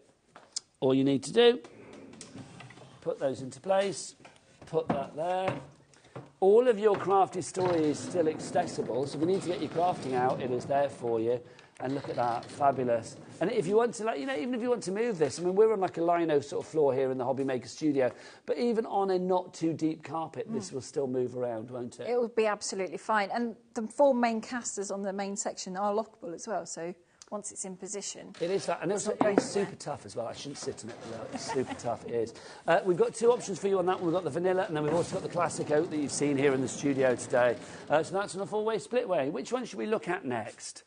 S1: All you need to do, put those into place, put that there. All of your crafty story is still accessible, so if you need to get your crafting out, it is there for you. And look at that, fabulous. And if you want to, even if you want to move this, I mean, we're on a lino sort of floor here in the HobbyMaker studio, but even on a not too deep carpet, this will still move around, won't it?
S2: It will be absolutely fine. And the 4 main casters on the main section are lockable as well, so once it's in position.
S1: It is that, and it's super tough as well. I shouldn't sit on it, but it's super tough, it is. We've got 2 options for you on that one. We've got the vanilla, and then we've also got the classic oak that you've seen here in the studio today. So that's on a 4-way split way. Which one should we look at next?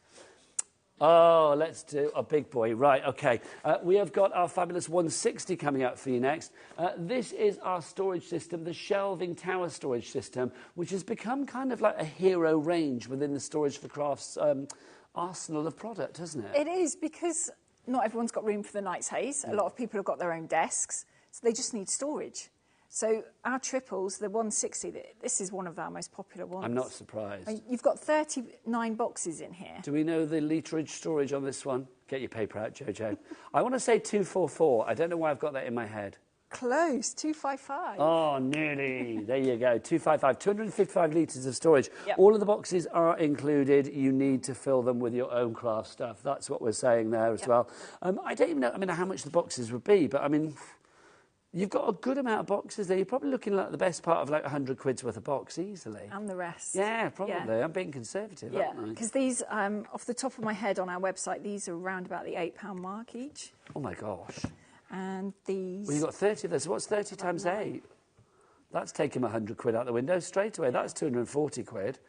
S1: Oh, let's do a big boy. Right, OK. We have got our fabulous 160 coming up for you next. This is our storage system, the shelving tower storage system, which has become kind of like a hero range within the Storage for Crafts arsenal of product, hasn't it?
S2: It is, because not everyone's got room for the night's haze. A lot of people have got their own desks, so they just need storage. So our triples, the 160, this is one of our most popular ones.
S1: I'm not surprised.
S2: You've got 39 boxes in here.
S1: Do we know the literage storage on this one? Get your paper out, Jojo. I want to say 244. I don't know why I've got that in my head.
S2: Close, 255.
S1: Oh, nearly. There you go, 255. 255 litres of storage.
S2: Yep.
S1: All of the boxes are included. You need to fill them with your own craft stuff. That's what we're saying there as well. I don't even know, how much the boxes would be, but, you've got a good amount of boxes there. You're probably looking at the best part of 100 quid's worth of box easily.
S2: And the rest.
S1: Yeah, probably.
S2: Yeah.
S1: I'm being conservative,
S2: yeah,
S1: aren't I?
S2: because these, off the top of my head on our website, these are around about the £8 mark each.
S1: Oh, my gosh.
S2: And these...
S1: Well, you've got 30 of those. What's 30 times 8? That's taking 100 quid out the window straight away. That's 240 quid.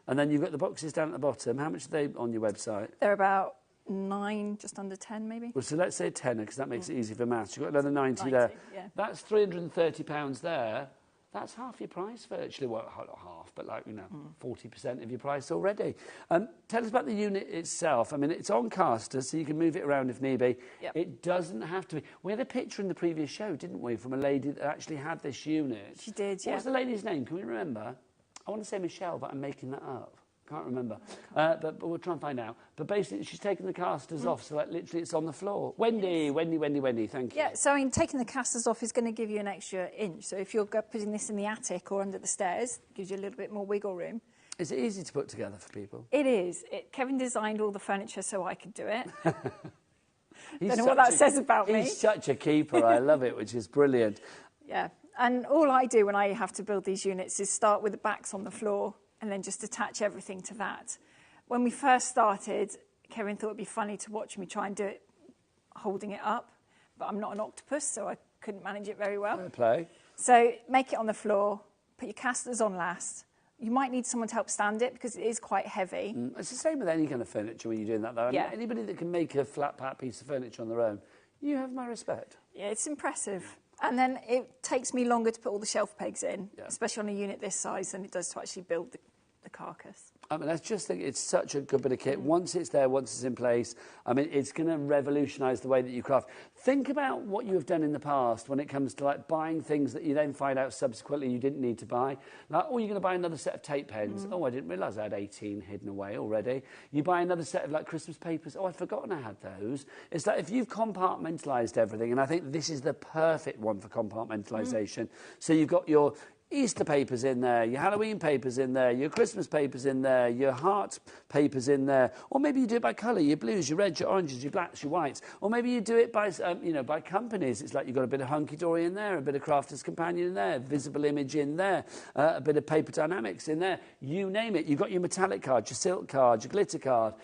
S1: And then you've got the boxes down at the bottom. How much are they on your website?
S2: They're about 9, just under 10 maybe.
S1: Well, so let's say 10, because that makes it easy for maths. You've got another 90 there.
S2: Yeah.
S1: That's £330 there. That's half your price virtually. Well, not half, but 40% of your price already. Tell us about the unit itself. It's on casters, so you can move it around if need be.
S2: Yep.
S1: It doesn't have to be. We had a picture in the previous show, didn't we, from a lady that actually had this unit.
S2: She did, yeah.
S1: What's the lady's name? Can we remember? I want to say Michelle, but I'm making that up. Can't remember. But we'll try and find out. But basically, she's taken the casters off, so literally it's on the floor. Wendy, thank you.
S2: Yeah, so taking the casters off is going to give you an extra inch. So if you're putting this in the attic or under the stairs, it gives you a little bit more wiggle room.
S1: Is it easy to put together for people?
S2: It is. Kevin designed all the furniture so I could do it.
S1: Don't
S2: know what that says about me.
S1: He's such a keeper. I love it, which is brilliant.
S2: Yeah, and all I do when I have to build these units is start with the backs on the floor and then just attach everything to that. When we first started, Kevin thought it'd be funny to watch me try and do it holding it up, but I'm not an octopus, so I couldn't manage it very well.
S1: Fair play.
S2: So make it on the floor, put your casters on last. You might need someone to help stand it because it is quite heavy.
S1: It's the same with any kind of furniture when you're doing that, though. I mean, anybody that can make a flat-pack piece of furniture on their own, you have my respect.
S2: Yeah, it's impressive. And then it takes me longer to put all the shelf pegs in, especially on a unit this size, than it does to actually build the carcass.
S1: I mean, I just think it's such a good bit of kit. Once it's there, once it's in place, I mean, it's going to revolutionise the way that you craft. Think about what you have done in the past when it comes to, like, buying things that you then find out subsequently you didn't need to buy. Like, oh, you're going to buy another set of tape pens. Oh, I didn't realise I had 18 hidden away already. You buy another set of, like, Christmas papers. Oh, I'd forgotten I had those. It's like if you've compartmentalised everything, and I think this is the perfect one for compartmentalisation. So you've got your Easter papers in there, your Halloween papers in there, your Christmas papers in there, your heart papers in there, or maybe you do it by colour, your blues, your reds, your oranges, your blacks, your whites, or maybe you do it by, by companies. It's like you've got a bit of Hunky Dory in there, a bit of Crafter's Companion in there, Visible Image in there, a bit of Paper Dynamics in there, you name it. You've got your metallic card, your silk card, your glitter card,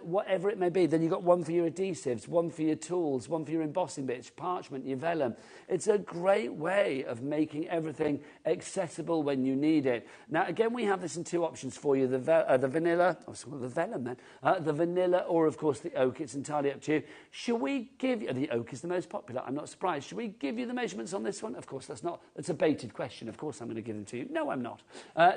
S1: whatever it may be. Then you've got one for your adhesives, one for your tools, one for your embossing bits, parchment, your vellum. It's a great way of making everything accessible when you need it. Now, again, we have this in two options for you, the vanilla, the vellum then, the vanilla or, of course, the oak. It's entirely up to you. Shall we give you, the oak is the most popular, I'm not surprised. Shall we give you the measurements on this one? Of course, that's a baited question. Of course, I'm going to give them to you. No, I'm not.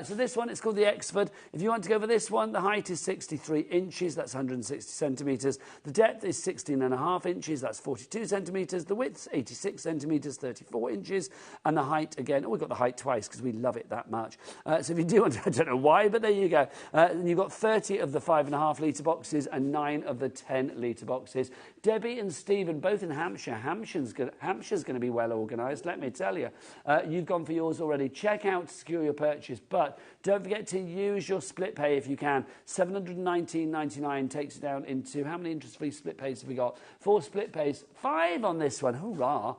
S1: So this one, it's called the Exford. If you want to go for this one, the height is 63 inches, that's 160 centimetres. The depth is 16.5 inches, that's 42 centimetres. The width, 86 centimetres, 34 inches. And the height, again, we've got the height twice because we love it that much. So if you do want to, I don't know why, but there you go. And you've got 30 of the 5.5 litre boxes and 9 of the 10 litre boxes. Debbie and Stephen, both in Hampshire. Hampshire's going to be well organised, let me tell you. You've gone for yours already. Check out to secure your purchase, but don't forget to use your split pay if you can. $719.99 takes it down into, how many interest-free split pays have we got? 4 split pays, 5 on this one. Hoorah!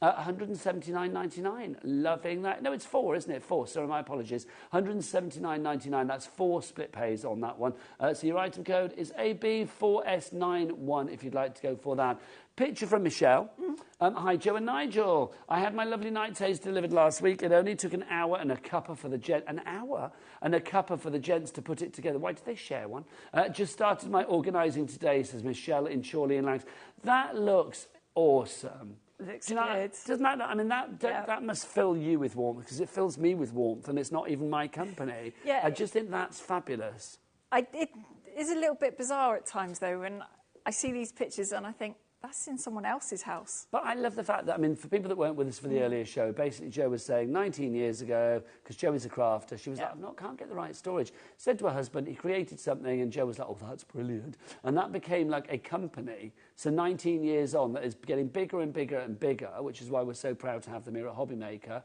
S1: $179.99. Loving that. No, it's 4, isn't it? 4. Sorry, my apologies. $179.99. That's 4 split pays on that one. So your item code is AB4S91 if you'd like to go for that. Picture from Michelle. Hi, Joe and Nigel. I had my lovely night haze delivered last week. It only took an hour and a cuppa for the gent. An hour and a cuppa for the gents to put it together. Why did they share one? Just started my organising today, says Michelle in Chorley and Langs. That looks awesome.
S2: Looks
S1: good. Doesn't that? I mean, that must fill you with warmth because it fills me with warmth, and it's not even my company.
S2: Yeah,
S1: I just think that's fabulous.
S2: It is a little bit bizarre at times, though, when I see these pictures and I think, that's in someone else's house.
S1: But I love the fact that, I mean, for people that weren't with us for the earlier show, basically Jo was saying 19 years ago, because Jo is a crafter, she was like, can't get the right storage. Said to her husband, he created something, and Jo was like, oh, that's brilliant. And that became like a company. So 19 years on, that is getting bigger and bigger and bigger, which is why we're so proud to have them here at HobbyMaker.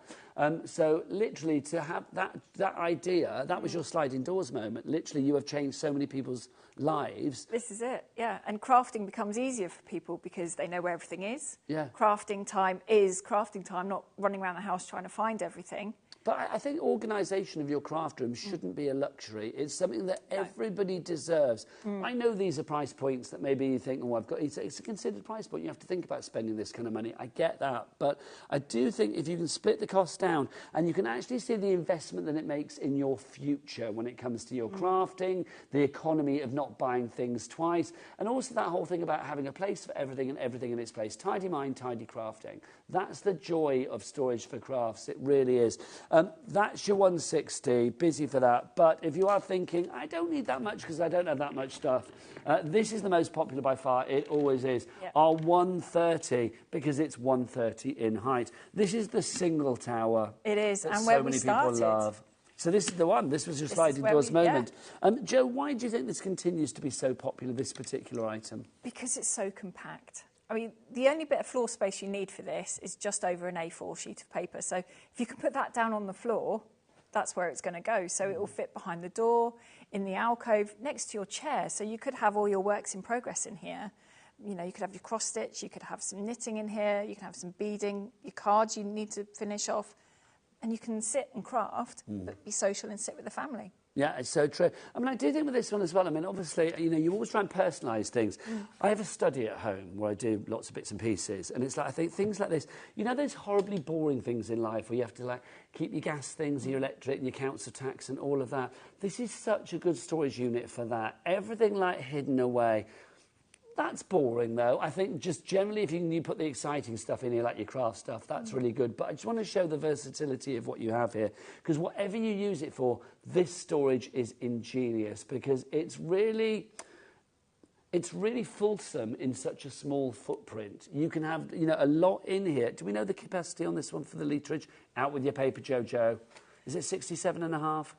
S1: So literally to have that idea, that was your sliding doors moment. Literally, you have changed so many people's lives.
S2: This is it, yeah. And crafting becomes easier for people because they know where everything is.
S1: Yeah.
S2: Crafting time is crafting time, not running around the house trying to find everything.
S1: But I think organisation of your craft room shouldn't be a luxury. It's something that everybody deserves. I know these are price points that maybe you think, oh, it's a considered price point. You have to think about spending this kind of money. I get that. But I do think if you can split the cost down and you can actually see the investment that it makes in your future when it comes to your crafting, the economy of not buying things twice, and also that whole thing about having a place for everything and everything in its place. Tidy mind, tidy crafting. That's the joy of storage for crafts. It really is. That's your 160, busy for that. But if you are thinking, I don't need that much because I don't have that much stuff, this is the most popular by far. It always is. Yep. Our 130, because it's 130 in height. This is the single tower.
S2: It is,
S1: that
S2: and
S1: so
S2: where
S1: many
S2: we started.
S1: people love. So this is the one. This was your sliding doors moment. Jo, why do you think this continues to be so popular, this particular item?
S2: Because it's so compact. I mean, the only bit of floor space you need for this is just over an A4 sheet of paper. So if you can put that down on the floor, that's where it's going to go. So it will fit behind the door, in the alcove, next to your chair. So you could have all your works in progress in here. You know, you could have your cross stitch, you could have some knitting in here, you can have some beading, your cards you need to finish off. And you can sit and craft, but be social and sit with the family.
S1: Yeah, it's so true. I mean, I do think with this one as well, I mean, obviously, you know, you always try and personalise things. I have a study at home where I do lots of bits and pieces, and it's like, I think things like this, you know, those horribly boring things in life where you have to, like, keep your gas things and your electric and your council tax and all of that. This is such a good storage unit for that. Everything, like, hidden away. That's boring, though. I think just generally, if you put the exciting stuff in here, like your craft stuff, that's really good. But I just want to show the versatility of what you have here, because whatever you use it for, this storage is ingenious, because it's really fulsome in such a small footprint. You can have, you know, a lot in here. Do we know the capacity on this one for the litrage? Out with your paper, Jojo. Is it 67.5?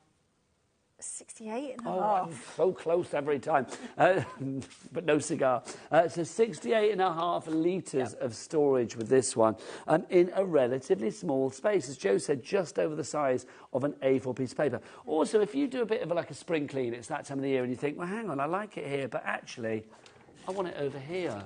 S2: 68 and a
S1: Oh,
S2: half.
S1: I'm so close every time, but no cigar. So 68.5 litres of storage with this one, in a relatively small space. As Joe said, just over the size of an A4 piece of paper. Also, if you do a bit of like a spring clean, it's that time of the year, and you think, well, hang on, I like it here, but actually, I want it over here,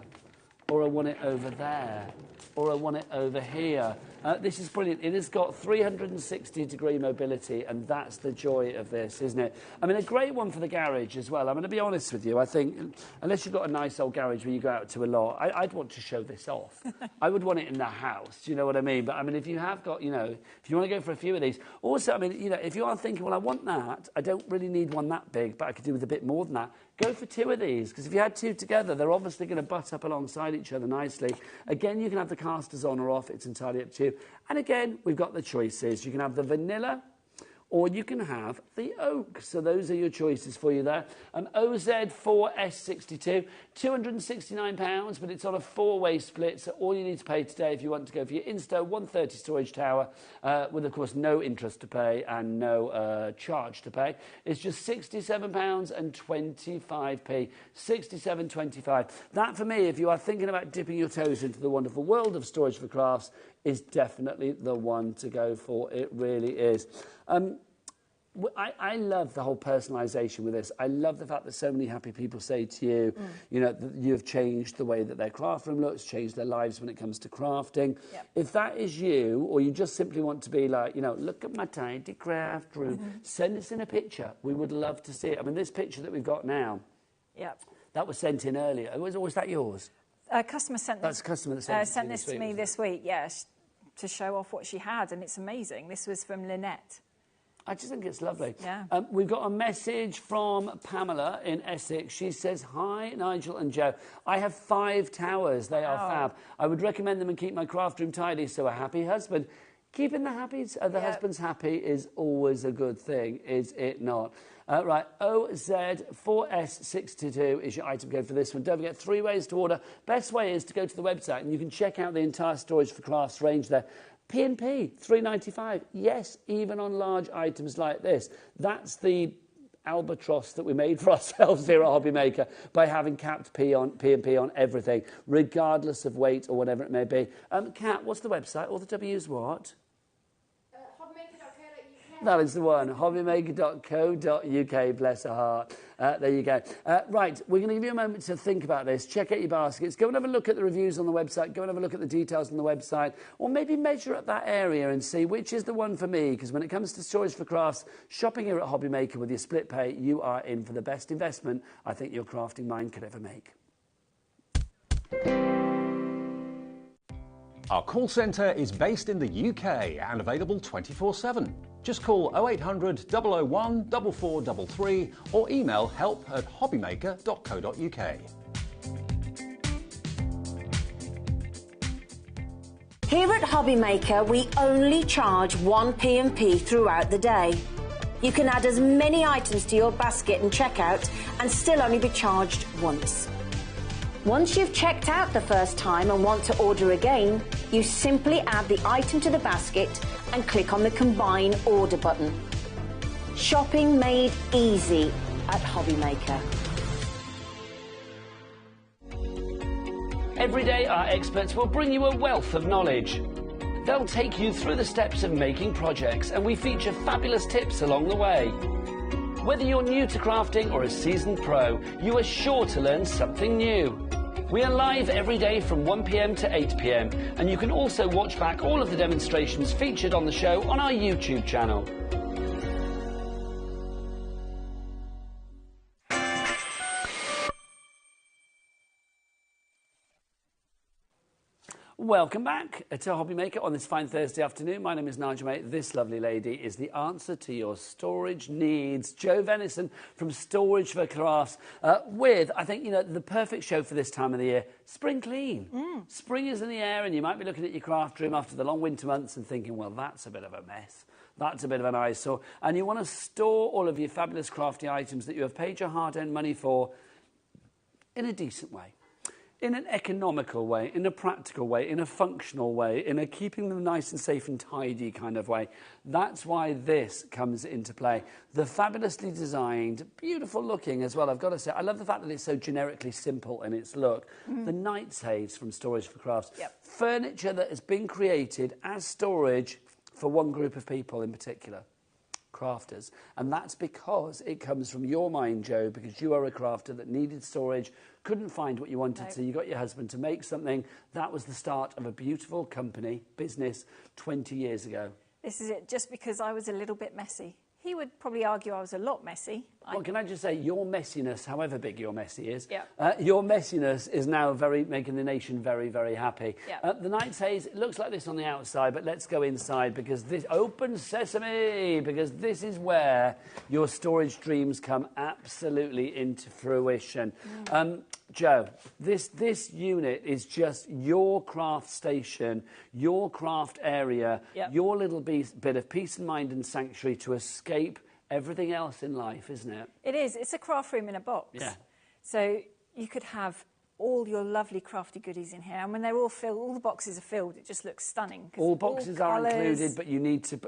S1: or I want it over there, or I want it over here. This is brilliant. It has got 360-degree mobility, and that's the joy of this, isn't it? I mean, a great one for the garage as well. I'm going to be honest with you. I think, unless you've got a nice old garage where you go out to a lot, I'd want to show this off. I would want it in the house, do you know what I mean? But, I mean, if you have got, you know, if you want to go for a few of these. Also, I mean, you know, if you are thinking, well, I want that, I don't really need one that big, but I could do with a bit more than that, go for 2 of these, because if you had 2 together, they're obviously going to butt up alongside each other nicely. Again, you can have the casters on or off. It's entirely up to you. And again, we've got the choices. You can have the vanilla, or you can have the oak. So those are your choices for you there. OZ4S62, £269, but it's on a 4-way split. So all you need to pay today if you want to go for your Insto 130 storage tower, with, of course, no interest to pay and no charge to pay, is just £67.25p. 67.25. That, for me, if you are thinking about dipping your toes into the wonderful world of storage for crafts, is definitely the one to go for. It really is. I love the whole personalisation with this. I love the fact that so many happy people say to you, you know, that you've changed the way that their craft room looks, changed their lives when it comes to crafting. Yep. If that is you, or you just simply want to be like, you know, look at my tidy craft room, send us in a picture. We would love to see it. I mean, this picture that we've got now, that was sent in earlier. Was that yours?
S2: Customer sent
S1: That's a customer that
S2: sent this to me this week, yes, to show off what she had, and it's amazing. This was from Lynette.
S1: I just think it's lovely.
S2: Yeah.
S1: We've got a message from Pamela in Essex. She says, hi, Nigel and Joe. I have 5 towers. They are fab. I would recommend them and keep my craft room tidy, so a happy husband. Keeping the husbands happy is always a good thing, is it not? Right, OZ4S62 is your item code for this one. Don't forget, 3 ways to order. Best way is to go to the website, and you can check out the entire Storage for Crafts range there. P&P, $3.95. Yes, even on large items like this. That's the albatross that we made for ourselves here at HobbyMaker by having capped P&P on everything, regardless of weight or whatever it may be. Kat, what's the website? All the W's what? That is the one, hobbymaker.co.uk, bless her heart. There you go. Right, we're going to give you a moment to think about this. Check out your baskets. Go and have a look at the reviews on the website. Go and have a look at the details on the website. Or maybe measure up that area and see which is the one for me. Because when it comes to storage for crafts, shopping here at HobbyMaker with your split pay, you are in for the best investment I think your crafting mind could ever make.
S6: Our call centre is based in the UK and available 24/7. Just call 0800 001 4433 or email help@hobbymaker.co.uk.
S5: Here at HobbyMaker, we only charge 1 P&P throughout the day. You can add as many items to your basket and checkout and still only be charged once. Once you've checked out the first time and want to order again, you simply add the item to the basket and click on the Combine Order button. Shopping made easy at HobbyMaker.
S1: Every day, our experts will bring you a wealth of knowledge. They'll take you through the steps of making projects, and we feature fabulous tips along the way. Whether you're new to crafting or a seasoned pro, you are sure to learn something new. We are live every day from 1 p.m. to 8 p.m, and you can also watch back all of the demonstrations featured on the show on our YouTube channel. Welcome back to HobbyMaker on this fine Thursday afternoon. My name is Nigel, mate. This lovely lady is the answer to your storage needs. Jo Venison from Storage for Crafts with, I think, the perfect show for this time of the year, Spring Clean. Spring is in the air and you might be looking at your craft room after the long winter months and thinking, well, that's a bit of a mess. That's a bit of an eyesore. And you want to store all of your fabulous crafty items that you have paid your hard-earned money for in a decent way. In an economical way, in a practical way, in a functional way, in a keeping them nice and safe and tidy kind of way. That's why this comes into play. The fabulously designed, beautiful looking as well, I've got to say. I love the fact that it's so generically simple in its look. The Night's Haze from Storage for Crafts. Furniture that has been created as storage for one group of people in particular. Crafters, and that's because it comes from your mind, Jo, because you are a crafter that needed storage, couldn't find what you wanted to, you got your husband to make something. That was the start of a beautiful company, business, 20 years ago. This is it, just because I was a little bit messy. He would probably argue I was a lot messy. Well, can I just say, your messiness, however big your messy is, your messiness is now making the nation very, very happy. The Night's Haze, it looks like this on the outside, but let's go inside because this, open sesame, because this is where your storage dreams come absolutely into fruition. Jo, this unit is just your craft station, your craft area, your little bit of peace and mind and sanctuary to escape everything else in life, isn't it? It is. It's a craft room in a box. Yeah. So you could have all your lovely crafty goodies in here, and when they're all filled, all the boxes are filled, it just looks stunning. All boxes are included, but you need to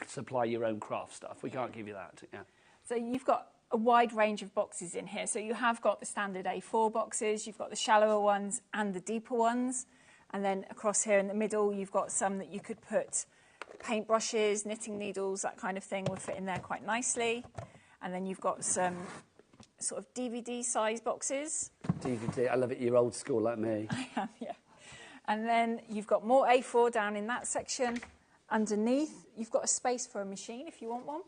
S1: supply your own craft stuff. We can't give you that. Yeah. So you've got a wide range of boxes in here. So you have got the standard A4 boxes, you've got the shallower ones and the deeper ones. And then across here in the middle, you've got some that you could put paintbrushes, knitting needles, that kind of thing will fit in there quite nicely. And then you've got some sort of DVD size boxes. DVD, I love it, you're old school like me. I am, yeah. And then you've got more A4 down in that section. Underneath, you've got a space for a machine if you want one.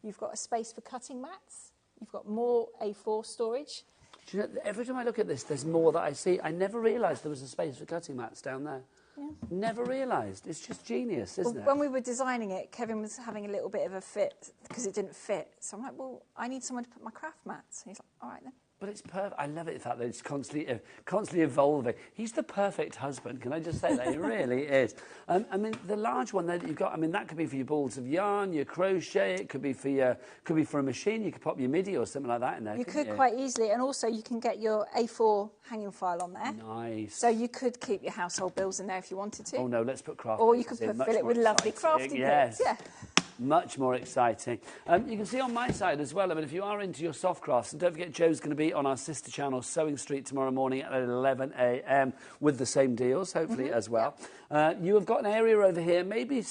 S1: You've got a space for cutting mats. You've got more A4 storage. Do you know, every time I look at this, there's more that I see. I never realised there was a space for cutting mats down there. Yeah. Never realised. It's just genius, isn't it? When we were designing it, Kevin was having a little bit of a fit because it didn't fit. So I'm like, well, I need someone to put my craft mats. And he's like, all right then. But it's perfect. I love it, the fact that it's constantly evolving. He's the perfect husband. Can I just say that? He really is. I mean, the large one there that you've got, I mean, that could be for your balls of yarn, your crochet. It could be for a machine. You could pop your MIDI or something like that in there. You could quite easily, and also you can get your A4 hanging file on there. Nice. So you could keep your household bills in there if you wanted to. Oh no, let's put craft. Or you could fill it with lovely crafty bits. Yeah. Much more exciting. You can see on my side as well, I mean, if you are into your soft crafts, and don't forget Jo's going to be on our sister channel, Sewing Street, tomorrow morning at 11 a.m. with the same deals, hopefully, as well. You have got an area over here, maybe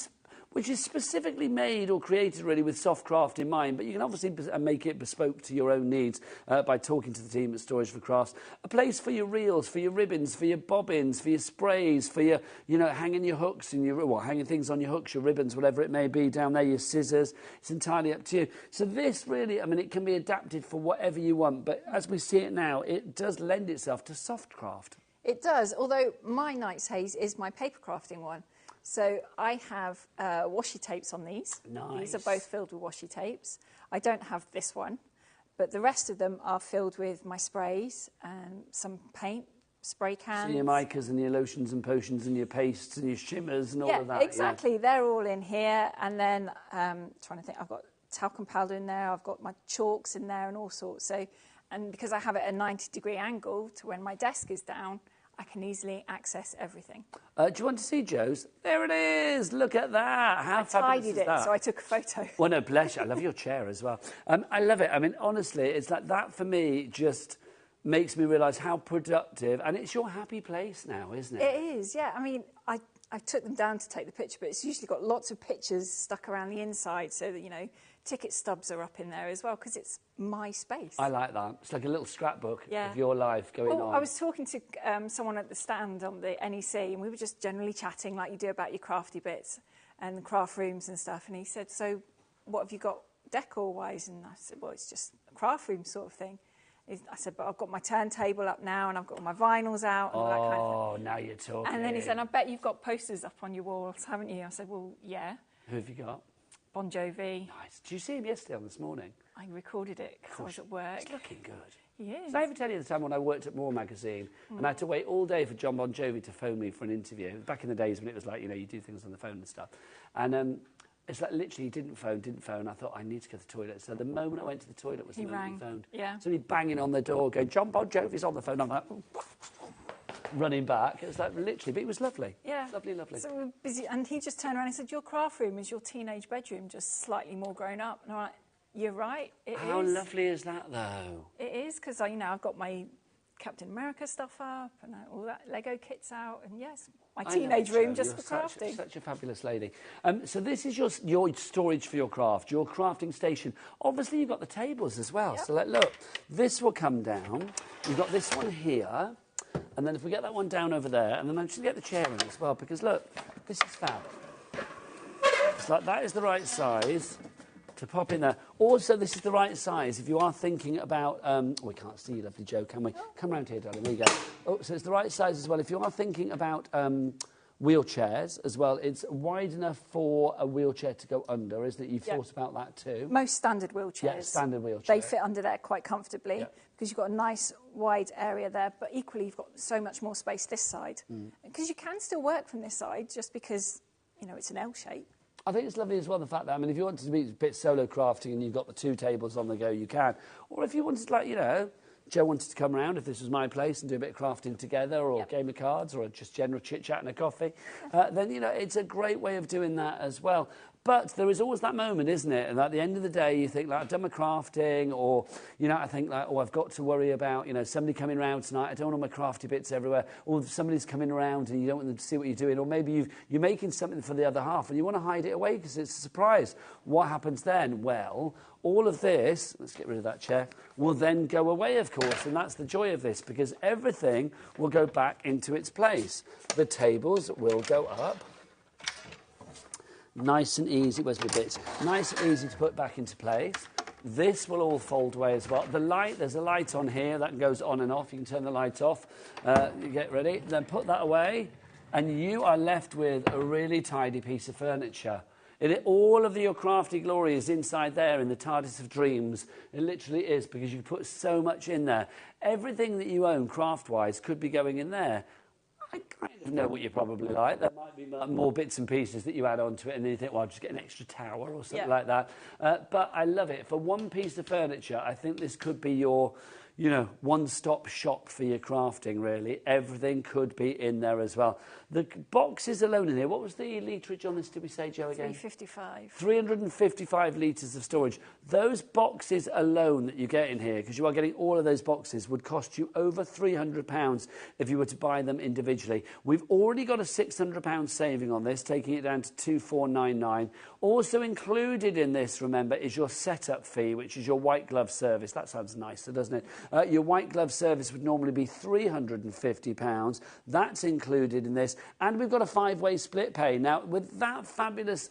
S1: which is specifically made or created really with soft craft in mind, but you can obviously make it bespoke to your own needs by talking to the team at Storage for Crafts. A place for your reels, for your ribbons, for your bobbins, for your sprays, for your, hanging your hooks and hanging things on your hooks, your ribbons, whatever it may be down there, your scissors. It's entirely up to you. So this really, I mean, it can be adapted for whatever you want, but as we see it now, it does lend itself to soft craft. It does, although my Night's Haze is my paper crafting one. So I have washi tapes on these. Nice. These are both filled with washi tapes. I don't have this one, but the rest of them are filled with my sprays and some paint, spray cans. So your micas and your lotions and potions and your pastes and your shimmers and all of that. Exactly. Yeah. They're all in here. And then, trying to think, I've got talcum powder in there. I've got my chalks in there and all sorts. So, and because I have it at a 90-degree angle to when my desk is down, I can easily access everything. Do you want to see Jo's? There it is. Look at that. How fabulous is that? I tidied it, so I took a photo. Well, no, bless you. I love your chair as well. I love it. I mean, honestly, it's like that for me just makes me realise how productive, and it's your happy place now, isn't it? It is, yeah. I mean, I took them down to take the picture, but it's usually got lots of pictures stuck around the inside so that, ticket stubs are up in there as well because it's my space. I like that. It's like a little scrapbook of your life going on. I was talking to someone at the stand on the NEC and we were just generally chatting like you do about your crafty bits and craft rooms and stuff, and he said, so what have you got decor-wise? And I said, well, it's just a craft room sort of thing.
S2: I said, but I've got my turntable up now and I've got all my vinyls out and all that kind of thing.
S1: Now you're talking.
S2: And then he said, I bet you've got posters up on your walls, haven't you? I said, well, yeah.
S1: Who have you got?
S2: Bon Jovi.
S1: Nice. Did you see him yesterday or this morning?
S2: I recorded it because I was at work.
S1: He's looking good.
S2: He is.
S1: Did I ever tell you the time when I worked at More magazine and I had to wait all day for John Bon Jovi to phone me for an interview? Back in the days when it was like, you know, you do things on the phone and stuff. And it's like literally he didn't phone. I thought, I need to go to the toilet. So the moment I went to the toilet was the moment he phoned.
S2: Yeah.
S1: So he'd banging on the door going, John Bon Jovi's on the phone. I'm like, running back. It was like literally, but it was lovely.
S2: Yeah.
S1: Lovely, lovely.
S2: So we were busy, and he just turned around and said, your craft room is your teenage bedroom, just slightly more grown up. And I'm like, you're right, it is.
S1: How lovely is that, though?
S2: It is, because I've got my Captain America stuff up and all that Lego kits out, and yes, my teenage room just for crafting.
S1: Such a fabulous lady. So this is your storage for your craft, your crafting station. Obviously, you've got the tables as well.
S2: Yep.
S1: So look, this will come down. You've got this one here. And then if we get that one down over there, and then I'm just going to get the chair in as well, because look, this is fab. It's like that is the right size to pop in there. Also, this is the right size if you are thinking about... we can't see you, lovely Joe, can we? Come round here, darling. There you go. Oh, so it's the right size as well. If you are thinking about wheelchairs as well, it's wide enough for a wheelchair to go under, isn't it? You've thought about that too.
S2: Most standard wheelchairs.
S1: Yeah, standard wheelchair.
S2: They fit under there quite comfortably because you've got a nice wide area there, but equally you've got so much more space this side. Because you can still work from this side just because, you know, it's an L shape.
S1: I think it's lovely as well, the fact that, I mean, if you wanted to be a bit solo crafting and you've got the two tables on the go, you can. Or if you wanted, like, you know, Joe wanted to come around, if this was my place, and do a bit of crafting together, or a game of cards, or just general chit-chat and a coffee, then, you know, it's a great way of doing that as well. But there is always that moment, isn't it? And at the end of the day, you think, like, I've done my crafting, or, you know, I think, like, oh, I've got to worry about, you know, somebody coming around tonight. I don't want all my crafty bits everywhere. Or somebody's coming around and you don't want them to see what you're doing. Or maybe you're making something for the other half and you want to hide it away because it's a surprise. What happens then? Well, all of this, let's get rid of that chair, will then go away, of course. And that's the joy of this, because everything will go back into its place. The tables will go up. Nice and easy, where's my bits? Nice and easy to put back into place. This will all fold away as well. The light, there's a light on here that goes on and off. You can turn the light off. You get ready, then put that away, and you are left with a really tidy piece of furniture. All of your crafty glory is inside there in the TARDIS of dreams. It literally is, because you put so much in there. Everything that you own craft-wise could be going in there. I kind of know what you probably like. There might be more bits and pieces that you add onto it, and then you think, well, I'll just get an extra tower or something like that. But I love it. For one piece of furniture, I think this could be your, you know, one-stop shop for your crafting, really. Everything could be in there as well. The boxes alone in here, what was the litrage on this, did we say, Joe, again?
S2: 355.
S1: 355 litres of storage. Those boxes alone that you get in here, because you are getting all of those boxes, would cost you over £300 if you were to buy them individually. We've already got a £600 saving on this, taking it down to 2499. Also included in this, remember, is your setup fee, which is your white glove service. That sounds nicer, doesn't it? Your white glove service would normally be £350. That's included in this. And we've got a 5-way split pay. Now, with that fabulous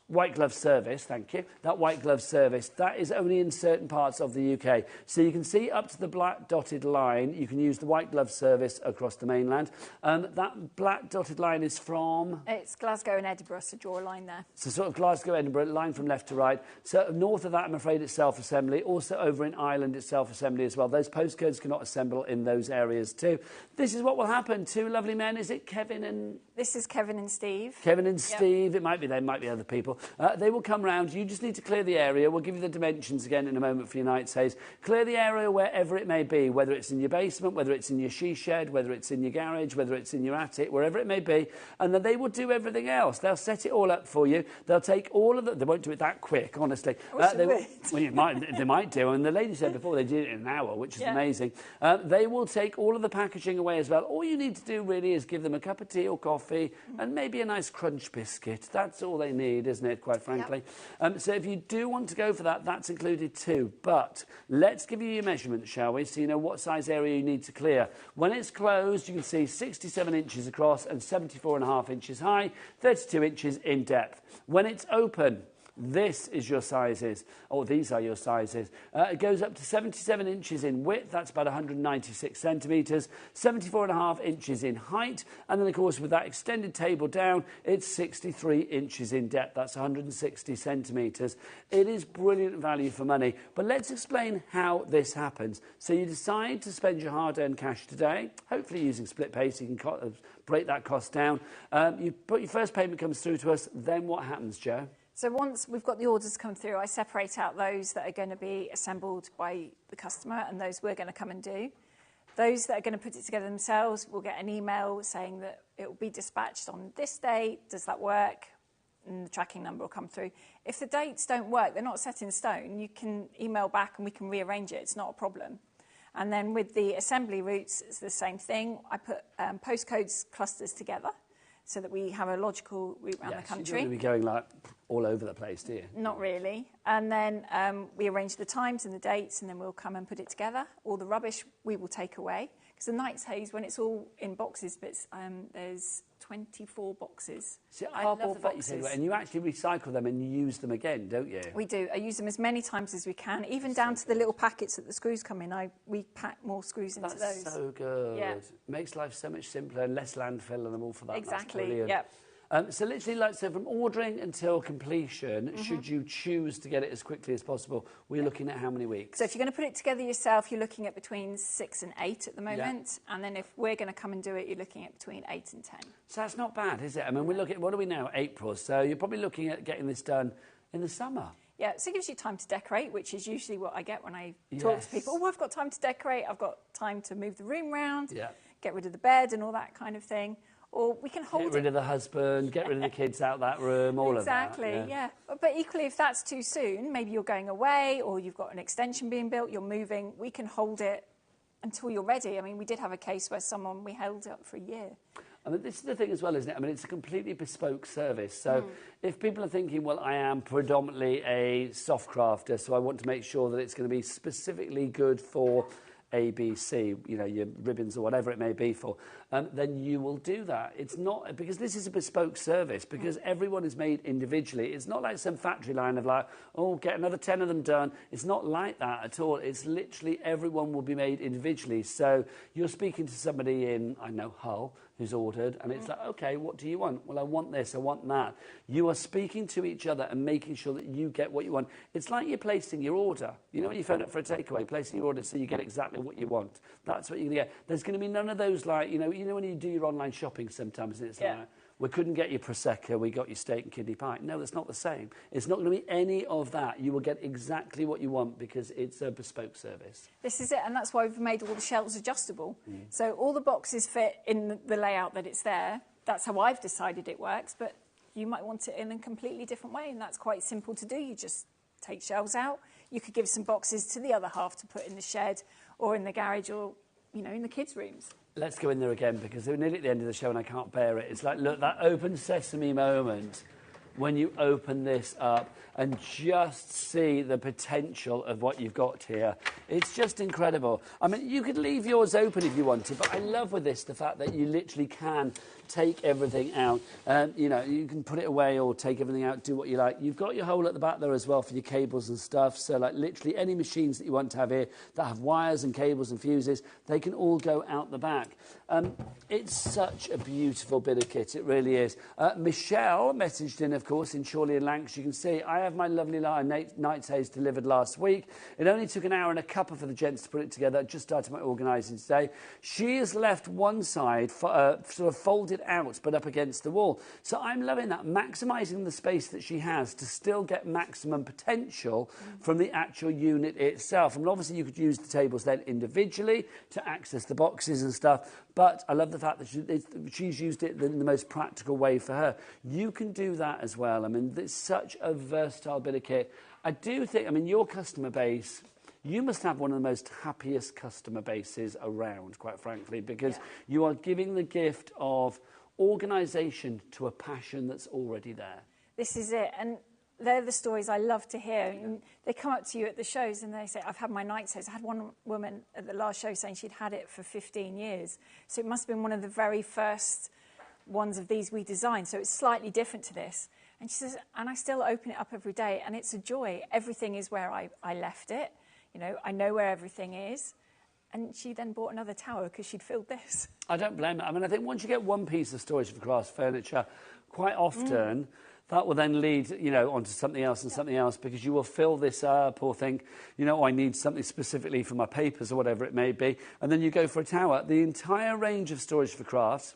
S1: white glove service, thank you, that white glove service, that is only in certain parts of the UK. So you can see up to the black dotted line, you can use the white glove service across the mainland. That black dotted line is from...
S2: It's Glasgow and Edinburgh, so draw a line there.
S1: So sort of Glasgow, Edinburgh, line from left to right. So north of that, I'm afraid, it's self-assembly. Also over in Ireland, it's self-assembly as well. Those postcodes cannot assemble in those areas too. This is what will happen. Two lovely men. Is it Kevin and...
S2: This is Kevin and Steve.
S1: Kevin and Steve. It might be them, might be other people. They will come round. You just need to clear the area. We'll give you the dimensions again in a moment for your night's haze. Clear the area wherever it may be, whether it's in your basement, whether it's in your she shed, whether it's in your garage, whether it's in your attic, wherever it may be. And then they will do everything else. They'll set it all up for you. They'll take all of the... They won't do it that quick, honestly. Well, they might do. And the lady said before they did it in an hour, which is amazing. They will take all of the packaging away as well. All you need to do really is give them a cup of tea or coffee and maybe a nice crunch biscuit. That's all they need, isn't it, quite frankly? So if you do want to go for that, that's included too. But let's give you your measurements, shall we, so you know what size area you need to clear. When it's closed, you can see 67 inches across and 74.5 inches high, 32 inches in depth. When it's open, This is your sizes, or these are your sizes. It goes up to 77 inches in width, that's about 196 centimetres, 74.5 inches in height, and then of course with that extended table down, it's 63 inches in depth, that's 160 centimetres. It is brilliant value for money, but let's explain how this happens. So you decide to spend your hard-earned cash today, hopefully using split pay so you can break that cost down. Your first payment comes through to us, then what happens, Jo?
S2: So once we've got the orders come through, I separate out those that are going to be assembled by the customer and those we're going to come and do. Those that are going to put it together themselves will get an email saying that it will be dispatched on this date. Does that work? And the tracking number will come through. If the dates don't work, they're not set in stone, you can email back and we can rearrange it. It's not a problem. And then with the assembly routes, it's the same thing. I put postcodes clusters together so that we have a logical route around the country.
S1: You don't want to be going like all over the place, do you?
S2: Not really. And then we arrange the times and the dates, and then we'll come and put it together. All the rubbish we will take away. Because the night's haze, when it's all in boxes, there's 24 boxes.
S1: See, I love the fact you say that, and you actually recycle them and you use them again, don't you?
S2: We do. I use them as many times as we can, even down to the little packets that the screws come in. We pack more screws into those.
S1: That's so good.
S2: Yeah.
S1: Makes life so much simpler and less landfill and all for that.
S2: Exactly, yep.
S1: So literally, like so, from ordering until completion, should you choose to get it as quickly as possible, we're looking at how many weeks?
S2: So if you're going to put it together yourself, you're looking at between 6 and 8 at the moment. And then if we're going to come and do it, you're looking at between 8 and 10. So
S1: that's not bad, is it? I mean, we look at, what are we now, April? So you're probably looking at getting this done in the summer.
S2: Yeah, so it gives you time to decorate, which is usually what I get when I talk to people. Oh, I've got time to decorate. I've got time to move the room round, get rid of the bed and all that kind of thing. Or we can hold it.
S1: Get rid of the husband, get rid of the kids out that room, all of that.
S2: Exactly, yeah. But equally, if that's too soon, maybe you're going away or you've got an extension being built, you're moving, we can hold it until you're ready. I mean, we did have a case where we held it up for a year.
S1: I mean, this is the thing as well, isn't it? I mean, it's a completely bespoke service. So if people are thinking, well, I am predominantly a soft crafter, so I want to make sure that it's going to be specifically good for ABC, you know, your ribbons or whatever it may be for, then you will do that. It's not, because this is a bespoke service, because everyone is made individually. It's not like some factory line of like, oh, get another 10 of them done. It's not like that at all. It's literally everyone will be made individually. So you're speaking to somebody in, I know, Hull, who's ordered, and it's like, okay, what do you want? Well, I want this, I want that. You are speaking to each other and making sure that you get what you want. It's like you're placing your order. You know when you phone up for a takeaway, placing your order so you get exactly what you want. That's what you're going to get. There's going to be none of those like, you know when you do your online shopping sometimes, and it's like, we couldn't get you Prosecco, we got you steak and kidney pie. No, that's not the same. It's not going to be any of that. You will get exactly what you want because it's a bespoke service.
S2: This is it, and that's why we've made all the shelves adjustable. So all the boxes fit in the layout that it's there. That's how I've decided it works, but you might want it in a completely different way, and that's quite simple to do. You just take shelves out. You could give some boxes to the other half to put in the shed or in the garage or, you know, in the kids' rooms.
S1: Let's go in there again, because we're nearly at the end of the show and I can't bear it. It's like, look, that open sesame moment when you open this up and just see the potential of what you've got here. It's just incredible. I mean, you could leave yours open if you wanted, but I love with this the fact that you literally can take everything out. You know, you can put it away or take everything out, do what you like. You've got your hole at the back there as well for your cables and stuff. So, like, literally any machines that you want to have here that have wires and cables and fuses, they can all go out the back. It's such a beautiful bit of kit, it really is. Michelle messaged in, of course, in Chorley and Lancs. You can see I have my lovely night's haze delivered last week. It only took an hour and a cuppa for the gents to put it together. I just started my organising today. She has left one side sort of folded out, but up against the wall. So I'm loving that, maximising the space that she has to still get maximum potential from the actual unit itself. And obviously you could use the tables then individually to access the boxes and stuff. But I love the fact that she's used it in the most practical way for her. You can do that as well. I mean, it's such a versatile bit of kit. I do think, I mean, your customer base, you must have one of the most happiest customer bases around, quite frankly, because you are giving the gift of organisation to a passion that's already there.
S2: This is it. And they're the stories I love to hear. And they come up to you at the shows and they say, I've had my night's haze. I had one woman at the last show saying she'd had it for 15 years. So it must have been one of the very first ones of these we designed. So it's slightly different to this. And she says, and I still open it up every day, and it's a joy. Everything is where I left it. You know, I know where everything is. And she then bought another tower because she'd filled this.
S1: I don't blame her. I mean, I think once you get one piece of storage for crafts furniture, quite often that will then lead, you know, onto something else and something else, because you will fill this up or think, you know, I need something specifically for my papers or whatever it may be. And then you go for a tower. The entire range of storage for crafts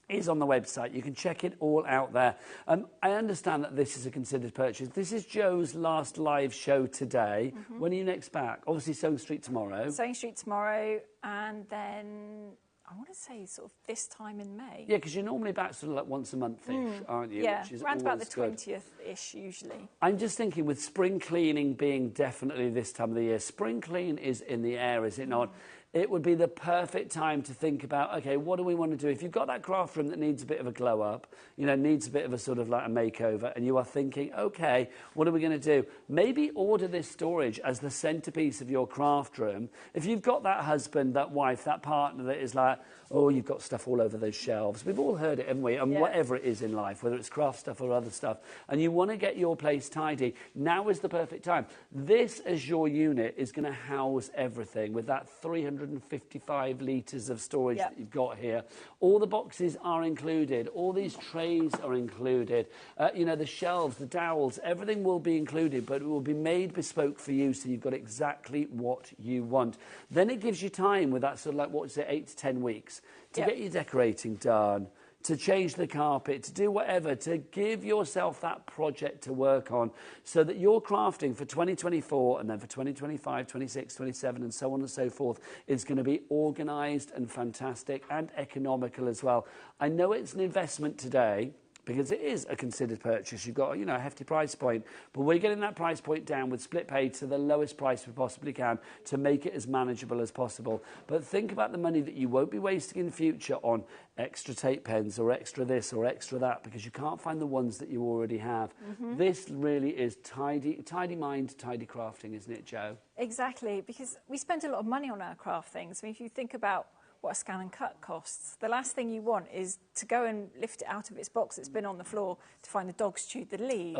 S1: is on the website. You can check it all out there. I understand that this is a considered purchase. This is Joe's last live show today. When are you next back? Obviously Sewing Street tomorrow.
S2: Sewing Street tomorrow, and then I want to say sort of this time in May.
S1: Yeah, because you're normally back sort of like once a month-ish, aren't you?
S2: Yeah,
S1: which is
S2: around about the
S1: always good.
S2: 20th-ish usually.
S1: I'm just thinking, with spring cleaning being definitely this time of the year, spring clean is in the air, is it not? It would be the perfect time to think about, okay, what do we want to do? If you've got that craft room that needs a bit of a glow up, you know, needs a bit of a sort of like a makeover, and you are thinking, okay, what are we going to do? Maybe order this storage as the centerpiece of your craft room. If you've got that husband, that wife, that partner that is like, oh, you've got stuff all over those shelves. We've all heard it, haven't we? And whatever it is in life, whether it's craft stuff or other stuff, and you want to get your place tidy, now is the perfect time. This, as your unit, is going to house everything with that 355 litres of storage that you've got here. All the boxes are included. All these trays are included. You know, the shelves, the dowels, everything will be included, but it will be made bespoke for you, so you've got exactly what you want. Then it gives you time with that sort of like, what's it, 8 to 10 weeks to get your decorating done, to change the carpet, to do whatever, to give yourself that project to work on, so that your crafting for 2024 and then for 2025, 26, 27 and so on and so forth is going to be organised and fantastic and economical as well. I know it's an investment today, because it is a considered purchase. You've got, you know, a hefty price point, but we're getting that price point down with split pay to the lowest price we possibly can to make it as manageable as possible. But think about the money that you won't be wasting in the future on extra tape pens or extra this or extra that, because you can't find the ones that you already have. This really is tidy mind, tidy crafting, isn't it, Jo?
S2: Exactly, because we spend a lot of money on our craft things. I mean, if you think about what a scan and cut costs, the last thing you want is to go and lift it out of its box that's been on the floor to find the dog's chewed the lead,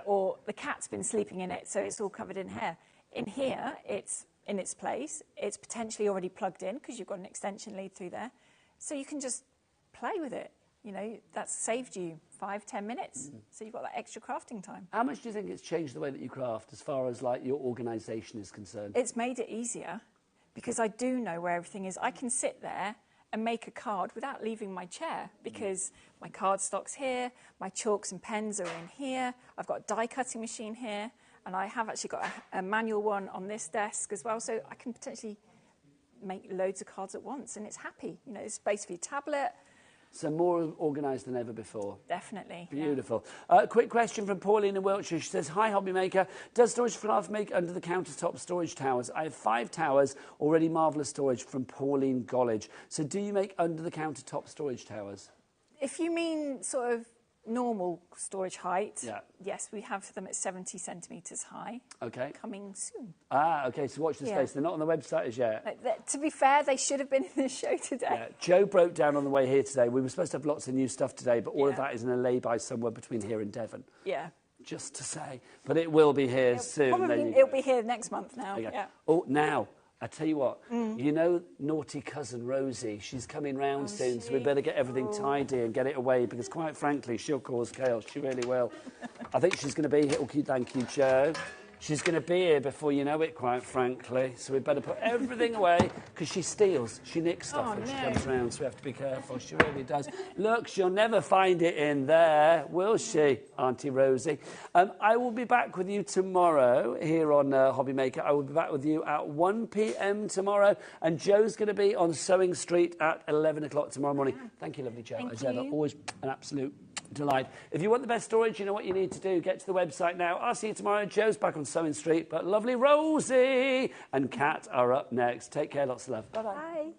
S2: or the cat's been sleeping in it so it's all covered in hair. In here, it's in its place, it's potentially already plugged in because you've got an extension lead through there, so you can just play with it. You know, that's saved you 5-10 minutes, so you've got that extra crafting time.
S1: How much do you think it's changed the way that you craft as far as like your organisation is concerned?
S2: It's made it easier, because I do know where everything is. I can sit there and make a card without leaving my chair, because my card stock's here, my chalks and pens are in here, I've got a die cutting machine here, and I have actually got a manual one on this desk as well, so I can potentially make loads of cards at once, and it's happy. You know, there's space for your tablet.
S1: So more organised than ever before.
S2: Definitely.
S1: Beautiful. Quick question from Pauline in Wiltshire. She says, hi, HobbyMaker. Does Storage for Craft make under the countertop storage towers? I have 5 towers, already marvellous storage, from Pauline Gollage. So do you make under the countertop storage towers?
S2: If you mean sort of normal storage height,
S1: yeah.
S2: Yes, we have them at 70 centimetres high.
S1: Okay.
S2: Coming soon.
S1: Ah, okay, so watch the space. They're not on the website as yet.
S2: To be fair, they should have been in this show today.
S1: Yeah. Joe broke down on the way here today. We were supposed to have lots of new stuff today, but all of that is in a lay-by somewhere between here and Devon.
S2: Yeah.
S1: Just to say. But it will be here soon.
S2: Probably it'll be here next month now.
S1: Okay.
S2: Yeah.
S1: Oh, now, I tell you what, you know naughty cousin Rosie, she's coming round soon, so we better get everything tidy and get it away, because quite frankly, she'll cause chaos. She really will. I think she's going to be here. Okay, thank you, Joe. She's going to be here before you know it, quite frankly. So we better put everything away, because she steals. She nicks stuff when she comes round, so we have to be careful. She really does. Look, she'll never find it in there, will she, Auntie Rosie? I will be back with you tomorrow here on HobbyMaker. I will be back with you at 1 p.m. tomorrow, and Joe's going to be on Sewing Street at 11 o'clock tomorrow morning. Thank you, lovely Joe. As ever, always an absolute delight. If you want the best storage, you know what you need to do. Get to the website now. I'll see you tomorrow. Joe's back on Sewing Street, but lovely Rosie and Kat are up next. Take care. Lots of love. Bye-bye.
S2: Bye.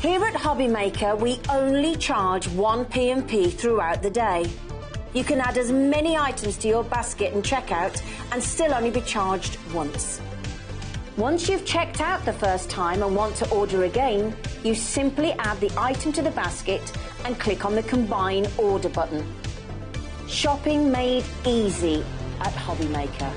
S5: Here at HobbyMaker, we only charge 1 P&P throughout the day. You can add as many items to your basket and checkout and still only be charged once. Once you've checked out the first time and want to order again, you simply add the item to the basket and click on the Combine Order button. Shopping made easy at HobbyMaker.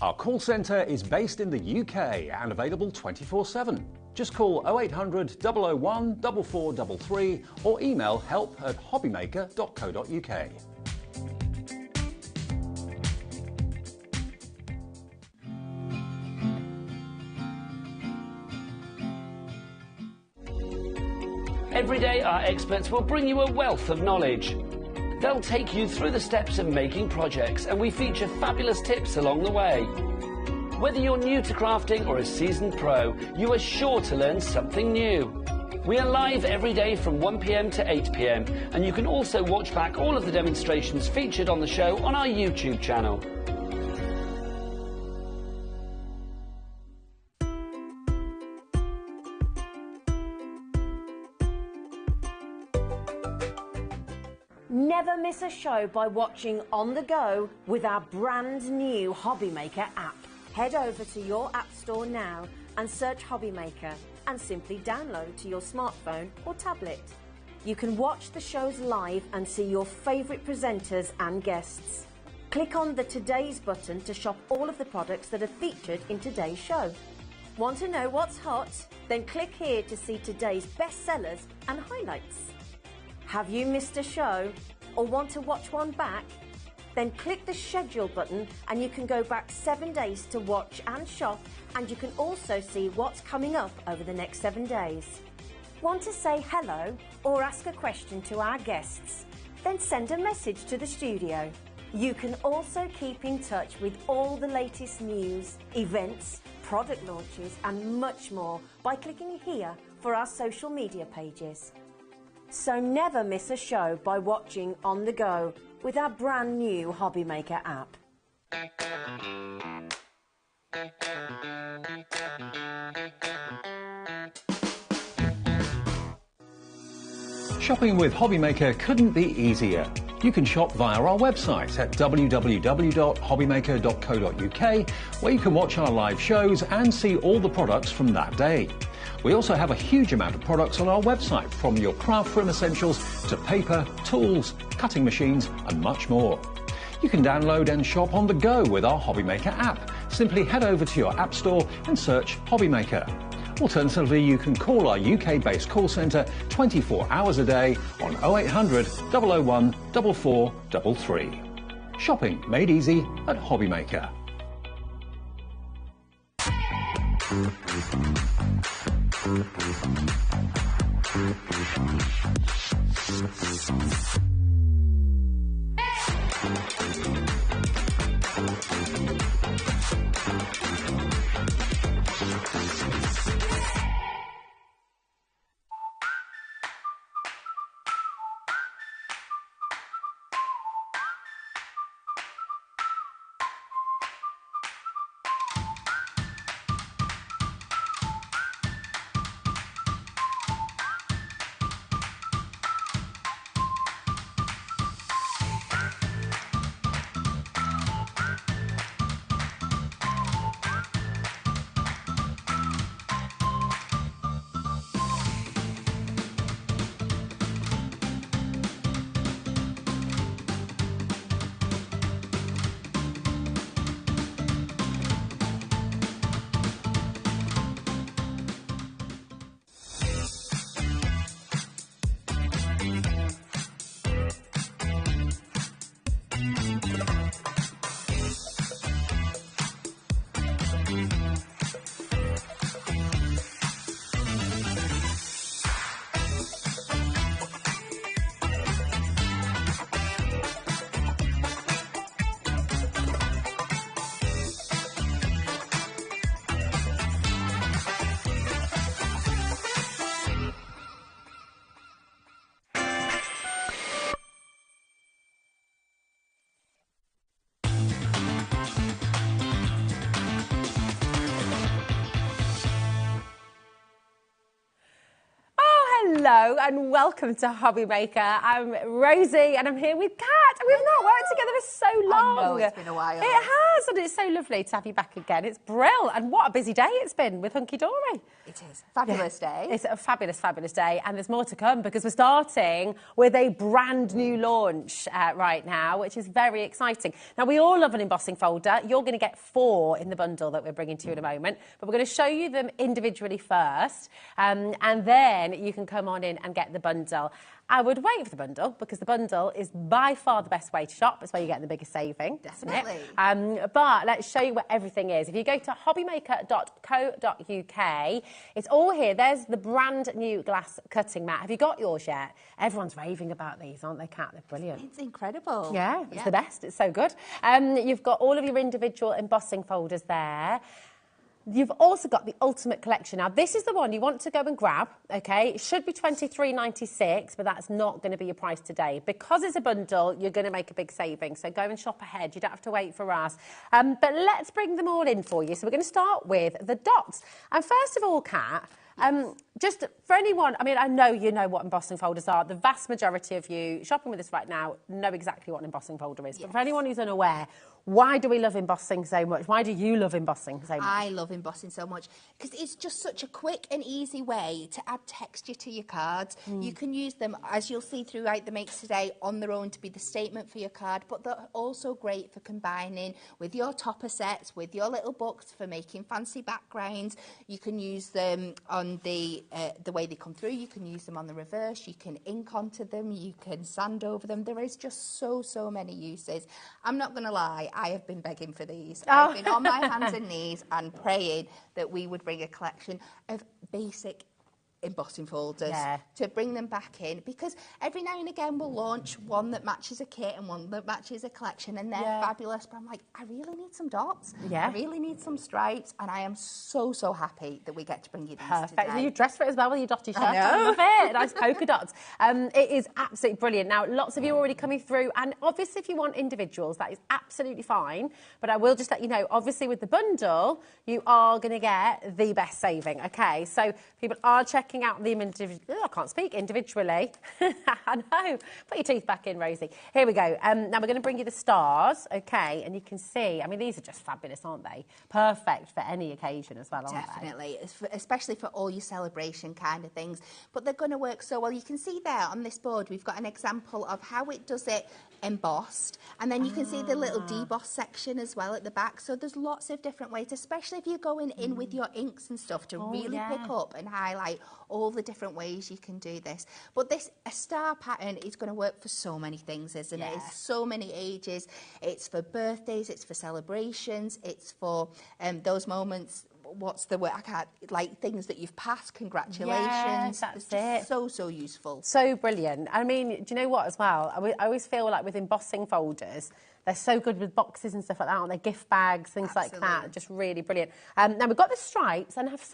S6: Our call centre is based in the UK and available 24/7. Just call 0800 001 4433 or email help@hobbymaker.co.uk.
S1: Every day, our experts will bring you a wealth of knowledge. They'll take you through the steps of making projects, and we feature fabulous tips along the way. Whether you're new to crafting or a seasoned pro, you are sure to learn something new. We are live every day from 1 p.m. to 8 p.m, and you can also watch back all of the demonstrations featured on the show on our YouTube channel.
S5: Never miss a show by watching on the go with our brand new HobbyMaker app. Head over to your app store now and search HobbyMaker and simply download to your smartphone or tablet. You can watch the shows live and see your favourite presenters and guests. Click on the Today's button to shop all of the products that are featured in today's show. Want to know what's hot? Then click here to see today's bestsellers and highlights. Have you missed a show or want to watch one back? Then click the schedule button and you can go back 7 days to watch and shop, and you can also see what's coming up over the next 7 days. Want to say hello or ask a question to our guests? Then send a message to the studio. You can also keep in touch with all the latest news, events, product launches and much more by clicking here for our social media pages. So never miss a show by watching on the go with our brand new HobbyMaker app.
S6: Shopping with HobbyMaker couldn't be easier. You can shop via our website at www.hobbymaker.co.uk, where you can watch our live shows and see all the products from that day. We also have a huge amount of products on our website, from your craft room essentials to paper, tools, cutting machines and much more. You can download and shop on the go with our HobbyMaker app. Simply head over to your app store and search HobbyMaker. Alternatively, you can call our UK-based call centre 24 hours a day on 0800 001 4433. Shopping made easy at HobbyMaker.
S10: Hello and welcome to HobbyMaker. I'm Rosie and I'm here with Kat. We've not worked together for so long.
S9: I know, it's been a while.
S10: It has, and it's so lovely to have you back again. It's brilliant, and what a busy day it's been with Hunky Dory.
S9: It is. Fabulous day.
S10: It's a fabulous, fabulous day, and there's more to come because we're starting with a brand new launch right now, which is very exciting. Now, we all love an embossing folder. You're going to get 4 in the bundle that we're bringing to you in a moment, but we're going to show you them individually first, and then you can come on in and get the bundle. I would wait for the bundle because the bundle is by far the best way to shop. It's where you're getting the biggest saving.
S9: Definitely.
S10: But let's show you where everything is. If you go to hobbymaker.co.uk, it's all here. There's the brand new glass cutting mat. Have you got yours yet? Everyone's raving about these, aren't they, Kat? They're brilliant.
S9: It's incredible.
S10: Yeah, it's the best. It's so good. You've got all of your individual embossing folders there. You've also got the Ultimate Collection. Now, this is the one you want to go and grab, OK? It should be $23.96, but that's not going to be your price today. Because it's a bundle, you're going to make a big saving. So go and shop ahead. You don't have to wait for us. But let's bring them all in for you. So we're going to start with the dots. And first of all, Kat, just for anyone, I mean, I know you know what embossing folders are. The vast majority of you shopping with us right now know exactly what an embossing folder is. But for anyone who's unaware, why do we love embossing so much? Why do you love embossing so much?
S9: I love embossing so much because it's just such a quick and easy way to add texture to your cards. You can use them, as you'll see throughout the makes today, on their own to be the statement for your card, but they're also great for combining with your topper sets, with your little books for making fancy backgrounds. You can use them on the way they come through. You can use them on the reverse. You can ink onto them. You can sand over them. There is just so many uses. I'm not going to lie. I have been begging for these. I've been on my hands and knees and praying that we would bring a collection of basic embossing folders to bring them back in, because every now and again we'll launch one that matches a kit and one that matches a collection, and they're fabulous, but I'm like, I really need some dots. I really need some stripes, and I am so happy that we get to bring you these today.
S10: So you dress for it as well with your dotty shirt. I love it. Nice polka dots. It is absolutely brilliant. Now, lots of you are already coming through, and obviously if you want individuals, that is absolutely fine, but I will just let you know, obviously with the bundle, you are going to get the best saving, okay? So people are checking out them individually. I can't speak individually. I know. Put your teeth back in, Rosie. Here we go. Now we're going to bring you the stars, okay? And you can see, I mean, these are just fabulous, aren't they? Perfect for any occasion as well, aren't they?
S9: Definitely, especially for all your celebration kind of things. But they're going to work so well. You can see there on this board, we've got an example of how it does it embossed, and then you can see the little deboss section as well at the back. So there's lots of different ways, especially if you're going in with your inks and stuff, to really pick up and highlight all the different ways you can do this. But a star pattern is going to work for so many things, isn't it? It's so many ages. It's for birthdays, it's for celebrations, it's for those moments. What's the word? I can't, like things that you've passed. Congratulations.
S10: Yes, that's it.
S9: So useful.
S10: So brilliant. I mean, do you know what as well? I always feel like with embossing folders, they're so good with boxes and stuff like that, aren't they? Gift bags, things like that. Just really brilliant. Now, we've got the stripes, and I've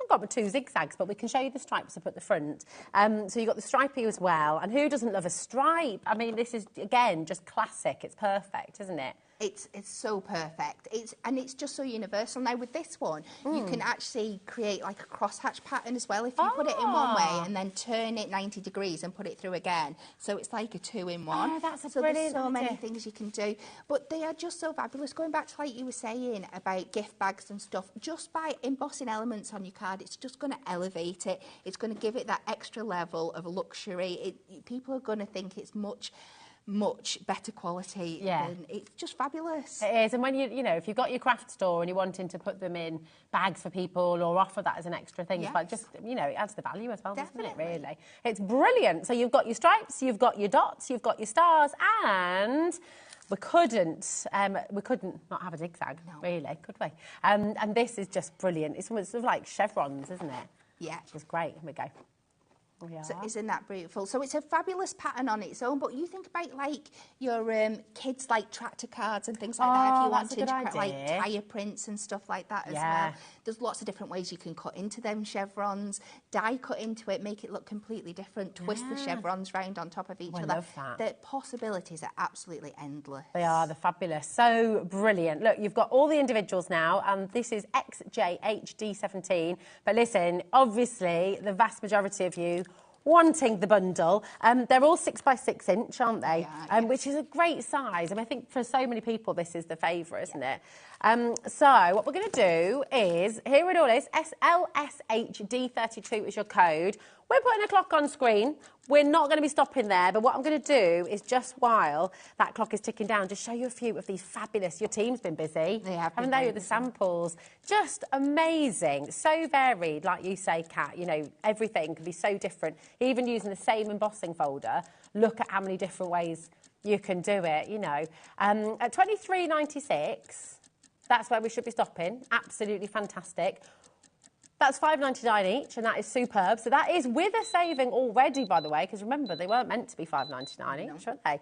S10: got my 2 zigzags, but we can show you the stripes up at the front. So you've got the stripey as well. And who doesn't love a stripe? I mean, this is, again, just classic. It's perfect, isn't it?
S9: It's so perfect. It's just so universal. Now with this one, you can actually create like a crosshatch pattern as well if you put it in one way and then turn it 90 degrees and put it through again. So it's like a 2-in-1.
S10: Oh, that's a brilliant
S9: there's so many things you can do. But they are just so fabulous. Going back to like you were saying about gift bags and stuff, just by embossing elements on your card, it's just going to elevate it. It's going to give it that extra level of luxury. People are going to think it's much better quality. And it's just fabulous.
S10: It is. And when you know, if you've got your craft store and you're wanting to put them in bags for people or offer that as an extra thing, it's like just, you know, it adds the value as well, doesn't it, really? It's brilliant. So you've got your stripes, you've got your dots, you've got your stars, and we couldn't not have a zigzag, really, could we? And this is just brilliant. It's sort of like chevrons, isn't it?
S9: Yeah.
S10: Which is great. Here we go.
S9: So isn't that beautiful? So it's a fabulous pattern on its own, but you think about like your kids like tractor cards and things like that, if you wanted to put like tyre prints and stuff like that as well. There's lots of different ways you can cut into them chevrons, die cut into it, make it look completely different, twist the chevrons round on top of each other.
S10: Love that.
S9: The possibilities are absolutely endless.
S10: They are, they're fabulous. So brilliant. Look, you've got all the individuals now, and this is XJHD17. But listen, obviously, the vast majority of you wanting the bundle. They're all 6 by 6 inch, aren't they?
S9: Yeah,
S10: Which is a great size. And I think for so many people, this is the favourite, isn't it? So what we're going to do is, here it all is, SLSHD32 is your code. We're putting a clock on screen. We're not going to be stopping there, but what I'm going to do is just while that clock is ticking down, just show you a few of these fabulous. Your team's been busy.
S9: They have
S10: haven't
S9: been
S10: they, with the samples? Just amazing. So varied, like you say, Kat. You know, everything can be so different. Even using the same embossing folder, look at how many different ways you can do it, you know. At £23.96, that's where we should be stopping. Absolutely fantastic. That's £5.99 each, and that is superb. So that is with a saving already, by the way, because remember, they weren't meant to be £5.99 each, weren't they?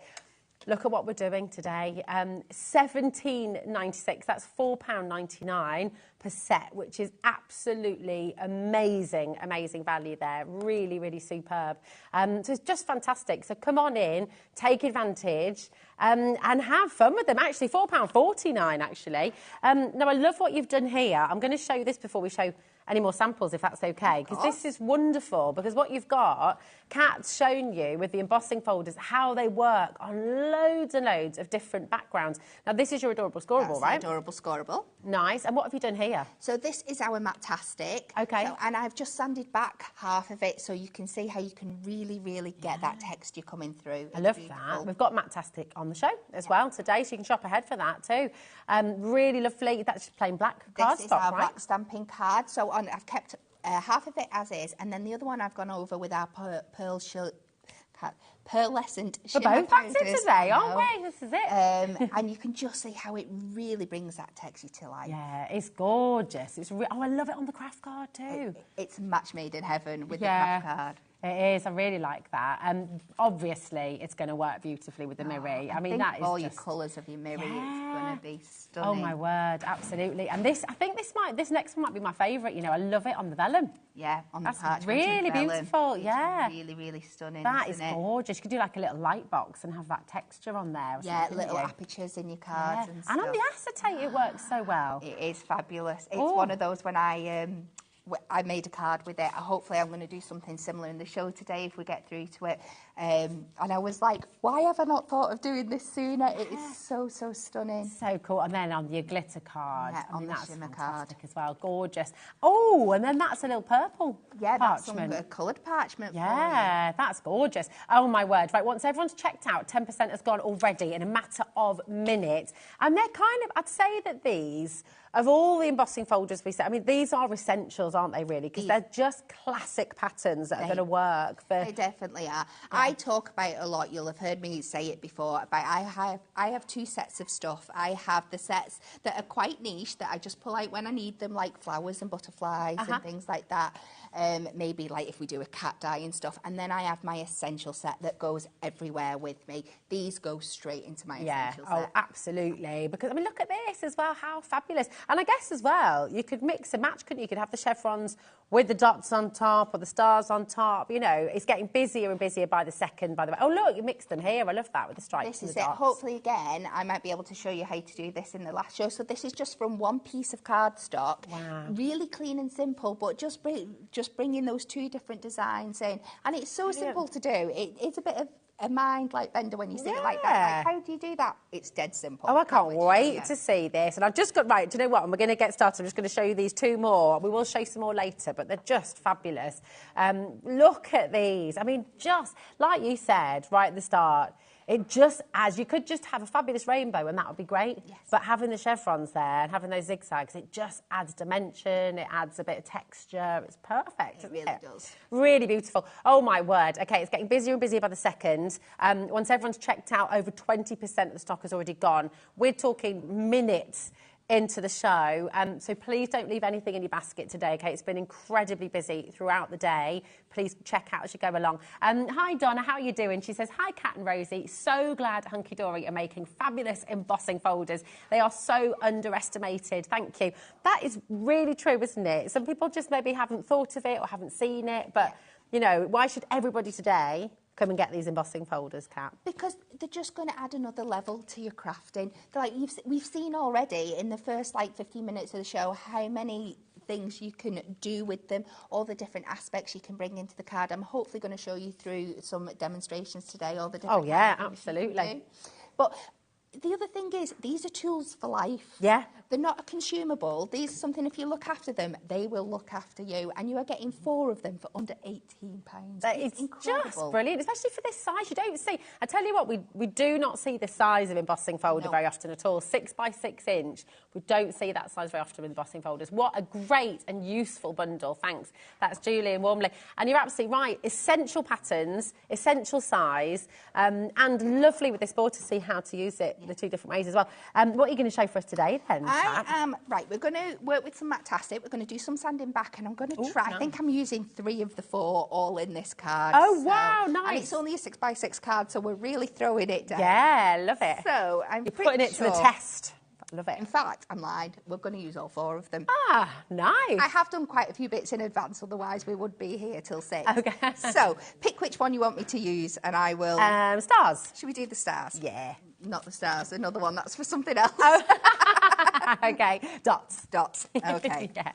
S10: Look at what we're doing today. £17.96, that's £4.99 per set, which is absolutely amazing, amazing value there. Really, really superb. So it's just fantastic. So come on in, take advantage, and have fun with them. Actually, £4.49, actually. Now, I love what you've done here. I'm going to show you this before we show any more samples, if that's okay, because this is wonderful, because what you've got, Kat's shown you with the embossing folders how they work on loads and loads of different backgrounds. Now, this is your adorable scoreable, right?
S9: Adorable scoreable.
S10: Nice. And what have you done here?
S9: So this is our Matastic.
S10: Okay.
S9: So, and I've just sanded back half of it so you can see how you can really, really get that texture coming through.
S10: I love that. We've got Matastic on the show as well today, so you can shop ahead for that too. Really lovely. That's just plain black cardstock,
S9: This is our
S10: right?
S9: black stamping card. So I've kept half of it as is, and then the other one I've gone over with our pearlescent shimmer
S10: We're both active
S9: powders.
S10: today, aren't we? This is it.
S9: And you can just see how it really brings that texture to life.
S10: Yeah, it's gorgeous. It's oh, I love it on the craft card too.
S9: It's a match made in heaven with the craft card.
S10: It is. I really like that. And obviously, it's going to work beautifully with the mirror. I mean, that is
S9: all
S10: just...
S9: your colours of your mirror. It's going to be stunning.
S10: Oh my word, absolutely. And this, I think this next one might be my favourite. You know, I love it on the vellum.
S9: Yeah, on the
S10: That's
S9: parchment.
S10: really beautiful.
S9: It's really, really stunning.
S10: That is
S9: isn't it?
S10: gorgeous. You could do like a little light box and have that texture on there.
S9: Yeah, little apertures in your cards and stuff.
S10: And on the acetate, it works so well.
S9: It is fabulous. It's one of those when I made a card with it. Hopefully I'm going to do something similar in the show today if we get through to it. And I was like, why have I not thought of doing this sooner? It is so, so stunning.
S10: So cool. And then on your glitter card.
S9: Yeah, on the
S10: that's
S9: shimmer
S10: fantastic
S9: card.
S10: as well. Gorgeous. Oh, and then that's a little purple parchment.
S9: That's some coloured parchment for
S10: Yeah, that's gorgeous. Oh, my word. Right, once everyone's checked out, 10% has gone already in a matter of minutes. And they're kind of, I'd say that these, of all the embossing folders we set, I mean, these are essentials, aren't they, really? Because they're just classic patterns that are going to work for...
S9: They definitely are. I talk about it a lot. You'll have heard me say it before. But I have two sets of stuff. I have the sets that are quite niche that I just pull out when I need them, like flowers and butterflies and things like that. Maybe like if we do a cat dye and stuff. And then I have my essential set that goes everywhere with me. These go straight into my essential set.
S10: Oh, absolutely. Because, I mean, look at this as well. How fabulous. And I guess as well, you could mix and match, couldn't you? You could have the chevrons with the dots on top or the stars on top. You know, it's getting busier and busier by the second, by the way. Oh, look, you mixed them here. I love that with the stripes and the dots.
S9: Hopefully, again, I might be able to show you how to do this in the last show. So this is just from one piece of cardstock.
S10: Wow.
S9: Really clean and simple, but just bringing those two different designs in. And it's so simple to do. It's a bit of a mind like bender when you see it like that. Like, how do you do that? It's dead simple.
S10: Oh, I can't wait to see this. And I've just got, right, do you know what? And we're going to get started. I'm just going to show you these two more. We will show you some more later, but they're just fabulous. Look at these. I mean, just like you said right at the start, it just adds, you could just have a fabulous rainbow and that would be great. Yes. But having the chevrons there and having those zigzags, it just adds dimension, it adds a bit of texture. It's perfect.
S9: It really does.
S10: Really beautiful. Oh, my word. OK, it's getting busier and busier by the second. Once everyone's checked out, over 20% of the stock has already gone. We're talking minutes into the show. So please don't leave anything in your basket today, OK? It's been incredibly busy throughout the day. Please check out as you go along. Hi, Donna, how are you doing? She says, hi, Kat and Rosie. So glad Hunky Dory are making fabulous embossing folders. They are so underestimated. Thank you. That is really true, isn't it? Some people just maybe haven't thought of it or haven't seen it. But, you know, why should everybody today come and get these embossing folders, Kat?
S9: Because they're just going to add another level to your crafting. They're like we've seen already in the first 15 minutes of the show how many things you can do with them, all the different aspects you can bring into the card. I'm hopefully going to show you through some demonstrations today, all the different
S10: Oh, yeah,
S9: things you can
S10: absolutely.
S9: do. But the other thing is, these are tools for life.
S10: Yeah.
S9: They're not a consumable. These are something, if you look after them, they will look after you. And you are getting 4 of them for under £18.
S10: It's
S9: incredible.
S10: just brilliant, especially for this size. You don't see, I tell you what, we do not see this size of embossing folder very often at all. 6 by 6 inch. We don't see that size very often with embossing folders. What a great and useful bundle. Thanks. That's Julian Warmley. And you're absolutely right. Essential patterns, essential size, and lovely with this board to see how to use it the 2 different ways as well. What are you going to show for us today then?
S9: Right, we're going to work with some Matastic. We're going to do some sanding back, and I'm going to try. Nice. I think I'm using 3 of the 4 all in this card.
S10: Oh, wow, nice.
S9: And it's only a 6 by 6 card, so we're really throwing it down.
S10: Yeah, love it.
S9: So
S10: you're putting it to the test. Love it.
S9: In fact, I'm lying. We're going to use all 4 of them.
S10: Ah, nice.
S9: I have done quite a few bits in advance, otherwise we would be here till 6.
S10: Okay.
S9: So, pick which one you want me to use, and I will...
S10: Stars.
S9: Should we do the stars?
S10: Yeah.
S9: Not the stars, another one. That's for something else.
S10: Oh. Okay. Dots.
S9: Dots. Okay.
S10: Yeah.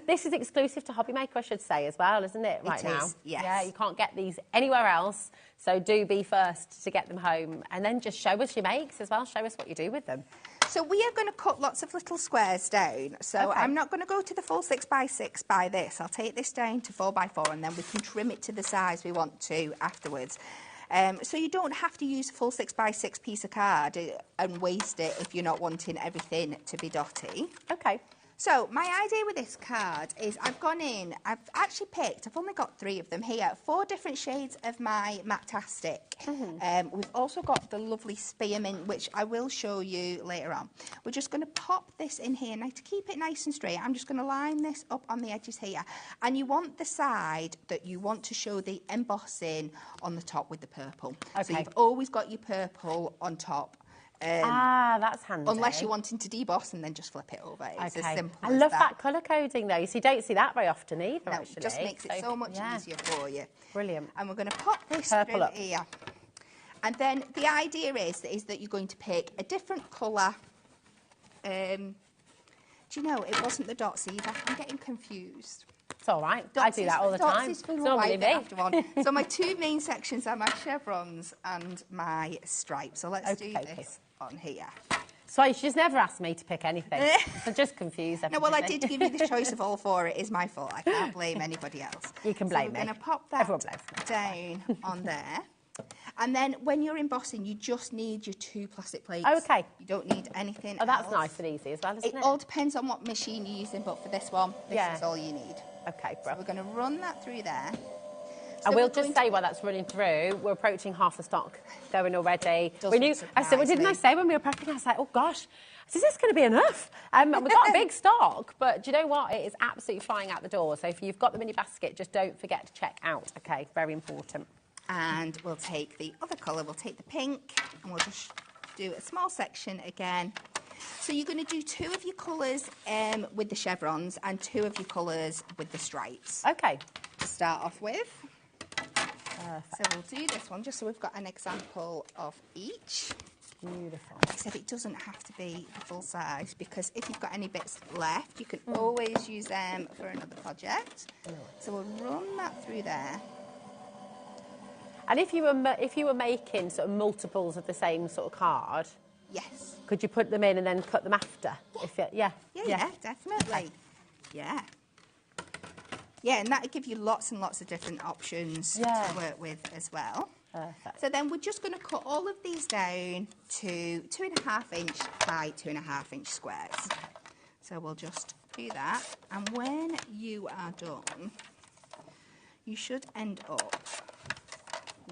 S10: This is exclusive to HobbyMaker, I should say, as well, isn't it, right now?
S9: It is, yes.
S10: Yeah, you can't get these anywhere else, so do be first to get them home. And then just show us your makes as well, show us what you do with them.
S9: So we are going to cut lots of little squares down. So I'm not going to go to the full 6 by 6 by this. I'll take this down to 4 by 4, and then we can trim it to the size we want to afterwards. So you don't have to use a full 6 by 6 piece of card and waste it if you're not wanting everything to be dotty.
S10: Okay.
S9: So my idea with this card is I've actually picked, I've only got 3 of them here, 4 different shades of my Matastic. We've also got the lovely spearmint, which I will show you later on. We're just going to pop this in here. Now, to keep it nice and straight, I'm just going to line this up on the edges here. And you want the side that you want to show the embossing on the top with the purple.
S10: Okay.
S9: So you've always got your purple on top.
S10: That's handy.
S9: Unless you're wanting to deboss and then just flip it over. It's as simple
S10: I
S9: as
S10: love that colour coding though. So you don't see that very often either,
S9: no,
S10: actually.
S9: It just makes it so much easier for you.
S10: Brilliant.
S9: And we're going to pop this through here. And then the idea is that you're going to pick a different colour. Do you know, it wasn't the dots either. I'm getting confused.
S10: It's all right. I do that all the time.
S9: It's normally me. So my 2 main sections are my chevrons and my stripes. So let's do this on here.
S10: So she's never asked me to pick anything. So just confuse everything.
S9: No, well, I did give you the choice of all 4. It is my fault. I can't blame anybody else.
S10: You can blame
S9: me.
S10: me.
S9: We're going to pop that down on there. And then when you're embossing, you just need your 2 plastic plates.
S10: Okay.
S9: You don't need anything else.
S10: Oh, that's nice and easy as well, isn't it?
S9: It all depends on what machine you're using, but for this one, this is all you need.
S10: Okay, bro.
S9: So we're going to run that through there.
S10: I will just say while that's running through, we're approaching half the stock going already. I said, didn't I say when we were prepping, I was like, oh gosh, is this going to be enough? We've got a big stock, but do you know what? It is absolutely flying out the door. So if you've got them in your basket, just don't forget to check out. Okay, very important.
S9: And we'll take the other colour, we'll take the pink, and we'll just do a small section again. So you're going to do 2 of your colours with the chevrons and 2 of your colours with the stripes.
S10: Okay.
S9: To start off with. So we'll do this one just so we've got an example of each.
S10: Beautiful.
S9: Like I said, it doesn't have to be the full size because if you've got any bits left, you can always use them for another project. So we'll run that through there.
S10: And if you were making sort of multiples of the same sort of card,
S9: yes,
S10: could you put them in and then cut them after?
S9: Yeah, definitely. Yeah. Yeah, and that would give you lots and lots of different options to work with as well. Perfect. So then we're just going to cut all of these down to 2.5 inch by 2.5 inch squares. So we'll just do that. And when you are done, you should end up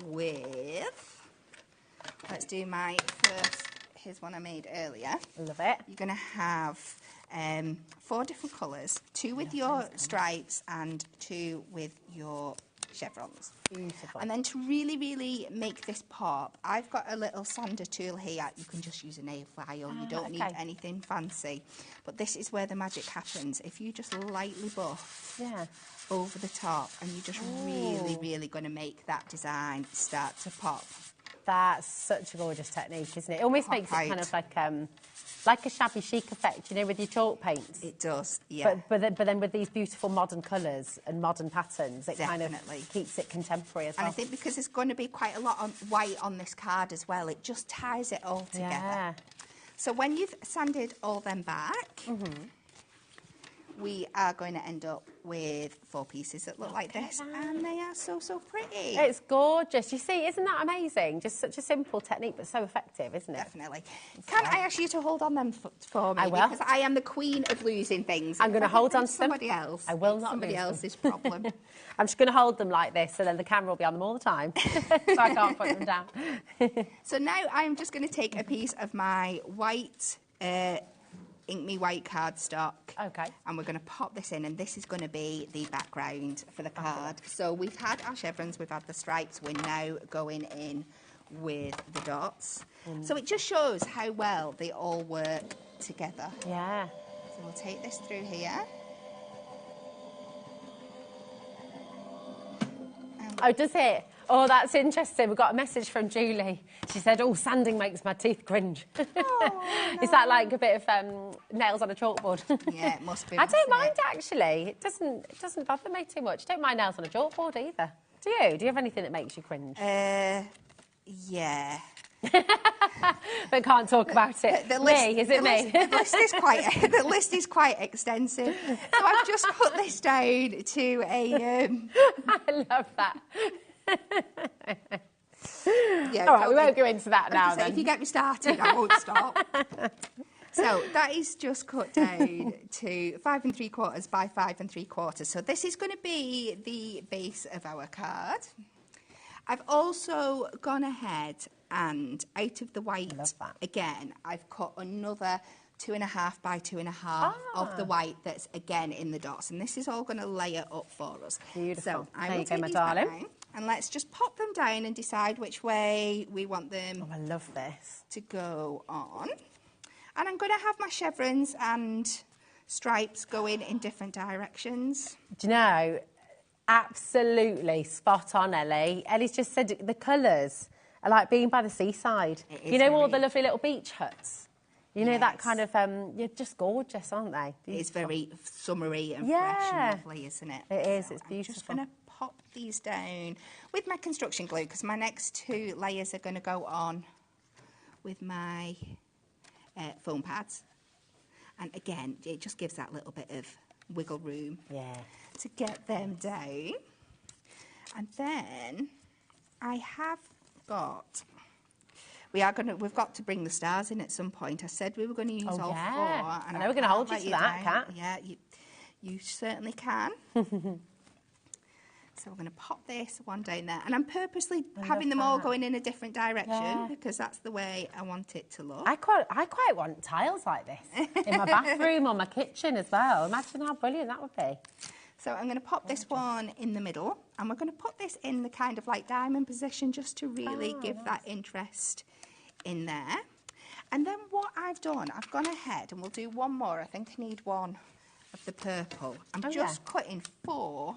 S9: with, let's do my first, here's one I made earlier.
S10: Love it.
S9: You're going to have 4 different colours, 2 with your stripes and 2 with your chevrons.
S10: Beautiful.
S9: And then to really, really make this pop, I've got a little sander tool here. You can just use a nail file. You don't need anything fancy. But this is where the magic happens. If you just lightly buff over the top and you're just really, really going to make that design start to pop.
S10: That's such a gorgeous technique, isn't it? It almost makes it kind of like a shabby chic effect, you know, with your chalk paints.
S9: It does, yeah.
S10: But then with these beautiful modern colours and modern patterns, it kind of keeps it contemporary as well.
S9: And I think because there's going to be quite a lot of white on this card as well, it just ties it all together.
S10: Yeah.
S9: So when you've sanded all them back, we are going to end up with 4 pieces that look like this, and they are so pretty.
S10: It's gorgeous. You see, isn't that amazing? Just such a simple technique, but so effective, isn't it?
S9: Definitely. Can I ask you to hold on them for me?
S10: I will.
S9: Because I am the queen of losing things.
S10: I'm going to hold on to
S9: somebody else.
S10: I will not
S9: somebody
S10: lose them.
S9: else's problem.
S10: I'm just going to hold them like this, so then the camera will be on them all the time, so I can't put them down.
S9: So now I'm just going to take a piece of my white Ink Me White cardstock.
S10: Okay.
S9: And we're going to pop this in, and this is going to be the background for the card. So we've had our chevrons, we've had the stripes, we're now going in with the dots. So it just shows how well they all work together.
S10: Yeah.
S9: So we'll take this through here.
S10: Oh, does it? Oh, that's interesting. We've got a message from Julie. She said, oh, sanding makes my teeth cringe. Oh, no. Is that like a bit of nails on a chalkboard?
S9: Yeah, it must be.
S10: I don't mind, actually. It doesn't bother me too much. I don't mind nails on a chalkboard either. Do you? Do you have anything that makes you cringe?
S9: Yeah.
S10: But can't talk about it.
S9: The list,
S10: me? Is it me?
S9: The list is quite extensive. So I've just put this down to a...
S10: I love that.
S9: Yeah,
S10: all right, we won't go into that now then.
S9: If you get me started, I won't stop. So that is just cut down to 5 3/4 by 5 3/4. So this is going to be the base of our card. I've also gone ahead and out of the white again, I've cut another 2.5 by 2.5 of the white that's again in the dots, and this is all going to layer up for us.
S10: Beautiful.
S9: So I
S10: there
S9: will
S10: you go,
S9: take
S10: my
S9: these
S10: darling.
S9: down, and let's just pop them down and decide which way we want them.
S10: Oh, I love this.
S9: To go on. And I'm going to have my chevrons and stripes going in different directions.
S10: Do you know, absolutely spot on, Ellie. Ellie's just said the colours are like being by the seaside. You know all the lovely little beach huts? You know, that kind of, you're just gorgeous, aren't they? Beautiful.
S9: It's very summery and fresh and lovely, isn't it?
S10: It is,
S9: so
S10: it's beautiful.
S9: I'm just going to pop these down with my construction glue, because my next 2 layers are going to go on with my foam pads. And again, it just gives that little bit of wiggle room to get them down. And then I have got... We've got to bring the stars in at some point. I said we were going to use all 4.
S10: And I know we're going to hold you to that, Kat.
S9: Yeah, you certainly can. So we're going to pop this one down there. And I'm purposely having them all going in a different direction because that's the way I want it to look.
S10: I quite want tiles like this in my bathroom or my kitchen as well. Imagine how brilliant that would be.
S9: So I'm going to pop this one in the middle, and we're going to put this in the kind of like diamond position just to really give that interest in there. And then what I've done, I've gone ahead and we'll do one more. I think I need one of the purple. I'm just cutting 4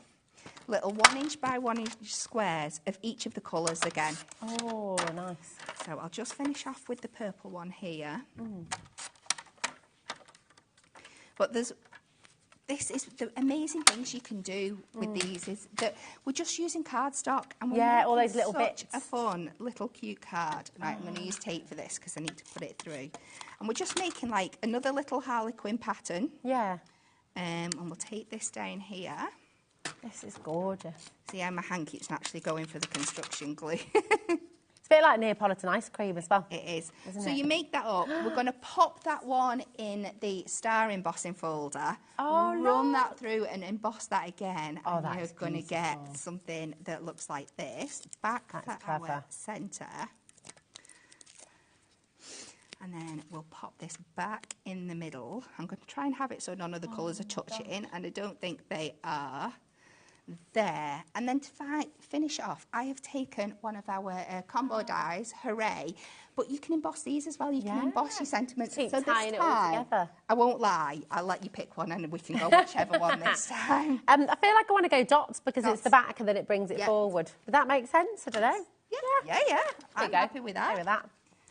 S9: little 1-inch by 1-inch squares of each of the colours again.
S10: Oh, nice.
S9: So I'll just finish off with the purple one here. But this is the amazing things you can do with these is that we're just using cardstock and we're
S10: all those little
S9: such
S10: bits.
S9: a fun little cute card. Right, I'm going to use tape for this because I need to put it through. And we're just making like another little harlequin pattern.
S10: Yeah.
S9: And we'll take this down here.
S10: This is gorgeous.
S9: See how my hand keeps naturally going for the construction glue.
S10: It's a bit like Neapolitan ice cream as well.
S9: It is.
S10: Isn't
S9: So
S10: it?
S9: you make that up. We're going to pop that one in the star embossing folder. Run that through and emboss that again.
S10: Oh,
S9: and
S10: that
S9: you're
S10: is
S9: going to get
S10: beautiful.
S9: something that looks like this. Back
S10: That's
S9: for our
S10: clever.
S9: centre. And then we'll pop this back in the middle. I'm going to try and have it so none of the colours are touching, and I don't think they are. There. And then to finish off, I have taken one of our combo dies, Hooray, but you can emboss these as well. You can emboss your sentiments.
S10: Keep
S9: so
S10: tying
S9: this
S10: it all
S9: time,
S10: together.
S9: I won't lie, I'll let you pick one and we can go whichever one this time.
S10: I feel like I want to go dots because it's the back and then it brings it forward. Would that make sense? I don't know.
S9: Yeah. I'm happy with
S10: Happy
S9: that.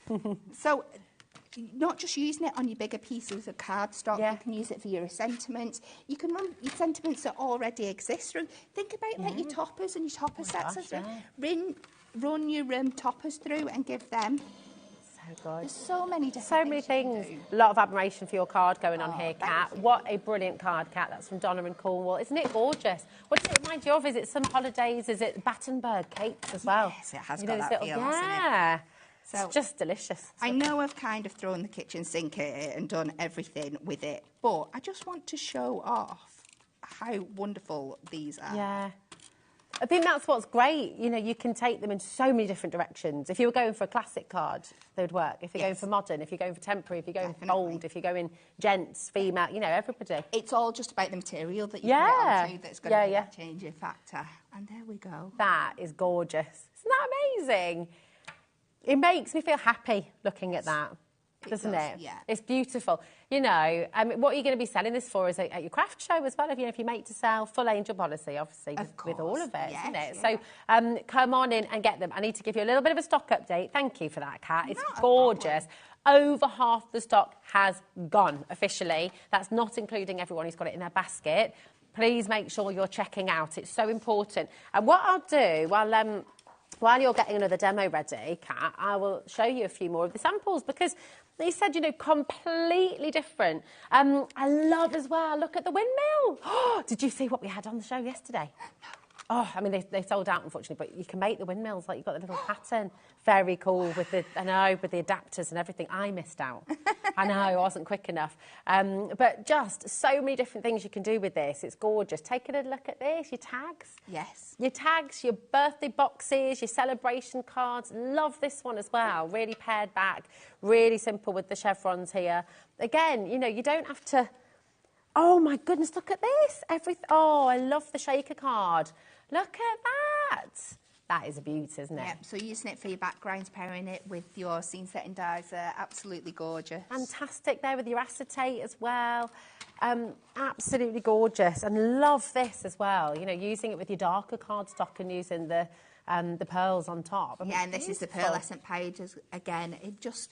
S10: with that.
S9: So, not just using it on your bigger pieces of cardstock, you can use it for your sentiments. You can run your sentiments that already exist through. Think about like your toppers and your topper sets as well. Run your toppers through and give them.
S10: So good.
S9: There's so many different
S10: So many things. A lot of admiration for your card going on here, Kat. What a brilliant card, Kat. That's from Donna in Cornwall. Isn't it gorgeous? What does it remind you of? Is it summer holidays? Is it Battenberg cakes as well?
S9: Yes, it has got that feel, hasn't it?
S10: Yeah.
S9: So
S10: it's just delicious.
S9: I know I've kind of thrown the kitchen sink at it and done everything with it, but I just want to show off how wonderful these are.
S10: Yeah. I think that's what's great. You know, you can take them in so many different directions. If you were going for a classic card, they would work. If you're going for modern, if you're going for temporary, if you're going for bold, if you're going gents, female, you know, everybody.
S9: It's all just about the material that you put it onto that's going to be that changing factor. And there we go.
S10: That is gorgeous. Isn't that amazing? It makes me feel happy looking at that, doesn't it?
S9: Yeah.
S10: It's beautiful. You know, what are you going to be selling this for? Is it at your craft show as well? If you make to sell, full angel policy, obviously, with all of it, isn't it?
S9: Yeah.
S10: So come on in and get them. I need to give you a little bit of a stock update. Thank you for that, Kat. It's gorgeous. Over half the stock has gone officially. That's not including everyone who's got it in their basket. Please make sure you're checking out. It's so important. And what I'll do, while you're getting another demo ready, Kat, I will show you a few more of the samples because they said, you know, completely different. I love as well, look at the windmill. Oh, did you see what we had on the show yesterday? Oh, I mean, they sold out, unfortunately, but you can make the windmills, like you've got the little pattern. Very cool with the adapters and everything. I missed out. I know, I wasn't quick enough. But just so many different things you can do with this. It's gorgeous. Take a little look at this, your tags.
S9: Yes.
S10: Your tags, your birthday boxes, your celebration cards. Love this one as well. Really pared back, really simple with the chevrons here. Again, you know, you don't have to... Oh, my goodness, look at this. Oh, I love the shaker card. Look at that. That is a beauty, isn't it?
S9: Yep, so using it for your backgrounds, pairing it with your scene setting dies are absolutely gorgeous.
S10: Fantastic there with your acetate as well. Absolutely gorgeous. And love this as well. You know, using it with your darker cardstock and using the pearls on top.
S9: Yeah, and this is the pearlescent pages again. It just...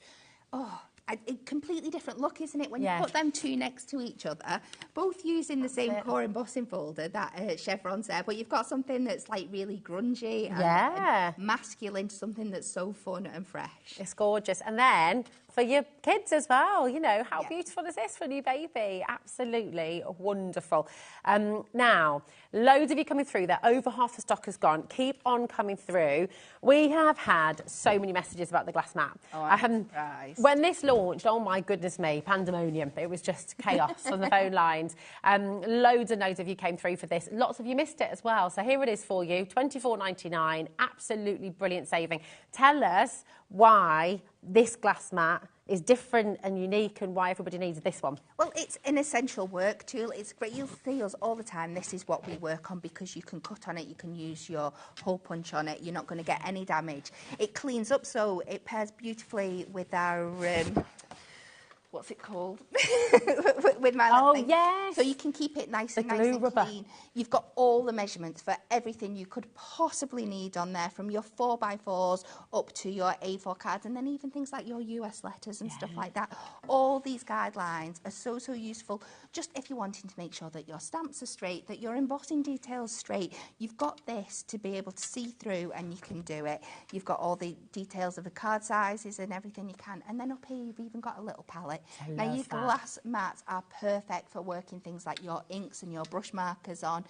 S9: Oh... A completely different look, isn't it? When you put them two next to each other, both using the same core embossing folder, that chevron's there, but you've got something that's like really grungy and masculine, something that's so fun and fresh.
S10: It's gorgeous. And then for your kids as well, you know, how beautiful is this for a new baby? Absolutely wonderful. Now, loads of you coming through there. Over half the stock has gone. Keep on coming through. We have had so many messages about the glass mat.
S9: Oh, I'm surprised.
S10: When this launched, oh my goodness me, pandemonium. It was just chaos on the phone lines. Loads and loads of you came through for this. Lots of you missed it as well. So here it is for you, $24.99. Absolutely brilliant saving. Tell us why this glass mat is different and unique and why everybody needs this one.
S9: Well, it's an essential work tool. It's great. You'll see us all the time. This is what we work on because you can cut on it, you can use your hole punch on it. You're not going to get any damage. It cleans up, so it pairs beautifully with our... what's it called? with my thing.
S10: Yes.
S9: So you can keep it nice and
S10: rubber.
S9: clean. You've got all the measurements for everything you could possibly need on there, from your 4x4s up to your A4 cards, and then even things like your US letters and stuff like that. All these guidelines are so useful. Just if you're wanting to make sure that your stamps are straight, that your embossing details straight, you've got this to be able to see through, and you can do it. You've got all the details of the card sizes and everything you can, and then up here you've even got a little palette. Now, your glass mats are perfect for working things like your inks and your brush markers on,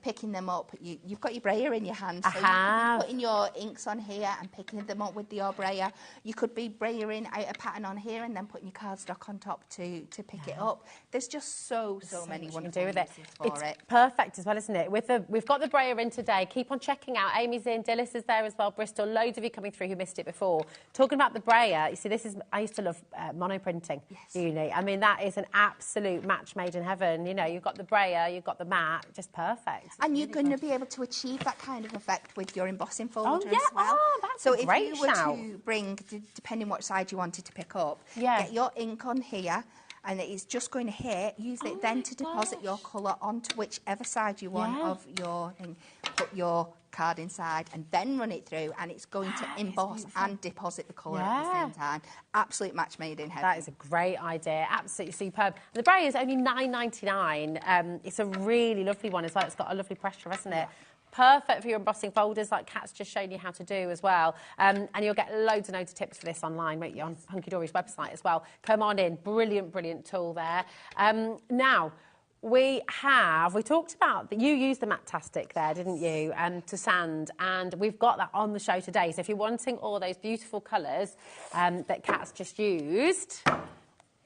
S9: picking them up. You've got your brayer in your hand, so you could be putting your inks on here and picking them up with your brayer. You could be brayering out a pattern on here and then putting your cardstock on top to pick it up. There's just so many wonderful uses for it.
S10: Perfect as well, isn't it? We've got the brayer in today. Keep on checking out. Amy's in, Dillis is there as well, Bristol. Loads of you coming through who missed it before. Talking about the brayer, you see, I used to love monoprinting. Uni. I mean, that is an absolute match made in heaven. You know, you've got the brayer, you've got the mat, just perfect.
S9: And you're going to be able to achieve that kind of effect with your embossing folder as well.
S10: Oh, that's
S9: so
S10: a great
S9: if you were
S10: shout.
S9: to bring, depending what side you wanted to pick up, get your ink on here, and it is just going to hit. Use it then to deposit your colour onto whichever side you want of your thing. Put your card inside and then run it through, and it's going to emboss and deposit the colour at the same time. Absolute match made in heaven.
S10: That is a great idea. Absolutely superb. The braille is only £9.99. It's a really lovely one as well. It's got a lovely pressure, hasn't it? Perfect for your embossing folders, like Kat's just shown you how to do as well. And you'll get loads and loads of tips for this online, won't you, on Hunky Dory's website as well. Come on in. Brilliant, brilliant tool there. Now, we talked about that you used the Matastic there, didn't you, to sand, and we've got that on the show today. So if you're wanting all those beautiful colours that Kat's just used,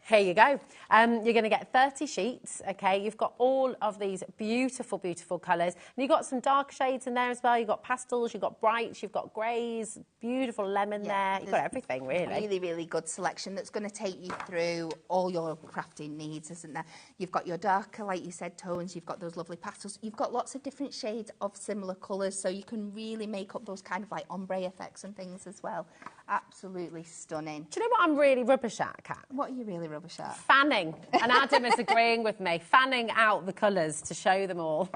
S10: here you go. You're going to get 30 sheets, okay? You've got all of these beautiful, beautiful colours. And you've got some dark shades in there as well. You've got pastels, you've got brights, you've got greys, beautiful lemon there. You've got everything, really.
S9: Really, really good selection that's going to take you through all your crafting needs, isn't there? You've got your darker, like you said, tones. You've got those lovely pastels. You've got lots of different shades of similar colours, so you can really make up those kind of like ombre effects and things as well. Absolutely stunning.
S10: Do you know what I'm really rubbish at, Kat?
S9: What are you really rubbish at?
S10: Fanning. And Adam is agreeing with me. Fanning out the colours to show them all.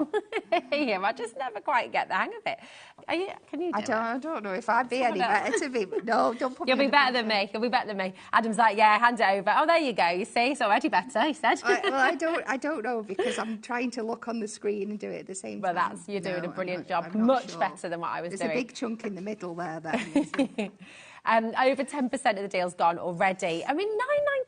S10: Yeah, I just never quite get the hang of it. Can you do it?
S9: I don't know if I'd be any better to be... No, don't put me...
S10: You'll be better than me. You'll be better than me. Adam's like, yeah, hand it over. Oh, there you go. You see, it's already better, he said.
S9: I don't know, because I'm trying to look on the screen and do it at the same time.
S10: Well, you're doing a brilliant job. Much better than what I was doing.
S9: There's a big chunk in the middle there, then.
S10: Over 10% of the deal's gone already. I mean,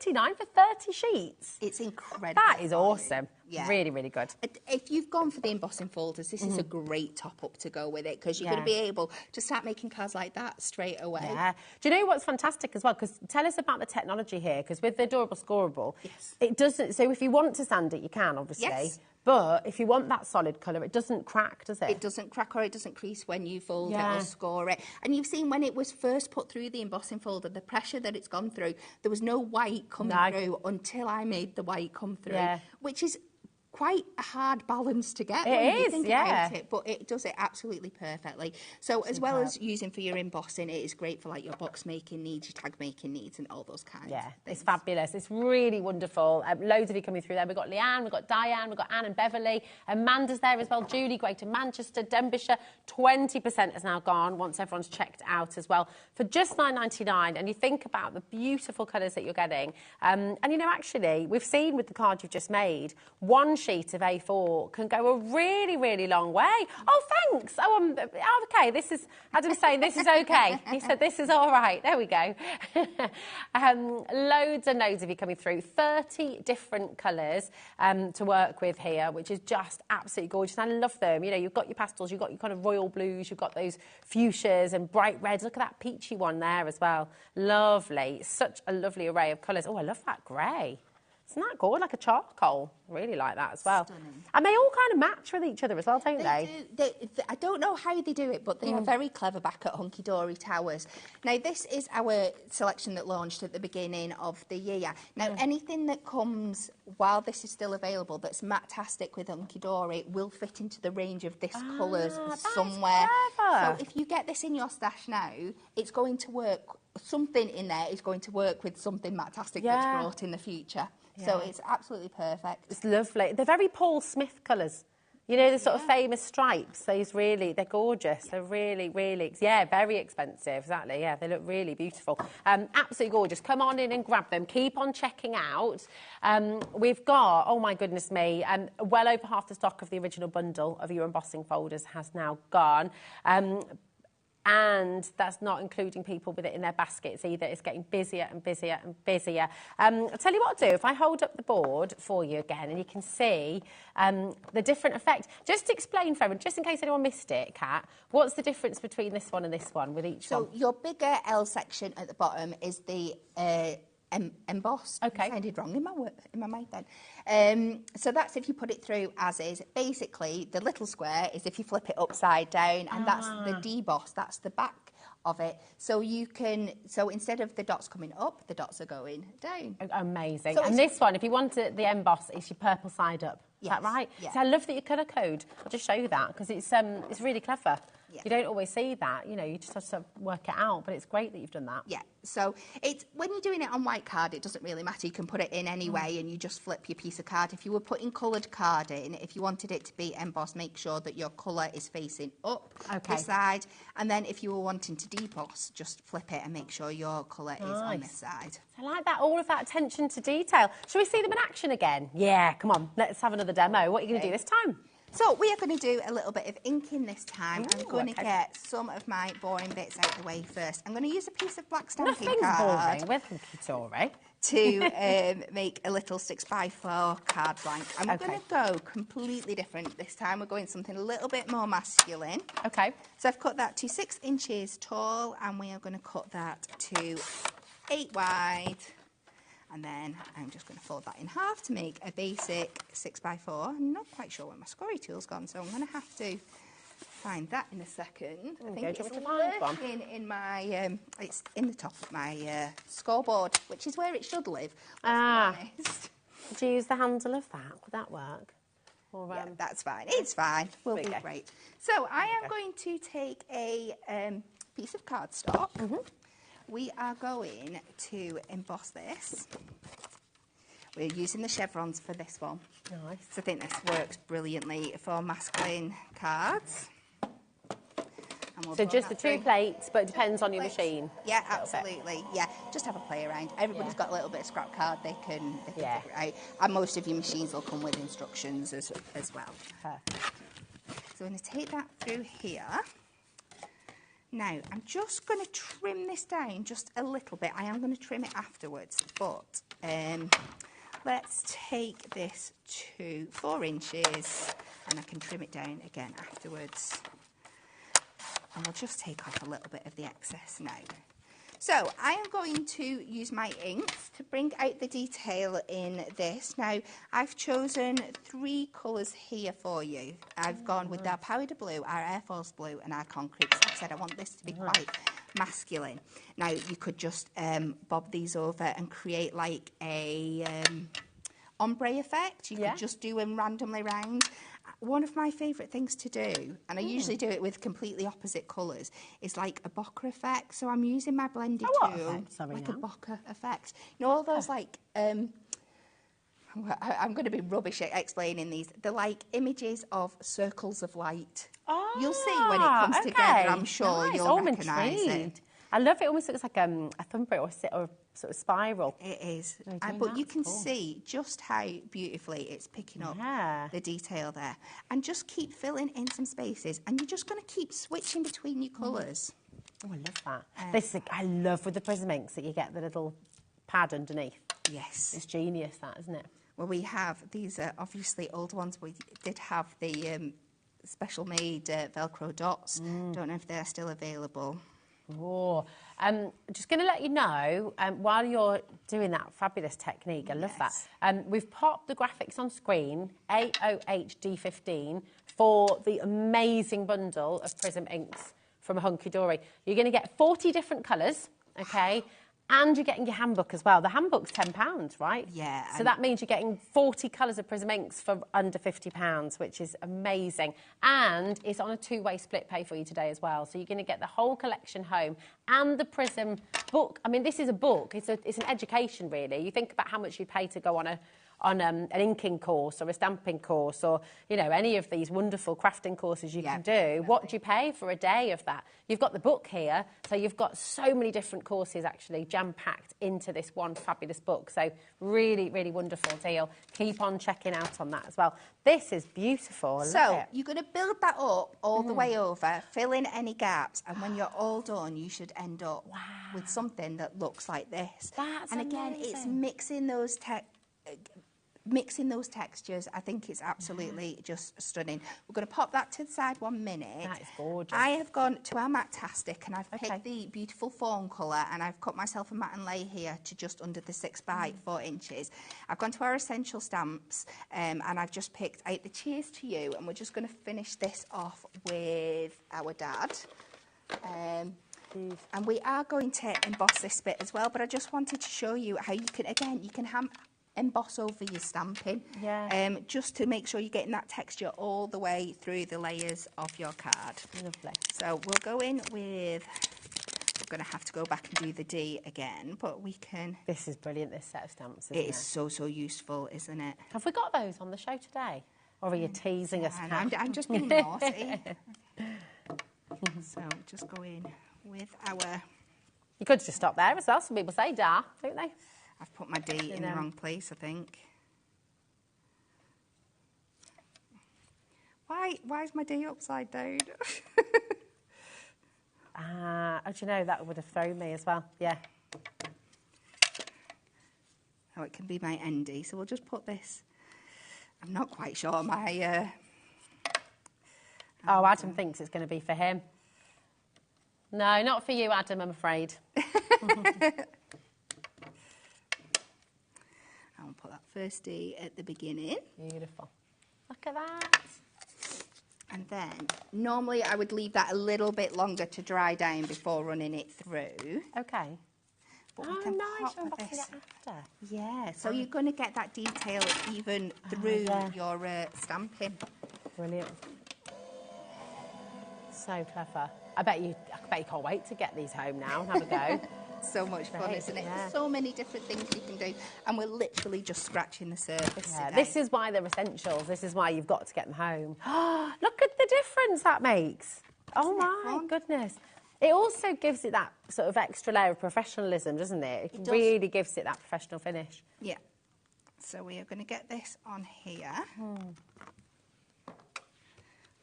S10: £9.99 for 30 sheets.
S9: It's incredible.
S10: That is awesome.
S9: Yeah.
S10: Really, really good.
S9: If you've gone for the embossing folders, this is a great top-up to go with it, because you're going to be able to start making cards like that straight away.
S10: Yeah. Do you know what's fantastic as well? Because tell us about the technology here, because with the Adorable Scoreable, it doesn't... So if you want to sand it, you can, obviously. Yes. But if you want that solid colour, it doesn't crack, does it?
S9: It doesn't crack, or it doesn't crease when you fold it or score it. And you've seen when it was first put through the embossing folder, the pressure that it's gone through, there was no white coming through until I made the white come through, which is quite a hard balance to get when you think about it, but it does it absolutely perfectly. So as well as using for your embossing, it is great for like your box making needs, your tag making needs, and all those kinds of things.
S10: It's fabulous. It's really wonderful. Loads of you coming through there. We've got Leanne, we've got Diane, we've got Anne and Beverly. Amanda's there as well. Julie, Greater Manchester, Denbighshire. 20% has now gone once everyone's checked out as well for just £9.99. And you think about the beautiful colours that you're getting. And you know, actually, we've seen with the card you've just made, one sheet of A4 can go a really, really long way. Oh, thanks. Oh, okay. This is, Adam's saying this is okay. He said this is all right. There we go. Loads and loads of you coming through. 30 different colours to work with here, which is just absolutely gorgeous. And I love them. You know, you've got your pastels, you've got your kind of royal blues, you've got those fuchsias and bright reds. Look at that peachy one there as well. Lovely. Such a lovely array of colours. Oh, I love that grey. Isn't that good? Like a charcoal. Really like that as well. Stunning. And they all kind of match with each other as well, don't they?
S9: I don't know how they do it, but they are very clever back at Hunky Dory Towers. Now, this is our selection that launched at the beginning of the year. Now, anything that comes while this is still available that's Matastic with Hunky Dory will fit into the range of this colours somewhere. So if you get this in your stash now, it's going to work. Something in there is going to work with something Matastic that's brought in the future. So it's absolutely perfect.
S10: It's lovely. They're very Paul Smith colours. You know, the sort of famous stripes. They're gorgeous. They're really, really, very expensive. Exactly, they look really beautiful. Absolutely gorgeous. Come on in and grab them. Keep on checking out. We've got, oh my goodness me, well over half the stock of the original bundle of your embossing folders has now gone. And that's not including people with it in their baskets either. It's getting busier and busier and busier. I'll tell you what I'll do. If I hold up the board for you again and you can see the different effect. Just to explain for everyone, just in case anyone missed it, Kat, what's the difference between this one and this one with each one?
S9: So your bigger L section at the bottom is the embossed.
S10: Okay.
S9: I sounded wrong in my mind then. So that's if you put it through as is. Basically, the little square is if you flip it upside down, and that's the deboss. That's the back of it. So you can. So instead of the dots coming up, the dots are going down.
S10: Amazing. So and this one, if you want the emboss, it's your purple side up. Is that right?
S9: Yes.
S10: So I love that your colour code. I'll just show you that because it's really clever. You don't always see that, you know, you just have to work it out, but it's great that you've done that.
S9: Yeah, so it's when you're doing it on white card, it doesn't really matter. You can put it in any way and you just flip your piece of card. If you were putting coloured card in, if you wanted it to be embossed, make sure that your colour is facing up this side. And then if you were wanting to deboss, just flip it and make sure your colour is on this side.
S10: I like that, all of that attention to detail. Shall we see them in action again? Yeah, come on, let's have another demo. What are you going to do this time?
S9: So we are going to do a little bit of inking this time. I'm going to get some of my boring bits out of the way first. I'm going to use a piece of black stamping card.
S10: Nothing's boring with hunky-dory.
S9: To make a little 6x4 card blank. I'm going to go completely different this time. We're going something a little bit more masculine.
S10: Okay.
S9: So I've cut that to 6 inches tall, and we are going to cut that to 8 wide. And then I'm just going to fold that in half to make a basic 6x4. I'm not quite sure where my scory tool's gone, so I'm going to have to find that in a second. I think it's lurking in my, it's in the top of my scoreboard, which is where it should live.
S10: Do you use the handle of that? Would that work? Or,
S9: yeah, that's fine. It's fine. Will be great. So I am going to take a piece of cardstock. We are going to emboss this. We're using the chevrons for this one.
S10: Nice.
S9: So I think this works brilliantly for masculine cards.
S10: So just the 2 plates, but it depends on your machine.
S9: Yeah, absolutely. Yeah, just have a play around. Everybody's got a little bit of scrap card they can figure it out. And most of your machines will come with instructions as well.
S10: Perfect.
S9: So I'm going to take that through here. Now, I'm just going to trim this down just a little bit. I am going to trim it afterwards, but let's take this to 4 inches and I can trim it down again afterwards. And we'll just take off a little bit of the excess now. So I am going to use my inks to bring out the detail in this. Now, I've chosen 3 colours here for you. I've gone with our powder blue, our Air Force blue and our concrete. Like I said, I want this to be quite masculine. Now, you could just bob these over and create like a ombre effect. You could just do them randomly round. One of my favourite things to do, and I usually do it with completely opposite colours, is like a bokeh effect. So I'm using my blended tool, like a bokeh effect. You know, all those like, I'm going to be rubbish at explaining these. They're like images of circles of light. You'll see when it comes together, I'm sure you'll recognise it.
S10: I love it. Almost looks like a thumbprint or sort of spiral.
S9: It is. But you can see just how beautifully it's picking up the detail there. And just keep filling in some spaces. And you're just going to keep switching between your colours.
S10: Oh, I love that. I love with the Prism inks that you get the little pad underneath.
S9: Yes.
S10: It's genius, that, isn't it?
S9: Well, we have, these are obviously old ones. We did have the special made Velcro dots. Don't know if they're still available.
S10: Oh, just going to let you know, while you're doing that fabulous technique, I love that, we've popped the graphics on screen, AOHD15, for the amazing bundle of Prism inks from Hunky Dory. You're going to get 40 different colours, okay, and you're getting your handbook as well. The handbook's £10, right?
S9: Yeah.
S10: So that means you're getting 40 colours of Prism inks for under £50, which is amazing. And it's on a 2-way split pay for you today as well. So you're going to get the whole collection home and the Prism book. I mean, this is a book. It's an education, really. You think about how much you pay to go on an inking course or a stamping course or, you know, any of these wonderful crafting courses you can do. Definitely. What do you pay for a day of that? You've got the book here, so you've got so many different courses actually jam-packed into this one fabulous book. So really, really wonderful deal. Keep on checking out on that as well. This is beautiful.
S9: So you're going to build that up all the way over, fill in any gaps, and when you're all done, you should end up with something that looks like this.
S10: That's
S9: and again,
S10: amazing.
S9: it's mixing those textures. I think it's absolutely just stunning. We're going to pop that to the side 1 minute.
S10: That is gorgeous.
S9: I have gone to our Matte-tastic and I've picked the beautiful fawn colour and I've cut myself a matte and lay here to just under the 6 by 4 inches. I've gone to our essential stamps and I've just picked out the Cheers to You, and we're just going to finish this off with our dad. And we are going to emboss this bit as well, but I just wanted to show you how you can, again, you can emboss over your stamping.
S10: Yeah.
S9: Just to make sure you're getting that texture all the way through the layers of your card.
S10: Lovely.
S9: So we'll go in with, we're going to have to go back and do the D again, but we can...
S10: This is brilliant, this set of stamps, isn't
S9: it? It is so useful, isn't it?
S10: Have we got those on the show today? Or are you teasing us?
S9: I'm just being naughty. So just go in with our...
S10: You could just stop there as well. Some people say da, don't they?
S9: I've put my D in the wrong place, I think. Why is my D upside down?
S10: Do you know, that would have thrown me as well. Yeah.
S9: Oh, it can be my ND, so we'll just put this. I'm not quite sure my...
S10: Oh, Adam thinks it's going to be for him. No, not for you, Adam, I'm afraid.
S9: I'll put that first D at the beginning.
S10: Beautiful. Look at that.
S9: And then, normally I would leave that a little bit longer to dry down before running it through.
S10: Okay.
S9: But we can
S10: nice,
S9: pop
S10: you're
S9: this.
S10: after.
S9: Yeah, so you're going to get that detail even through your stamping.
S10: Brilliant. So clever. I bet you can't wait to get these home now and have a go.
S9: So much fun,
S10: Right,
S9: isn't it?
S10: yeah.
S9: There's so many different things you can do, and we're literally just scratching the surface
S10: Yeah,
S9: today.
S10: this is why they're essentials. This is why you've got to get them home. Look at the difference that makes. Oh my goodness. It also gives it that sort of extra layer of professionalism, doesn't it? It really gives it that professional finish.
S9: Yeah. So we are going to get this on here.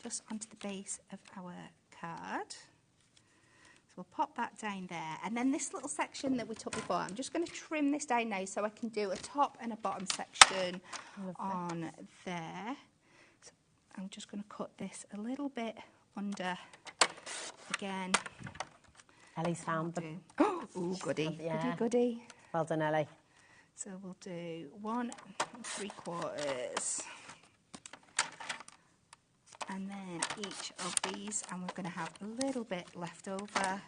S9: Just onto the base of our card. So we'll pop that down there. And then this little section that we took before, I'm just going to trim this down now so I can do a top and a bottom section on there. So I'm just going to cut this a little bit under again.
S10: Ellie's found them.
S9: Oh, goody.
S10: Yeah.
S9: Goody.
S10: Well done, Ellie.
S9: So we'll do 1 3/4. And then each of these, and we're going to have a little bit left over.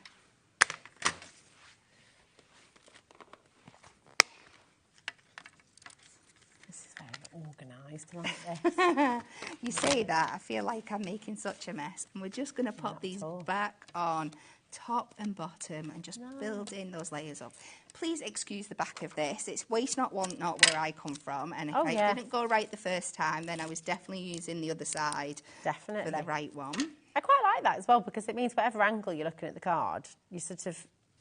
S10: This is very organised, like this.
S9: You say that, I feel like I'm making such a mess. And we're just going to pop these back on top and bottom and just build in those layers up. Please excuse the back of this. It's waste not, want not where I come from. And if I didn't go right the first time, then I was definitely using the other side for the right one.
S10: I quite like that as well, because it means whatever angle you're looking at the card, you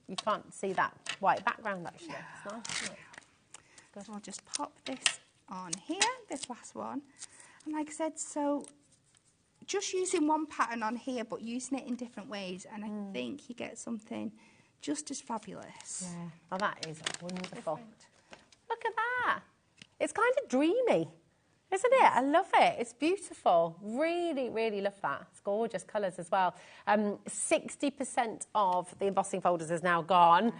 S10: you can't see that white background actually. It's nice, isn't it?
S9: Good. So I'll just pop this on here, this last one. And like I said, so just using one pattern on here, but using it in different ways, and I think you get something just as fabulous.
S10: Yeah, well, that is wonderful. Look at that. It's kind of dreamy, isn't it? I love it. It's beautiful. Really, really love that. It's gorgeous colours as well. 60% of the embossing folders is now gone.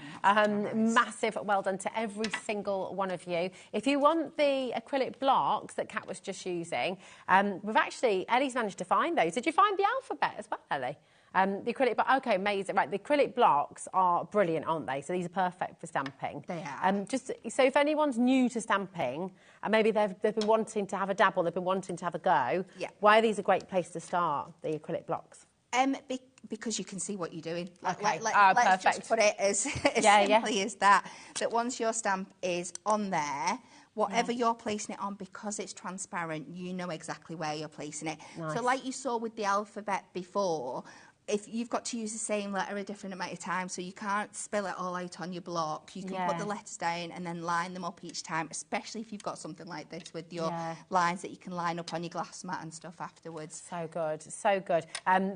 S10: Massive well done to every single one of you. If you want the acrylic blocks that Kat was just using, Ellie's managed to find those. Did you find the alphabet as well, Ellie? The acrylic, okay, amazing. Right, the acrylic blocks are brilliant, aren't they? So these are perfect for stamping.
S9: They are.
S10: Just so if anyone's new to stamping and maybe they've been wanting to have a dabble, they've been wanting to have a go.
S9: Yeah.
S10: Why are these a great place to start? The acrylic blocks.
S9: Because you can see what you're doing.
S10: Okay.
S9: Let's
S10: perfect.
S9: just put it as simply as that. That once your stamp is on there, whatever you're placing it on, because it's transparent, you know exactly where you're placing it.
S10: Nice.
S9: So like you saw with the alphabet before, if you've got to use the same letter a different amount of times, so you can't spill it all out on your block, you can put the letters down and then line them up each time, especially if you've got something like this with your lines that you can line up on your glass mat and stuff afterwards.
S10: So good, so good.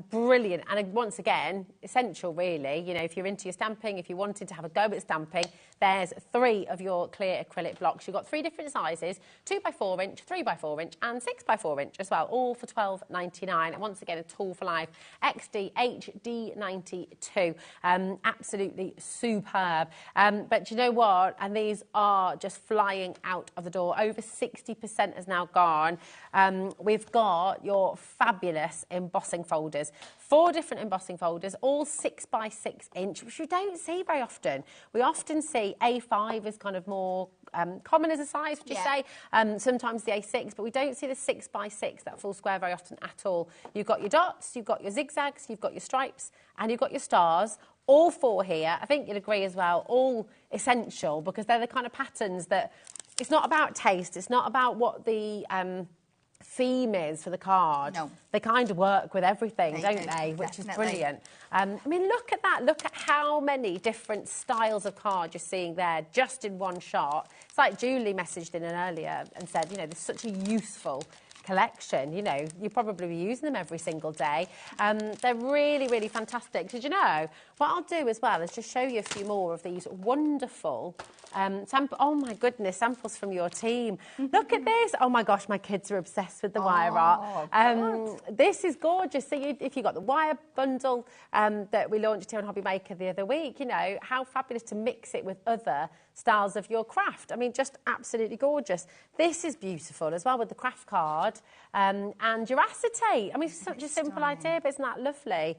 S10: Brilliant. And once again, essential really, you know, if you're into your stamping, if you wanted to have a go at stamping, there's 3 of your clear acrylic blocks. You've got 3 different sizes, 2x4 inch, 3x4 inch and 6x4 inch as well, all for £12.99. And once again, a tool for life, XD HD92. Absolutely superb. But you know what? And these are just flying out of the door. Over 60% has now gone. We've got your fabulous embossing folders. 4 different embossing folders, all 6x6 inch, which we don't see very often. We often see A5 is kind of more common as a size, would you say? Sometimes the A6, but we don't see the 6x6, that full square, very often at all. You've got your dots, you've got your zigzags, you've got your stripes, and you've got your stars. All 4 here, I think you'd agree as well, all essential, because they're the kind of patterns that, it's not about taste, it's not about what the theme is for the card.
S9: No.
S10: They kind of work with everything, don't they?
S9: Definitely.
S10: Which is brilliant. I mean, look at that. Look at how many different styles of card you're seeing there just in one shot. It's like Julie messaged in earlier and said, you know, there's such a useful collection. You know, you probably be using them every single day. They're really, really fantastic. Did you know? What I'll do as well is just show you a few more of these wonderful oh my goodness, samples from your team. Look at this. Oh my gosh, my kids are obsessed with the wire art. This is gorgeous. So if you got the wire bundle that we launched here on HobbyMaker the other week, you know, how fabulous to mix it with other styles of your craft. I mean, just absolutely gorgeous. This is beautiful as well with the craft card and your acetate. I mean, it's such a simple idea, but isn't that lovely?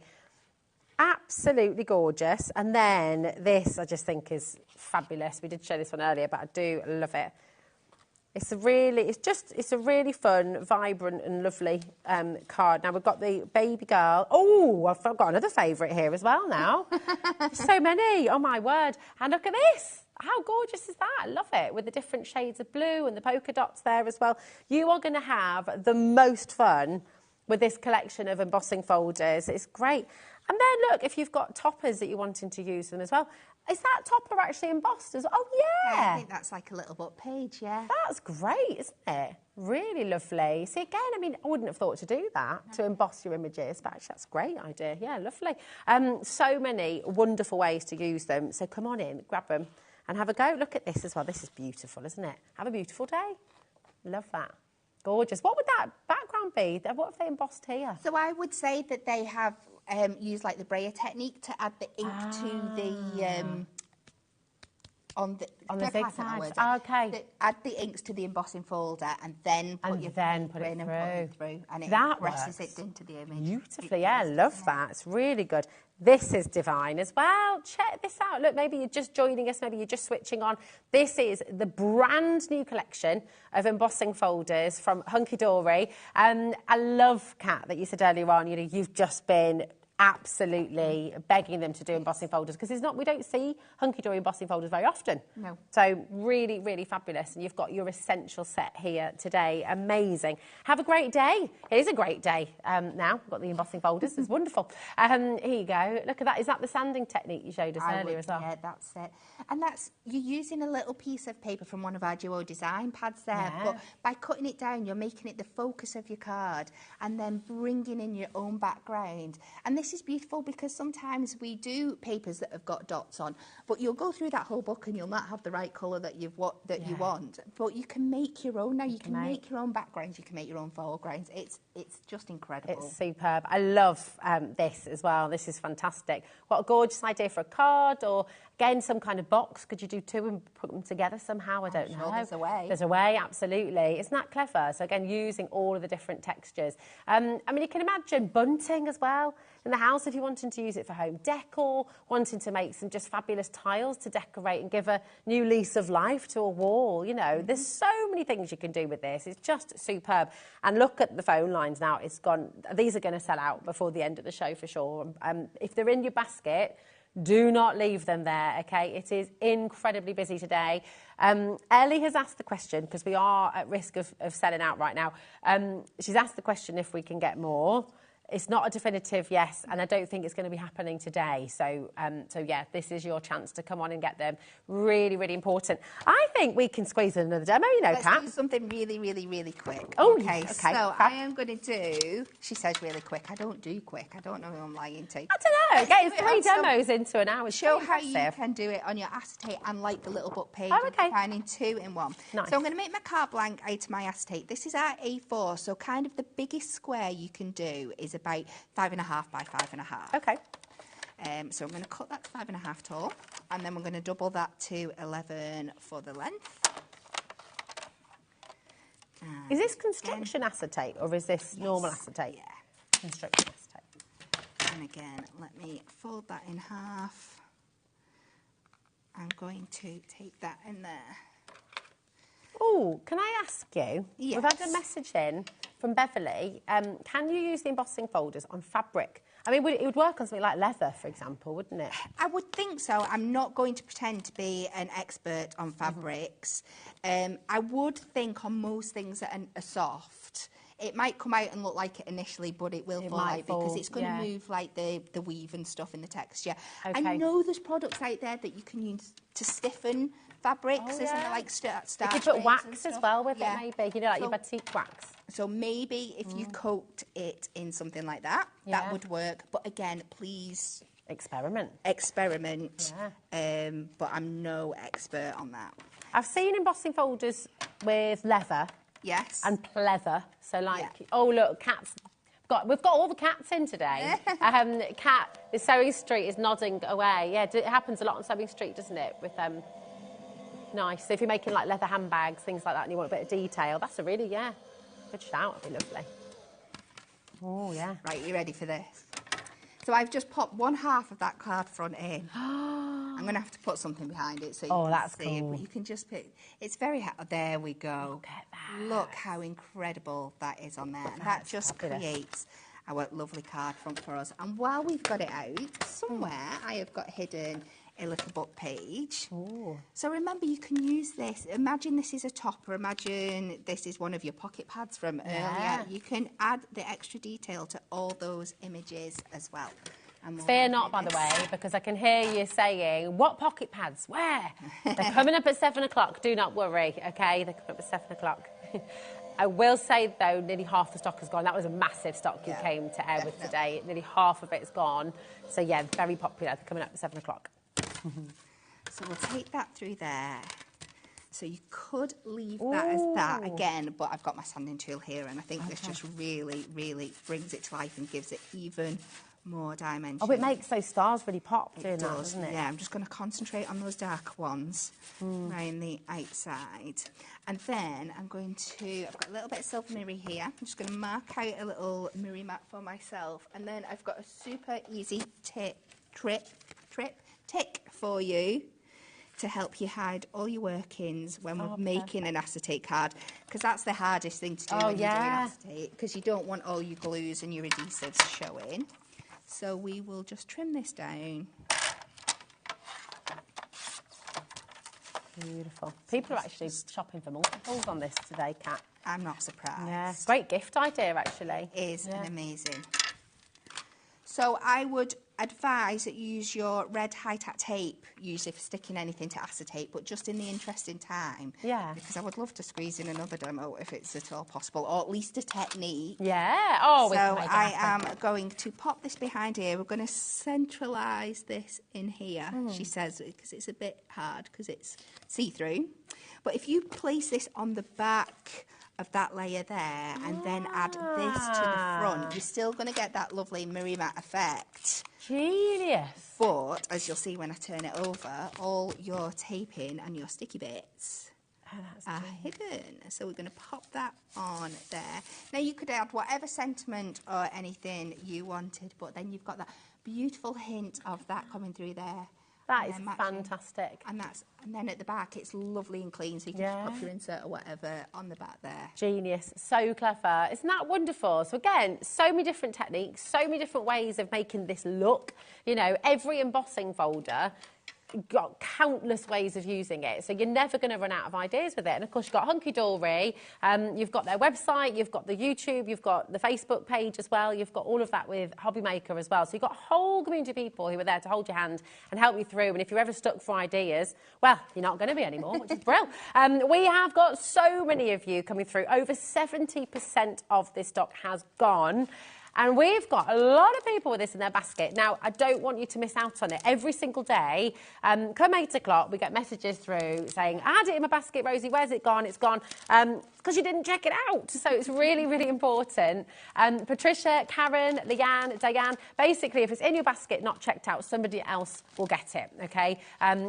S10: Absolutely gorgeous. And then this I just think is fabulous. We did show this one earlier, but I do love it. It's a really fun, vibrant and lovely card. Now we've got the baby girl. Oh, I've got another favourite here as well now. So many, oh my word. And look at this. How gorgeous is that? I love it, with the different shades of blue and the polka dots there as well. You are going to have the most fun with this collection of embossing folders. It's great. And then look, if you've got toppers that you're wanting to use them as well, is that topper actually embossed as well? Oh, yeah.
S9: I think that's like a little book page, yeah.
S10: That's great, isn't it? Really lovely. See, again, I mean, I wouldn't have thought to do that, to emboss your images, but actually that's a great idea. Yeah, lovely. So many wonderful ways to use them. So come on in, grab them and have a go. Look at this as well. This is beautiful, isn't it? Have a beautiful day. Love that. Gorgeous. What would that background be? What have they embossed here?
S9: So I would say that they have used like the braille technique to add the ink to the on the
S10: zigzags. Okay.
S9: Add the inks to the embossing folder and then put it through, and it presses it into the image
S10: beautifully. Yeah, I love that. It's really good. This is divine as well. Check this out. Look, maybe you're just joining us, maybe you're just switching on. This is the brand new collection of embossing folders from Hunky Dory. I love, Kat, that you said earlier on, you know, you've just been absolutely begging them to do embossing folders, because we don't see Hunky Dory embossing folders very often.
S9: No.
S10: So really, really fabulous. And you've got your essential set here today. Amazing. Have a great day. It is a great day now. We've got the embossing folders. It's wonderful. Here you go. Look at that. Is that the sanding technique you showed us earlier as well?
S9: Yeah, that's it. And you're using a little piece of paper from one of our Duo design pads there, but by cutting it down, you're making it the focus of your card and then bringing in your own background. And this is beautiful because sometimes we do papers that have got dots on, but you'll go through that whole book and you'll not have the right colour that you want. But you can make your own now. You can make your own backgrounds. You can make your own foregrounds. It's just incredible.
S10: It's superb. I love this as well. This is fantastic. What a gorgeous idea for a card, or again some kind of box. Could you do two and put them together somehow? I don't know.
S9: There's a way.
S10: There's a way, absolutely. Isn't that clever? So again, using all of the different textures. I mean, you can imagine bunting as well in the house if you're wanting to use it for home decor, wanting to make some just fabulous tiles to decorate and give a new lease of life to a wall. You know, there's so many things you can do with this. It's just superb. And look at the phone lines now. It's gone. These are going to sell out before the end of the show for sure. If they're in your basket, do not leave them there, okay? It is incredibly busy today. Ellie has asked the question, because we are at risk of selling out right now. She's asked the question if we can get more. It's not a definitive yes, and I don't think it's going to be happening today. So yeah, this is your chance to come on and get them. Really, really important. I think we can squeeze in another demo, you know, Kat.
S9: Let's do something really, really, really quick.
S10: Oh,
S9: okay. So I am going to do, she says really quick. I don't do quick. I don't know who I'm lying to.
S10: I don't know. Getting 3 demos into an hour.
S9: Show how you can do it on your acetate and like the little book page.
S10: Oh, okay.
S9: Finding 2 in 1.
S10: Nice.
S9: So I'm going to make my card blank out of my acetate. This is our A4, so kind of the biggest square you can do is about 5.5 by 5.5.
S10: Okay.
S9: So I'm going to cut that to 5.5 tall, and then we're going to double that to 11 for the length.
S10: Is this construction acetate, or is this normal acetate?
S9: Yeah.
S10: Construction acetate.
S9: And again, let me fold that in half. I'm going to take that in there.
S10: Oh, can I ask you?
S9: Yes.
S10: We've had a message in from Beverly. Can you use the embossing folders on fabric? I mean, it would work on something like leather, for example, wouldn't it?
S9: I would think so. I'm not going to pretend to be an expert on fabrics. I would think on most things that are soft, it might come out and look like it initially, but it will fall out because it's going to move like the weave and stuff in the texture.
S10: Okay.
S9: I know there's products out there that you can use to stiffen fabrics, isn't there? Like starch.
S10: You could put wax as well with it, maybe. You know, like your batik wax.
S9: So maybe if you coat it in something like that, that would work. But again, please...
S10: Experiment.
S9: But I'm no expert on that.
S10: I've seen embossing folders with leather.
S9: Yes.
S10: And pleather. So like, oh look, cats. We've got all the cats in today. Cat, the Sewing Street is nodding away. Yeah, it happens a lot on Sewing Street, doesn't it? With nice. So if you're making like leather handbags, things like that, and you want a bit of detail, that's a really, good shout. It'd be lovely. Oh, yeah.
S9: Right, you ready for this? So I've just popped one half of that card front in. I'm going to have to put something behind it so you can see it. But you can just put... It's very... there we go.
S10: Look at that.
S9: Look how incredible that is on there. And that just creates our lovely card front for us. And while we've got it out, somewhere I have got hidden a little book page.
S10: Ooh.
S9: So remember, you can use this. Imagine this is a topper. Imagine this is one of your pocket pads from earlier. You can add the extra detail to all those images as well.
S10: Fear not, by the way, because I can hear you saying, what pocket pads? Where? They're coming up at 7 o'clock. Do not worry, OK? They're coming up at 7 o'clock. I will say, though, nearly half the stock has gone. That was a massive stock you came to air with today. Nearly half of it's gone. So, yeah, very popular. They're coming up at 7 o'clock.
S9: So we'll take that through there. So you could leave that as that again, but I've got my sanding tool here, and I think this just really, really brings it to life and gives it even more dimension.
S10: Oh, it makes those stars really pop, doesn't it?
S9: Yeah, I'm just going to concentrate on those dark ones around the outside. And then I'm going to, I've got a little bit of silver mirror here. I'm just going to mark out a little mirror mat for myself. And then I've got a super easy tick for you to help you hide all your workings when we're making an acetate card, because that's the hardest thing to do when you're doing acetate, because you don't want all your glues and your adhesives showing. So we will just trim this down.
S10: Beautiful. People are actually shopping for multiples on this today, Kat.
S9: I'm not surprised.
S10: Yeah, great gift idea, actually.
S9: It is amazing. So I would advise that you use your red high-tack tape, usually for sticking anything to acetate, but just in the interest in time.
S10: Yeah.
S9: Because I would love to squeeze in another demo if it's at all possible, or at least a technique.
S10: Yeah. Oh, we can make it
S9: I
S10: happen.
S9: am going to pop this behind here. We're going to centralise this in here, she says, because it's a bit hard because it's see-through. But if you place this on the back of that layer there and then add this to the front, you're still going to get that lovely mirror mat effect.
S10: Genius.
S9: But, as you'll see when I turn it over, all your taping and your sticky bits are hidden. So we're going to pop that on there. Now, you could add whatever sentiment or anything you wanted, but then you've got that beautiful hint of that coming through there.
S10: That is fantastic.
S9: And then at the back, it's lovely and clean, so you can just pop your insert or whatever on the back there.
S10: Genius. So clever. Isn't that wonderful? So again, so many different techniques, so many different ways of making this look. You know, every embossing folder got countless ways of using it, so you're never going to run out of ideas with it. And of course, you've got Hunky Dory, you've got their website, you've got the YouTube, you've got the Facebook page as well, you've got all of that with HobbyMaker as well. So you've got a whole community of people who are there to hold your hand and help you through. And if you're ever stuck for ideas, well, you're not going to be anymore, which is brilliant. We have got so many of you coming through. Over 70% of this stock has gone. And we've got a lot of people with this in their basket. Now, I don't want you to miss out on it. Every single day, come 8 o'clock, we get messages through saying, I had it in my basket, Rosie, where's it gone? It's gone. Because you didn't check it out. So it's really, really important. Patricia, Karen, Leanne, Diane, basically, if it's in your basket, not checked out, somebody else will get it, OK?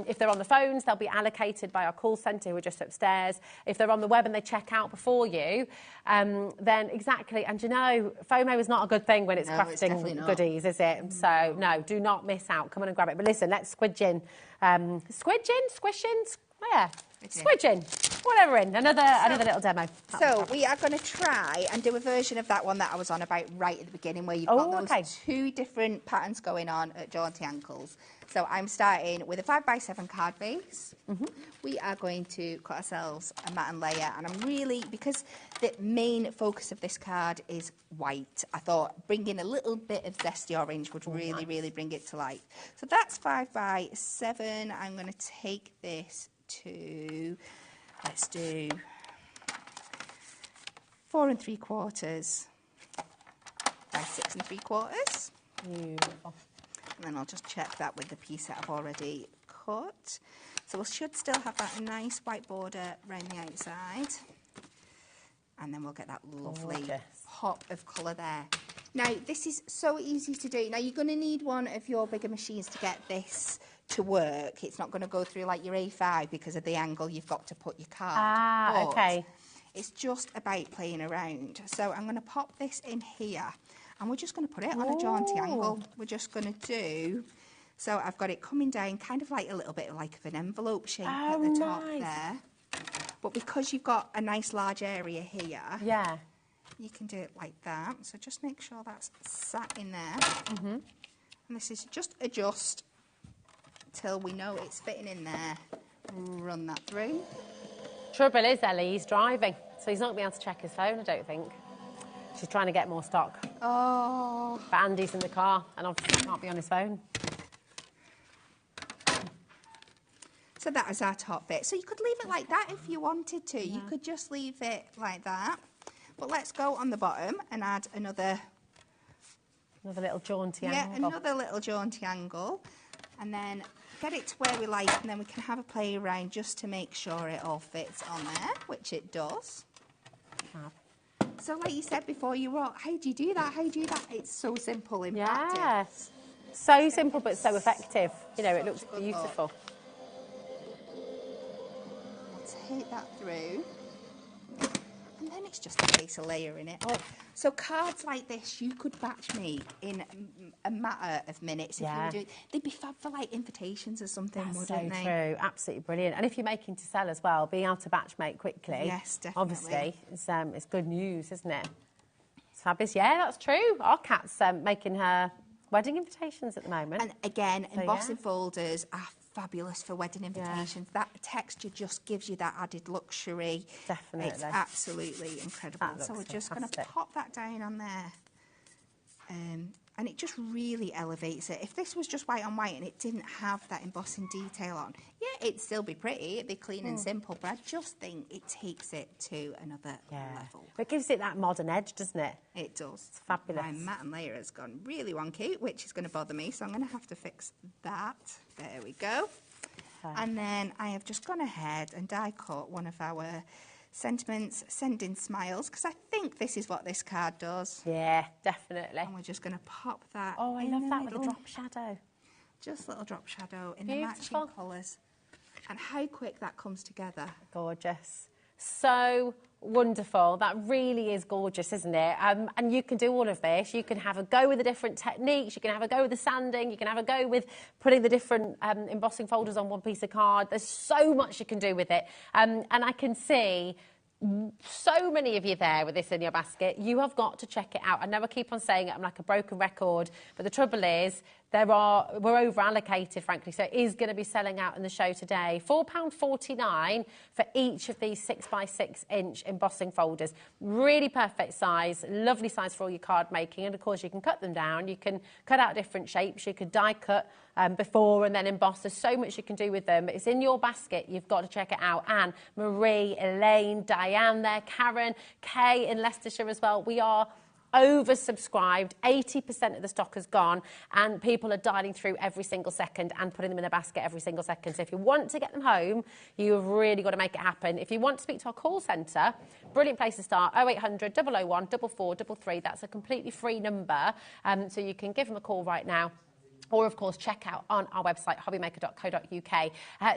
S10: If they're on the phones, they'll be allocated by our call centre who are just upstairs. If they're on the web and they check out before you, then exactly. And you know, FOMO is not a good thing when it's crafting goodies, is it? So, no, do not miss out. Come on and grab it. But listen, let's squidge in. Squidge in? Squish in? Yeah. Squidge in. whatever in. Another little demo.
S9: So we are going to try and do a version of that one that I was on about right at the beginning, where you've got those two different patterns going on at jaunty ankles. So I'm starting with a 5x7 card base. We are going to cut ourselves a mat and layer, and I'm really, because the main focus of this card is white, I thought bringing a little bit of zesty orange would really bring it to life. So that's 5x7. I'm going to take this to, let's do 4 3/4 by 6 3/4.
S10: Beautiful.
S9: And then I'll just check that with the piece that I've already cut. So we should still have that nice white border around the outside. And then we'll get that lovely pop of colour there. Now, this is so easy to do. Now, you're going to need one of your bigger machines to get this to work. It's not going to go through like your A5 because of the angle you've got to put your card.
S10: Okay.
S9: It's just about playing around. So I'm going to pop this in here. And we're just going to put it on a jaunty angle. We're just going to do, so I've got it coming down kind of like a little bit like of an envelope shape at the top there. But because you've got a nice large area here, you can do it like that. So just make sure that's sat in there. And this is just adjust till we know it's fitting in there. Run that through.
S10: Trouble is, Ellie, he's driving, so he's not going to be able to check his phone, I don't think. She's trying to get more stock.
S9: Oh.
S10: But Andy's in the car and obviously can't be on his phone.
S9: So that is our top bit. So you could leave it like that if you wanted to. You could just leave it like that. But let's go on the bottom and add another
S10: little jaunty angle.
S9: Yeah, another little jaunty angle. And then get it to where we like, and then we can have a play around just to make sure it all fits on there, which it does. So like you said before, you wrote, how do you do that? How do you do that? It's so simple in practice.
S10: So simple but so effective. You know, it looks beautiful.
S9: We'll take that through. And then it's just a case of layering it. So cards like this, you could batch make in a matter of minutes if you were doing. They'd be fab for like invitations or something, wouldn't they?
S10: So true, absolutely brilliant. And if you're making to sell as well, being able to batch make quickly,
S9: yes, definitely.
S10: Obviously, it's good news, isn't it? It's fabulous. Yeah, that's true. Our cat's making her wedding invitations at the moment.
S9: And again, embossing folders are fabulous for wedding invitations. That texture just gives you that added luxury.
S10: Definitely.
S9: It's absolutely incredible. So we're just going to pop that down on there. And it just really elevates it. If this was just white on white and it didn't have that embossing detail on, yeah, it'd still be pretty, it'd be clean and simple, but I just think it takes it to another level.
S10: It gives it that modern edge, doesn't it?
S9: It does.
S10: It's fabulous.
S9: My mat and layer has gone really wonky, which is going to bother me, so I'm going to have to fix that. There we go. And then I have just gone ahead and die cut one of our sentiments, sending smiles, because I think this is what this card does.
S10: Yeah, definitely.
S9: And we're just going to pop that.
S10: Oh, I love that with the drop shadow.
S9: Just little drop shadow in the matching colours. And how quick that comes together.
S10: Gorgeous. So wonderful. That really is gorgeous, isn't it? And you can do all of this. You can have a go with the different techniques. You can have a go with the sanding. You can have a go with putting the different embossing folders on one piece of card. There's so much you can do with it. And I can see so many of you there with this in your basket. You have got to check it out. I know I keep on saying it, I'm like a broken record, but the trouble is we're over allocated, frankly, so it is going to be selling out in the show today. £4.49 for each of these 6x6 inch embossing folders. Really perfect size, lovely size for all your card making, and of course you can cut them down, you can cut out different shapes, you could die cut before and then emboss. There's so much you can do with them. It's in your basket. You've got to check it out. Anne, Marie, Elaine, Diane there, Karen, Kay in Leicestershire as well. We are oversubscribed. 80% of the stock has gone and people are dialing through every single second and putting them in a basket every single second. So if you want to get them home, you've really got to make it happen. If you want to speak to our call centre, brilliant place to start, 0800 001 4433. That's a completely free number. So you can give them a call right now. or, of course, check out on our website, hobbymaker.co.uk.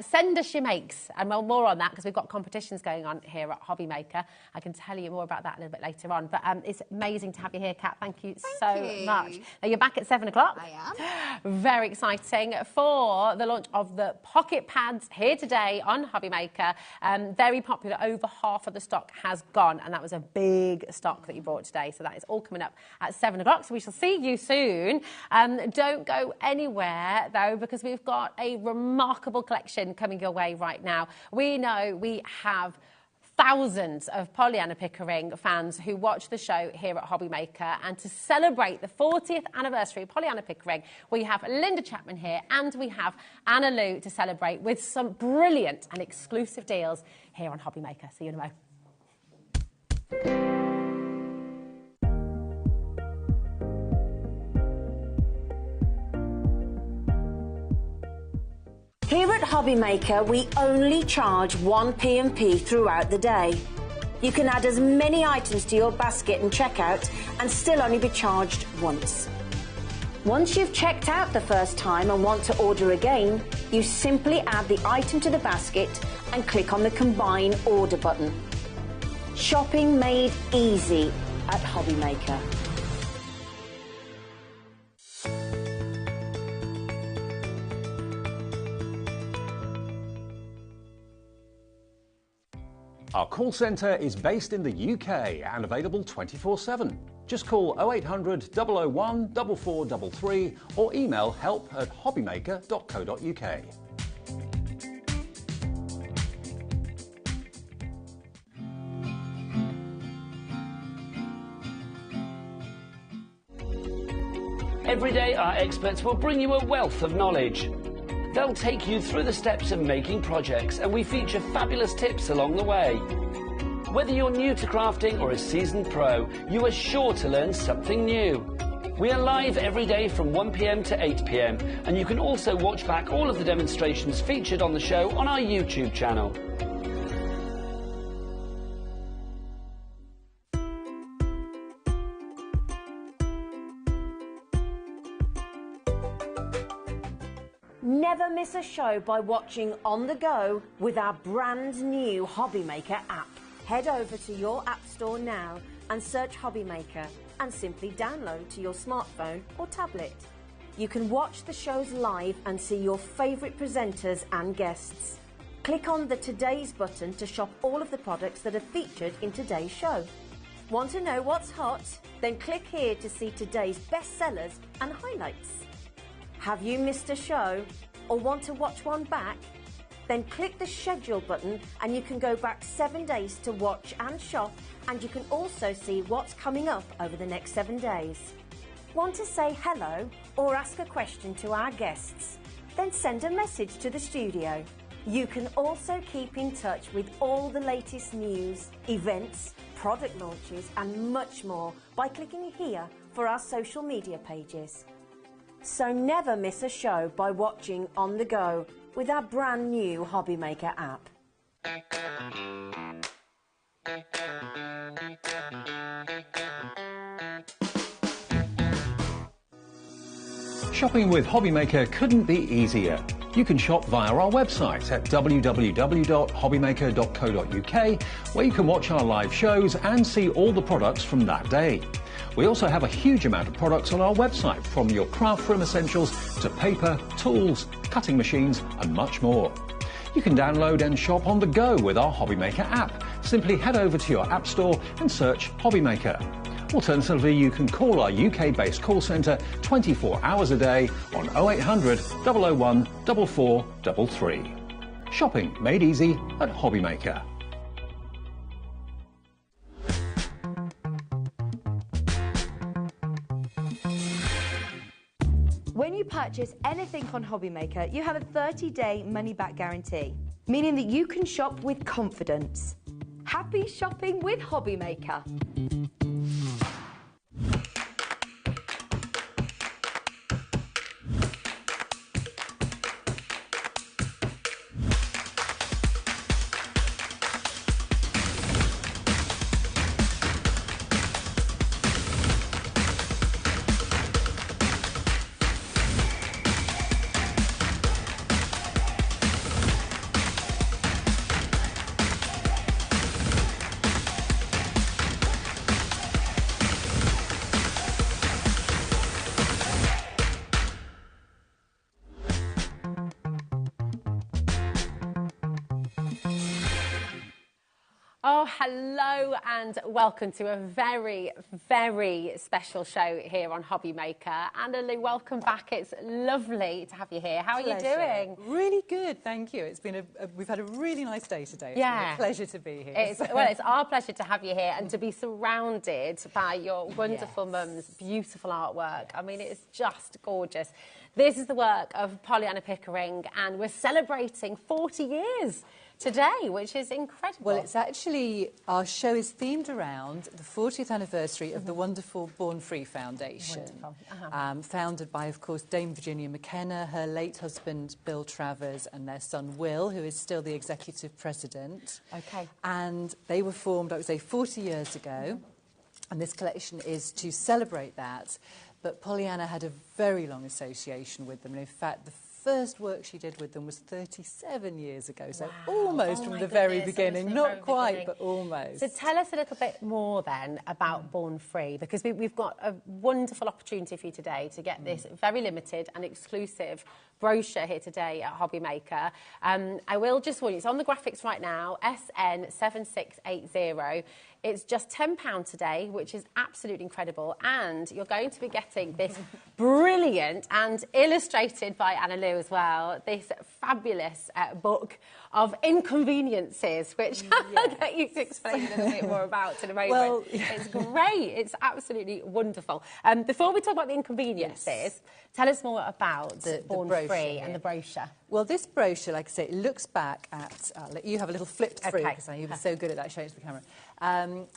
S10: Send us your makes, and more on that, because we've got competitions going on here at HobbyMaker. I can tell you more about that a little bit later on. But it's amazing to have you here, Kat. Thank you so much. Now, you're back at 7 o'clock.
S9: I
S10: am. Very exciting for the launch of the pocket pads here today on HobbyMaker. Very popular. Over half of the stock has gone, and that was a big stock that you brought today. So that is all coming up at 7 o'clock. So we shall see you soon. Don't go anywhere, though, because we've got a remarkable collection coming your way right now. We know we have thousands of Pollyanna Pickering fans who watch the show here at HobbyMaker, and to celebrate the 40th anniversary of Pollyanna Pickering, we have Linda Chapman here, and we have Anna Lou to celebrate with some brilliant and exclusive deals here on HobbyMaker. See you in a moment.
S5: Here at HobbyMaker, we only charge 1 P&P throughout the day. You can add as many items to your basket and checkout and still only be charged once. Once you've checked out the first time and want to order again, you simply add the item to the basket and click on the Combine Order button. Shopping made easy at HobbyMaker.
S6: Our call centre is based in the UK and available 24/7. Just call 0800 001 4433 or email help@hobbymaker.co.uk.
S1: Every day, our experts will bring you a wealth of knowledge. They'll take you through the steps of making projects, and we feature fabulous tips along the way. Whether you're new to crafting or a seasoned pro, you are sure to learn something new. We are live every day from 1 p.m. to 8 p.m, and you can also watch back all of the demonstrations featured on the show on our YouTube channel.
S5: Never miss a show by watching on the go with our brand new HobbyMaker app. Head over to your app store now and search HobbyMaker and simply download to your smartphone or tablet. You can watch the shows live and see your favourite presenters and guests. Click on the Today's button to shop all of the products that are featured in today's show. Want to know what's hot? Then click here to see today's bestsellers and highlights. Have you missed a show or want to watch one back? Then click the schedule button and you can go back 7 days to watch and shop, and you can also see what's coming up over the next 7 days. Want to say hello or ask a question to our guests? Then send a message to the studio. You can also keep in touch with all the latest news, events, product launches and much more by clicking here for our social media pages. So never miss a show by watching on the go with our brand new HobbyMaker app.
S6: Shopping with HobbyMaker couldn't be easier. You can shop via our website at www.hobbymaker.co.uk, where you can watch our live shows and see all the products from that day. We also have a huge amount of products on our website, from your craft room essentials to paper, tools, cutting machines and much more. You can download and shop on the go with our HobbyMaker app. Simply head over to your app store and search HobbyMaker. Alternatively, you can call our UK-based call centre 24 hours a day on 0800 001 4433. Shopping made easy at HobbyMaker.
S4: When you purchase anything on HobbyMaker, you have a 30-day money-back guarantee, meaning that you can shop with confidence. Happy shopping with HobbyMaker.
S10: Oh, hello and welcome to a very, very special show here on HobbyMaker. Anna-Lou, welcome back. It's lovely to have you here. How are you doing?
S7: Really good, thank you. It's been we've had a really nice day today. It's been a pleasure to be here.
S10: It's our pleasure to have you here and to be surrounded by your wonderful mum's beautiful artwork. I mean, it's just gorgeous. This is the work of Pollyanna Pickering, and we're celebrating 40 years today, which is incredible.
S7: Well, it's actually, our show is themed around the 40th anniversary of the wonderful Born Free Foundation. Founded by, of course, Dame Virginia McKenna, her late husband Bill Travers, and their son Will, who is still the executive president.
S10: Okay.
S7: And they were formed, I would say, 40 years ago. And this collection is to celebrate that. But Pollyanna had a very long association with them. And in fact, the first work she did with them was 37 years ago, so almost from the very beginning. Not quite, but almost.
S10: So tell us a little bit more then about Born Free, because we've got a wonderful opportunity for you today to get this very limited and exclusive brochure here today at HobbyMaker. I will just warn you, it's on the graphics right now, SN7680. It's just £10 today, which is absolutely incredible. And you're going to be getting this brilliant and illustrated by Anna-Lou as well, this fabulous book of inconveniences, which I'll get you to explain a little bit more about in a moment.
S7: Well,
S10: it's great. It's absolutely wonderful. Before we talk about the inconveniences, tell us more about the Born Free and the brochure.
S7: Well, this brochure, like I say, it looks back at... I'll let you have a little flip through, because you were so good at that, showing it to the camera.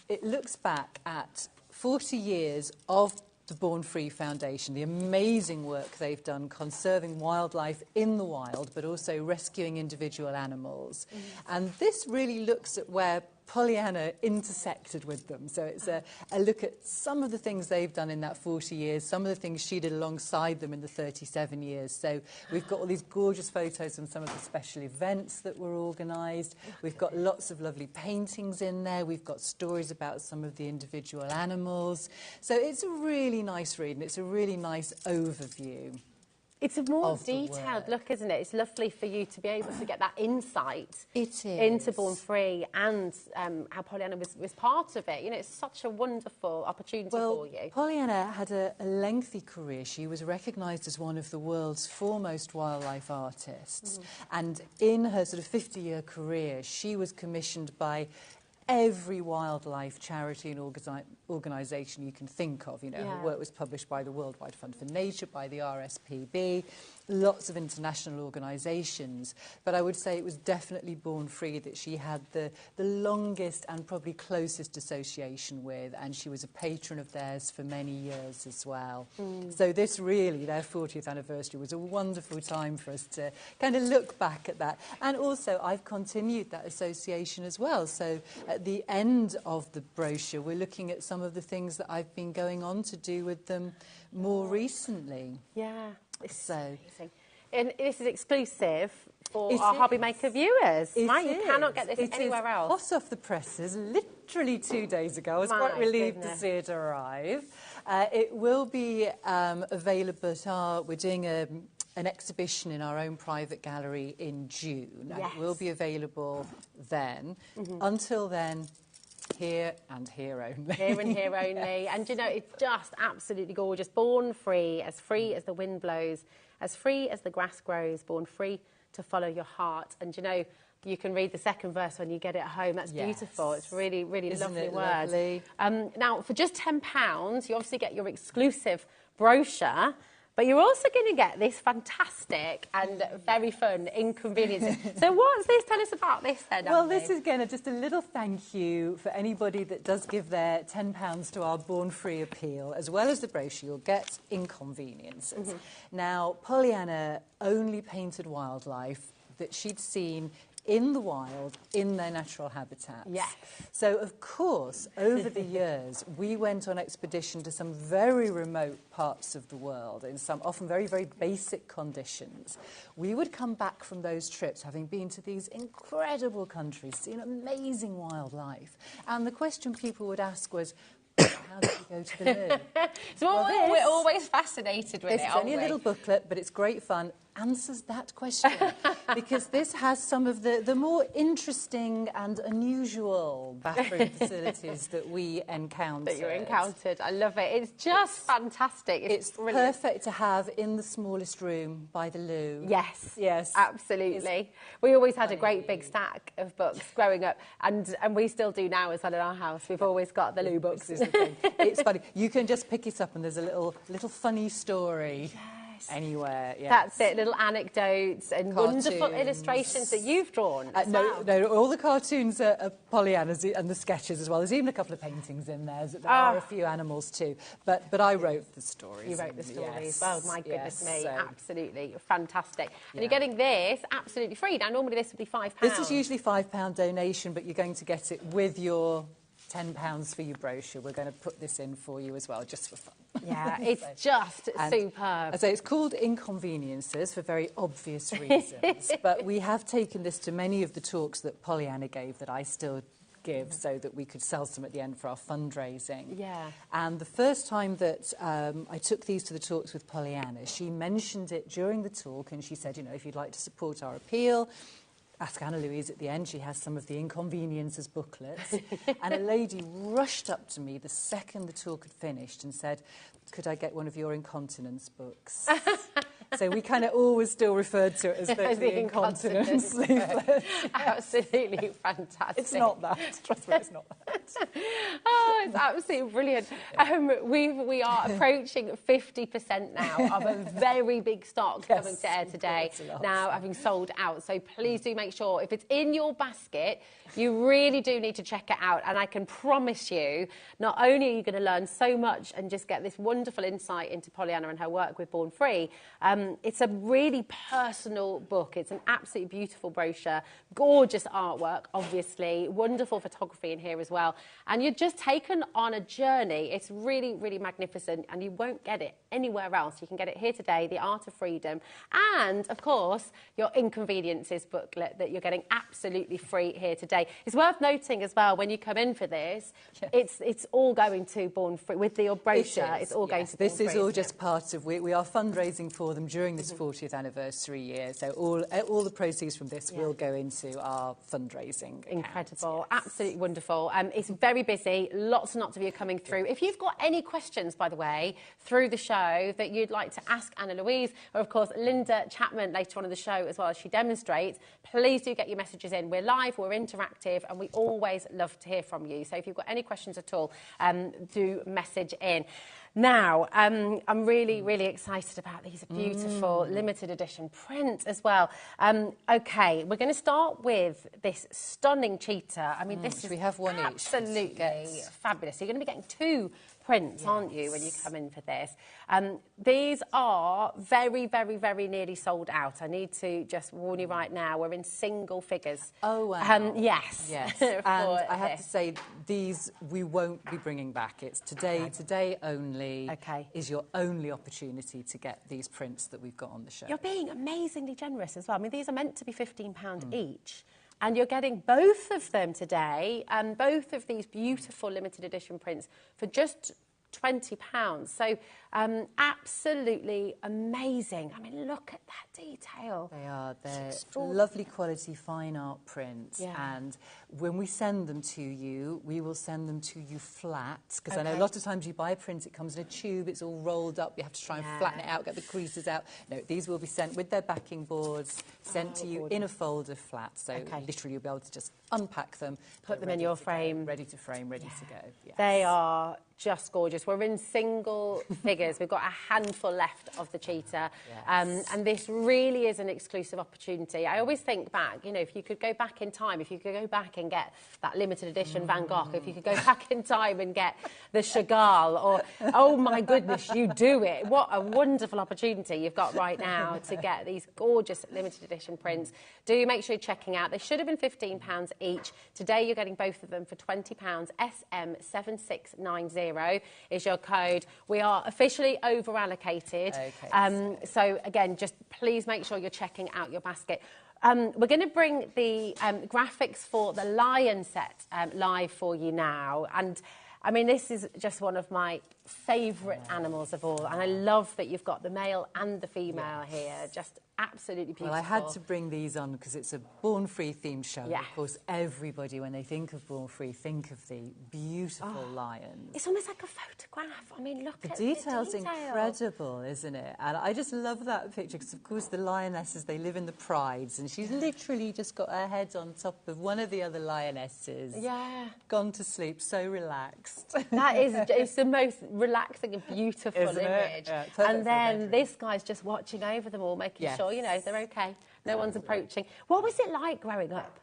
S7: It looks back at 40 years of the Born Free Foundation, the amazing work they've done conserving wildlife in the wild, but also rescuing individual animals. And this really looks at where Pollyanna intersected with them. So it's a look at some of the things they've done in that 40 years, some of the things she did alongside them in the 37 years. So we've got all these gorgeous photos from some of the special events that were organised. We've got lots of lovely paintings in there. We've got stories about some of the individual animals. So it's a really nice read, and it's a really nice overview.
S10: It's a more detailed look, isn't it? It's lovely for you to be able to get that insight into Born Free and how Pollyanna was part of it. You know, it's such a wonderful opportunity for you.
S7: Pollyanna had a lengthy career. She was recognised as one of the world's foremost wildlife artists. And in her sort of 50-year career, she was commissioned by every wildlife charity and organisation you can think of. You know, her work was published by the World Wide Fund for Nature, by the RSPB, lots of international organisations. But I would say it was definitely Born Free that she had the longest and probably closest association with, and she was a patron of theirs for many years as well. So this really, their 40th anniversary, was a wonderful time for us to kind of look back at that. And also, I've continued that association as well. So at the end of the brochure, we're looking at some of the things that I've been going on to do with them more recently.
S10: Yeah.
S7: So,
S10: amazing. And this is exclusive for our HobbyMaker viewers, right? You cannot get this anywhere else.
S7: Hot off the presses, literally 2 days ago. I was quite relieved to see it arrive. It will be available at we're doing an exhibition in our own private gallery in June. And it will be available then. Until then, here and here only.
S10: Here and here only. And, you know, it's just absolutely gorgeous. Born free as the wind blows, as free as the grass grows, born free to follow your heart. And, you know, you can read the second verse when you get it home. That's beautiful. It's really, really lovely words.
S7: Lovely?
S10: Now, for just £10, you obviously get your exclusive brochure, but you're also going to get this fantastic and very fun inconvenience. So what's this? Tell us about this then,
S7: Well, this is, again, just a little thank you for anybody that does give their £10 to our Born Free appeal. As well as the brochure, you'll get inconveniences. Now, Pollyanna only painted wildlife that she'd seen in the wild, in their natural habitats.
S10: Yes.
S7: So, of course, over the years, we went on expedition to some very remote parts of the world, in some often very, very basic conditions. We would come back from those trips having been to these incredible countries, seen amazing wildlife. And the question people would ask was, how did you go to the loo?
S10: So we're always fascinated with it,
S7: It's only a little booklet, but it's great fun. answers that question because this has some of the more interesting and unusual bathroom facilities that we encountered.
S10: That you encountered. I love it. It's just fantastic. It's brilliant.
S7: Perfect to have in the smallest room by the loo.
S10: Yes.
S7: Yes.
S10: Absolutely. We always had a great big stack of books growing up, and we still do now as well in our house. We've always got the loo books.
S7: This is the thing. It's funny. You can just pick it up and there's a little funny story. Anywhere, yes.
S10: That's it, little anecdotes and wonderful illustrations that you've drawn.
S7: No, all the cartoons are Pollyanna's and the sketches as well. There's even a couple of paintings in there. There are a few animals too. But I wrote the stories.
S10: You wrote the stories.
S7: Yes.
S10: Well, my goodness me,
S7: so.
S10: absolutely fantastic. And you're getting this absolutely free. Now, normally this would be £5.
S7: This is usually £5 donation, but you're going to get it with your £10 for your brochure. We're going to put this in for you as well, just for fun.
S10: Yeah, it's just superb.
S7: So it's called Inconveniences for very obvious reasons, but we have taken this to many of the talks that Pollyanna gave that I still give so that we could sell some at the end for our fundraising.
S10: Yeah.
S7: And the first time that I took these to the talks with Pollyanna, she mentioned it during the talk and she said, you know, if you'd like to support our appeal, ask Anna Louise at the end. She has some of the Inconveniences booklets. And a lady rushed up to me the second the talk had finished and said, could I get one of your incontinence books? So we kind of always still referred to it as the incontinence leaflet.
S10: Absolutely fantastic.
S7: It's not that. Trust me, it's not that.
S10: Oh, it's absolutely brilliant. We are approaching 50% now of a very big stock coming to air today, now having sold out. So please do make sure, if it's in your basket, you really do need to check it out. And I can promise you, not only are you going to learn so much and just get this wonderful insight into Pollyanna and her work with Born Free, it's a really personal book. It's an absolutely beautiful brochure, gorgeous artwork, obviously, wonderful photography in here as well. And you're just taken on a journey. It's really, really magnificent, and you won't get it anywhere else. You can get it here today, The Art of Freedom, and, of course, your Inconveniences booklet that you're getting absolutely free here today. It's worth noting as well, when you come in for this, it's all going to Born Free. With your brochure, it's all going to Born Free.
S7: This is all just part of, we are fundraising for them during this 40th anniversary year. So all the proceeds from this will go into our fundraising.
S10: Incredible. Absolutely wonderful. It's very busy. Lots and lots of you coming through. If you've got any questions, by the way, through the show that you'd like to ask Anna Louise, or of course Linda Chapman later on in the show as well as she demonstrates, please do get your messages in. We're live, we're interactive, and we always love to hear from you. So if you've got any questions at all, do message in. Now, I'm really, really excited about these beautiful limited edition prints as well. OK, we're going to start with this stunning cheetah. I mean, this is
S7: we have one
S10: absolutely fabulous. So you're going to be getting two prints, aren't you, when you come in for this? These are very, very, very nearly sold out. I need to just warn you right now, we're in single figures.
S7: Oh, wow.
S10: Yes.
S7: And I have to say, these we won't be bringing back. It's today only is your only opportunity to get these prints that we've got on the show.
S10: You're being amazingly generous as well. I mean, these are meant to be £15 each. And you're getting both of them today, and both of these beautiful limited edition prints for just £20. So absolutely amazing. I mean, look at that detail.
S7: They are. They're lovely quality fine art prints.
S10: Yeah.
S7: And when we send them to you, we will send them to you flat. Because I know a lot of times you buy a print, it comes in a tube, it's all rolled up. You have to try and flatten it out, get the creases out. No, these will be sent with their backing boards, sent to you in a folder flat. So literally you'll be able to just unpack them,
S10: put them in your frame.
S7: Ready to frame, ready to go. Yes.
S10: They are just gorgeous. We're in single figures. We've got a handful left of the cheetah. Yes. And this really is an exclusive opportunity. I always think back, you know, if you could go back in time, if you could go back and get that limited edition Van Gogh, if you could go back in time and get the Chagall, or, oh my goodness, you do it. What a wonderful opportunity you've got right now to get these gorgeous limited edition prints. Do make sure you're checking out. They should have been £15 each. Today you're getting both of them for £20. SM7690 is your code. We are officially over allocated. So again, just please make sure you're checking out your basket. We're going to bring the graphics for the lion set live for you now. And I mean, this is just one of my favourite animals of all, and I love that you've got the male and the female here. Just absolutely beautiful.
S7: Well, I had to bring these on because it's a Born Free themed show.
S10: Yeah.
S7: Of course, everybody, when they think of Born Free, think of the beautiful lions.
S10: It's almost like a photograph. I mean, look at
S7: The detail's
S10: the detail.
S7: incredible, isn't it? And I just love that picture because, of course, the lionesses, they live in the prides, and she's literally just got her head on top of one of the other lionesses.
S10: Yeah.
S7: Gone to sleep, so relaxed.
S10: That is, it's the most relaxing and beautiful
S7: Isn't it?
S10: image.
S7: Yeah, perfect
S10: and then
S7: for a
S10: this guy's just watching over them all, making sure, you know, they're okay. No one's approaching. What was it like growing up?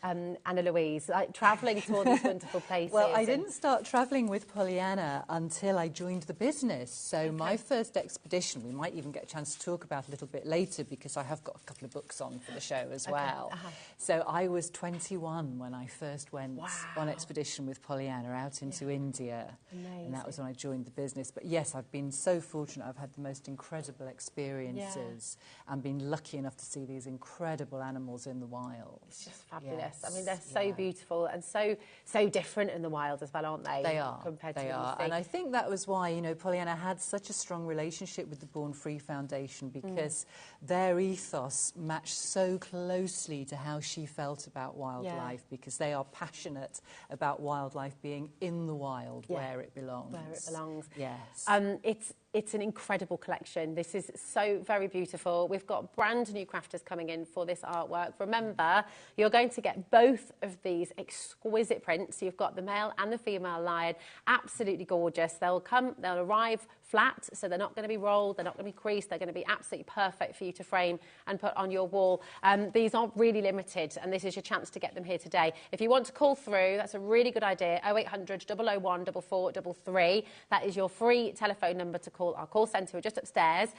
S10: Anna Louise, like travelling to all these wonderful places?
S7: Well, I didn't start travelling with Pollyanna until I joined the business. So my first expedition, we might even get a chance to talk about a little bit later because I have got a couple of books on for the show as well. So I was 21 when I first went on expedition with Pollyanna out into India.
S10: Amazing.
S7: And that was when I joined the business. But yes, I've been so fortunate. I've had the most incredible experiences and been lucky enough to see these incredible animals in the wild.
S10: It's just fabulous. I mean, they're so beautiful and so different in the wild as well, aren't they?
S7: They are.
S10: Compared
S7: they
S10: to
S7: are. And I think that was why, you know, Pollyanna had such a strong relationship with the Born Free Foundation because their ethos matched so closely to how she felt about wildlife because they are passionate about wildlife being in the wild where it belongs.
S10: Where it belongs.
S7: Yes.
S10: It's an incredible collection. This is so very beautiful. We've got brand new crafters coming in for this artwork. Remember, you're going to get both of these exquisite prints. You've got the male and the female lion, absolutely gorgeous. They'll arrive flat, so they're not going to be rolled, they're not going to be creased, they're going to be absolutely perfect for you to frame and put on your wall. These aren't really limited, and this is your chance to get them here today. If you want to call through, that's a really good idea, 0800 001 4433. That is your free telephone number to call our call centre. We're just upstairs.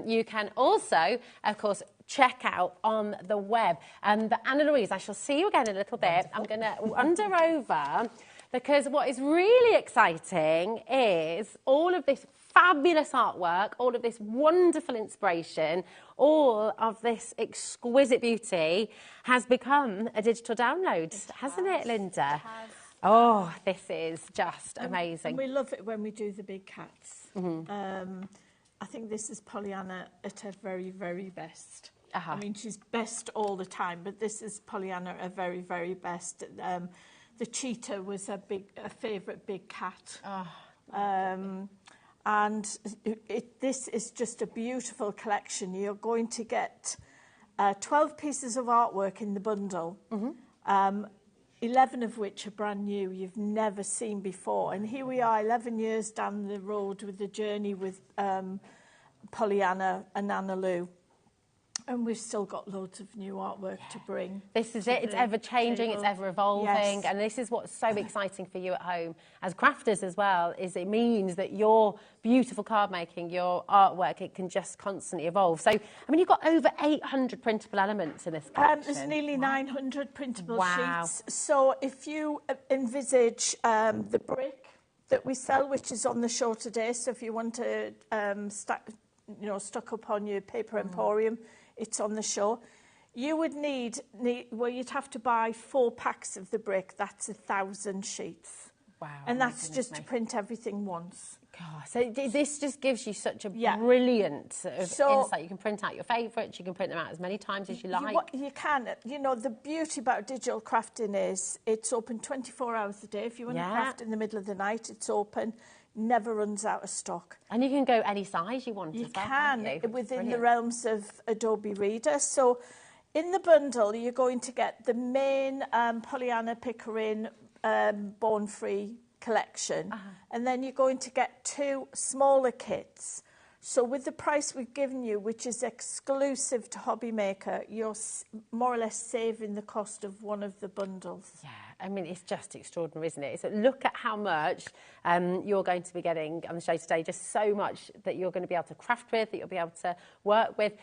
S10: You can also, of course, check out on the web. But Anna Louise, I shall see you again in a little bit. I'm going to wander over because what is really exciting is all of this fabulous artwork, all of this wonderful inspiration, all of this exquisite beauty has become a digital download, hasn't it, Linda?
S8: It has.
S10: Oh, this is just amazing.
S8: And we love it when we do the big cats. I think this is Pollyanna at her very, very best. I mean, she's best all the time, but this is Pollyanna at her very, very best. The cheetah was a favourite big cat. And this is just a beautiful collection. You're going to get 12 pieces of artwork in the bundle, 11 of which are brand new, you've never seen before. And here we are, 11 years down the road with the journey with Pollyanna and Anna Lou. And we've still got loads of new artwork to bring.
S10: This is it. It's ever changing, it's ever evolving. And this is what's so exciting for you at home as crafters as well, is it means that your beautiful card making, your artwork, it can just constantly evolve. So, I mean, you've got over 800 printable elements in this collection.
S8: There's nearly 900 printable sheets. So if you envisage the brick that we sell, which is on the show today, so if you want to stuck up on your paper emporium, it's on the show. You would need, you'd have to buy 4 packs of the brick. That's 1,000 sheets. Wow. And that's just to print everything once.
S10: God, so this just gives you such a brilliant sort of insight. You can print out your favourites, you can print them out as many times as you like.
S8: You can. You know, the beauty about digital crafting is it's open 24 hours a day. If you want to craft in the middle of the night, it's open. Never runs out of stock.
S10: And you can go any size you want.
S8: You
S10: as well,
S8: can,
S10: can't you?
S8: within the realms of Adobe Reader. So in the bundle, you're going to get the main Pollyanna Pickering Born Free collection. And then you're going to get 2 smaller kits. So with the price we've given you, which is exclusive to HobbyMaker, you're more or less saving the cost of one of the bundles.
S10: Yeah, I mean, it's just extraordinary, isn't it? So look at how much you're going to be getting on the show today, just so much that you're going to be able to craft with, that you'll be able to work with.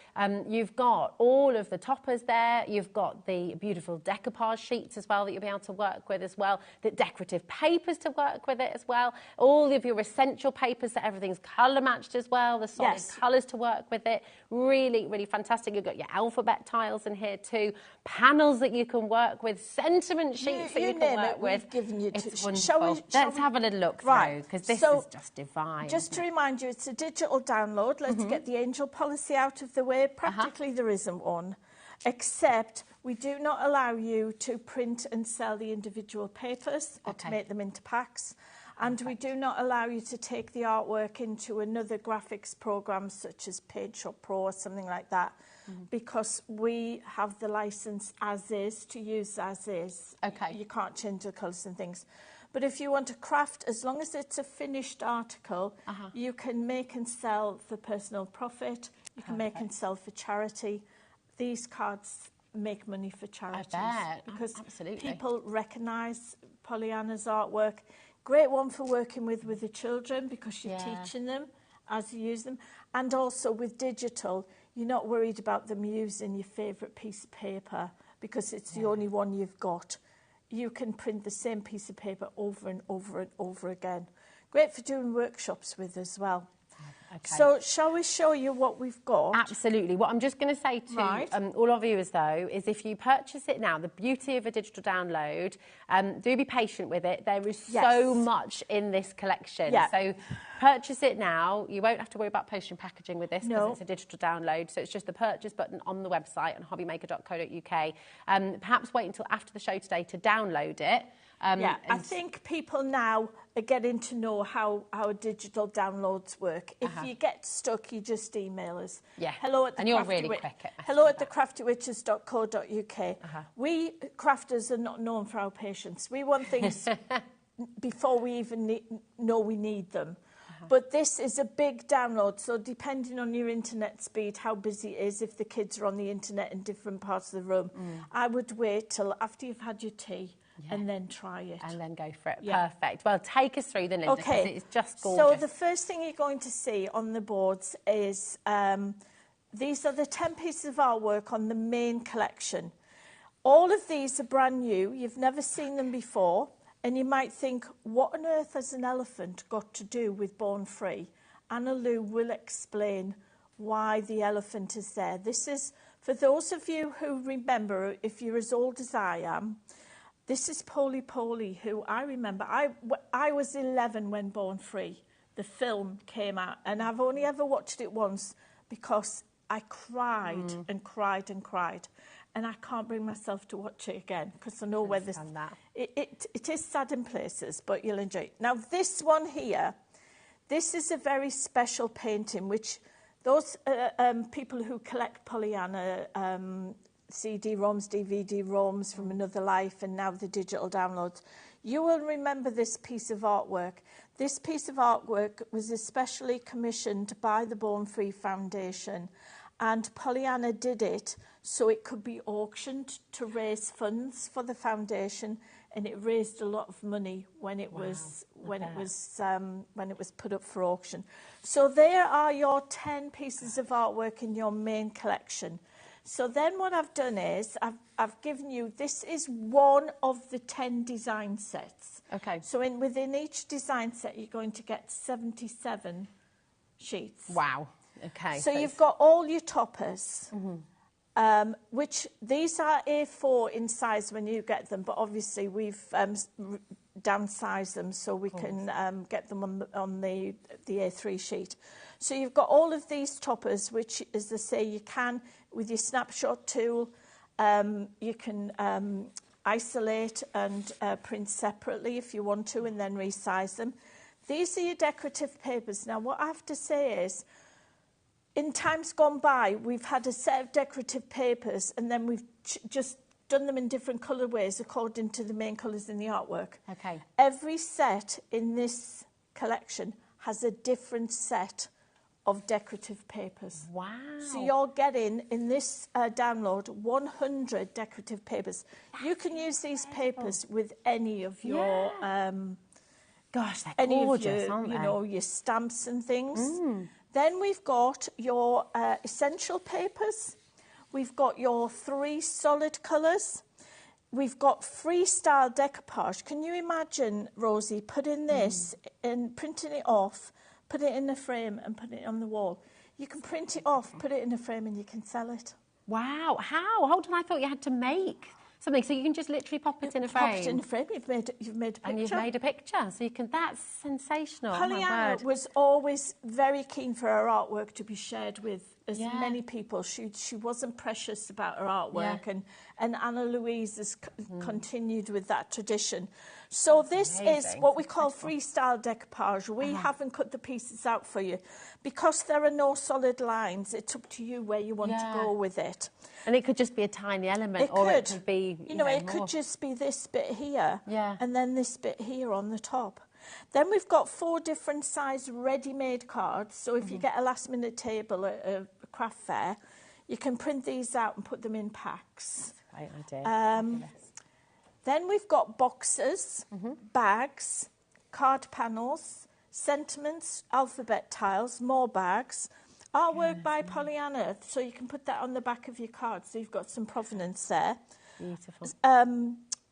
S10: You've got all of the toppers there. You've got the beautiful decoupage sheets as well that you'll be able to work with as well. The decorative papers to work with it as well. All of your essential papers that everything's colour matched as well. The solid colours to work with it. Really, really fantastic. You've got your alphabet tiles in here too. Panels that you can work with. Sentiment sheets that you
S8: name
S10: can work
S8: it,
S10: with.
S8: we've given you
S10: It's
S8: to.
S10: wonderful. Let's have a little look through, because this is just divine.
S8: Just to remind you, it's a digital download. Let's get the angel policy out of the way. Practically there isn't one, except we do not allow you to print and sell the individual papers or to make them into packs. And we do not allow you to take the artwork into another graphics program such as Page Pro or something like that, because we have the license as is to use as is. You can't change the colours and things. But if you want to craft, as long as it's a finished article, you can make and sell for personal profit. You can make and sell for charity. These cards make money for charities.
S10: I bet.
S8: Because
S10: Absolutely.
S8: people recognise Pollyanna's artwork. Great one for working with the children, because you're teaching them as you use them. And also with digital, you're not worried about them using your favourite piece of paper because it's the only one you've got. You can print the same piece of paper over and over and over again. Great for doing workshops with as well. So shall we show you what we've got?
S10: Absolutely. What I'm just going to say to all our viewers, though, is if you purchase it now, the beauty of a digital download, do be patient with it. There is so much in this collection. So purchase it now. You won't have to worry about postage and packaging with this because it's a digital download. So it's just the purchase button on the website on hobbymaker.co.uk. Perhaps wait until after the show today to download it.
S8: I think people now are getting to know how digital downloads work. If you get stuck, you just email us. Hello at the
S10: and you're really quick at
S8: hello at thecraftywitches.co.uk. We crafters are not known for our patience. We want things before we even know we need them. But this is a big download, so depending on your internet speed, how busy it is, if the kids are on the internet in different parts of the room, I would wait till after you've had your tea. And then try it.
S10: And then go for it. Perfect. Well, take us through the Linda, because it's just gorgeous.
S8: So the first thing you're going to see on the boards is these are the 10 pieces of artwork on the main collection. All of these are brand new. You've never seen them before. And you might think, what on earth has an elephant got to do with Born Free? Anna Lou will explain why the elephant is there. This is, for those of you who remember, if you're as old as I am, this is Polly, who I remember. I was 11 when Born Free, the film, came out. And I've only ever watched it once because I cried and cried and cried. And I can't bring myself to watch it again because I know where this... It is sad in places, but you'll enjoy it. Now, this one here, this is a very special painting, which those people who collect Pollyanna... CD-ROMs, DVD-ROMs from another life, and now the digital downloads. You will remember this piece of artwork. This piece of artwork was especially commissioned by the Born Free Foundation, and Pollyanna did it so it could be auctioned to raise funds for the foundation, and it raised a lot of money when it was put up for auction. So there are your 10 pieces of artwork in your main collection. So then what I've done is I've given you, this is one of the 10 design sets. So within each design set, you're going to get 77 sheets.
S10: Wow.
S8: So you've got all your toppers, which these are A4 in size when you get them, but obviously we've downsized them so we can get them on the A3 sheet. So you've got all of these toppers, which, as I say, you can, with your snapshot tool, you can isolate and print separately if you want to, and then resize them. These are your decorative papers. Now, what I have to say is, in times gone by, we've had a set of decorative papers, and then we've just done them in different colourways according to the main colours in the artwork. Every set in this collection has a different set of decorative papers.
S10: Wow.
S8: So you're getting, in this download, 100 decorative papers. You can use these papers with any of your...
S10: Gosh, they're gorgeous, aren't they?
S8: You know, your stamps and things. Then we've got your essential papers. We've got your 3 solid colours. We've got freestyle decoupage. Can you imagine, Rosie, putting this and printing it off, put it in a frame and put it on the wall? You can print it off, put it in a frame and you can sell it.
S10: Wow. How? Hold on, I thought you had to make something. So you can just literally pop it in a frame.
S8: Pop it in a frame. You've made a picture.
S10: And you've made a picture. So you can. That's sensational.
S8: Pollyanna was always very keen for her artwork to be shared with as many people. She wasn't precious about her artwork, and Anna Louise has continued with that tradition. So this is what we call freestyle decoupage. We haven't cut the pieces out for you because there are no solid lines. It's up to you where you want to go with it.
S10: And it could just be a tiny element, or it could be,
S8: you know, it could just be this bit here, and then this bit here on the top. Then we've got 4 different size ready-made cards. So if you get a last-minute table at a craft fair, you can print these out and put them in packs.
S10: Great idea.
S8: Then we've got boxes, bags, card panels, sentiments, alphabet tiles, more bags. Artwork by Pollyanna, so you can put that on the back of your card, so you've got some provenance there.
S10: Beautiful.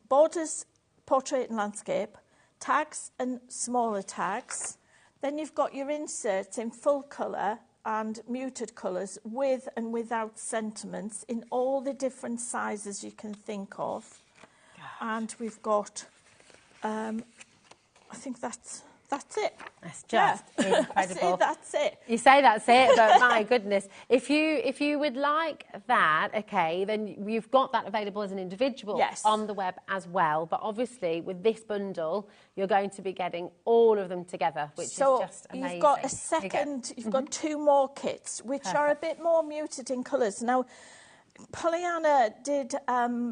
S8: Borders, portrait and landscape, tags and smaller tags. Then you've got your inserts in full colour and muted colours with and without sentiments in all the different sizes you can think of. And we've got, I think that's it.
S10: That's just incredible.
S8: That's it.
S10: You say that's it, but my goodness. If you would like that, okay, then you've got that available as an individual on the web as well. But obviously, with this bundle, you're going to be getting all of them together, which is just amazing.
S8: You've got a second, you've got 2 more kits, which are a bit more muted in colours. Now, Pollyanna did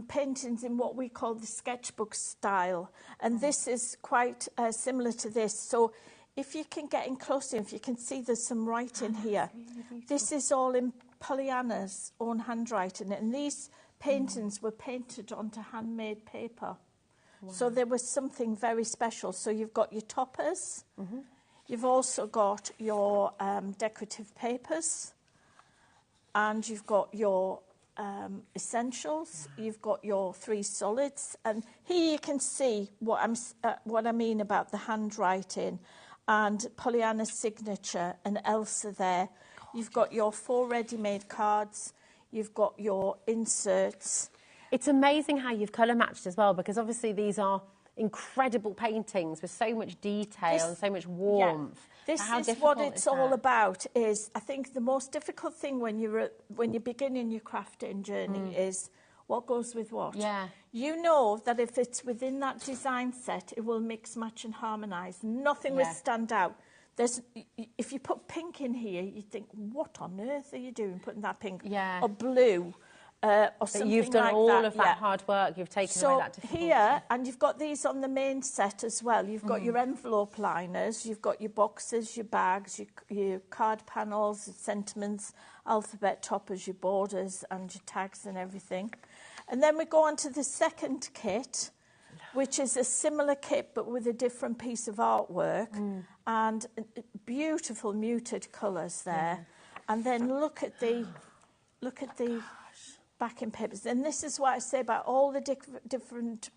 S8: paintings in what we call the sketchbook style, and this is quite similar to this. So if you can get in close enough, you can see there's some writing here. Really this is all in Pollyanna's own handwriting, and these paintings were painted onto handmade paper. Wow. So there was something very special. So you've got your toppers, you've also got your decorative papers, and you've got your essentials, you've got your 3 solids, and here you can see what I mean about the handwriting and Pollyanna's signature and Elsa there. You've got your 4 ready-made cards, you've got your inserts.
S10: It's amazing how you've colour matched as well, because obviously these are incredible paintings with so much detail and so much warmth.
S8: This is what it's all about. Is I think the most difficult thing when you're beginning your crafting journey is what goes with what.
S10: Yeah.
S8: You know that if it's within that design set, it will mix, match, and harmonise. Nothing will stand out. If you put pink in here, you think, what on earth are you doing putting that pink or blue? Or something
S10: you've done
S8: like
S10: all
S8: that.
S10: of that hard work. You've taken away that difficulty.
S8: Here, and you've got these on the main set as well. You've got your envelope liners, you've got your boxes, your bags, your card panels, your sentiments, alphabet toppers, your borders, and your tags and everything. And then we go on to the second kit, which is a similar kit but with a different piece of artwork and beautiful muted colours there. And then look at the backing papers, and this is what I say about all the different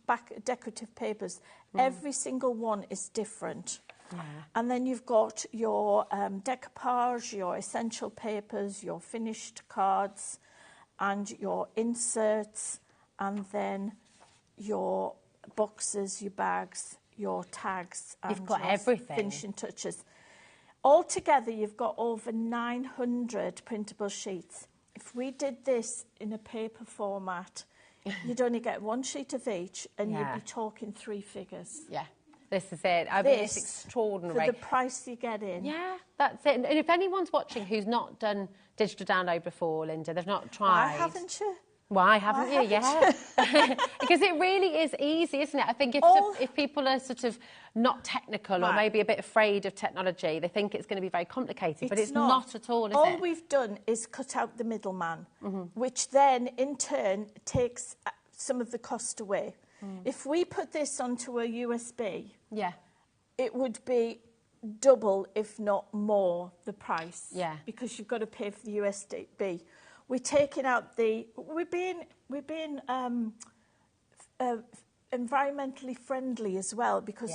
S8: decorative papers. Every single one is different. And then you've got your decoupage, your essential papers, your finished cards, and your inserts, and then your boxes, your bags, your tags, and
S10: you've got
S8: your
S10: everything.
S8: Finishing touches. Altogether, you've got over 900 printable sheets. If we did this in a paper format, you'd only get 1 sheet of each, and you'd be talking 3 figures.
S10: Yeah, this is it. I mean, it's extraordinary.
S8: For the price you get in.
S10: Yeah, that's it. And if anyone's watching who's not done digital download before, Linda, they've not tried.
S8: Why haven't you?
S10: Why haven't you? Yeah. Because it really is easy, isn't it? I think if people are sort of not technical or maybe a bit afraid of technology, they think it's going to be very complicated, but it's not at all, is it?
S8: All we've done is cut out the middleman, which then, in turn, takes some of the cost away. If we put this onto a USB, it would be double, if not more, the price.
S10: Yeah.
S8: Because you've got to pay for the USB. We're taking out the. We're being environmentally friendly as well, because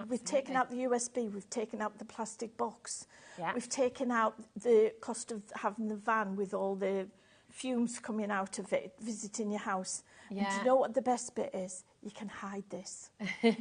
S8: we've taken out the USB, we've taken out the plastic box, we've taken out the cost of having the van with all the fumes coming out of it, visiting your house.
S10: Yeah.
S8: And do you know what the best bit is? You can hide this.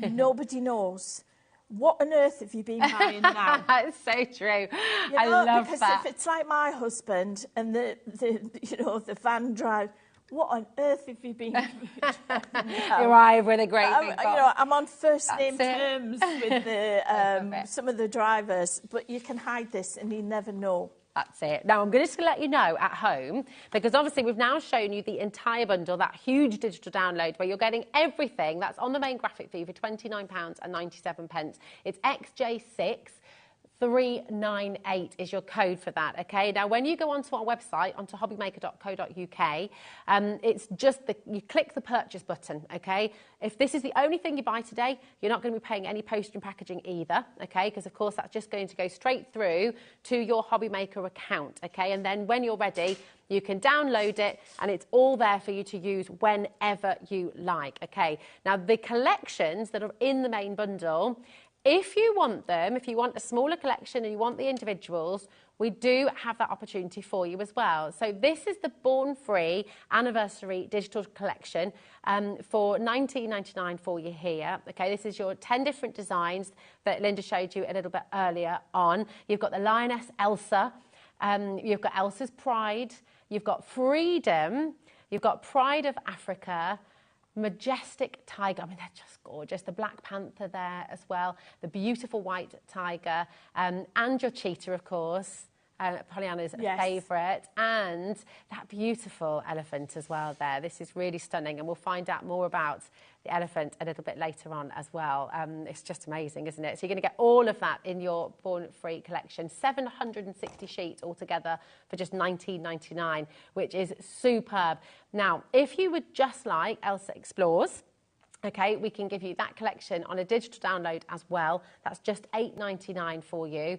S8: Nobody knows. What on earth have you been buying now?
S10: It's so true.
S8: You
S10: I
S8: know,
S10: love
S8: because
S10: that.
S8: if it's like my husband and the the van drive, what on earth have you been
S10: You arrive with a great big box.
S8: I'm on first name
S10: That's it.
S8: terms with the some of the drivers, but you can hide this and you never know.
S10: That's it. Now, I'm going to let you know at home, because obviously we've now shown you the entire bundle, that huge digital download where you're getting everything that's on the main graphic for you for £29.97. It's XJ6. 398 is your code for that, okay? Now, when you go onto our website, onto hobbymaker.co.uk, it's just you click the purchase button, okay? If this is the only thing you buy today, you're not going to be paying any postage and packaging either, okay? Because, of course, that's just going to go straight through to your HobbyMaker account, okay? And then when you're ready, you can download it and it's all there for you to use whenever you like, okay? Now, the collections that are in the main bundle, if you want them, if you want a smaller collection and you want the individuals, we do have that opportunity for you as well. So this is the Born Free Anniversary Digital Collection for £19.99 for you here. Okay, this is your 10 different designs that Linda showed you a little bit earlier on. You've got the Lioness Elsa, you've got Elsa's Pride, you've got Freedom, you've got Pride of Africa, Majestic Tiger, I mean, they're just gorgeous. The Black Panther there as well, the beautiful white tiger, and your cheetah, of course. Pollyanna's favourite, and that beautiful elephant as well there. This is really stunning, and we'll find out more about the elephant a little bit later on as well. It's just amazing, isn't it? So you're going to get all of that in your Born Free collection. 760 sheets altogether for just £19.99, which is superb. Now, if you would just like Elsa Explores, okay, we can give you that collection on a digital download as well. That's just £8.99 for you.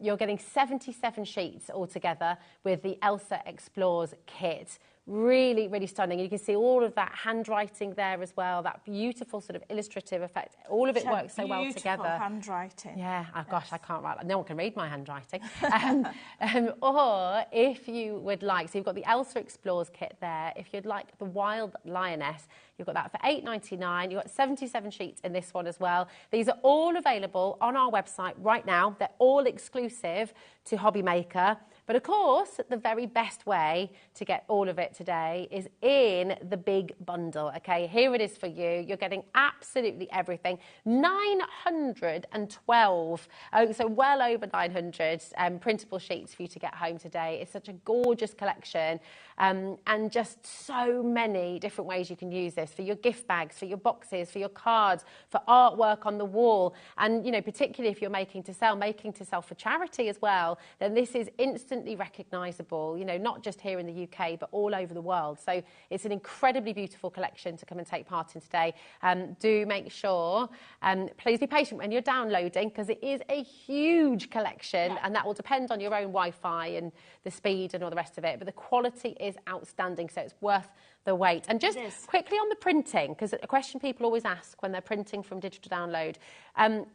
S10: You're getting 77 sheets altogether with the Elsa Explores kit. Really, really stunning. You can see all of that handwriting there as well, that beautiful sort of illustrative effect. All of it works so well together.
S8: Beautiful handwriting.
S10: Yeah, oh gosh, I can't write. No one can read my handwriting. Or if you would like, so you've got the Elsa Explores kit there. If you'd like the Wild Lioness, you've got that for £8.99. You've got 77 sheets in this one as well. These are all available on our website right now. They're all exclusive to HobbyMaker. But of course, the very best way to get all of it today is in the big bundle, okay? Here it is for you. You're getting absolutely everything. 912, so well over 900 printable sheets for you to get home today. It's such a gorgeous collection, and just so many different ways you can use this for your gift bags, for your boxes, for your cards, for artwork on the wall. And, you know, particularly if you're making to sell for charity as well, then this is instantly recognisable, you know, not just here in the UK, but all over the world. So it's an incredibly beautiful collection to come and take part in today. Do make sure, please be patient when you're downloading, because it is a huge collection, and that will depend on your own Wi-Fi and the speed and all the rest of it. But the quality is outstanding, so it's worth the wait. And just quickly on the printing, because a question people always ask when they're printing from digital download,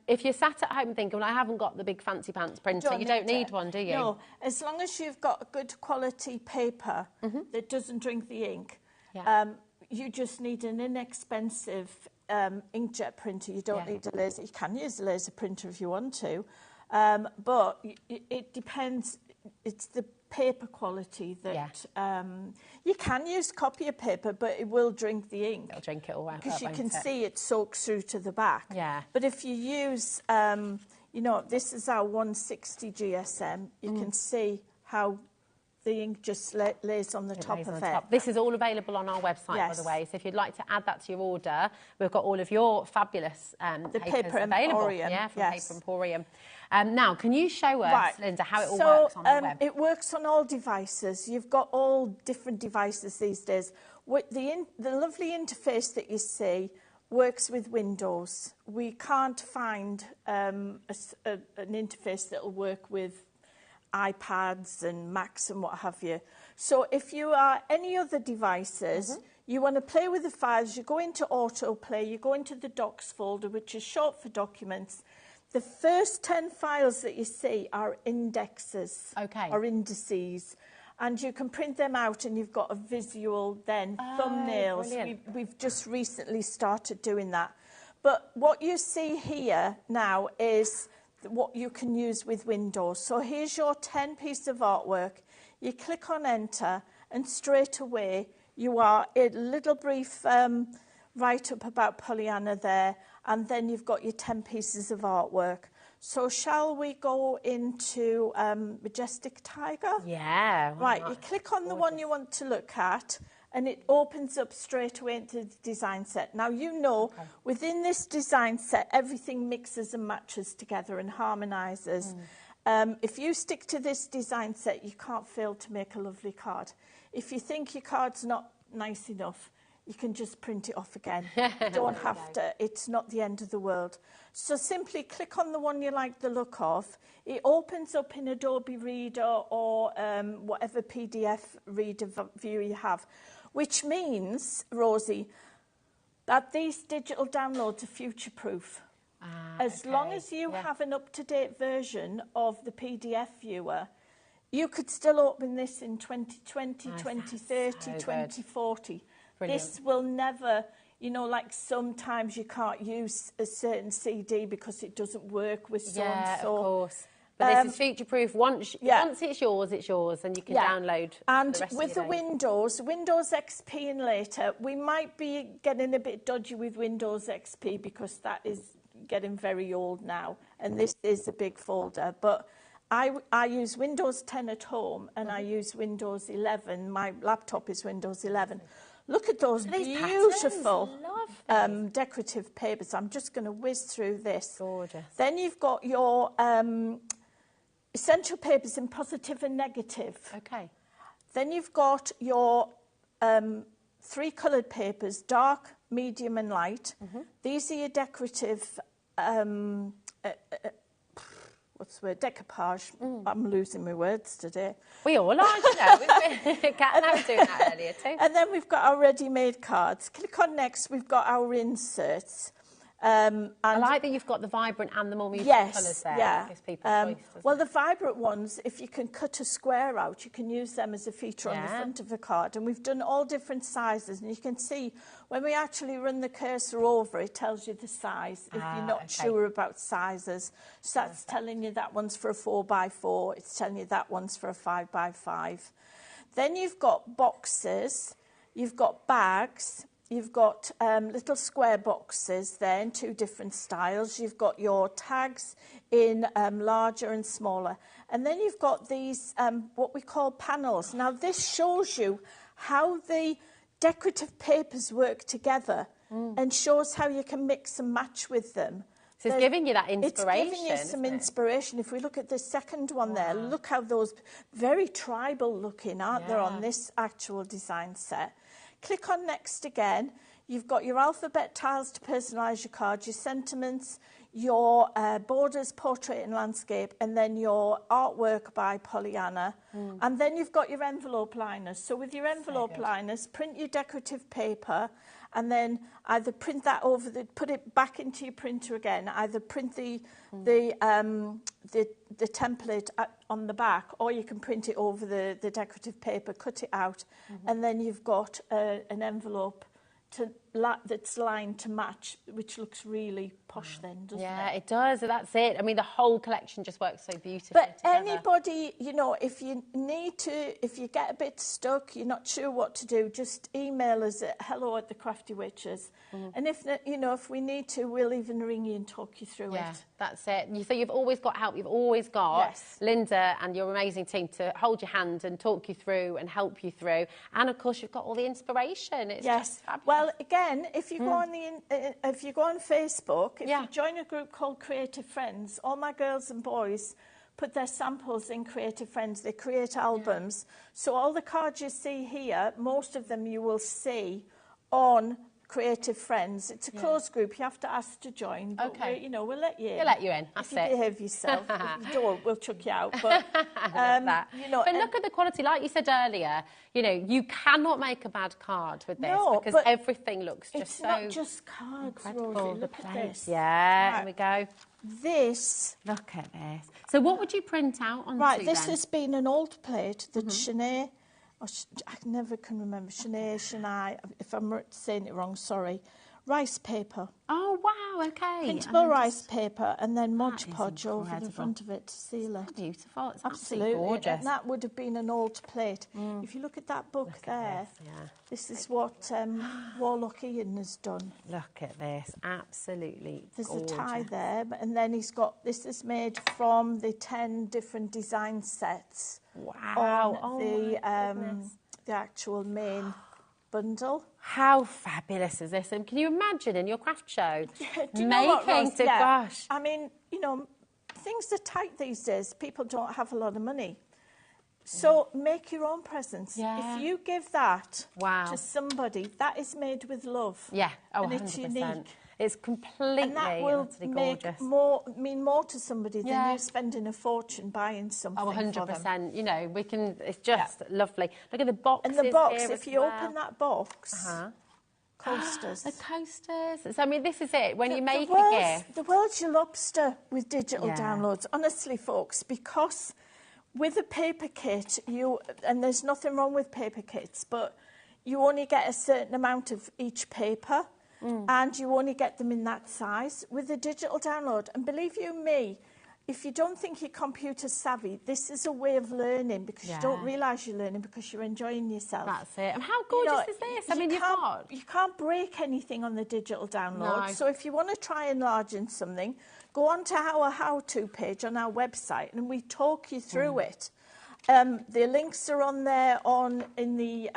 S10: if you're sat at home thinking, well, I haven't got the big fancy pants printer, you don't need one, do you?
S8: No, as long as you've got a good quality paper that doesn't drink the ink, you just need an inexpensive inkjet printer. You don't need a laser. You can use a laser printer if you want to, but it depends. It's the paper quality that you can use copier paper, but it will drink the ink.
S10: It'll drink it all out,
S8: because you can see it soaks through to the back.
S10: Yeah.
S8: But if you use, you know, this is our 160 GSM, you can see how the ink just lays on the top of it.
S10: This is all available on our website, by the way. So if you'd like to add that to your order, we've got all of your fabulous
S8: the
S10: paper
S8: available.
S10: Emporium. Yeah, from Paper Emporium. Now, can you show us, Linda, how it all works on the web?
S8: It works on all devices. You've got all different devices these days. The lovely interface that you see works with Windows. We can't find an interface that will work with iPads and Macs and what have you. So if you are any other devices, you want to play with the files, you go into autoplay, you go into the docs folder, which is short for documents. The first 10 files that you see are indexes or indices. and you can print them out and you've got a visual then thumbnails. We've just recently started doing that. But what you see here now is what you can use with Windows. So here's your 10 piece of artwork. You click on enter and straight away you are a little brief write-up about Pollyanna there, and then you've got your 10 pieces of artwork. So shall we go into Majestic Tiger?
S10: Yeah.
S8: Right, you click on the one you want to look at, and it opens up straight away into the design set. Now, you know, within this design set, everything mixes and matches together and harmonises. If you stick to this design set, you can't fail to make a lovely card. If you think your card's not nice enough, you can just print it off again. You don't have to. It's not the end of the world. So simply click on the one you like the look of. It opens up in Adobe Reader or whatever PDF reader view you have, which means, Rosie, that these digital downloads are future-proof. As long as you have an up-to-date version of the PDF viewer, you could still open this in 2020, 2030, 2040. Brilliant. This will never, you know, like sometimes you can't use a certain CD because it doesn't work with so-and-so.
S10: Yeah, of course. But this is future-proof. Once it's yours, and you can download
S8: and
S10: the rest
S8: with
S10: of
S8: the
S10: your
S8: Windows XP and later, we might be getting a bit dodgy with Windows XP because that is getting very old now, and this is a big folder. But I use Windows 10 at home, and I use Windows 11. My laptop is Windows 11. Look at those beautiful decorative papers. I'm just going to whiz through this.
S10: Gorgeous.
S8: Then you've got your essential papers in positive and negative.
S10: Okay.
S8: Then you've got your 3 coloured papers, dark, medium and light. These are your decorative, what's the word, decoupage. I'm losing my words today.
S10: We all are, you know. Kat and I were doing that earlier too.
S8: And then we've got our ready-made cards. Click on next, we've got our inserts. And
S10: I like that you've got the vibrant and the more muted colours there.
S8: Yeah.
S10: Gives people choice,
S8: well, the vibrant ones, if you can cut a square out, you can use them as a feature on the front of a card. And we've done all different sizes. And you can see when we actually run the cursor over, it tells you the size if you're not sure about sizes. So that's telling you that one's for a 4x4. It's telling you that one's for a 5x5. Then you've got boxes. You've got bags. You've got little square boxes there in 2 different styles. You've got your tags in larger and smaller. And then you've got these, what we call panels. Now, this shows you how the decorative papers work together and shows how you can mix and match with them.
S10: So it's giving you that inspiration.
S8: It's giving you some inspiration. If we look at the second one there, look how those very tribal looking, aren't they, on this actual design set. Click on next again. You've got your alphabet tiles to personalise your card, your sentiments, your borders, portrait and landscape, and then your artwork by Pollyanna. And then you've got your envelope liners. So with your envelope liners, print your decorative paper and then either print that over, put it back into your printer again, either print the template on the back, or you can print it over the decorative paper, cut it out, and then you've got an envelope that's lined to match, which looks really posh then, doesn't it?
S10: Yeah, it does. That's it. I mean, the whole collection just works so beautifully
S8: But
S10: together.
S8: anybody, you know, if you get a bit stuck, you're not sure what to do, just email us at hello@thecraftywitches. And if we need to, we'll even ring you and talk you through it.
S10: That's it. So you've always got help. You've always got Linda and your amazing team to hold your hand and talk you through and help you through. And of course, you've got all the inspiration. It's just fabulous.
S8: Well, again, if you go on if you go on Facebook, if you join a group called Creative Friends, all my girls and boys put their samples in Creative Friends. They create albums. So all the cards you see here, most of them you will see on Creative Friends. It's a closed group. You have to ask to join. But we'll let you in.
S10: We'll let you in. That's
S8: if you behave yourself. If you don't, we'll chuck you out. But,
S10: but look at the quality. Like you said earlier, you cannot make a bad card with this because everything looks just so
S8: it's not just cards,
S10: incredible.
S8: Rosie. Look at this.
S10: Yeah, here we go.
S8: This...
S10: Look at this. So what would you print out on
S8: Right, this
S10: then?
S8: has been an old plate that Sinead, I never can remember, Sinead, if I'm saying it wrong, sorry, rice paper.
S10: Oh, wow, okay.
S8: Printable rice paper and then Mod Podge over the front of it to seal it.
S10: Beautiful. It's
S8: absolutely
S10: gorgeous.
S8: And that would have been an old plate. If you look at that book this is what Warlock Ian has done.
S10: Look at this, absolutely
S8: There's
S10: gorgeous.
S8: a tie there, and then he's got, this is made from the 10 different design sets.
S10: Wow.
S8: On the actual main bundle.
S10: How fabulous is this? And can you imagine in your craft show
S8: Do you know what, Ros?
S10: gosh.
S8: I mean, you know, things are tight these days. People don't have a lot of money. So make your own presents.
S10: Yeah.
S8: If you give that to somebody, that is made with love.
S10: Yeah,
S8: and
S10: 100%.
S8: It's unique.
S10: It's completely
S8: and that will make
S10: gorgeous.
S8: mean more to somebody than you spending a fortune buying something.
S10: Oh, 100%.
S8: For them.
S10: You know, we can. It's just lovely. Look at the boxes.
S8: And the box,
S10: here
S8: if
S10: as
S8: you
S10: well.
S8: open that box, coasters.
S10: The coasters. So I mean, this is it. When you make a gift,
S8: the world's your lobster with digital downloads. Honestly, folks, because with a paper kit, and there's nothing wrong with paper kits, but you only get a certain amount of each paper. And you only get them in that size. With a digital download, and believe you me, if you don't think you're computer savvy, this is a way of learning because you don't realise you're learning because you're enjoying yourself.
S10: That's it. And how gorgeous is this? I mean,
S8: you can't break anything on the digital download.
S10: No.
S8: So if you want to try enlarging something, go on to our how-to page on our website and we talk you through it. The links are on there in the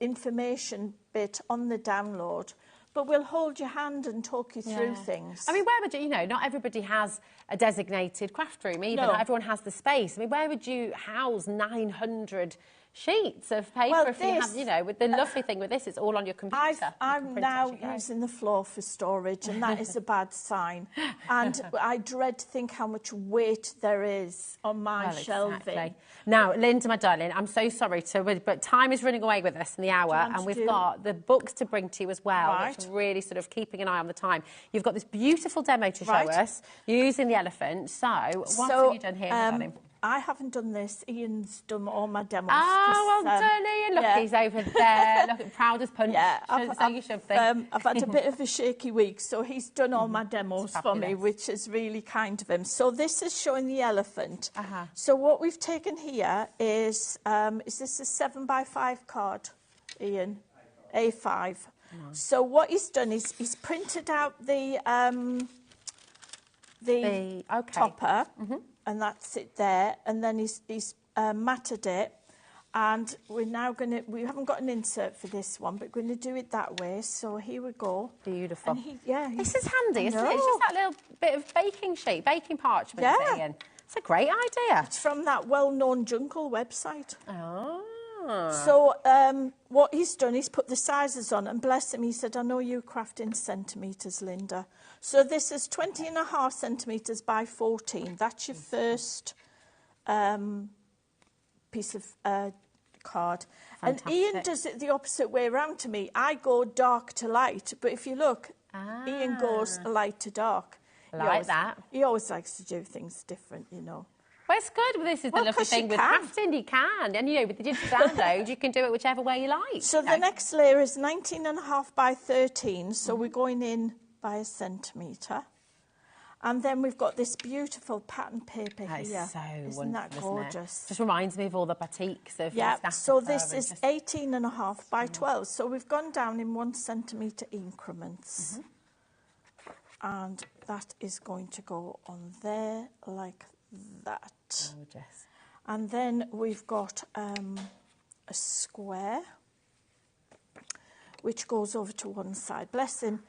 S8: information bit on the download, but we'll hold your hand and talk you through things.
S10: I mean, where would you know, not everybody has a designated craft room either.
S8: No.
S10: Not everyone has the space. I mean, where would you house 900 sheets of paper if you have, you know, with the lovely thing with this, it's all on your computer.
S8: I'm now using the floor for storage, and that is a bad sign. And I dread to think how much weight there is on my shelving.
S10: Exactly. Now, Linda, my darling, I'm so sorry but time is running away with us in the hour, and we've got the books to bring to you as well, which is really sort of keeping an eye on the time. You've got this beautiful demo to show us using the elephant. So, what have you done here, darling?
S8: I haven't done this. Ian's done all my demos.
S10: Oh, well done, Ian. Look, he's over there. Look, proud as punch.
S8: Yeah,
S10: I've
S8: had a bit of a shaky week, so he's done all my demos for me, which is really kind of him. So this is showing the elephant. So what we've taken here is this a 7x5 card, Ian? A5. So what he's done is he's printed out the topper. And that's it there, and then he's matted it, and we haven't got an insert for this one, but we're going to do it that way, so here we go.
S10: Beautiful.
S8: And
S10: this is handy, isn't it? It's just that little bit of baking parchment thing. It's a great idea.
S8: It's from that well-known Jungle website.
S10: Oh.
S8: So what he's done, he's put the sizes on, and bless him, he said, I know you craft in centimetres, Linda. So this is 20.5 centimetres by 14. That's your first piece of card.
S10: Fantastic.
S8: And Ian does it the opposite way around to me. I go dark to light, but if you look, Ian goes light to dark. He always likes to do things different, you know.
S10: Well, it's good. This is the lovely thing with crafting. You can. And, you know, with the digital download, you can do it whichever way you like.
S8: So the next layer is 19.5 by 13. So we're going in by a centimetre. And then we've got this beautiful pattern paper here.
S10: So
S8: Isn't that gorgeous?
S10: Isn't it? Just reminds me of all the batiks of
S8: so this is 18.5 by 12. So we've gone down in 1 centimetre increments. And that is going to go on there like that.
S10: Gorgeous.
S8: And then we've got a square which goes over to one side. Bless him.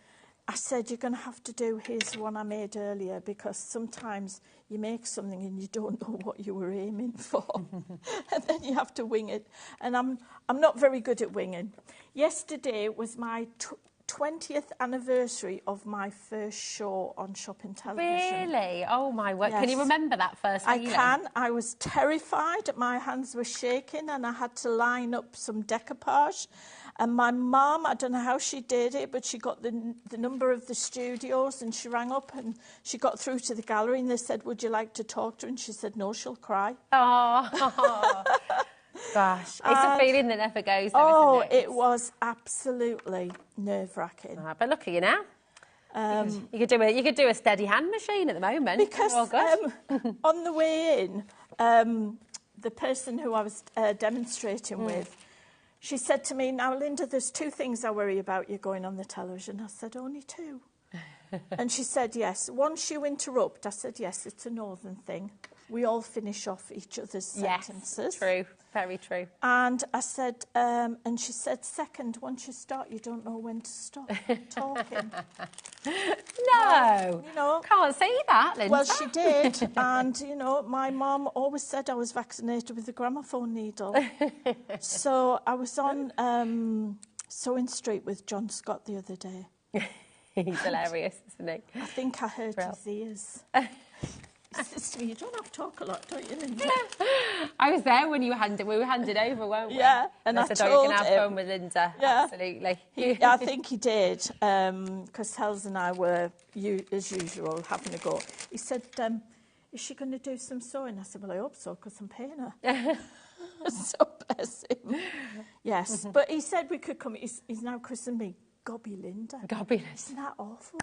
S8: I said you're going to have to do his one I made earlier, because sometimes you make something and you don't know what you were aiming for. And then you have to wing it. And I'm not very good at winging. Yesterday was my 20th anniversary of my first show on shopping television.
S10: Really? Oh, my word.
S8: Yes.
S10: Can you remember that first
S8: I
S10: feeling?
S8: can. I was terrified. My hands were shaking and I had to line up some decoupage. And my mum, I don't know how she did it, but she got the number of the studios and she rang up and she got through to the gallery and they said, would you like to talk to her? And she said, no, she'll cry.
S10: Oh, gosh. It's a feeling that never goes, though, isn't it?
S8: It was absolutely nerve-wracking.
S10: But look at you now. You could do a steady hand machine at the moment.
S8: Because
S10: oh, good.
S8: on the way in, the person who I was demonstrating with, she said to me, now, Linda, there's 2 things I worry about you going on the television. I said, only 2? And she said, yes. Once you interrupt, I said, yes, it's a northern thing. We all finish off each other's sentences.
S10: Yes, true. Very true.
S8: And I said, and she said, second, once you start, you don't know when to stop talking.
S10: No.
S8: You know.
S10: Can't see that, Linda.
S8: Well, she did. And, you know, my mum always said I was vaccinated with a gramophone needle. So I was on Sewing Street with John Scott the other day.
S10: He's hilarious, isn't he?
S8: I think I hurt his ears. He says to me, you don't have to talk a lot, don't you, Linda?
S10: I was there when we were handed over, weren't we?
S8: Yeah, and I
S10: said,
S8: told
S10: you can have
S8: him.
S10: fun with Linda.
S8: Yeah.
S10: Absolutely.
S8: I think he did, because Hells and I were, as usual, having a go. He said, is she going to do some sewing? I said, well, I hope so, because I'm paying her. So bless him. Yes, but he said we could come. He's now christened me Gobby Linda.
S10: Gobby.
S8: Isn't that awful?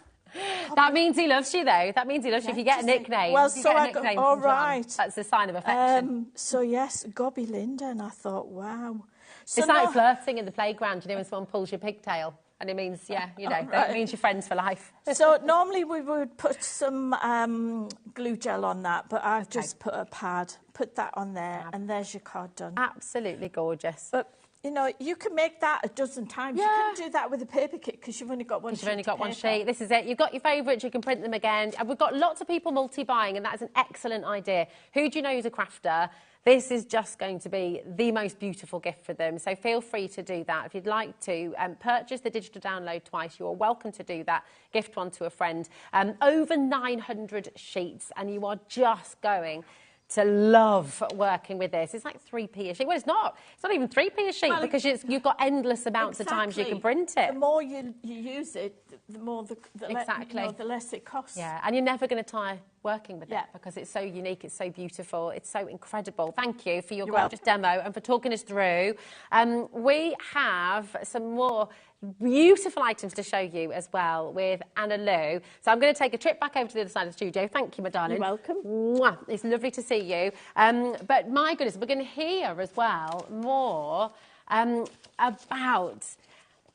S10: That means he loves you, though. That means he loves you. If you get a nickname,
S8: well,
S10: if you
S8: so
S10: get a
S8: I
S10: nickname
S8: got,
S10: from John,
S8: right.
S10: that's a sign of affection.
S8: So yes, Gobby Linda, and I thought, wow. So
S10: it's like flirting in the playground, you know, when someone pulls your pigtail. And it means, yeah, you know,
S8: right.
S10: It means you're friends for life.
S8: So normally we would put some glue gel on that, but I've just put a pad, put that on there, and there's your card done.
S10: Absolutely gorgeous.
S8: But, you know, you can make that a dozen times.
S10: Yeah.
S8: You couldn't do that with a paper kit because you've only got one sheet.
S10: You've only got one sheet. This is it. You've got your favourites. You can print them again. And we've got lots of people multi-buying, and that is an excellent idea. Who do you know who's a crafter? This is just going to be the most beautiful gift for them. So feel free to do that. If you'd like to purchase the digital download twice, you are welcome to do that. Gift one to a friend. Over 900 sheets, and you are just going to love working with this. It's like 3p a sheet. Well, it's not. It's not even 3p a sheet because you've got endless amounts of times you can print it.
S8: The more you use it, the more the less it costs.
S10: Yeah, and you're never going to tire working with it because it's so unique, it's so beautiful, it's so incredible. Thank you for your gorgeous demo and for talking us through. We have some more beautiful items to show you as well with Anna Lou. So I'm going to take a trip back over to the other side of the studio. Thank you, my darling.
S8: You're welcome.
S10: Mwah. It's lovely to see you. But my goodness, we're going to hear as well more about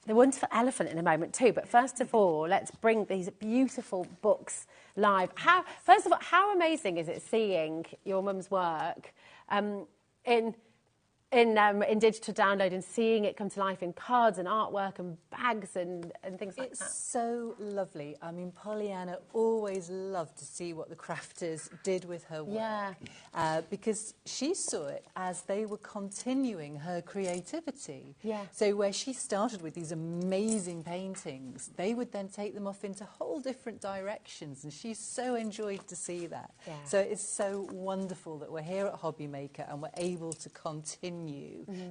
S10: the wonderful elephant in a moment too. But first of all, let's bring these beautiful books live. First of all, how amazing is it seeing your mum's work in digital download and seeing it come to life in cards and artwork and bags and things like that?
S7: It's so lovely. I mean, Pollyanna always loved to see what the crafters did with her work. Because she saw it as they were continuing her creativity. Yeah. So where she started with these amazing paintings, they would then take them off into whole different directions, and she so enjoyed to see that. Yeah. So it's so wonderful that we're here at HobbyMaker and we're able to continue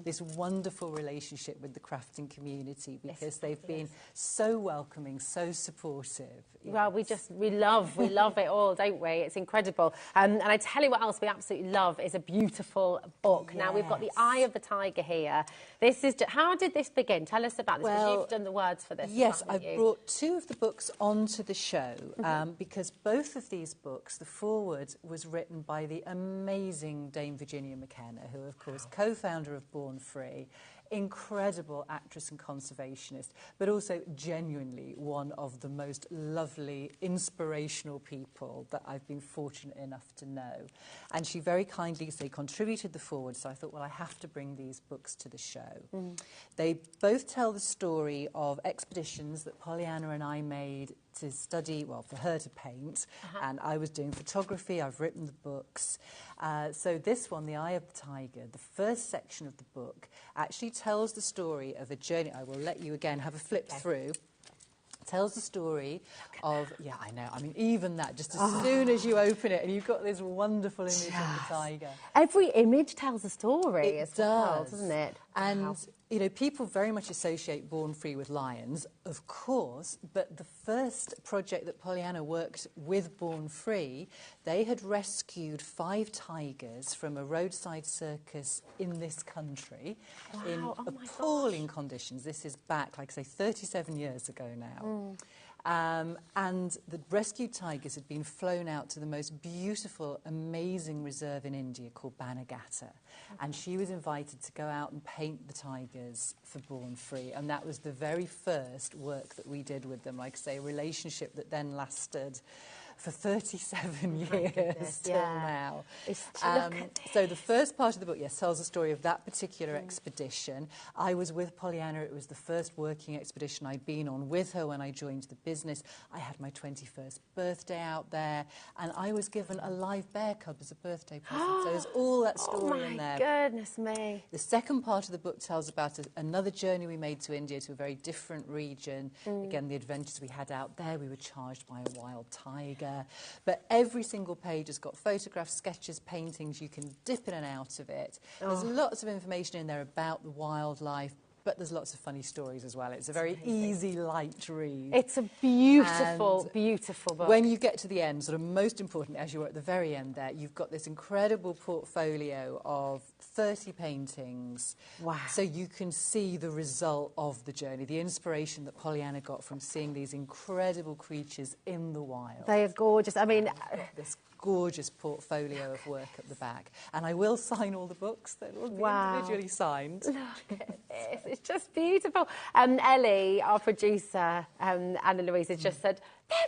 S7: this wonderful relationship with the crafting community because they've been so welcoming, so supportive. Yes.
S10: Well, we love it all, don't we? It's incredible. And I tell you what else we absolutely love is a beautiful book. Yes. Now, we've got the Eye of the Tiger here. This is how did this begin? Tell us about this, because you've done the words for this.
S7: Yes, I brought 2 of the books onto the show because both of these books, the foreword was written by the amazing Dame Virginia McKenna, who, of course, co-founder of Born Free, incredible actress and conservationist, but also genuinely one of the most lovely, inspirational people that I've been fortunate enough to know. And she very kindly contributed the foreword, so I thought, well, I have to bring these books to the show. They both tell the story of expeditions that Pollyanna and I made to study, well, for her to paint, and I was doing photography, I've written the books. So this one, The Eye of the Tiger, the first section of the book, actually tells the story of a journey. I will let you again have a flip through. tells the story of, yeah, I know, I mean, even that, just as soon as you open it and you've got this wonderful image of the tiger.
S10: Every image tells a story.
S7: It does,
S10: doesn't it?
S7: And,
S10: Wow.
S7: you know, people very much associate Born Free with lions, of course, but the first project that Pollyanna worked with Born Free, they had rescued 5 tigers from a roadside circus in this country in appalling conditions. This is back, like I say, 37 years ago now. And the rescued tigers had been flown out to the most beautiful, amazing reserve in India called Banagata. And she was invited to go out and paint the tigers for Born Free. And that was the very first work that we did with them. Like I say, a relationship that then lasted for 37 years till now. So the first part of the book, yes, tells the story of that particular expedition. I was with Pollyanna. It was the first working expedition I'd been on with her when I joined the business. I had my 21st birthday out there, and I was given a live bear cub as a birthday present. So there's all that story in there.
S10: Oh, my goodness me.
S7: The second part of the book tells about another journey we made to India, to a very different region. Again, the adventures we had out there. We were charged by a wild tiger. But every single page has got photographs, sketches, paintings. You can dip in and out of it. There's lots of information in there about the wildlife, but there's lots of funny stories as well. It's a very easy, light read.
S10: It's a beautiful, beautiful book.
S7: When you get to the end, sort of most important, as you were at the very end there, you've got this incredible portfolio of 30 paintings.
S10: Wow. So
S7: you can see the result of the journey, the inspiration that Pollyanna got from seeing these incredible creatures in the wild.
S10: They are gorgeous. I mean,
S7: this gorgeous portfolio of work at the back. And I will sign all the books. They will be individually signed.
S10: Look at this. It's just beautiful. Ellie, our producer, Anna Louise, has just said, they're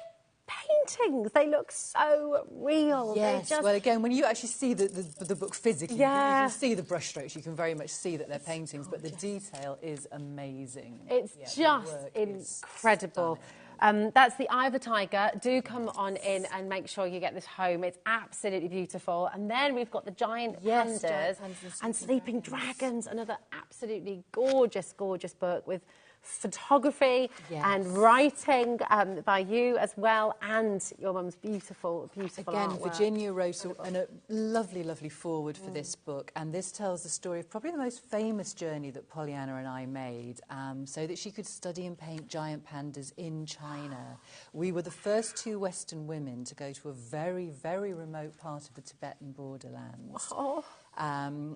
S10: paintings. They look so real.
S7: Yes,
S10: just...
S7: well, again, when you actually see the book physically, you can see the brushstrokes, you can very much see that they're paintings, but the detail is amazing.
S10: It's just incredible. That's The Eye of the Tiger. Do come on in and make sure you get this home. It's absolutely beautiful. And then we've got the giant pandas and sleeping dragons, another absolutely gorgeous, gorgeous book with photography and writing by you as well, and your mum's beautiful, beautiful
S7: Again,
S10: artwork.
S7: Virginia wrote a lovely, lovely foreword for this book, and this tells the story of probably the most famous journey that Pollyanna and I made, so that she could study and paint giant pandas in China. We were the first 2 Western women to go to a very, very remote part of the Tibetan borderlands.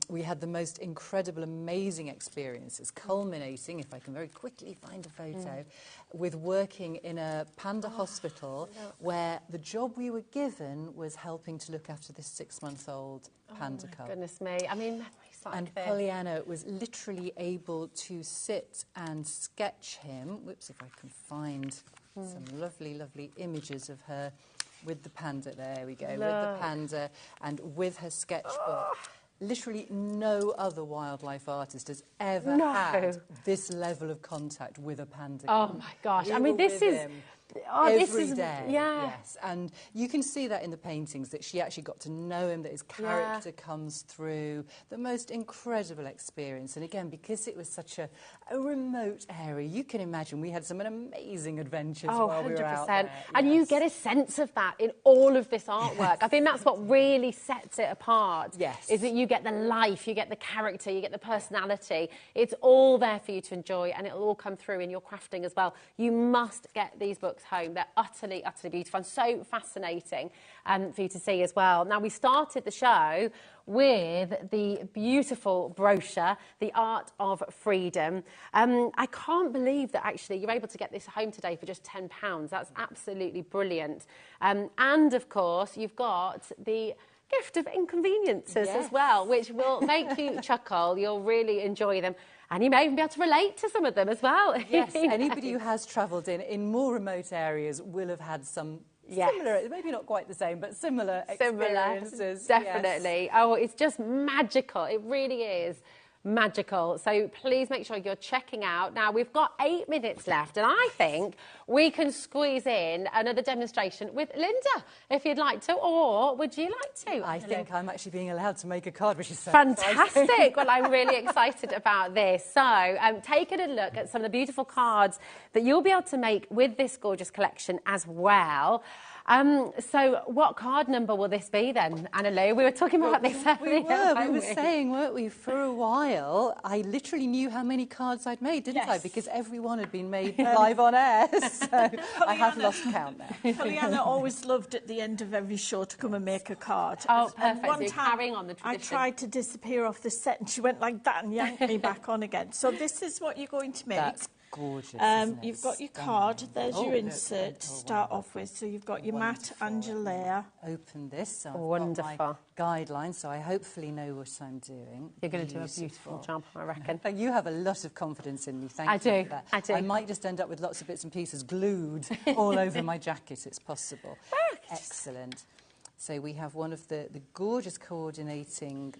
S7: We had the most incredible, amazing experiences, culminating, if I can very quickly find a photo, with working in a panda hospital where the job we were given was helping to look after this 6-month-old panda cub.
S10: Goodness me. I mean, memories like
S7: and
S10: this.
S7: Pollyanna was literally able to sit and sketch him. Whoops, if I can find some lovely, lovely images of her with the panda. There we go, with the panda and with her sketchbook. Literally no other wildlife artist has ever had this level of contact with a panda.
S10: Oh my gosh! I mean, this is
S7: every day. Yes, and you can see that in the paintings that she actually got to know him, that his character comes through. The most incredible experience, and again, because it was such a remote area, you can imagine we had some amazing adventures while we were out there.
S10: And you get a sense of that in all of this artwork. I think that's what really sets it apart.
S7: Yes,
S10: is that you get the life, you get the character, you get the personality. It's all there for you to enjoy, and it'll all come through in your crafting as well. You must get these books home. They're utterly, utterly beautiful and so fascinating for you to see as well. Now, we started the show with the beautiful brochure, The Art of Freedom. I can't believe that actually you're able to get this home today for just £10. That's absolutely brilliant. And, of course, you've got the gift of inconveniences as well, which will make you chuckle. You'll really enjoy them. And you may even be able to relate to some of them as well.
S7: Yes, anybody who has travelled in more remote areas will have had some similar, maybe not quite the same, but similar experiences.
S10: Definitely. Yes. Oh, it's just magical. It really is magical. So please make sure you're checking out. Now, we've got 8 minutes left, and I think we can squeeze in another demonstration with Linda, if you'd like to, or would you like to?
S7: I think I'm actually being allowed to make a card, which is so
S10: fantastic.
S7: exciting.
S10: Well, I'm really excited about this. So, taking a look at some of the beautiful cards that you'll be able to make with this gorgeous collection as well. So what card number will this be then, Anna-Lou? We were talking about this earlier.
S7: We were saying, weren't we, for a while, I literally knew how many cards I'd made, didn't I? Because every one had been made live on air, so I have lost count now.
S8: Pollyanna always loved at the end of every show to come and make a card.
S10: Oh,
S8: and
S10: perfect.
S8: one
S10: So
S8: time
S10: carrying on the tradition.
S8: I tried to disappear off the set and she went like that and yanked me back on again. So this is what you're going to make.
S7: That's gorgeous, isn't it?
S8: You've got your card, there's your insert to start off with. So you've got your mat and your layer.
S7: Open this, so I've
S10: Wonderful.
S7: got my guidelines, so I hopefully know what I'm doing.
S10: You're going to do a beautiful job, I reckon.
S7: You have a lot of confidence in me, thank you for that.
S10: I do.
S7: I might just end up with lots of bits and pieces glued all over my jacket, it's possible. Excellent. So we have one of the gorgeous coordinating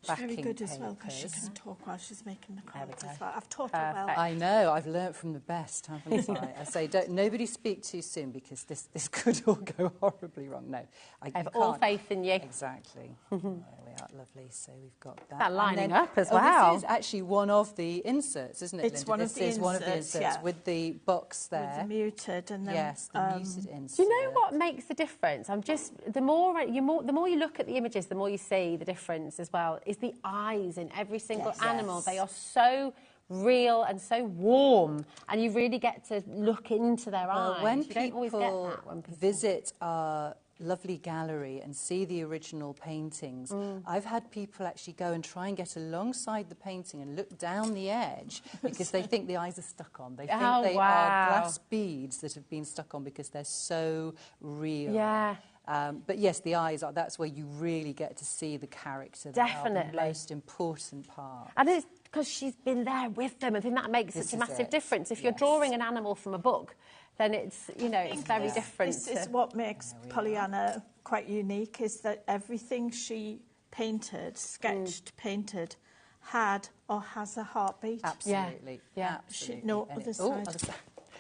S7: backing
S8: Very good
S7: papers.
S8: as well, because she can talk while she's making the cards as well. I've taught her well.
S7: I know, I've learnt from the best, haven't I? I say, nobody speak too soon, because this could all go horribly wrong. No,
S10: I have all faith in you.
S7: Exactly. There we are, lovely. So we've got that.
S10: That lining up as well.
S7: This is actually one of the inserts, isn't it,
S8: It's
S7: Linda?
S8: one of
S7: This
S8: the
S7: is one of the
S8: inserts,
S7: inserts
S8: yeah.
S7: with the box there.
S8: With the muted and then...
S7: Yes, the muted insert.
S10: Do you know what makes the difference? The more you look at the images, the more you see the difference as well, is the eyes in every single animal. They are so real and so warm, and you really get to look into their eyes.
S7: When
S10: you don't always get that when people
S7: visit our lovely gallery and see the original paintings, I've had people actually go and try and get alongside the painting and look down the edge because they think the eyes are stuck on. They think they are glass beads that have been stuck on because they're so real.
S10: Yeah.
S7: But yes, the eyes are, that's where you really get to see the character.
S10: Definitely.
S7: The most important part.
S10: And it's because she's been there with them. I think that makes such a massive difference. If you're drawing an animal from a book, then it's, it's very different.
S8: This is what makes Pollyanna quite unique, is that everything she painted, sketched, painted, had or has a heartbeat.
S7: Absolutely.
S10: Yeah.
S7: Absolutely.
S8: No, other side.
S7: Other side.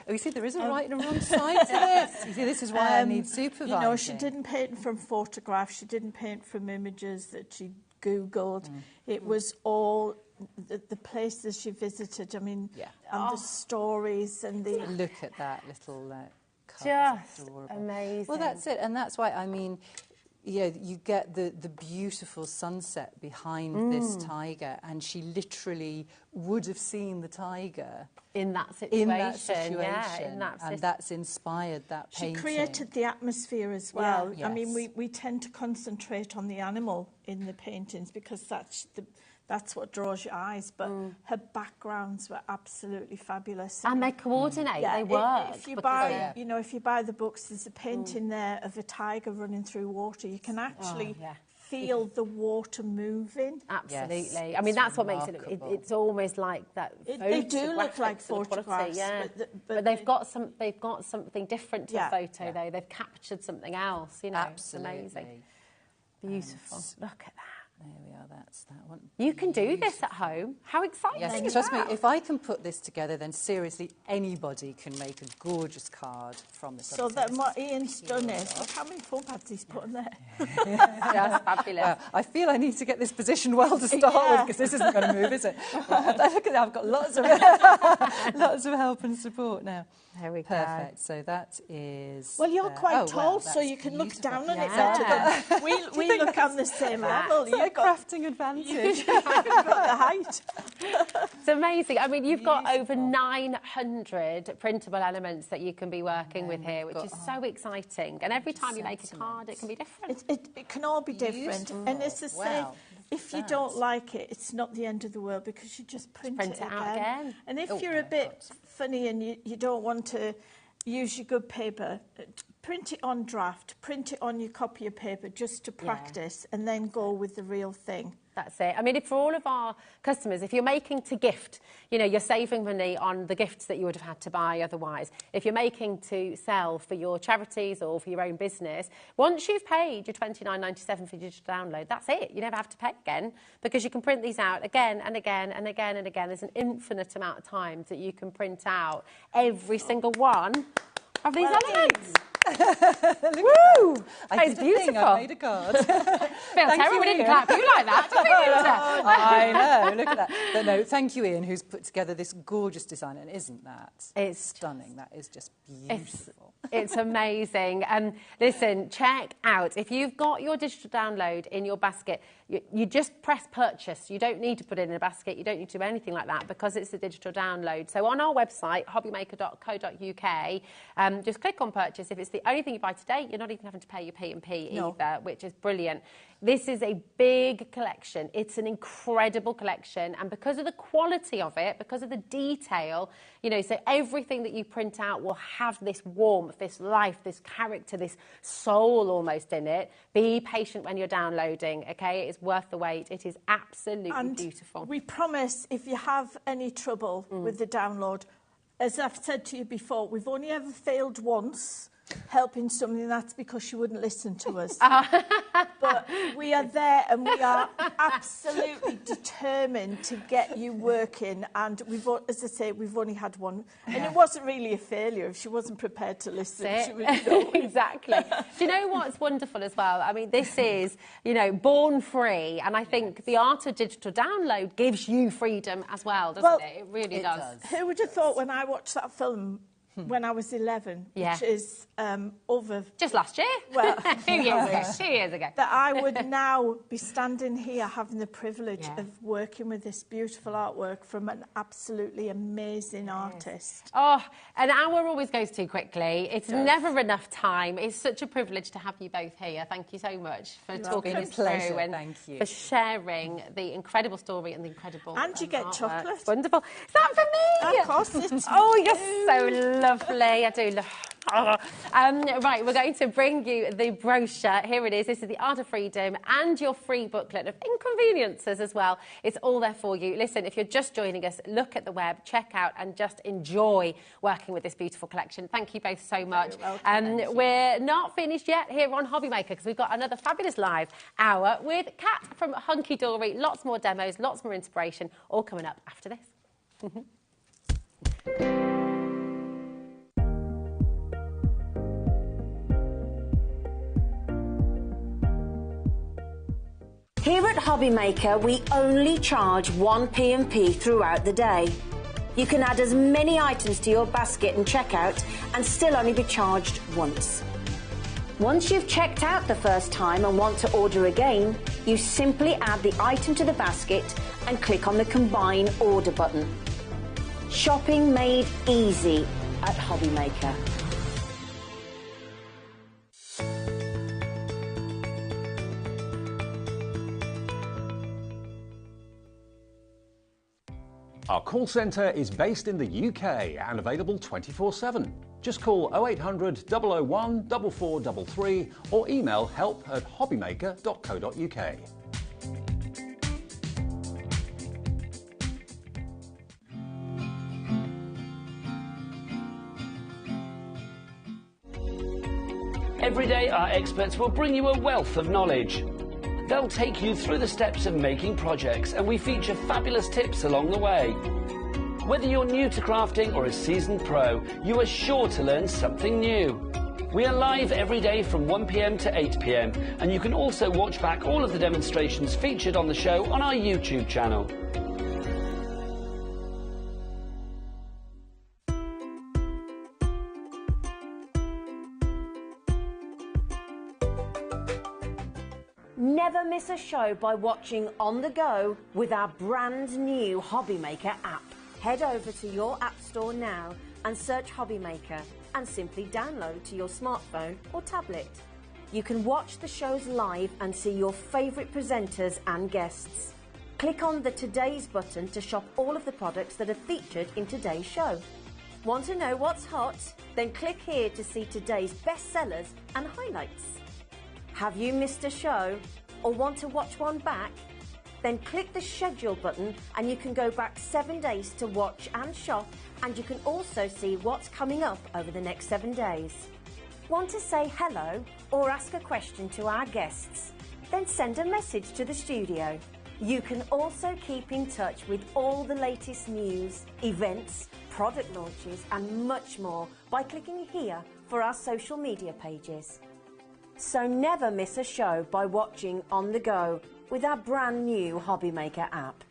S7: Oh, you see, there is a right and a wrong side to this. You see, this is why I need supervising.
S8: You know, she didn't paint from photographs. She didn't paint from images that she Googled. It was all the places she visited. I mean, and the stories and the...
S7: Look at that little
S10: just amazing.
S7: Well, that's it. And that's why, I mean... you get the beautiful sunset behind this tiger, and she literally would have seen the tiger
S10: in that situation.
S7: And that's inspired that painting.
S8: She created the atmosphere as well. I mean, we tend to concentrate on the animal in the paintings because that's what draws your eyes, but her backgrounds were absolutely fabulous.
S10: And they coordinate, they work.
S8: If you buy, if you buy the books, there's a painting there of a tiger running through water. You can actually feel the water moving.
S10: Absolutely. Yes, I mean, that's what makes it's almost like that.
S8: They do look like photographs,
S10: but they've got something different to the photo, though. They've captured something else,
S7: Absolutely.
S10: It's amazing. Beautiful. Look at that.
S7: There we are, that's that one.
S10: You can do this at home. How exciting is that?
S7: Trust me, if I can put this together, then seriously anybody can make a gorgeous card from this.
S8: So that what Ian's done is, look how many foam pads he's put in there.
S10: Just fabulous.
S7: Well, I feel I need to get this positioned well to start with, because this isn't going to move, is it? Right, look at that, I've got lots of help and support now.
S10: There we go.
S7: Perfect. So that is...
S8: Well, you're quite tall, so you can look down on it better than... We look on the same level.
S7: You've got crafting advantage.
S8: You've got the height.
S10: It's amazing. I mean, you've got over 900 printable elements that you can be working with here, which is so exciting. And every time you make a card, it can be different.
S8: It can all be different. And it's the same... If you don't like it, it's not the end of the world, because you just print it
S10: out again.
S8: And if you're a bit funny and you don't want to use your good paper, print it on draft, print it on your copy of paper just to practice, and then go with the real thing.
S10: That's it. I mean, for all of our customers, if you're making to gift, you know, you're saving money on the gifts that you would have had to buy otherwise. If you're making to sell for your charities or for your own business, once you've paid your $29.97 for digital download, that's it. You never have to pay again because you can print these out again and again and again and again. There's an infinite amount of times that you can print out every single one of these elements. Woo! It's beautiful.
S7: I made a card.
S10: Feels terrible, didn't clap. You like that?
S7: I know, look at that. But no, thank you, Ian, who's put together this gorgeous design. And isn't that stunning? That is just beautiful.
S10: It's amazing. Listen, check out. If you've got your digital download in your basket, you just press purchase. You don't need to put it in a basket. You don't need to do anything like that because it's a digital download. So on our website, hobbymaker.co.uk, just click on purchase. If it's the only thing you buy today, you're not even having to pay your P&P either, which is brilliant. This is a big collection. It's an incredible collection. And because of the quality of it, because of the detail, you know, so everything that you print out will have this warmth, this life, this character, this soul almost in it. Be patient when you're downloading, okay? It's worth the wait. It is absolutely beautiful.
S8: We promise if you have any trouble with the download, as I've said to you before, we've only ever failed once helping somebody, and that's because she wouldn't listen to us. But we are there and we are absolutely determined to get you working. And we've, as I say, we've only had one. And it wasn't really a failure. If she wasn't prepared to listen, she would know.
S10: Exactly. Do you know what's wonderful as well? I mean, this is, you know, born free. And I think the art of digital download gives you freedom as well, doesn't it? It really does.
S8: Who would have thought when I watched that film when I was 11, which is over...
S10: Just last year?
S8: Well,
S10: 2 years ago.
S8: That I would now be standing here having the privilege of working with this beautiful artwork from an absolutely amazing artist.
S10: Oh, an hour always goes too quickly. It's never enough time. It's such a privilege to have you both here. Thank you so much for talking us through and for sharing the incredible story and the incredible
S8: And you get
S10: artwork.
S8: chocolate.
S10: It's wonderful. Is that for me?
S8: Of course it is.
S10: Oh, you're so lovely. I do love... right, we're going to bring you the brochure. Here it is. This is The Art of Freedom and your free booklet of inconveniences as well. It's all there for you. Listen, if you're just joining us, look at the web, check out and just enjoy working with this beautiful collection. Thank you both so much. We're not finished yet here on HobbyMaker because we've got another fabulous live hour with Kat from Hunky Dory. Lots more demos, lots more inspiration, all coming up after this.
S5: Here at HobbyMaker, we only charge one P&P throughout the day. You can add as many items to your basket and checkout and still only be charged once. Once you've checked out the first time and want to order again, you simply add the item to the basket and click on the Combine Order button. Shopping made easy at HobbyMaker.
S6: Our call centre is based in the UK and available 24/7. Just call 0800 001 4433 or email help@hobbymaker.co.uk.
S1: Every day, our experts will bring you a wealth of knowledge. They'll take you through the steps of making projects, and we feature fabulous tips along the way. Whether you're new to crafting or a seasoned pro, you are sure to learn something new. We are live every day from 1 p.m. to 8 p.m, and you can also watch back all of the demonstrations featured on the show on our YouTube channel.
S5: Never miss a show by watching on the go with our brand new HobbyMaker app. Head over to your app store now and search HobbyMaker and simply download to your smartphone or tablet. You can watch the shows live and see your favourite presenters and guests. Click on the Today's button to shop all of the products that are featured in today's show. Want to know what's hot? Then click here to see today's bestsellers and highlights. Have you missed a show or want to watch one back? Then click the schedule button and you can go back 7 days to watch and shop, and you can also see what's coming up over the next 7 days. Want to say hello or ask a question to our guests? Then send a message to the studio. You can also keep in touch with all the latest news, events, product launches and much more by clicking here for our social media pages. So never miss a show by watching on the go with our brand new HobbyMaker app.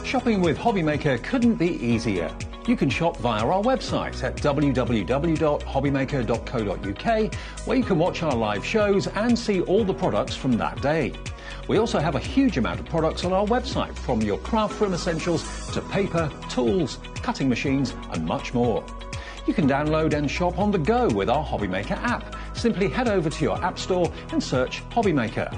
S6: Shopping with HobbyMaker couldn't be easier. You can shop via our website at www.hobbymaker.co.uk, where you can watch our live shows and see all the products from that day. We also have a huge amount of products on our website, from your craft room essentials to paper, tools, cutting machines and much more. You can download and shop on the go with our HobbyMaker app. Simply head over to your app store and search HobbyMaker.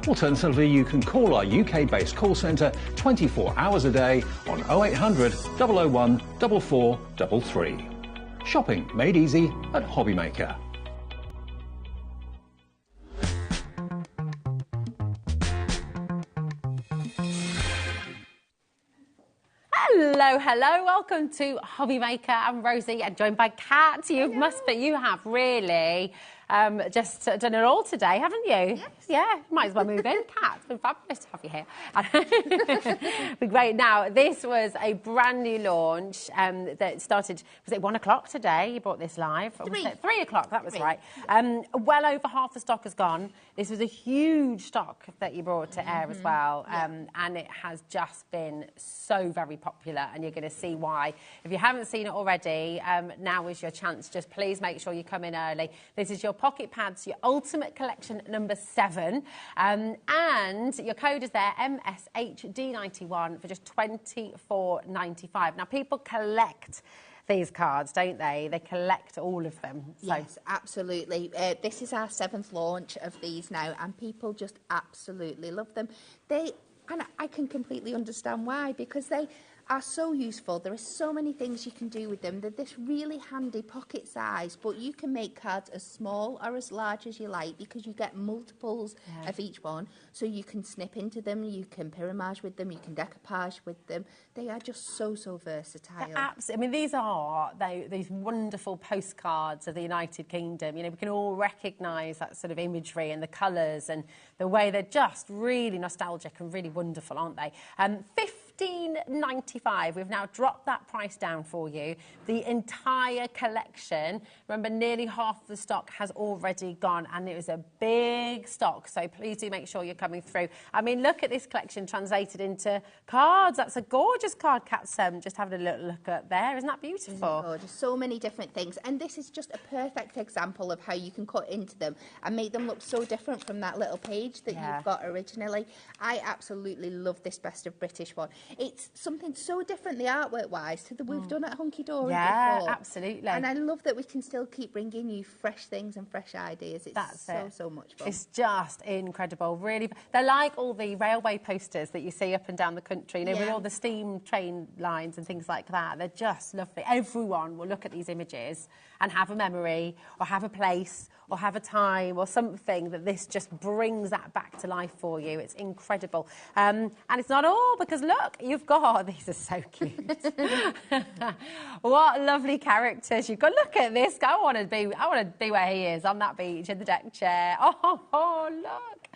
S6: Alternatively, you can call our UK-based call centre 24 hours a day on 0800 001 4433. Shopping made easy at HobbyMaker.
S10: Hello, hello, welcome to HobbyMaker. I'm Rosie and joined by Kat. You have really just done it all today, haven't you? Yes. Yeah, might as well move in. Kat, it's been fabulous to have you here. But great. Now, this was a brand new launch that started, was it 1 o'clock today? You brought this live? 3 o'clock, that was right. Well over half the stock has gone. This was a huge stock that you brought to air as well. And it has just been so very popular, and you're going to see why. If you haven't seen it already, now is your chance. Just please make sure you come in early. This is your pocket pads, your ultimate collection number 7, and your code is there, MSHD91, for just $24.95. Now, people collect these cards, don't they? They collect all of them. So.
S9: Yes, absolutely. This is our 7th launch of these now, and people just absolutely love them. And I can completely understand why, because they are so useful. There are so many things you can do with them. They're this really handy pocket size, but you can make cards as small or as large as you like, because you get multiples of each one. So you can snip into them, you can pyramage with them, you can decoupage with them. They are just so versatile.
S10: Absolutely. I mean, these are these wonderful postcards of the United Kingdom. You know, we can all recognise that sort of imagery and the colours and the way they're just really nostalgic and really wonderful, aren't they? $15.95. We've now dropped that price down for you. The entire collection, remember, nearly half the stock has already gone, and it was a big stock, so please do make sure you're coming through. I mean, look at this collection translated into cards. That's a gorgeous card, Kat's just having a little look at there. Isn't that beautiful?
S9: Gorgeous. So many different things, and this is just a perfect example of how you can cut into them and make them look so different from that little page that you've got originally. I absolutely love this Best of British one. It's something so different, the artwork-wise, to the we've done at Hunky Dory before.
S10: Yeah, absolutely.
S9: And I love that we can still keep bringing you fresh things and fresh ideas. It's so much fun.
S10: It's just incredible, really. They're like all the railway posters that you see up and down the country, you know, with all the steam train lines and things like that. They're just lovely. Everyone will look at these images and have a memory, or have a place, or have a time, or something that this just brings that back to life for you. It's incredible. And it's not all, because look, you've got, these are so cute. What lovely characters you've got. Look at this. I want to be where he is, on that beach in the deck chair. Oh, look.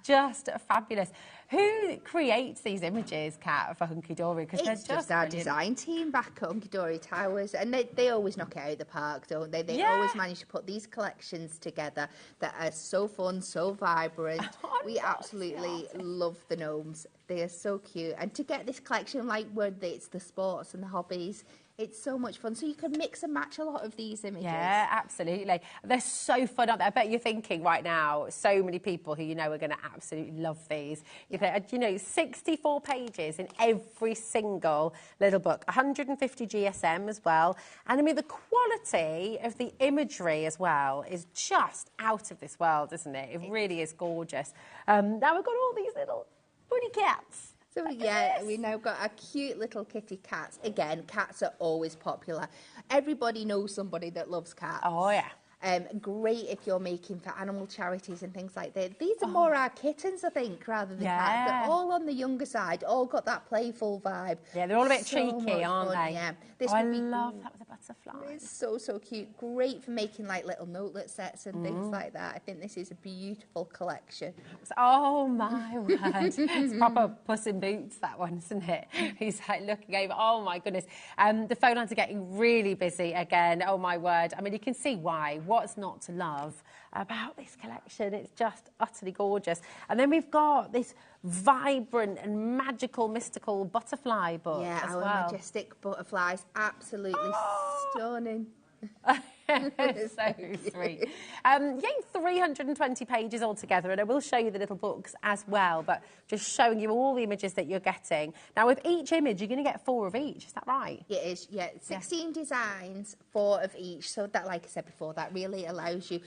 S10: Just fabulous. Who creates these images, Kat, for Hunky Dory? Because
S9: It's just our design team back at Hunky Dory Towers, and they always knock it out of the park, don't they? They always manage to put these collections together that are so fun, so vibrant. We absolutely love the gnomes. They are so cute. And to get this collection, like where it's the sports and the hobbies, it's so much fun. So you can mix and match a lot of these images.
S10: Yeah, absolutely. They're so fun, aren't they? I bet you're thinking right now, so many people who you know are going to absolutely love these. You know, 64 pages in every single little book, 150 GSM as well. And I mean, the quality of the imagery as well is just out of this world, isn't it? It really is gorgeous. Now we've got all these little bunny cats.
S9: So yeah, we now got our cute little kitty cats. Again, cats are always popular. Everybody knows somebody that loves cats.
S10: Oh yeah.
S9: Great if you're making for animal charities and things like that. These are more our kittens, I think, rather than cats. They're all on the younger side, all got that playful vibe.
S10: Yeah, they're all a bit cheeky, aren't they?
S9: Yeah.
S10: I love that with the butterfly.
S9: It's so, so cute. Great for making like little notelet sets and things like that. I think this is a beautiful collection.
S10: Oh my word. It's proper Puss in Boots, that one, isn't it? He's like looking over. Oh my goodness. The phone lines are getting really busy again. Oh my word. I mean, you can see why. What's not to love about this collection? It's just utterly gorgeous. And then we've got this vibrant and magical, mystical butterfly book as well.
S9: Our majestic butterflies, absolutely stunning.
S10: It's so sweet. Getting 320 pages altogether, and I will show you the little books as well, but just showing you all the images that you're getting. Now, with each image, you're going to get 4 of each. Is that right?
S9: It is, yeah. 16 designs, 4 of each. So that, like I said before, that really allows you...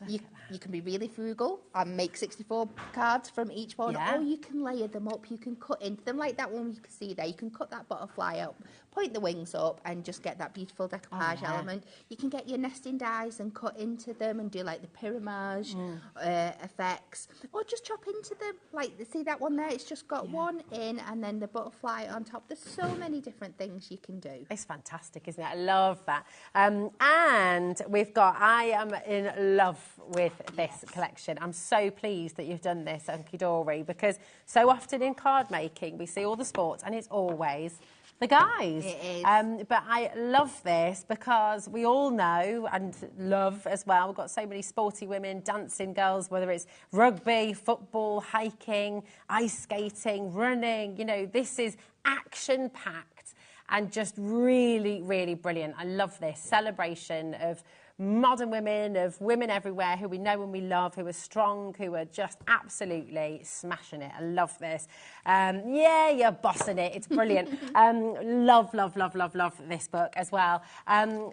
S9: You can be really frugal and make 64 cards from each one, or you can layer them up. You can cut into them like that one you can see there. You can cut that butterfly up, point the wings up, and just get that beautiful decoupage element. You can get your nesting dies and cut into them and do like the pyramage effects, or just chop into them. Like, see that one there? It's just got one in and then the butterfly on top. There's so many different things you can do.
S10: It's fantastic, isn't it? I love that. And we've got, I am in love with this collection. I'm so pleased that you've done this, Hunky Dory, because so often in card making we see all the sports and it's always the guys.
S9: It is.
S10: But I love this because we all know and love as well. We've got so many sporty women, dancing girls, whether it's rugby, football, hiking, ice skating, running. You know, this is action-packed and just really, really brilliant. I love this celebration of modern women, of women everywhere who we know and we love, who are strong, who are just absolutely smashing it. I love this. Yeah, you're bossing it. It's brilliant. Love, love, love, love, love this book as well.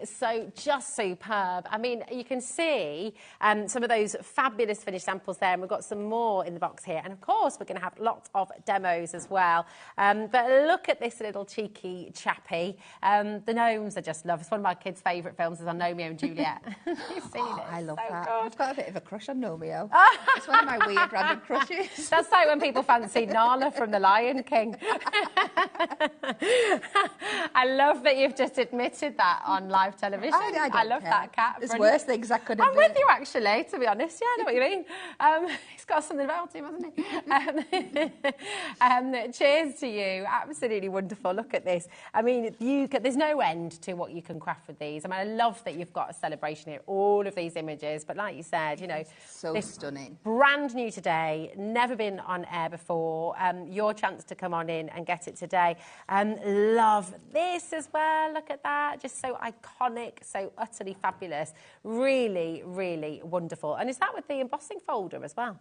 S10: So just superb. I mean, you can see some of those fabulous finished samples there, and we've got some more in the box here. And of course, we're going to have lots of demos as well. But look at this little cheeky chappy. The gnomes are just love. It's one of my kids' favourite films is on Romeo and Juliet. You've seen it.
S9: I love
S10: so
S9: that.
S10: Good.
S9: I've got a bit of a crush on Romeo. It's one of my weird random crushes.
S10: That's like when people fancy Nala from The Lion King. I love that you've just admitted that on live television. I love that, Kat.
S9: There's worse things I could have
S10: I'm with you, actually, to be honest. Yeah, I know what you mean. He's got something about him, hasn't he? Cheers to you. Absolutely wonderful. Look at this. I mean, there's no end to what you can craft with these. I mean, I love that you've got a celebration here, all of these images. But like you said, you know,
S9: so stunning.
S10: Brand new today, never been on air before. Your chance to come on in and get it today. Love this as well. Look at that. Just so iconic, so utterly fabulous. Really, really wonderful. And is that with the embossing folder as well?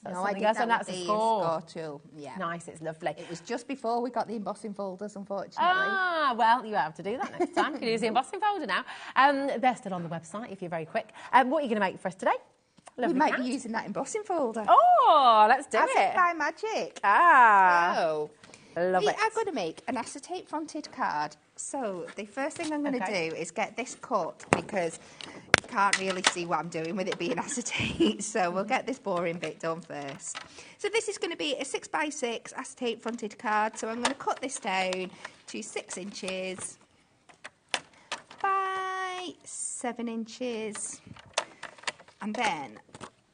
S9: No, I did that with the score tool. Yeah.
S10: Nice, it's lovely.
S9: It was just before we got the embossing folders, unfortunately.
S10: Ah, well, you have to do that next time. You can use the embossing folder now. They're still on the website if you're very quick. What are you going to make for us today? Lovely
S9: we might be using that embossing folder.
S10: Oh, let's do
S9: As
S10: it.
S9: by magic.
S10: Ah.
S9: So,
S10: love
S9: we
S10: it.
S9: are going to make an acetate fronted card. So the first thing I'm going to do is get this cut because you can't really see what I'm doing with it being acetate. So we'll get this boring bit done first. So this is going to be a 6x6 acetate fronted card. So I'm going to cut this down to 6 inches by 7 inches. And then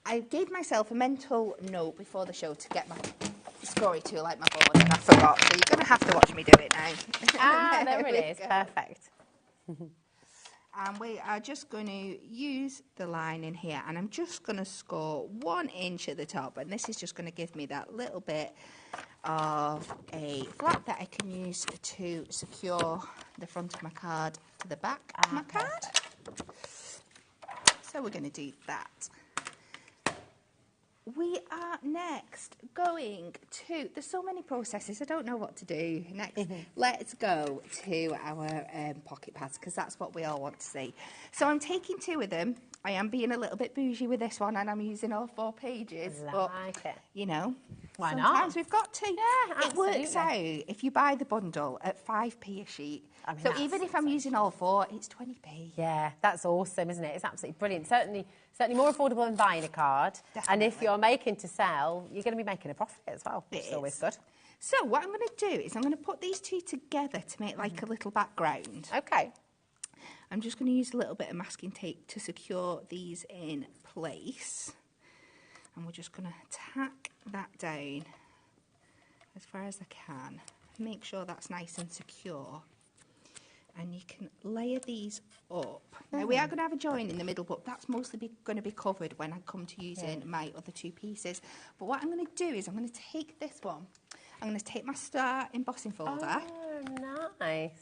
S9: I gave myself a mental note before the show to get my scory tool like my board and I forgot, so you're going to have to watch me do it now.
S10: There it is, perfect.
S9: And we are just going to use the line in here, and I'm just going to score 1 inch at the top, and this is just going to give me that little bit of a flap that I can use to secure the front of my card to the back of my card. So we're going to do that. We are next going to, there's so many processes, I don't know what to do next. Let's go to our pocket pads, because that's what we all want to see. So I'm taking 2 of them. I am being a little bit bougie with this one, and I'm using all 4 pages.
S10: Like it.
S9: You know,
S10: Why
S9: sometimes
S10: not?
S9: we've got to.
S10: Yeah,
S9: it works
S10: absolutely.
S9: out if you buy the bundle at 5p a sheet.
S10: I mean,
S9: so
S10: that's
S9: even if I'm using all 4, it's 20p.
S10: Yeah, that's awesome, isn't it? It's absolutely brilliant. Certainly more affordable than buying a card.
S9: Definitely.
S10: And if you're making to sell, you're going to be making a profit as well, which is always good.
S9: So what I'm going to do is I'm going to put these 2 together to make like a little background.
S10: Okay.
S9: I'm just going to use a little bit of masking tape to secure these in place. And we're just going to tack that down as far as I can. Make sure that's nice and secure. And you can layer these up. Now, we are going to have a join in the middle, but that's mostly going to be covered when I come to using my other 2 pieces. But what I'm going to do is I'm going to take this one. I'm going to take my star embossing folder.
S10: Oh, nice.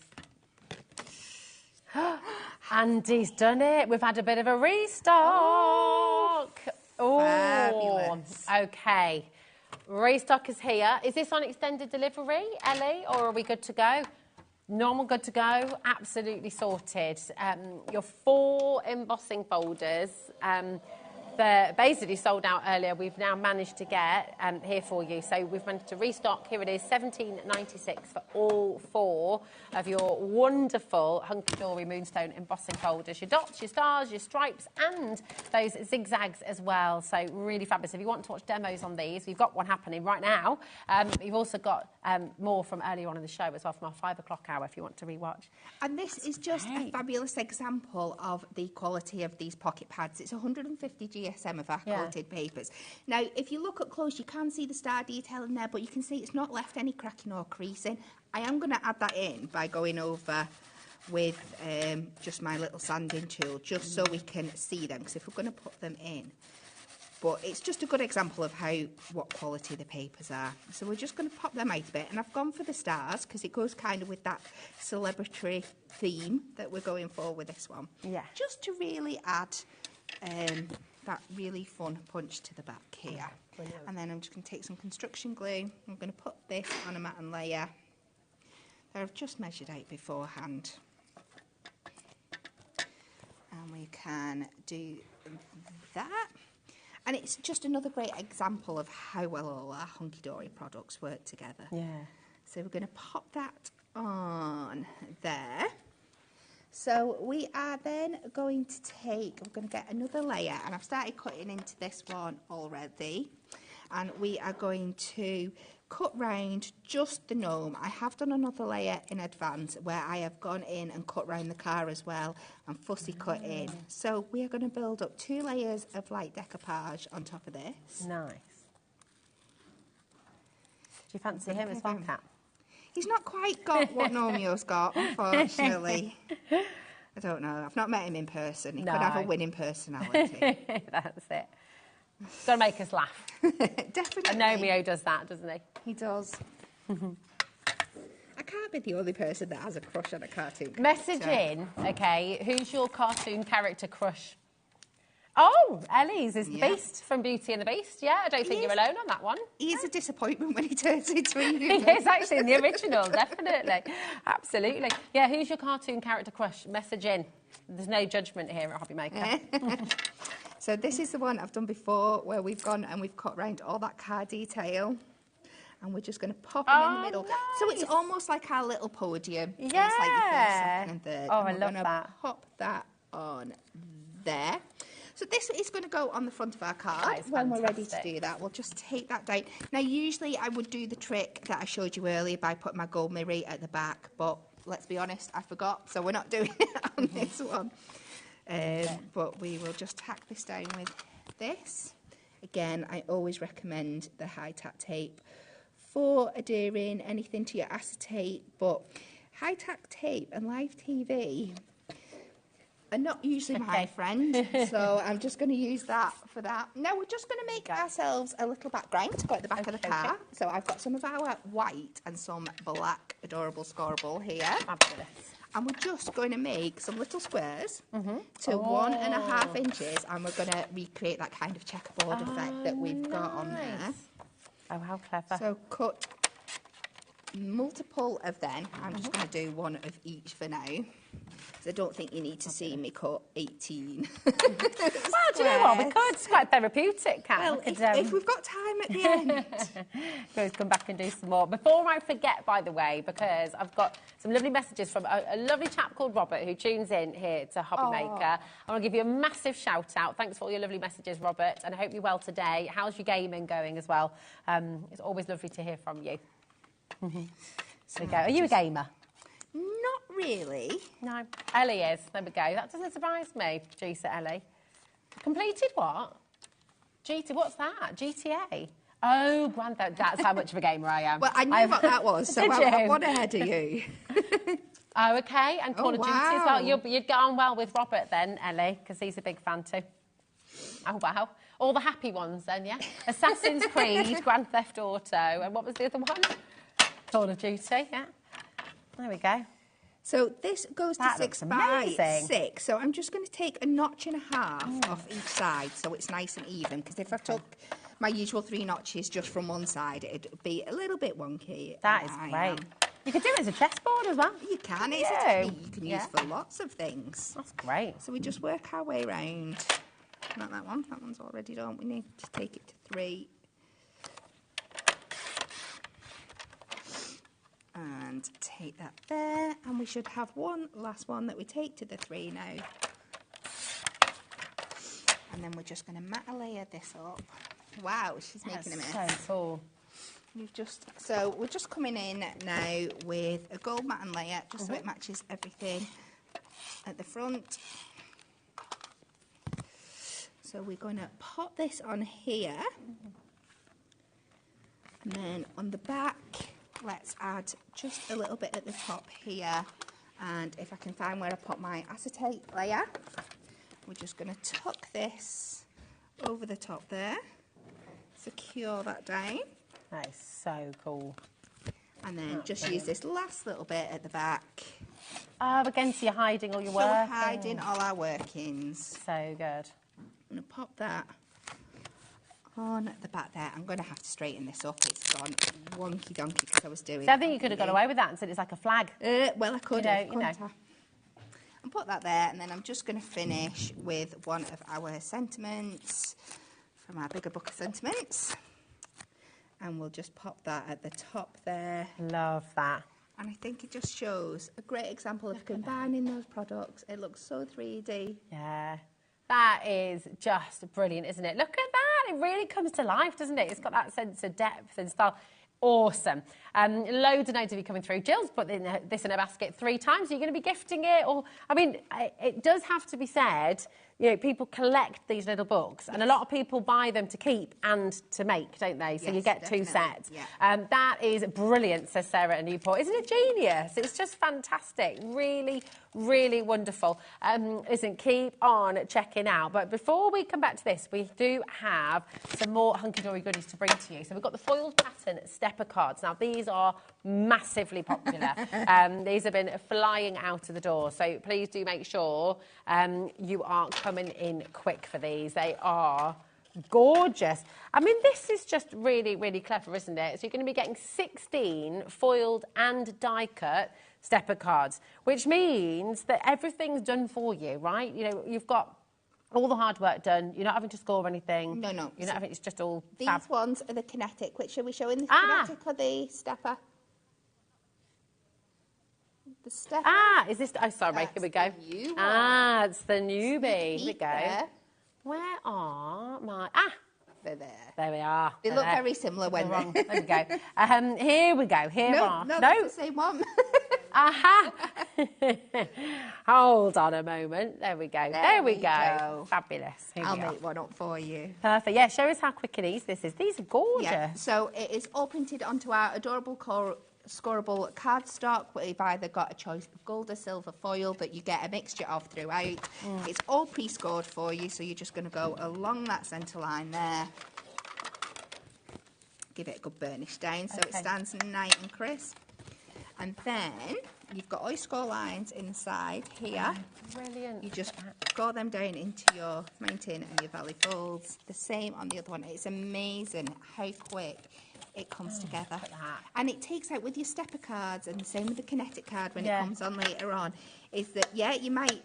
S10: Andy's done it. We've had a bit of a restock. Oh,
S9: fabulous.
S10: Okay. Restock is here. Is this on extended delivery, Ellie, or are we good to go? Normal, good to go. Absolutely sorted. Your 4 embossing folders, they're basically sold out earlier. We've now managed to get here for you. So we've managed to restock. Here it is, $17.96 for all 4 of your wonderful hunky-dory moonstone embossing folders. Your dots, your stars, your stripes, and those zigzags as well. So really fabulous. If you want to watch demos on these, we've got one happening right now. You've also got more from earlier on in the show as well, from our 5 o'clock hour if you want to rewatch.
S9: And this is just a fabulous example of the quality of these pocket pads. It's 150 GSM of our quilted papers. Now, if you look up close, you can see the star detail in there, but you can see it's not left any cracking or creasing. I am going to add that in by going over with just my little sanding tool, just so we can see them, because if we're going to put them in. But it's just a good example of what quality the papers are. So we're just going to pop them out a bit. And I've gone for the stars, because it goes kind of with that celebratory theme that we're going for with this one.
S10: Yeah.
S9: Just to really add that really fun punch to the back here. Brilliant. And then I'm just going to take some construction glue. I'm going to put this on a matten layer that I've just measured out beforehand. And we can do that. And it's just another great example of how well all our hunky-dory products work together.
S10: Yeah.
S9: So we're going to pop that on there. So we are then going to we're going to get another layer, and I've started cutting into this one already. And we are going to cut round just the gnome. I have done another layer in advance where I have gone in and cut round the car as well and fussy cut in. So we are going to build up 2 layers of light decoupage on top of this.
S10: Nice. Do you fancy him as well, Kat?
S9: He's not quite got what Nomio's got, unfortunately. I don't know. I've not met him in person. He could have a winning personality.
S10: That's it. Got to make us laugh.
S9: Definitely.
S10: And Nomio does that, doesn't he?
S9: He does. I can't be the only person that has a crush on a cartoon character.
S10: Message in, okay, who's your cartoon character crush? Oh, Ellie's is the Beast from Beauty and the Beast. Yeah, I don't think you're alone on that one.
S9: He is a disappointment when he turns into a human.
S10: He is actually in the original, definitely. Absolutely. Yeah, who's your cartoon character crush? Message in. There's no judgment here at HobbyMaker.
S9: So this is the one I've done before where we've gone and we've cut round all that car detail. And we're just going to pop them in the middle.
S10: Nice.
S9: So it's almost like our little podium.
S10: Yeah.
S9: It's like your first, second and third.
S10: Oh,
S9: and
S10: I love that.
S9: Pop that on there. So this is going to go on the front of our card.
S10: That is
S9: when we're ready to
S10: fantastic.
S9: do that, we'll just take that down. Now, usually I would do the trick that I showed you earlier by putting my gold mirror at the back, but let's be honest, I forgot, so we're not doing it on this one. But we will just tack this down with this. Again, I always recommend the high tack tape for adhering anything to your acetate, but high-tack tape and live TV are not usually my friend, so I'm just going to use that for that. Now we're just going to make ourselves a little background to go at the back of the car. So I've got some of our white and some black adorable scoreable here.
S10: Fabulous.
S9: And we're just going to make some little squares to 1.5 inches, and we're going to recreate that kind of checkerboard effect that we've got on there.
S10: Oh, how clever.
S9: So cut multiple of them. I'm just going to do one of each for now. So I don't think you need to see me cut 18.
S10: Well, do you know what? We could. It's quite therapeutic, Kat.
S9: Well, if we've got time at the end.
S10: Go come back and do some more. Before I forget, by the way, because I've got some lovely messages from a lovely chap called Robert who tunes in here to HobbyMaker. I want to give you a massive shout out. Thanks for all your lovely messages, Robert, and I hope you're well today. How's your gaming going as well? It's always lovely to hear from you. So go. Are you a gamer?
S9: Not really.
S10: No. Ellie is. There we go. That doesn't surprise me, producer Ellie. Completed what? What's that? GTA? Oh, Grand Theft. That's how much of a gamer I am.
S9: Well, I knew what that was, so I'm one ahead of you.
S10: Oh, OK. And Call of Duty as well. You'd get on well with Robert then, Ellie, because he's a big fan too. Oh, wow. All the happy ones then, yeah? Assassin's Creed, Grand Theft Auto, and what was the other one? Call of Duty, yeah. There we go.
S9: So this goes to 6 by 6. So I'm just going to take 1.5 notches off each side so it's nice and even. Because if I took my usual 3 notches just from one side, it'd be a little bit wonky.
S10: That is great. You could do it as a chessboard as well.
S9: You can. It's a technique you can use for lots of things.
S10: That's great.
S9: So we just work our way around. Not that one. That one's already done. We need to take it to 3. And take that there, and we should have one last one that we take to the 3 now. And then we're just going to matte layer this up. Wow, she's making a mess.
S10: So cool.
S9: So we're just coming in now with a gold matte layer, just so it matches everything at the front. So we're going to pop this on here, and then on the back, let's add just a little bit at the top here. And if I can find where I put my acetate layer, we're just going to tuck this over the top there, secure that down.
S10: That is so cool.
S9: And then just use this last little bit at the back.
S10: Oh, again, so you're hiding all your work.
S9: So we're hiding all our workings.
S10: So good.
S9: I'm going to pop that on the back there. I'm going to have to straighten this up. It's gone wonky donkey because I was doing.
S10: So I think you could have got away with that and said it's like a flag.
S9: Well, I could have.
S10: You know.
S9: And put that there, and then I'm just going to finish with one of our sentiments from our bigger book of sentiments, and we'll just pop that at the top there.
S10: Love that.
S9: And I think it just shows a great example of combining those products. It looks so 3D.
S10: Yeah. That is just brilliant, isn't it? Look at that. It really comes to life, doesn't it? It's got that sense of depth and style. Awesome. Loads and loads of you coming through. Jill's put this in her basket 3 times. Are you going to be gifting it? Or, I mean, it does have to be said, you know, people collect these little books, and a lot of people buy them to keep and to make, don't they? So you get definitely 2 sets. Yeah. That is brilliant, says Sarah at Newport. Isn't it genius? It's just fantastic. Really, really wonderful. Listen, keep on checking out. But before we come back to this, we do have some more hunky-dory goodies to bring to you. So we've got the foiled pattern stepper cards. Now, these are massively popular. These have been flying out of the door. So please do make sure you are coming in quick for these. They are gorgeous. I mean, this is just really, really clever, isn't it? So you're going to be getting 16 foiled and die-cut stepper cards, which means that everything's done for you, right? You know, you've got all the hard work done. You're not having to score anything.
S9: No.
S10: You're not having, it's just all
S9: These
S10: fab.
S9: ones are the Kinetic. Which are we showing? The Kinetic or the stepper? The stepper.
S10: Is this... Oh, sorry. Here we go. It's the newbie. Here we go. There. Where are my...
S9: They're there.
S10: There we are.
S9: They look very similar when
S10: wrong. There we go. Here we go. Here are...
S9: No, that's the same one.
S10: Aha! Hold on a moment. There we go. There we go. Fabulous.
S9: I'll make one up for you.
S10: Perfect. Yeah, show us how quick and easy this is. These are gorgeous.
S9: Yeah, so it is all printed onto our adorable scoreable cardstock. We've either got a choice of gold or silver foil that you get a mixture of throughout. It's all pre-scored for you, so you're just going to go along that centre line there. Give it a good burnish down so it stands nice and crisp. And then you've got all your score lines inside here.
S10: Brilliant.
S9: You just score them down into your mountain and your valley folds. The same on the other one. It's amazing how quick it comes together. And it takes out with your stepper cards, and the same with the Kinetic card when it comes on later on, is that, you might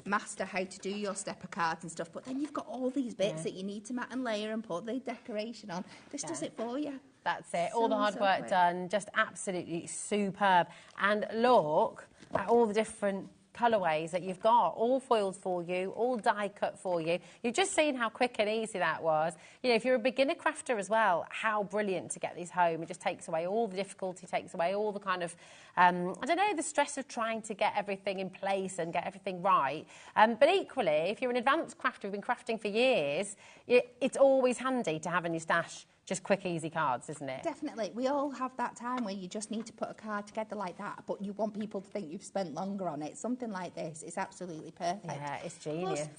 S9: master how to do your stepper cards and stuff, but then you've got all these bits that you need to mat and layer and put the decoration on. This does it for you.
S10: That's it. All the hard work done. Just absolutely superb. And look at all the different colourways that you've got, all foiled for you, all die cut for you. You've just seen how quick and easy that was. You know, if you're a beginner crafter as well, how brilliant to get these home. It just takes away all the difficulty, takes away all the kind of, I don't know, the stress of trying to get everything in place and get everything right. But equally, if you're an advanced crafter who's been crafting for years, it's always handy to have in your stash just quick, easy cards, isn't it?
S9: Definitely. We all have that time where you just need to put a card together like that, but you want people to think you've spent longer on it. Something like this is absolutely perfect.
S10: Yeah, it's genius.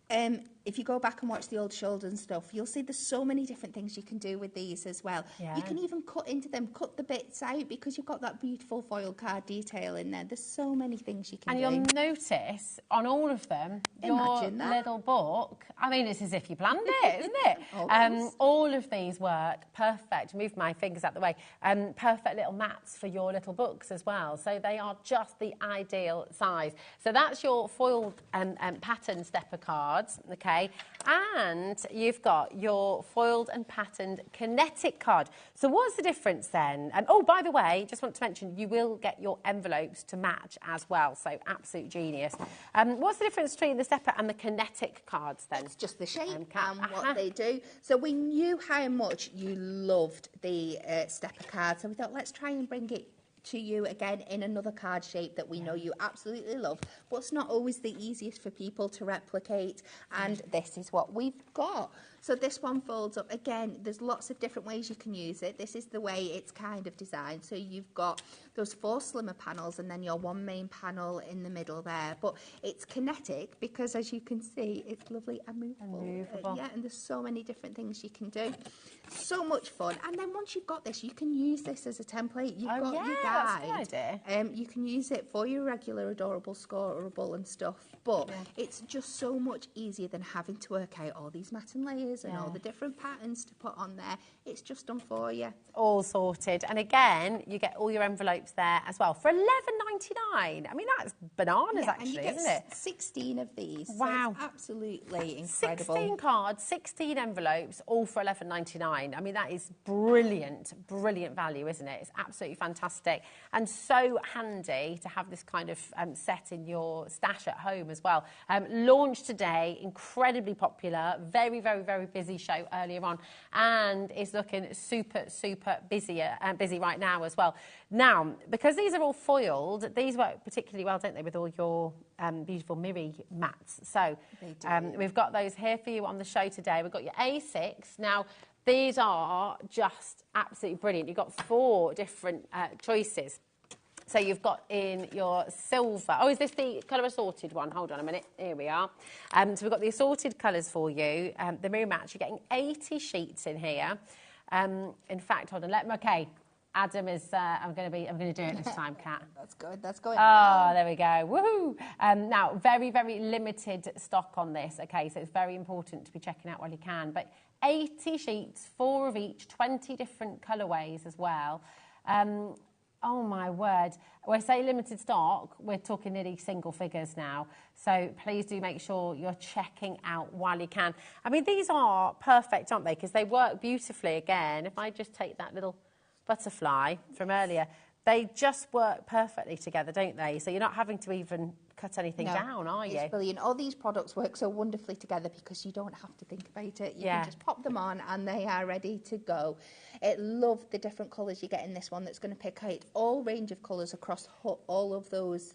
S9: Plus, if you go back and watch the old shoulders and stuff, you'll see there's so many different things you can do with these as well.
S10: Yeah.
S9: You can even cut into them, cut the bits out, because you've got that beautiful foil card detail in there. There's so many things you can do.
S10: And you'll notice on all of them, your little book, I mean, it's as if you planned it, isn't it? All of these work perfect. Move my fingers out the way. Perfect little mats for your little books as well. So they are just the ideal size. So that's your foiled pattern stepper cards, okay? And you've got your foiled and patterned Kinetic card. So what's the difference then? And oh, by the way, just want to mention, you will get your envelopes to match as well. So absolute genius. What's the difference between the stepper and the Kinetic cards then?
S9: It's just the shape and what they do. So we knew how much you loved the stepper card, so we thought, let's try and bring it to you again in another card shape that we know you absolutely love, but it's not always the easiest for people to replicate, and this is what we've got. So this one folds up. Again, there's lots of different ways you can use it. This is the way it's kind of designed. So you've got those 4 slimmer panels and then your one main panel in the middle there. But it's Kinetic because, as you can see, it's lovely and movable. Yeah, and there's so many different things you can do. So much fun. And then once you've got this, you can use this as a template. You've got your guide.
S10: That's a good idea.
S9: You can use it for your regular adorable scoreable and stuff. But it's just so much easier than having to work out all these mat and layers and all the different patterns to put on there. It's just done for you.
S10: All sorted. And again, you get all your envelopes there as well for $11.99. I mean, that's bananas actually,
S9: and you get
S10: isn't it?
S9: 16 of these.
S10: Wow.
S9: So it's absolutely incredible.
S10: 16 cards, 16 envelopes, all for $11.99. I mean, that is brilliant, brilliant value, isn't it? It's absolutely fantastic. And so handy to have this kind of set in your stash at home as well. Launched today, incredibly popular, very, very, very busy show earlier on, and is looking super, super busy right now as well. Now, because these are all foiled, these work particularly well, don't they, with all your beautiful Miri mats. So we've got those here for you on the show today. We've got your A6. Now, these are just absolutely brilliant. You've got 4 different choices. So you've got in your silver. Oh, is this the colour assorted one? Hold on a minute. Here we are. So we've got the assorted colours for you. The mirror match. You're getting 80 sheets in here. In fact, hold on. Okay. Adam is. I'm going to do it this time, Kat.
S9: That's good. That's going.
S10: Oh, there we go. Woohoo! Now, very, very limited stock on this. Okay, so it's very important to be checking out while you can. But 80 sheets, 4 of each, 20 different colourways as well. Oh, my word. When I say limited stock, we're talking nearly single figures now. So please do make sure you're checking out while you can. I mean, these are perfect, aren't they? Because they work beautifully. Again, if I just take that little butterfly from earlier, they just work perfectly together, don't they? So you're not having to even cut anything down, are you?
S9: It's brilliant. All these products work so wonderfully together because you don't have to think about it. You can just pop them on and they are ready to go. I love the different colours you get in this one that's going to pick out all range of colours across all of those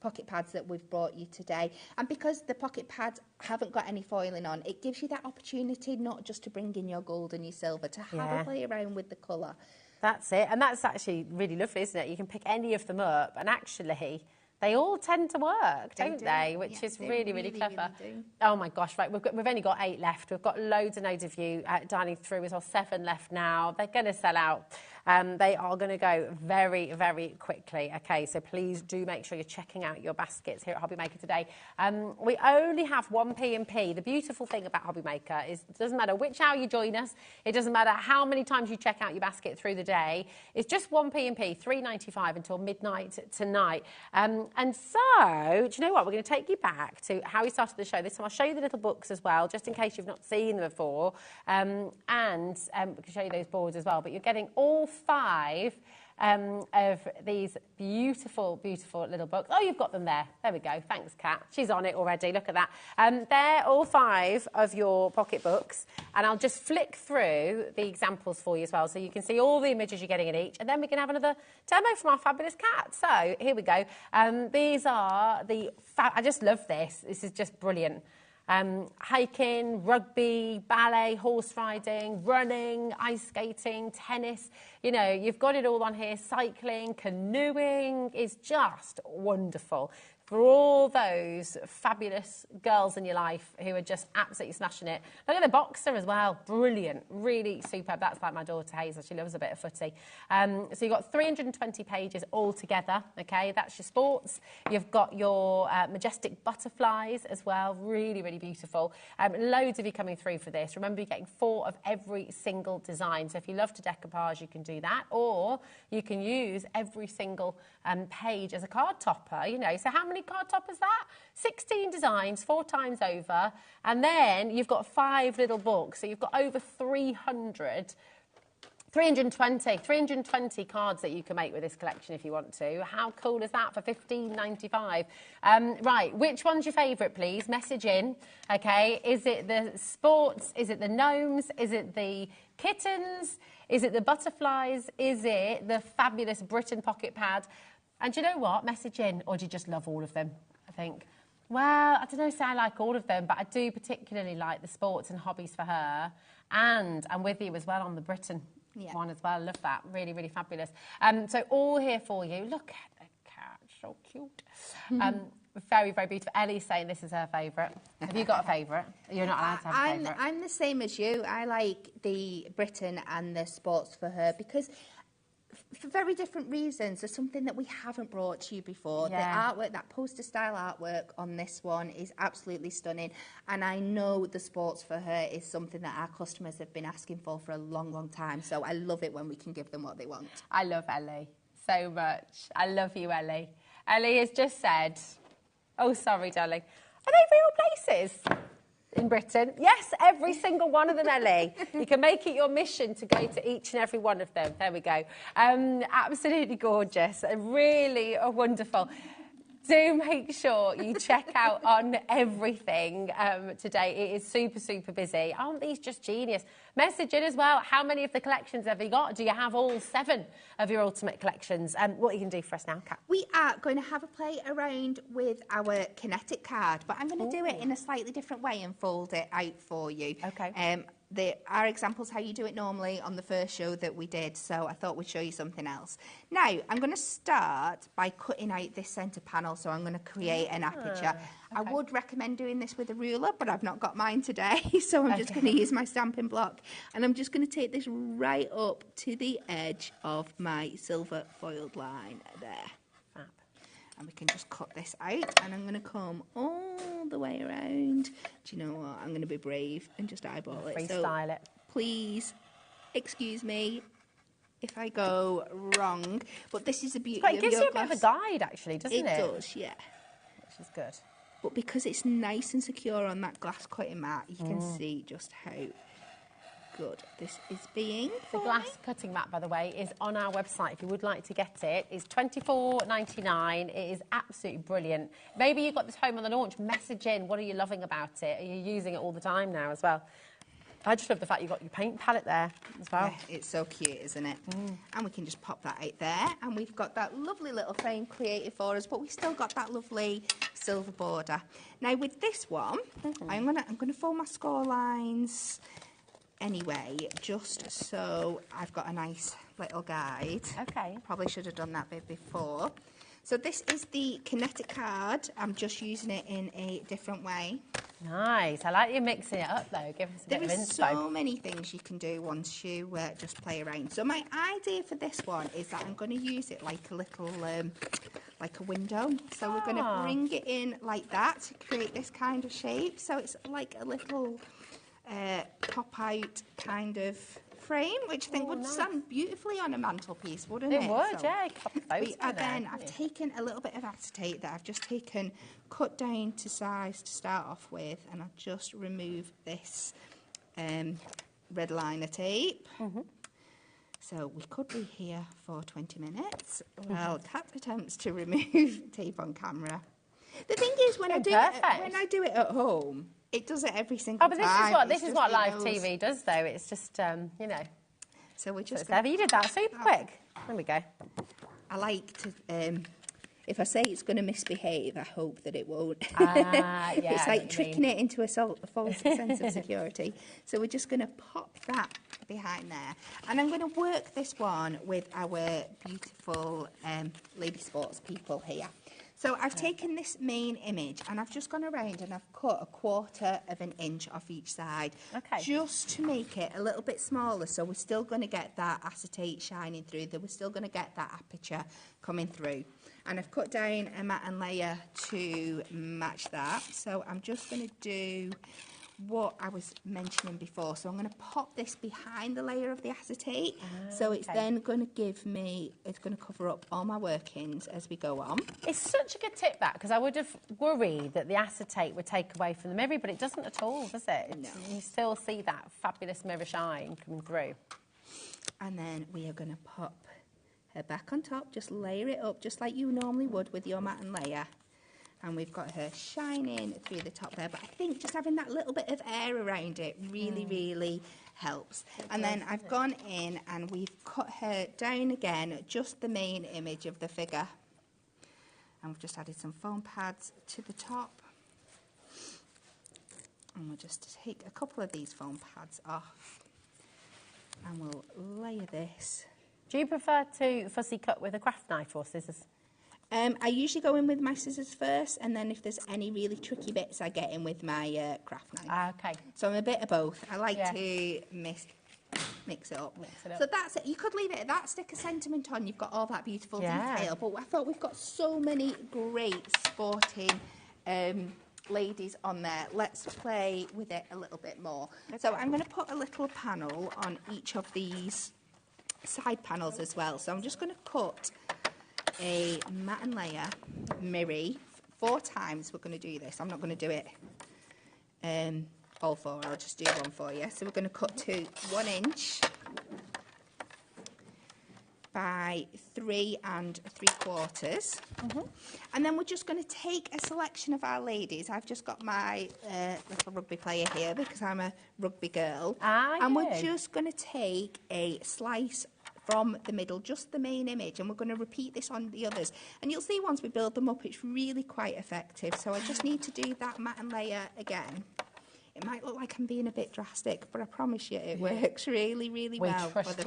S9: pocket pads that we've brought you today. And because the pocket pads haven't got any foiling on, it gives you that opportunity not just to bring in your gold and your silver, to have a play around with the colour.
S10: That's it. And that's actually really lovely, isn't it? You can pick any of them up and actually they all tend to work, don't they? Which is really, really clever.
S9: Really
S10: oh my gosh, right, we've only got 8 left. We've got loads and loads of you dining through as well. 7 left now. They're going to sell out. They are going to go very, very quickly. Okay, so please do make sure you're checking out your baskets here at HobbyMaker today. We only have one P&P. The beautiful thing about HobbyMaker is it doesn't matter which hour you join us. It doesn't matter how many times you check out your basket through the day. It's just one P&P, $3.95 until midnight tonight. And so, do you know what? We're going to take you back to how we started the show. This time I'll show you the little books as well, just in case you've not seen them before. And we can show you those boards as well. But you're getting all 5 of these beautiful, beautiful little books. Oh, you've got them there. There we go. Thanks, Kat. She's on it already. Look at that. They're all 5 of your pocket books. And I'll just flick through the examples for you as well, so you can see all the images you're getting in each. And then we can have another demo from our fabulous Kat. So here we go. These are the... I just love this. This is just brilliant. Hiking, rugby, ballet, horse riding, running, ice skating, tennis. You know, you've got it all on here. Cycling, canoeing is just wonderful. For all those fabulous girls in your life who are just absolutely smashing it. Look at the boxer as well. Brilliant. Really superb. That's like my daughter Hazel. She loves a bit of footy. So you've got 320 pages all together. Okay, that's your sports. You've got your majestic butterflies as well. Really, really beautiful. Loads of you coming through for this. Remember, you're getting 4 of every single design. So if you love to decoupage, you can do that. Or you can use every single page as a card topper. You know, so how many card toppers that? 16 designs, 4 times over, and then you've got 5 little books, so you've got over 320 cards that you can make with this collection if you want to. How cool is that for $15.95? Right, which one's your favourite, please? Message in, okay? Is it the sports? Is it the gnomes? Is it the kittens? Is it the butterflies? Is it the fabulous Britain pocket pad? And do you know what? Message in, or do you just love all of them, I think? Well, I don't know, say I like all of them, but I do particularly like the sports and hobbies for her. And I'm with you as well on the Britain one as well. I love that. Really, really fabulous. So all here for you. Look at the cat. So cute. Very, very beautiful. Ellie's saying this is her favourite. Have you got a favourite? You're not allowed to have a favourite.
S9: I'm the same as you. I like the Britain and the sports for her because... for very different reasons. There's something that we haven't brought to you before. The artwork, that poster-style artwork on this one is absolutely stunning. And I know the sports for her is something that our customers have been asking for a long, long time. So I love it when we can give them what they want.
S10: I love Ellie so much. I love you, Ellie. Ellie has just said, oh, sorry, darling. Are they real places? In Britain? Yes, every single one of them, Ellie. You can make it your mission to go to each and every one of them. There we go. Absolutely gorgeous. Really wonderful. Do make sure you check out on everything today. It is super, super busy. Aren't these just genius? Message in as well. How many of the collections have you got? Do you have all 7 of your ultimate collections? What you can do for us now, Kat?
S9: We are going to have a play around with our Kinetic card, but I'm going to do it in a slightly different way and fold it out for you.
S10: Okay.
S9: Our examples how you do it normally on the first show that we did, so I thought we'd show you something else. Now, I'm going to start by cutting out this centre panel, so I'm going to create an aperture. Okay. I would recommend doing this with a ruler, but I've not got mine today, so I'm just going to use my stamping block, and I'm just going to take this right up to the edge of my silver foiled line there. And we can just cut this out, and I'm going to come all the way around. Do you know what? I'm going to be brave and just eyeball it.
S10: Freestyle it.
S9: Please excuse me if I go wrong, but this is the beauty
S10: but
S9: of
S10: it gives
S9: your
S10: you a
S9: glass.
S10: bit of a guide, actually, doesn't it?
S9: It does, yeah.
S10: Which is good.
S9: But because it's nice and secure on that glass cutting mat, you can see just how good this is being
S10: The
S9: for
S10: glass
S9: me.
S10: cutting mat, by the way, is on our website if you would like to get it. It's $24.99. It is absolutely brilliant. Maybe you got this home on the launch. Message in. What are you loving about it? Are you using it all the time now as well? I just love the fact you've got your paint palette there as well.
S9: Yeah, it's so cute, isn't it? And we can just pop that out there. And we've got that lovely little frame created for us, but we've still got that lovely silver border. Now with this one, I'm gonna fold my score lines anyway, just so I've got a nice little guide.
S10: Okay.
S9: Probably should have done that bit before. So this is the Kinetic card. I'm just using it in a different way.
S10: Nice. I like you mixing it up, though. Give us a bit of
S9: There is
S10: inspo.
S9: so many things you can do once you just play around. So my idea for this one is that I'm going to use it like a little, like a window. So we're going to bring it in like that to create this kind of shape. So it's like a little pop-out kind of frame, which I think would stand beautifully on a mantelpiece, wouldn't it?
S10: It would,
S9: So
S10: yeah. Pop the photos in there,
S9: then
S10: couldn't
S9: I've
S10: you?
S9: taken a little bit of acetate that I've just cut down to size to start off with, and I'll just remove this red liner tape. So we could be here for 20 minutes. Well, Kat attempts to remove tape on camera. The thing is, when I do it at home, it does it every single
S10: Oh, but
S9: time.
S10: this is what live TV does, though. It's just, you know.
S9: So we're just.
S10: You did that super quick. There we go.
S9: I like to. If I say it's going to misbehave, I hope that it won't.
S10: Yeah,
S9: It's
S10: I know
S9: like
S10: what you
S9: tricking
S10: mean.
S9: it into a false sense of security. So we're just going to pop that behind there. And I'm going to work this one with our beautiful lady sports people here. So I've taken this main image and I've just gone around and I've cut 1/4 of an inch off each side.
S10: Okay.
S9: Just to make it a little bit smaller, so we're still going to get that acetate shining through, we're still going to get that aperture coming through. And I've cut down a matte and layer to match that. So I'm just going to do what I was mentioning before. So I'm going to pop this behind the layer of the acetate. So it's then going to give me, it's going to cover up all my workings as we go on.
S10: It's such a good tip, that, because I would have worried that the acetate would take away from the mirror, but it doesn't at all, does it?
S9: No.
S10: You still see that fabulous mirror shine coming through.
S9: And then we are going to pop her back on top, just layer it up just like you normally would with your matte and layer. And we've got her shining through the top there. But I think just having that little bit of air around it really helps. And then I've gone in and we've cut her down again, just the main image of the figure. And we've just added some foam pads to the top. And we'll just take a couple of these foam pads off. And we'll layer this.
S10: Do you prefer to fussy cut with a craft knife or scissors?
S9: I usually go in with my scissors first, and then if there's any really tricky bits, I get in with my craft knife.
S10: Okay.
S9: So I'm a bit of both. I like to mix it up. So that's it. You could leave it at that, stick a sentiment on. You've got all that beautiful detail. But I thought we've got so many great sporting ladies on there. Let's play with it a little bit more. Okay. So I'm going to put a little panel on each of these side panels as well. So I'm just going to cut a matte and layer mirror 4 times. We're going to do this. I'm not going to do it all 4. I'll just do one for you. So we're going to cut to 1 inch by 3 3/4. And then we're just going to take a selection of our ladies. I've just got my little rugby player here because I'm a rugby girl. And we're just going to take a slice from the middle, just the main image, and we're going to repeat this on the others. And you'll see once we build them up, it's really quite effective. So I just need to do that matte and layer again. It might look like I'm being a bit drastic, but I promise you it works really well for the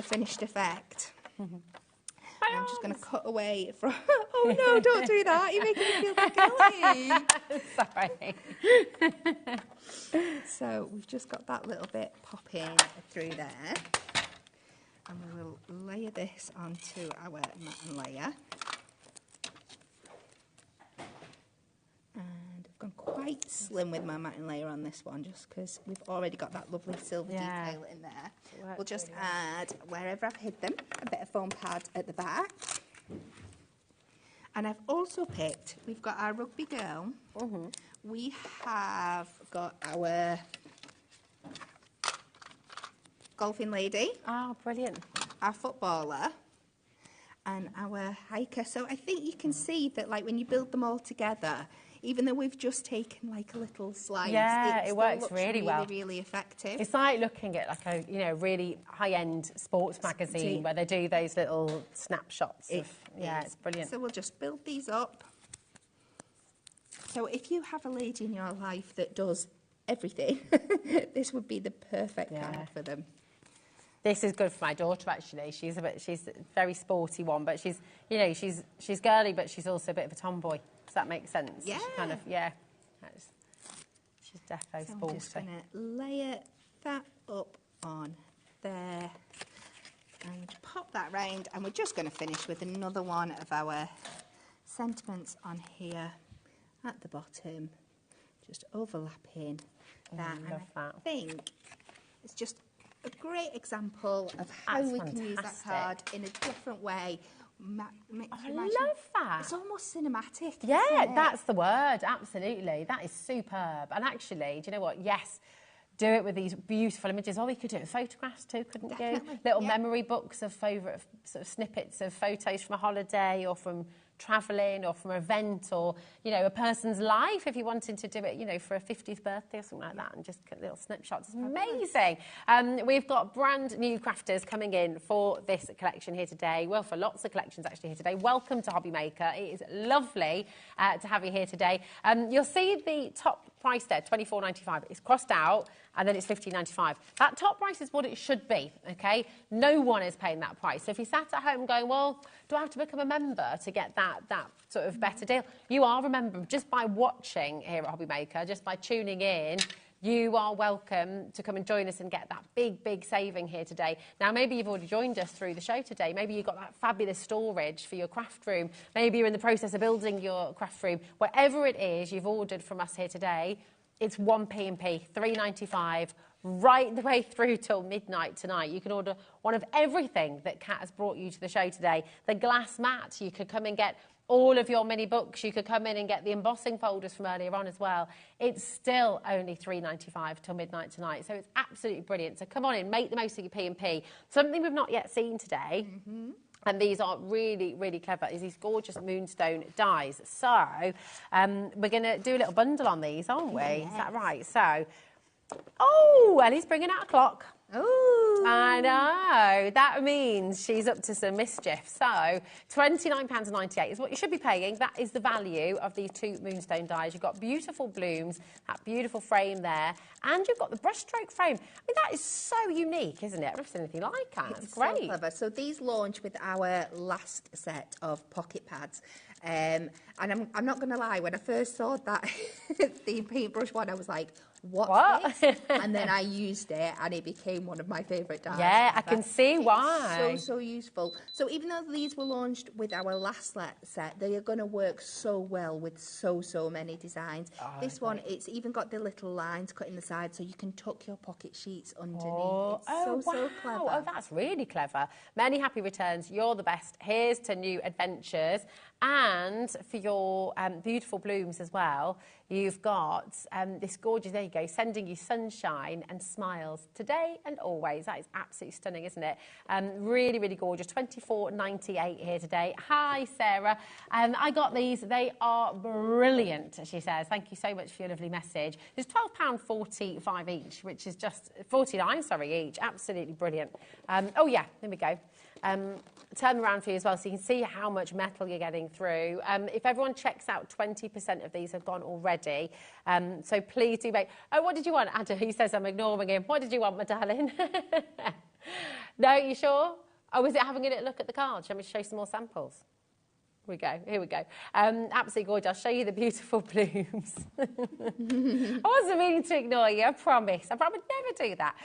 S9: finished effect. And I'm just going to cut away from... Oh no, don't do that. You're making me feel guilty. Sorry. So we've just got that little bit popping through there. And we will layer this onto our matte and layer. And I've gone quite slim with my matte and layer on this one, just because we've already got that lovely silver detail in there. We'll just add, wherever I've hid them, a bit of foam pad at the back. And I've also picked, we've got our rugby girl. We have got our golfing lady.
S10: Oh, brilliant.
S9: Our footballer. And our hiker. So I think you can see that, like, when you build them all together, even though we've just taken like a little slice,
S10: it works
S9: looks
S10: really well.
S9: Really effective.
S10: It's like looking at like a really high-end sports magazine where they do those little snapshots. It's brilliant.
S9: So we'll just build these up. So if you have a lady in your life that does everything, this would be the perfect card for them.
S10: This is good for my daughter, actually. She's a very sporty one, but she's girly, but she's also a bit of a tomboy. Does that make sense?
S9: Yeah.
S10: She kind of, she's defo sporty.
S9: I'm just going to layer that up on there and pop that round. And we're just going to finish with another one of our sentiments on here at the bottom, just overlapping that.
S10: Love that.
S9: I think it's just a great example of how we can use that card in a different way.
S10: I love that.
S9: It's almost cinematic.
S10: Yeah, that's the word. Absolutely. That is superb. And actually, do you know what? Yes, do it with these beautiful images. Or we could do it with photographs too, couldn't you? Little memory books of favourite sort of snippets of photos from a holiday or from travelling or from an event or, a person's life if you wanted to do it, for a 50th birthday or something like that and just get little snapshots. It's amazing. We've got brand new crafters coming in for this collection here today. Well, for lots of collections actually here today. Welcome to HobbyMaker. It is lovely to have you here today. You'll see the top price there, $24.95. It's crossed out and then it's $15.95. That top price is what it should be, okay? No one is paying that price. So if you sat at home going, well, do I have to become a member to get that sort of better deal? You are, remember, just by watching here at HobbyMaker, just by tuning in, you are welcome to come and join us and get that big saving here today. Now, maybe you've already joined us through the show today. Maybe you've got that fabulous storage for your craft room. Maybe you're in the process of building your craft room. Whatever it is you've ordered from us here today, it's 1p&p, $3.95, right the way through till midnight tonight. You can order one of everything that Kat has brought you to the show today. The glass mat, you could come and get all of your mini books. You could come in and get the embossing folders from earlier on as well. It's still only $3.95 till midnight tonight, so it's absolutely brilliant. So come on in, make the most of your P&P. Something we've not yet seen today, and these are really clever, is these gorgeous moonstone dies. So we're going to do a little bundle on these, aren't we? Yes. Is that right? So, oh, Ellie's bringing out a clock.
S9: Ooh.
S10: I know. That means she's up to some mischief. So, £29.98 is what you should be paying. That is the value of these two moonstone dies. You've got beautiful blooms, that beautiful frame there, and you've got the brushstroke frame. I mean, that is so unique, isn't it? I've never seen anything like that. It's great.
S9: So clever. So these launch with our last set of pocket pads. And I'm not going to lie, when I first saw that, the paintbrush one, I was like, what's this? And then I used it and it became one of my favourite dies.
S10: Yeah, I can see why.
S9: So useful. So even though these were launched with our last set, they are going to work so well with so many designs. This one, it's even got the little lines cut in the side so you can tuck your pocket sheets underneath. It's so clever.
S10: Oh, that's really clever. Many happy returns. You're the best. Here's to new adventures. And for your beautiful blooms as well, you've got this gorgeous, there you go, sending you sunshine and smiles today and always. That is absolutely stunning, isn't it? Really gorgeous. $24.98 here today. Hi, Sarah. I got these. They are brilliant, she says. Thank you so much for your lovely message. It's £12.45 each, which is just $49, sorry, each. Absolutely brilliant. Oh, yeah, there we go. Turn them around for you as well so you can see how much metal you're getting through. If everyone checks out, 20% of these have gone already. So please do make... Oh, what did you want, Adam? He says I'm ignoring him. What did you want, my darling? No, you sure? Oh, is it having a little look at the card? Shall we show some more samples? Here we go. Absolutely gorgeous. I'll show you the beautiful blooms. I wasn't meaning to ignore you, I promise. I would never do that.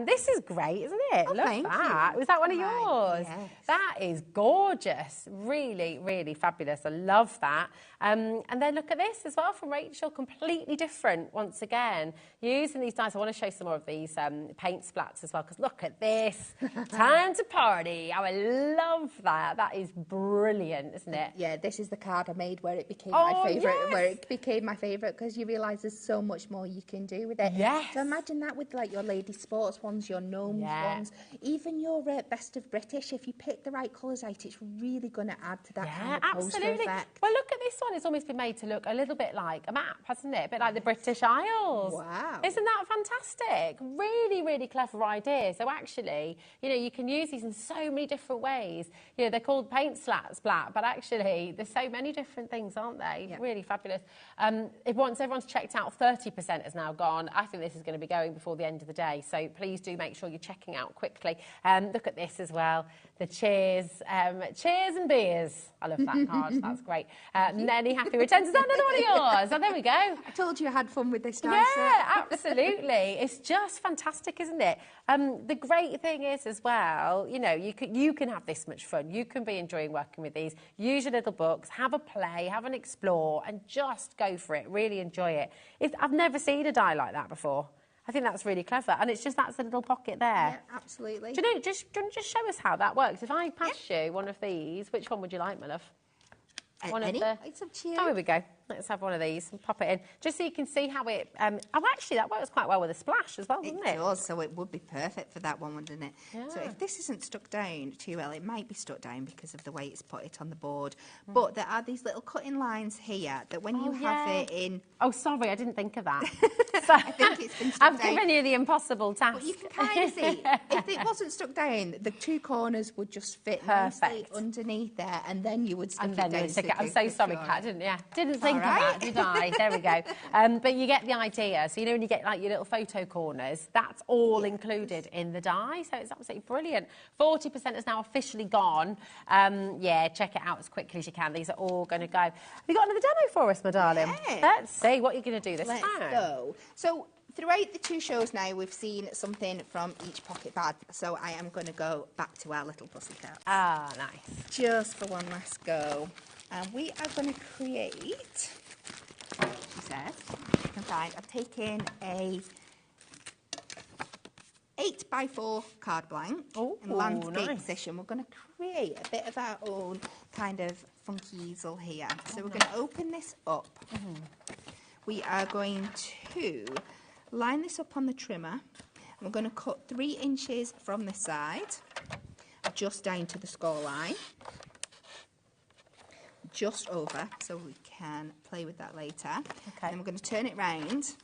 S10: This is great, isn't it?
S9: Oh,
S10: Look at that. Was that one of yours?
S9: Yes.
S10: That is gorgeous. Really fabulous. I love that. And then look at this as well from Rachel. Completely different once again. Using these dies, I want to show some more of these paint splats as well, because look at this. Time to party. Oh, I love that. That is brilliant, isn't it?
S9: Yeah, this is the card I made where it became
S10: Oh,
S9: my favourite.
S10: yes.
S9: Where it became my favourite because you realise there's so much more you can do with it.
S10: Yes.
S9: So imagine that with like your lady sports ones, your gnomes ones, even your best of British. If you pick the right colours out, it's really going to add to that kind of poster
S10: absolutely.
S9: effect.
S10: Well, look at this one. It's almost been made to look a little bit like a map, hasn't it? A bit like the British Isles.
S9: Wow.
S10: Isn't that fantastic? Really, really clever idea. So actually, you know, you can use these in so many different ways. You know, they're called paint splat, but actually there's so many different things, aren't they?
S9: Yeah.
S10: Really fabulous. Once everyone's checked out, 30% has now gone. I think this is going to be going before the end of the day. So please do make sure you're checking out quickly. Look at this as well. The cheers and beers. I love that card. That's great. Many happy returns. Is that another one of yours? Oh, there we go.
S9: I told you I had fun with this dice.
S10: Yeah, absolutely. It's just fantastic, isn't it? The great thing is as well, you know, you can have this much fun. You can be enjoying working with these. Use your little books, have a play, have an explore, and just go for it. Really enjoy it. I've never seen a die like that before. I think that's really clever. And it's just that's a little pocket there.
S9: Yeah, absolutely.
S10: Do you know, just show us how that works? If I pass you one of these, which one would you like, my love?
S9: Any? It's up to you.
S10: Oh, here we go. Let's have one of these and pop it in, just so you can see how it... actually, that works quite well with a splash as well, doesn't it?
S9: It does, so it would be perfect for that one, wouldn't it?
S10: Yeah.
S9: So if this isn't stuck down too well, it might be stuck down because of the way it's put it on the board. But there are these little cutting lines here that when you have it in...
S10: Oh, sorry, I didn't think of that.
S9: I think it's been stuck
S10: I've
S9: down.
S10: given you the impossible task.
S9: But you can kind of see, if it wasn't stuck down, the two corners would just fit nicely underneath there, and then you would stick it down.
S10: I'm so sorry, Kat, didn't think of that, did I? There we go. But you get the idea. So, you know, when you get like your little photo corners, that's all included in the die. So it's absolutely brilliant. 40% is now officially gone. Yeah, check it out as quickly as you can. These are all going to go. Have you got another demo for us, my darling?
S9: Yeah.
S10: Let's see what you're going to do this time.
S9: Let's go. So throughout the two shows now, we've seen something from each pocket bag. So I am going to go back to our little pussycat.
S10: Ah, nice.
S9: Just for one last go. And we are going to create, she says, you can find, I've taken a 8x4 card blank in landscape position. We're going to create a bit of our own kind of funky easel here. So we're going to open this up. We are going to line this up on the trimmer. And we're going to cut 3 inches from this side, just down to the score line. Just over, so we can play with that later. Okay. And we're going to turn it round. So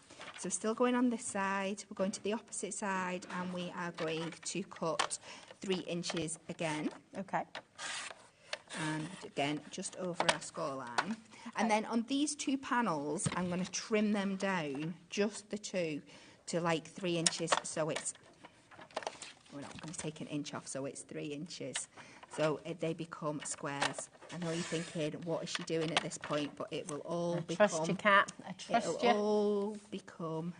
S9: we're still going on this side, we're going to the opposite side, and we are going to cut 3 inches again.
S10: Okay.
S9: And again, just over our score line. Okay. And then on these 2 panels, I'm going to trim them down, just the 2, to like 3 inches, so it's... We're not going to take an inch off, so it's 3 inches. So they become squares. I know you're thinking, what is she doing at this point? But it will all become...
S10: Trust you, Kat. I trust you.
S9: It will all become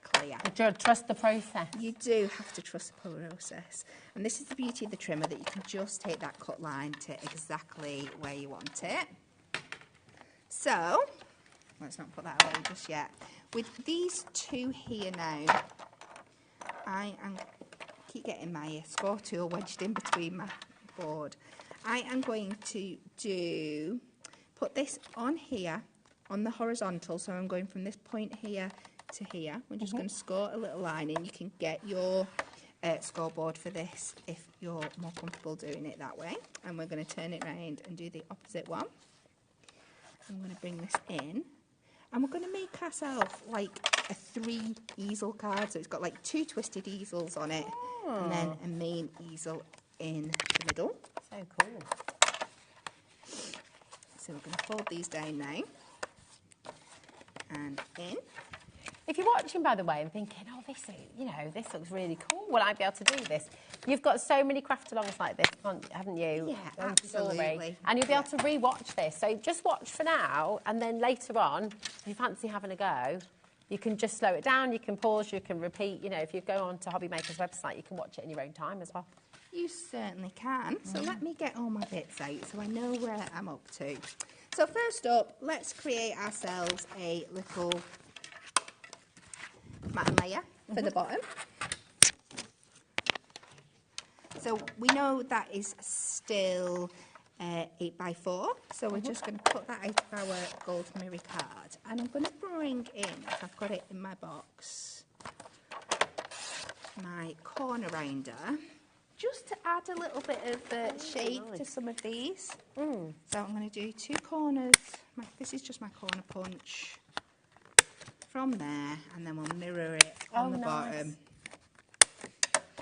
S9: clear.
S10: You trust the process.
S9: You do have to trust the process. And this is the beauty of the trimmer, that you can just take that cut line to exactly where you want it. So, let's not put that away just yet. With these 2 here now, I keep getting my score tool wedged in between my board. I am going to put this on here on the horizontal, so I'm going from this point here to here. We're just going to score a little line, and you can get your scoreboard for this if you're more comfortable doing it that way. And we're going to turn it around and do the opposite one. I'm going to bring this in, and we're going to make ourselves like a 3 easel card. So it's got like 2 twisted easels on it, and then a main easel in the middle.
S10: So cool.
S9: So we're going to fold these down now and in.
S10: If you're watching, by the way, and thinking, oh, this looks really cool, will I be able to do this? You've got so many craft-alongs like this, haven't you?
S9: Yeah, absolutely.
S10: And you'll be able to re-watch this. So just watch for now, and then later on, if you fancy having a go, you can just slow it down, you can pause, you can repeat. You know, if you go on to HobbyMaker's website, you can watch it in your own time as well.
S9: You certainly can. So let me get all my bits out so I know where I'm up to. So first up, let's create ourselves a little mat layer for the bottom. So we know that is still 8x4. So we're just going to put that out of our gold mirror card. And I'm going to bring in, if I've got it in my box, my corner rounder, just to add a little bit of shape to some of these. So I'm going to do 2 corners. This is just my corner punch from there, and then we'll mirror it on the bottom.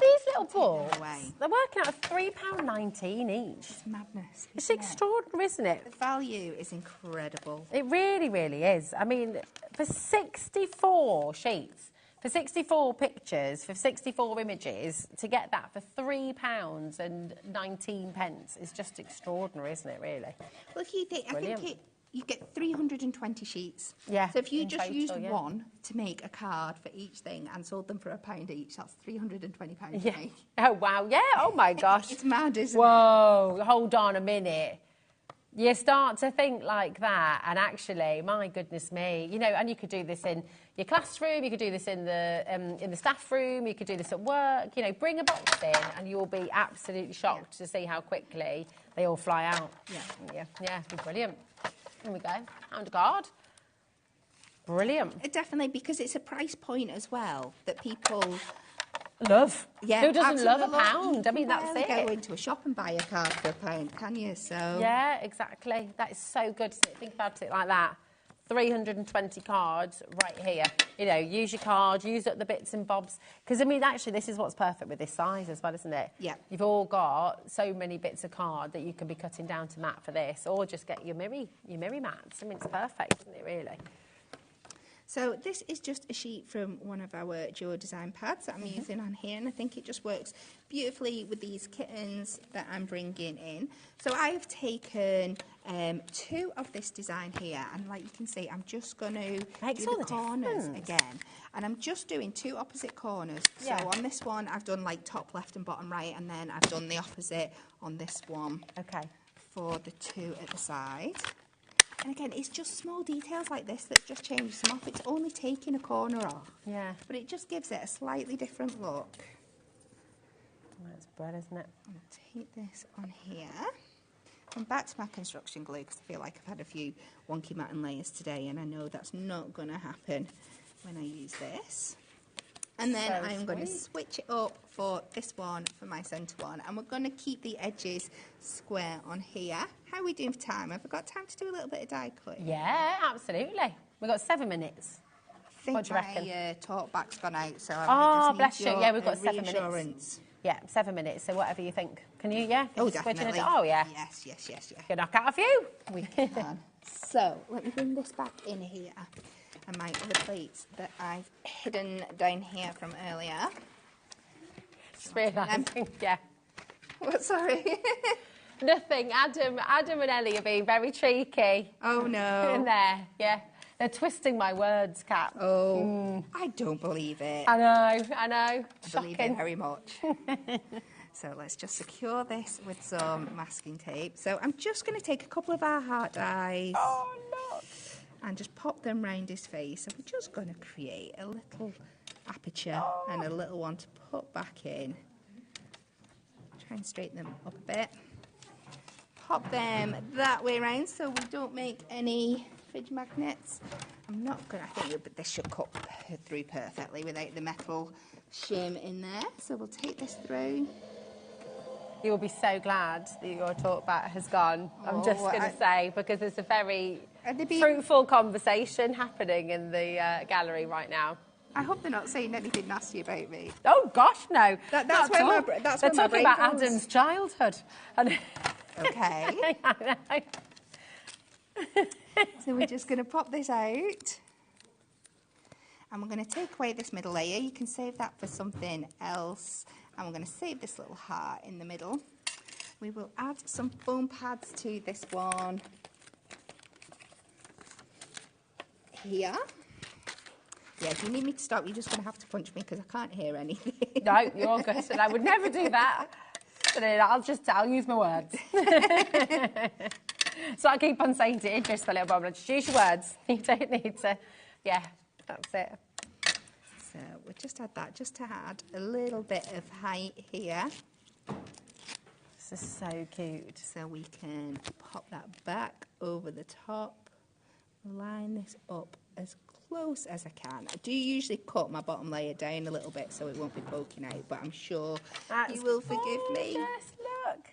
S10: These little balls, they're working out at £3.19 each.
S9: It's madness.
S10: It's extraordinary, isn't it?
S9: The value is incredible.
S10: It really, really is. I mean, for 64 sheets, for 64 pictures, for 64 images, to get that for £3.19 is just extraordinary, isn't it, really?
S9: Well, if you think, I think you get 320 sheets.
S10: Yeah.
S9: So if you just
S10: total,
S9: used one to make a card for each thing and sold them for £1 each, that's £320 to make.
S10: Oh, wow. Yeah. Oh, my gosh.
S9: It's mad, isn't it?
S10: Whoa. Hold on a minute. You start to think like that, and actually, my goodness me, you know, and you could do this in your classroom, you could do this in the staff room, you could do this at work. You know, bring a box in, and you'll be absolutely shocked to see how quickly they all fly out. Yeah, it'd be brilliant. Here we go. Hand a card. Brilliant.
S9: Definitely, because it's a price point as well that people
S10: love.
S9: Yeah,
S10: who doesn't love
S9: absolutely.
S10: £1? I mean, that's it.
S9: Go into a shop and buy a card for £1, can you? So
S10: yeah, exactly. That is so good. Think about it like that. 320 cards right here. You know, use your card, use up the bits and bobs. Because, I mean, actually, this is what's perfect with this size as well, isn't it?
S9: Yeah.
S10: You've all got so many bits of card that you can be cutting down to mat for this, or just get your mirror mats. I mean, it's perfect, isn't it, really?
S9: So this is just a sheet from one of our Duo design pads that I'm using on here, and I think it just works beautifully with these kittens that I'm bringing in. So I've taken 2 of this design here, and like you can see, I'm just going to do the corners again. And I'm just doing 2 opposite corners.
S10: Yeah.
S9: So on this one, I've done like top left and bottom right, and then I've done the opposite on this one.
S10: Okay.
S9: For the 2 at the side. And again, it's just small details like this that just changes them off. It's only taking a corner off.
S10: Yeah.
S9: But it just gives it a slightly different look.
S10: That's bread, isn't it?
S9: I'm going to take this on here. I'm back to my construction glue because I feel like I've had a few wonky mat and layers today, and I know that's not going to happen when I use this. And then I'm going to switch it up for this one, for my centre one. And we're going to keep the edges square on here. How are we doing for time? Have we got time to do a little bit of die cutting?
S10: Yeah, absolutely. We've got 7 minutes.
S9: I think
S10: what do you reckon?
S9: my talk back's gone out, so
S10: Oh,
S9: I
S10: bless
S9: just
S10: you.
S9: need
S10: Yeah, we've got 7
S9: reassurance.
S10: minutes. Yeah, 7 minutes. So whatever you think. Can you,
S9: Oh,
S10: just switch
S9: definitely.
S10: Oh, yeah.
S9: Yes.
S10: You can knock out a few.
S9: We can. So, let me bring this back in here. And my other plates that I've hidden down here from earlier.
S10: Just realising, yeah.
S9: What, sorry?
S10: Nothing. Adam and Ellie are being very cheeky.
S9: Oh, no.
S10: In there, yeah. They're twisting my words, Kat.
S9: Oh, I don't believe it.
S10: I know.
S9: I believe
S10: Shocking.
S9: it very much. So let's just secure this with some masking tape. So I'm just going to take a couple of our heart dies.
S10: Oh, no.
S9: And just pop them round his face. So we're just going to create a little aperture and a little one to put back in. Try and straighten them up a bit. Pop them that way round so we don't make any fridge magnets. I'm not going to, I think but this should cut through perfectly without the metal shim in there. So we'll take this through.
S10: You'll be so glad that your talk back has gone. I'm just going to say, because there's a very fruitful conversation happening in the gallery right now.
S9: I hope they're not saying anything nasty about me.
S10: Oh gosh, no.
S9: That's where my brain goes.
S10: They're talking about Adam's childhood.
S9: Okay. So we're just going to pop this out. And we're going to take away this middle layer. You can save that for something else. And we're going to save this little heart in the middle. We will add some foam pads to this one here. Yeah, if you need me to stop, you're just going to have to punch me because I can't hear anything.
S10: No, you're all good. And I would never do that. But I'll use my words. So I keep on saying to Idris, the little boy, just use your words. You don't need to. Yeah, that's it.
S9: So we'll just add that, just to add a little bit of height here.
S10: This is so cute.
S9: So we can pop that back over the top, line this up as close as I can. I do usually cut my bottom layer down a little bit so it won't be poking out, but I'm sure you will forgive me.
S10: Yes, look.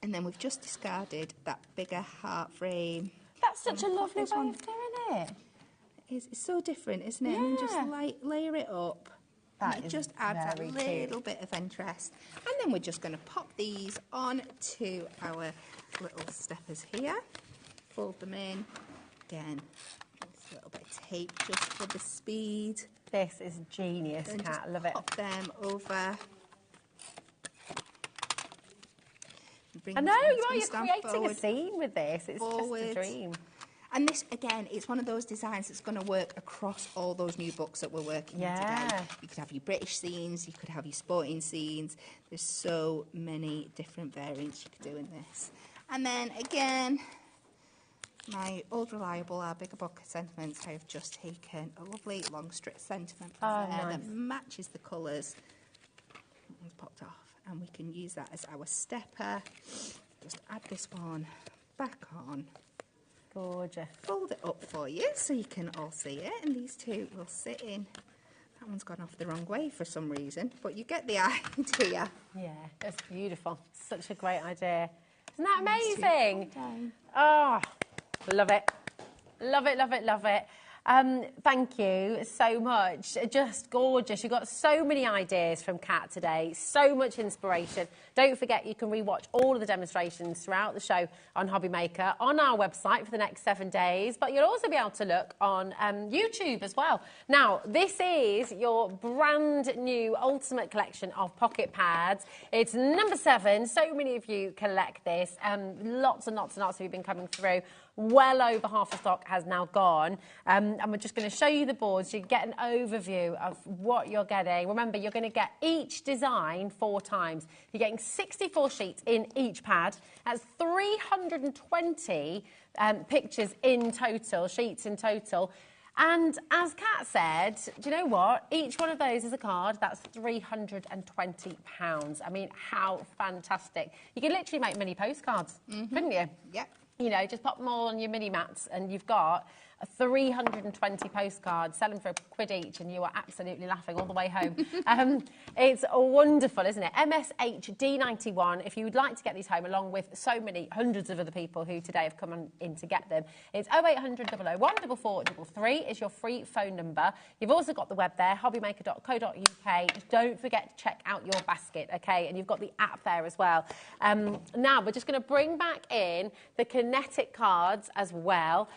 S9: And then we've just discarded that bigger heart frame.
S10: That's such a lovely way of doing it.
S9: It's so different, isn't it?
S10: Yeah.
S9: And then just layer it up.
S10: That
S9: it just adds a
S10: very
S9: little
S10: cute.
S9: bit of interest. And then we're just going to pop these on to our little steppers here. Fold them in. Again, a little bit of tape just for the speed.
S10: This is genius,
S9: Then
S10: Kat.
S9: just
S10: Love it.
S9: pop them over.
S10: I know, you're creating a scene with this. It's
S9: forward.
S10: just a dream.
S9: And this, again, it's one of those designs that's going to work across all those new books that we're working on today. You could have your British scenes, you could have your sporting scenes. There's so many different variants you could do in this. And then, again, my old reliable, our bigger book sentiments, I've just taken a lovely long strip sentiment from there that matches the colours. That one's popped off. And we can use that as our stepper. Just add this one back on.
S10: Gorgeous.
S9: Fold it up for you so you can all see it, and these two will sit in. That one's gone off the wrong way for some reason, but you get the idea.
S10: Yeah, that's beautiful. Such a great idea. Isn't that amazing? Oh, love it. Love it, love it, love it. Thank you so much. Just gorgeous. You've got so many ideas from Kat today, so much inspiration. Don't forget you can rewatch all of the demonstrations throughout the show on HobbyMaker on our website for the next 7 days, but you'll also be able to look on YouTube as well. Now, this is your brand new ultimate collection of pocket pads. It's number 7. So many of you collect this. Lots and lots and lots of you have been coming through. Well over half the stock has now gone. And we're just going to show you the boards so you can get an overview of what you're getting. Remember, you're going to get each design 4 times. You're getting 64 sheets in each pad. That's 320 pictures in total, sheets in total. And as Kat said, do you know what? Each one of those is a card. That's £320. I mean, how fantastic. You can literally make mini postcards, couldn't you?
S9: Yep.
S10: You know, just pop them all on your mini mats and you've got 320 postcards, sell them for £1 each, and you are absolutely laughing all the way home. It's wonderful, isn't it? MSHD91, if you would like to get these home, along with so many hundreds of other people who today have come in to get them, it's 0800 001 4433 is your free phone number. You've also got the web there, hobbymaker.co.uk. Don't forget to check out your basket, OK? And you've got the app there as well. Now, we're just going to bring back in the Kinetic cards as well,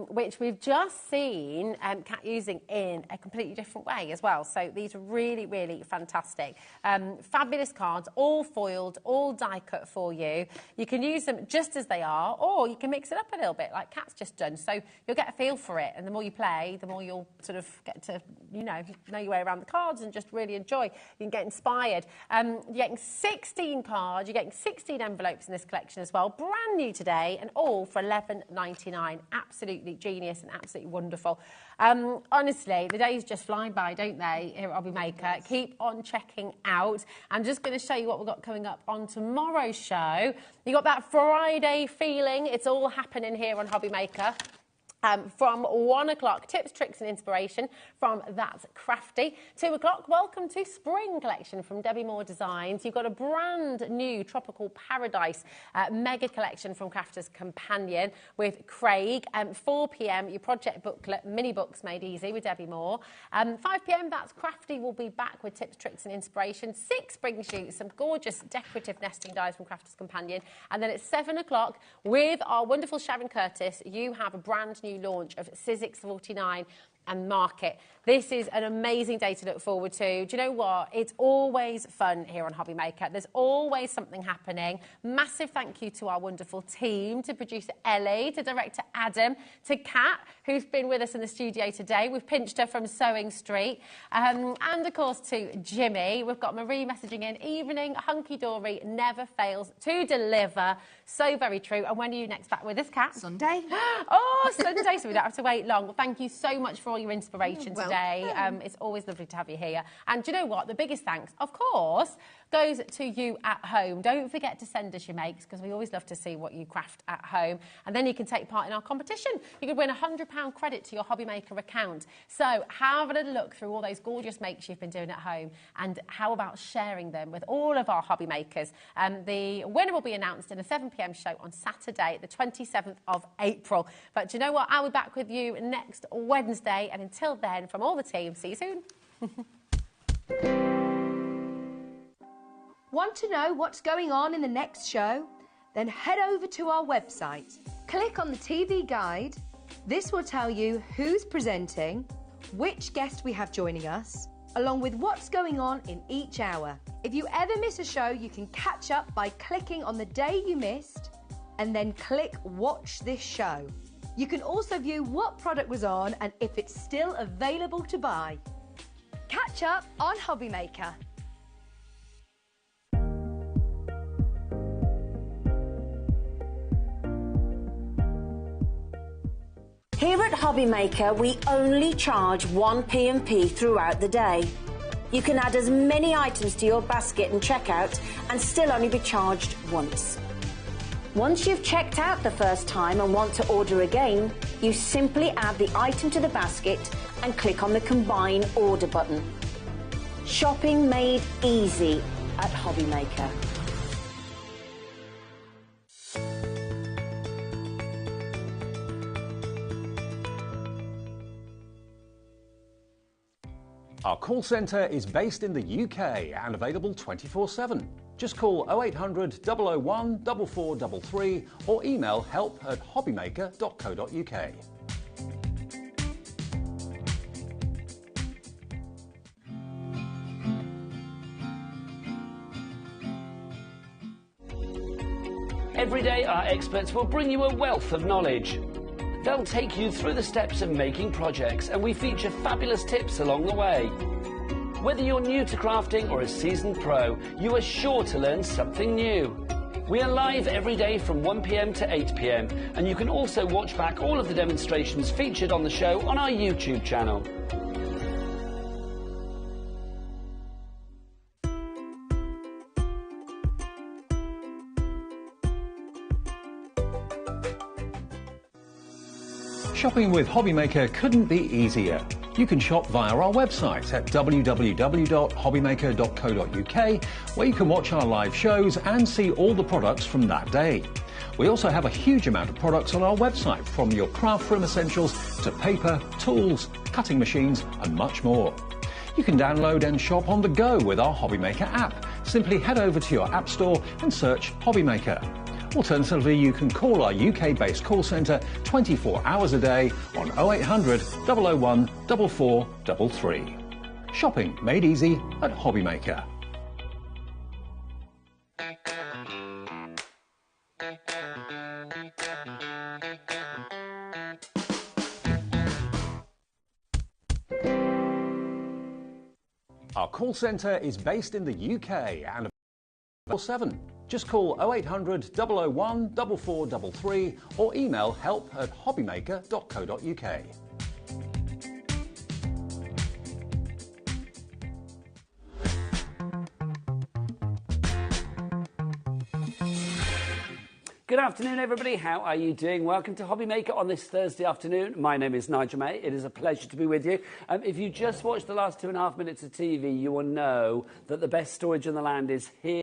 S10: which we've just seen Kat using in a completely different way as well. So these are really, really fantastic. Fabulous cards, all foiled, all die cut for you. You can use them just as they are, or you can mix it up a little bit like Kat's just done. So you'll get a feel for it, and the more you play, the more you'll sort of get to, you know your way around the cards and just really enjoy. You can get inspired. You're getting 16 cards, you're getting 16 envelopes in this collection as well. Brand new today, and all for £11.99. Absolutely genius and absolutely wonderful. Honestly, the days just fly by, don't they, here at HobbyMaker? Keep on checking out. I'm just going to show you what we've got coming up on tomorrow's show. You got that Friday feeling. It's all happening here on HobbyMaker. From 1 o'clock, tips, tricks and inspiration from That's Crafty. 2 o'clock, welcome to Spring Collection from Debbie Moore Designs. You've got a brand new Tropical Paradise mega collection from Crafters Companion with Craig. 4 p.m, your project booklet, mini books made easy with Debbie Moore. 5 p.m, That's Crafty will be back with tips, tricks and inspiration. 6 brings you some gorgeous decorative nesting dies from Crafters Companion. And then at 7 o'clock, with our wonderful Sharon Curtis, you have a brand new launch of Sizzix 49 and Market. This is an amazing day to look forward to. Do you know what? It's always fun here on HobbyMaker. There's always something happening. Massive thank you to our wonderful team, to producer Ellie, to director Adam, to Kat, who's been with us in the studio today. We've pinched her from Sewing Street. And of course to Jimmy. We've got Marie messaging in, evening, hunky-dory, never fails to deliver. So very true. And when are you next back with us, Kat?
S9: Sunday.
S10: Oh, Sunday, so we don't have to wait long. Well, thank you so much for all your inspiration today. It's always lovely to have you here. And do you know what? The biggest thanks, of course, goes to you at home. Don't forget to send us your makes, because we always love to see what you craft at home. And then you can take part in our competition. You could win a £100 credit to your HobbyMaker account. So have a little look through all those gorgeous makes you've been doing at home, and how about sharing them with all of our hobby makers. The winner will be announced in a 7 p.m. show on Saturday, the 27th of April. But do you know what? I'll be back with you next Wednesday. And until then, from all the team, see you soon.
S4: Want to know what's going on in the next show? Then head over to our website. Click on the TV guide. This will tell you who's presenting, which guest we have joining us, along with what's going on in each hour. If you ever miss a show, you can catch up by clicking on the day you missed and then click Watch This Show. You can also view what product was on and if it's still available to buy. Catch up on HobbyMaker.
S5: Here at HobbyMaker, we only charge 1 P&P throughout the day. You can add as many items to your basket and checkout and still only be charged once. Once you've checked out the first time and want to order again, you simply add the item to the basket and click on the Combine Order button. Shopping made easy at HobbyMaker.
S6: Our call centre is based in the UK and available 24/7. Just call 0800 001 4433 or email help@hobbymaker.co.uk.
S1: Every day, our experts will bring you a wealth of knowledge. They'll take you through the steps of making projects, and we feature fabulous tips along the way. Whether you're new to crafting or a seasoned pro, you are sure to learn something new. We are live every day from 1 p.m. to 8 p.m, and you can also watch back all of the demonstrations featured on the show on our YouTube channel.
S6: Shopping with HobbyMaker couldn't be easier. You can shop via our website at www.hobbymaker.co.uk, where you can watch our live shows and see all the products from that day. We also have a huge amount of products on our website, from your craft room essentials to paper, tools, cutting machines and much more. You can download and shop on the go with our HobbyMaker app. Simply head over to your app store and search HobbyMaker. Alternatively, you can call our UK-based call centre 24 hours a day on 0800 001 4433. Shopping made easy at HobbyMaker. Our call centre is based in the UK and 7. Just call 0800 001 4433 or email help@hobbymaker.co.uk.
S1: Good afternoon, everybody. How are you doing? Welcome to HobbyMaker on this Thursday afternoon. My name is Nigel May. It is a pleasure to be with you. If you just watched the last 2.5 minutes of TV, you will know that the best storage in the land is here.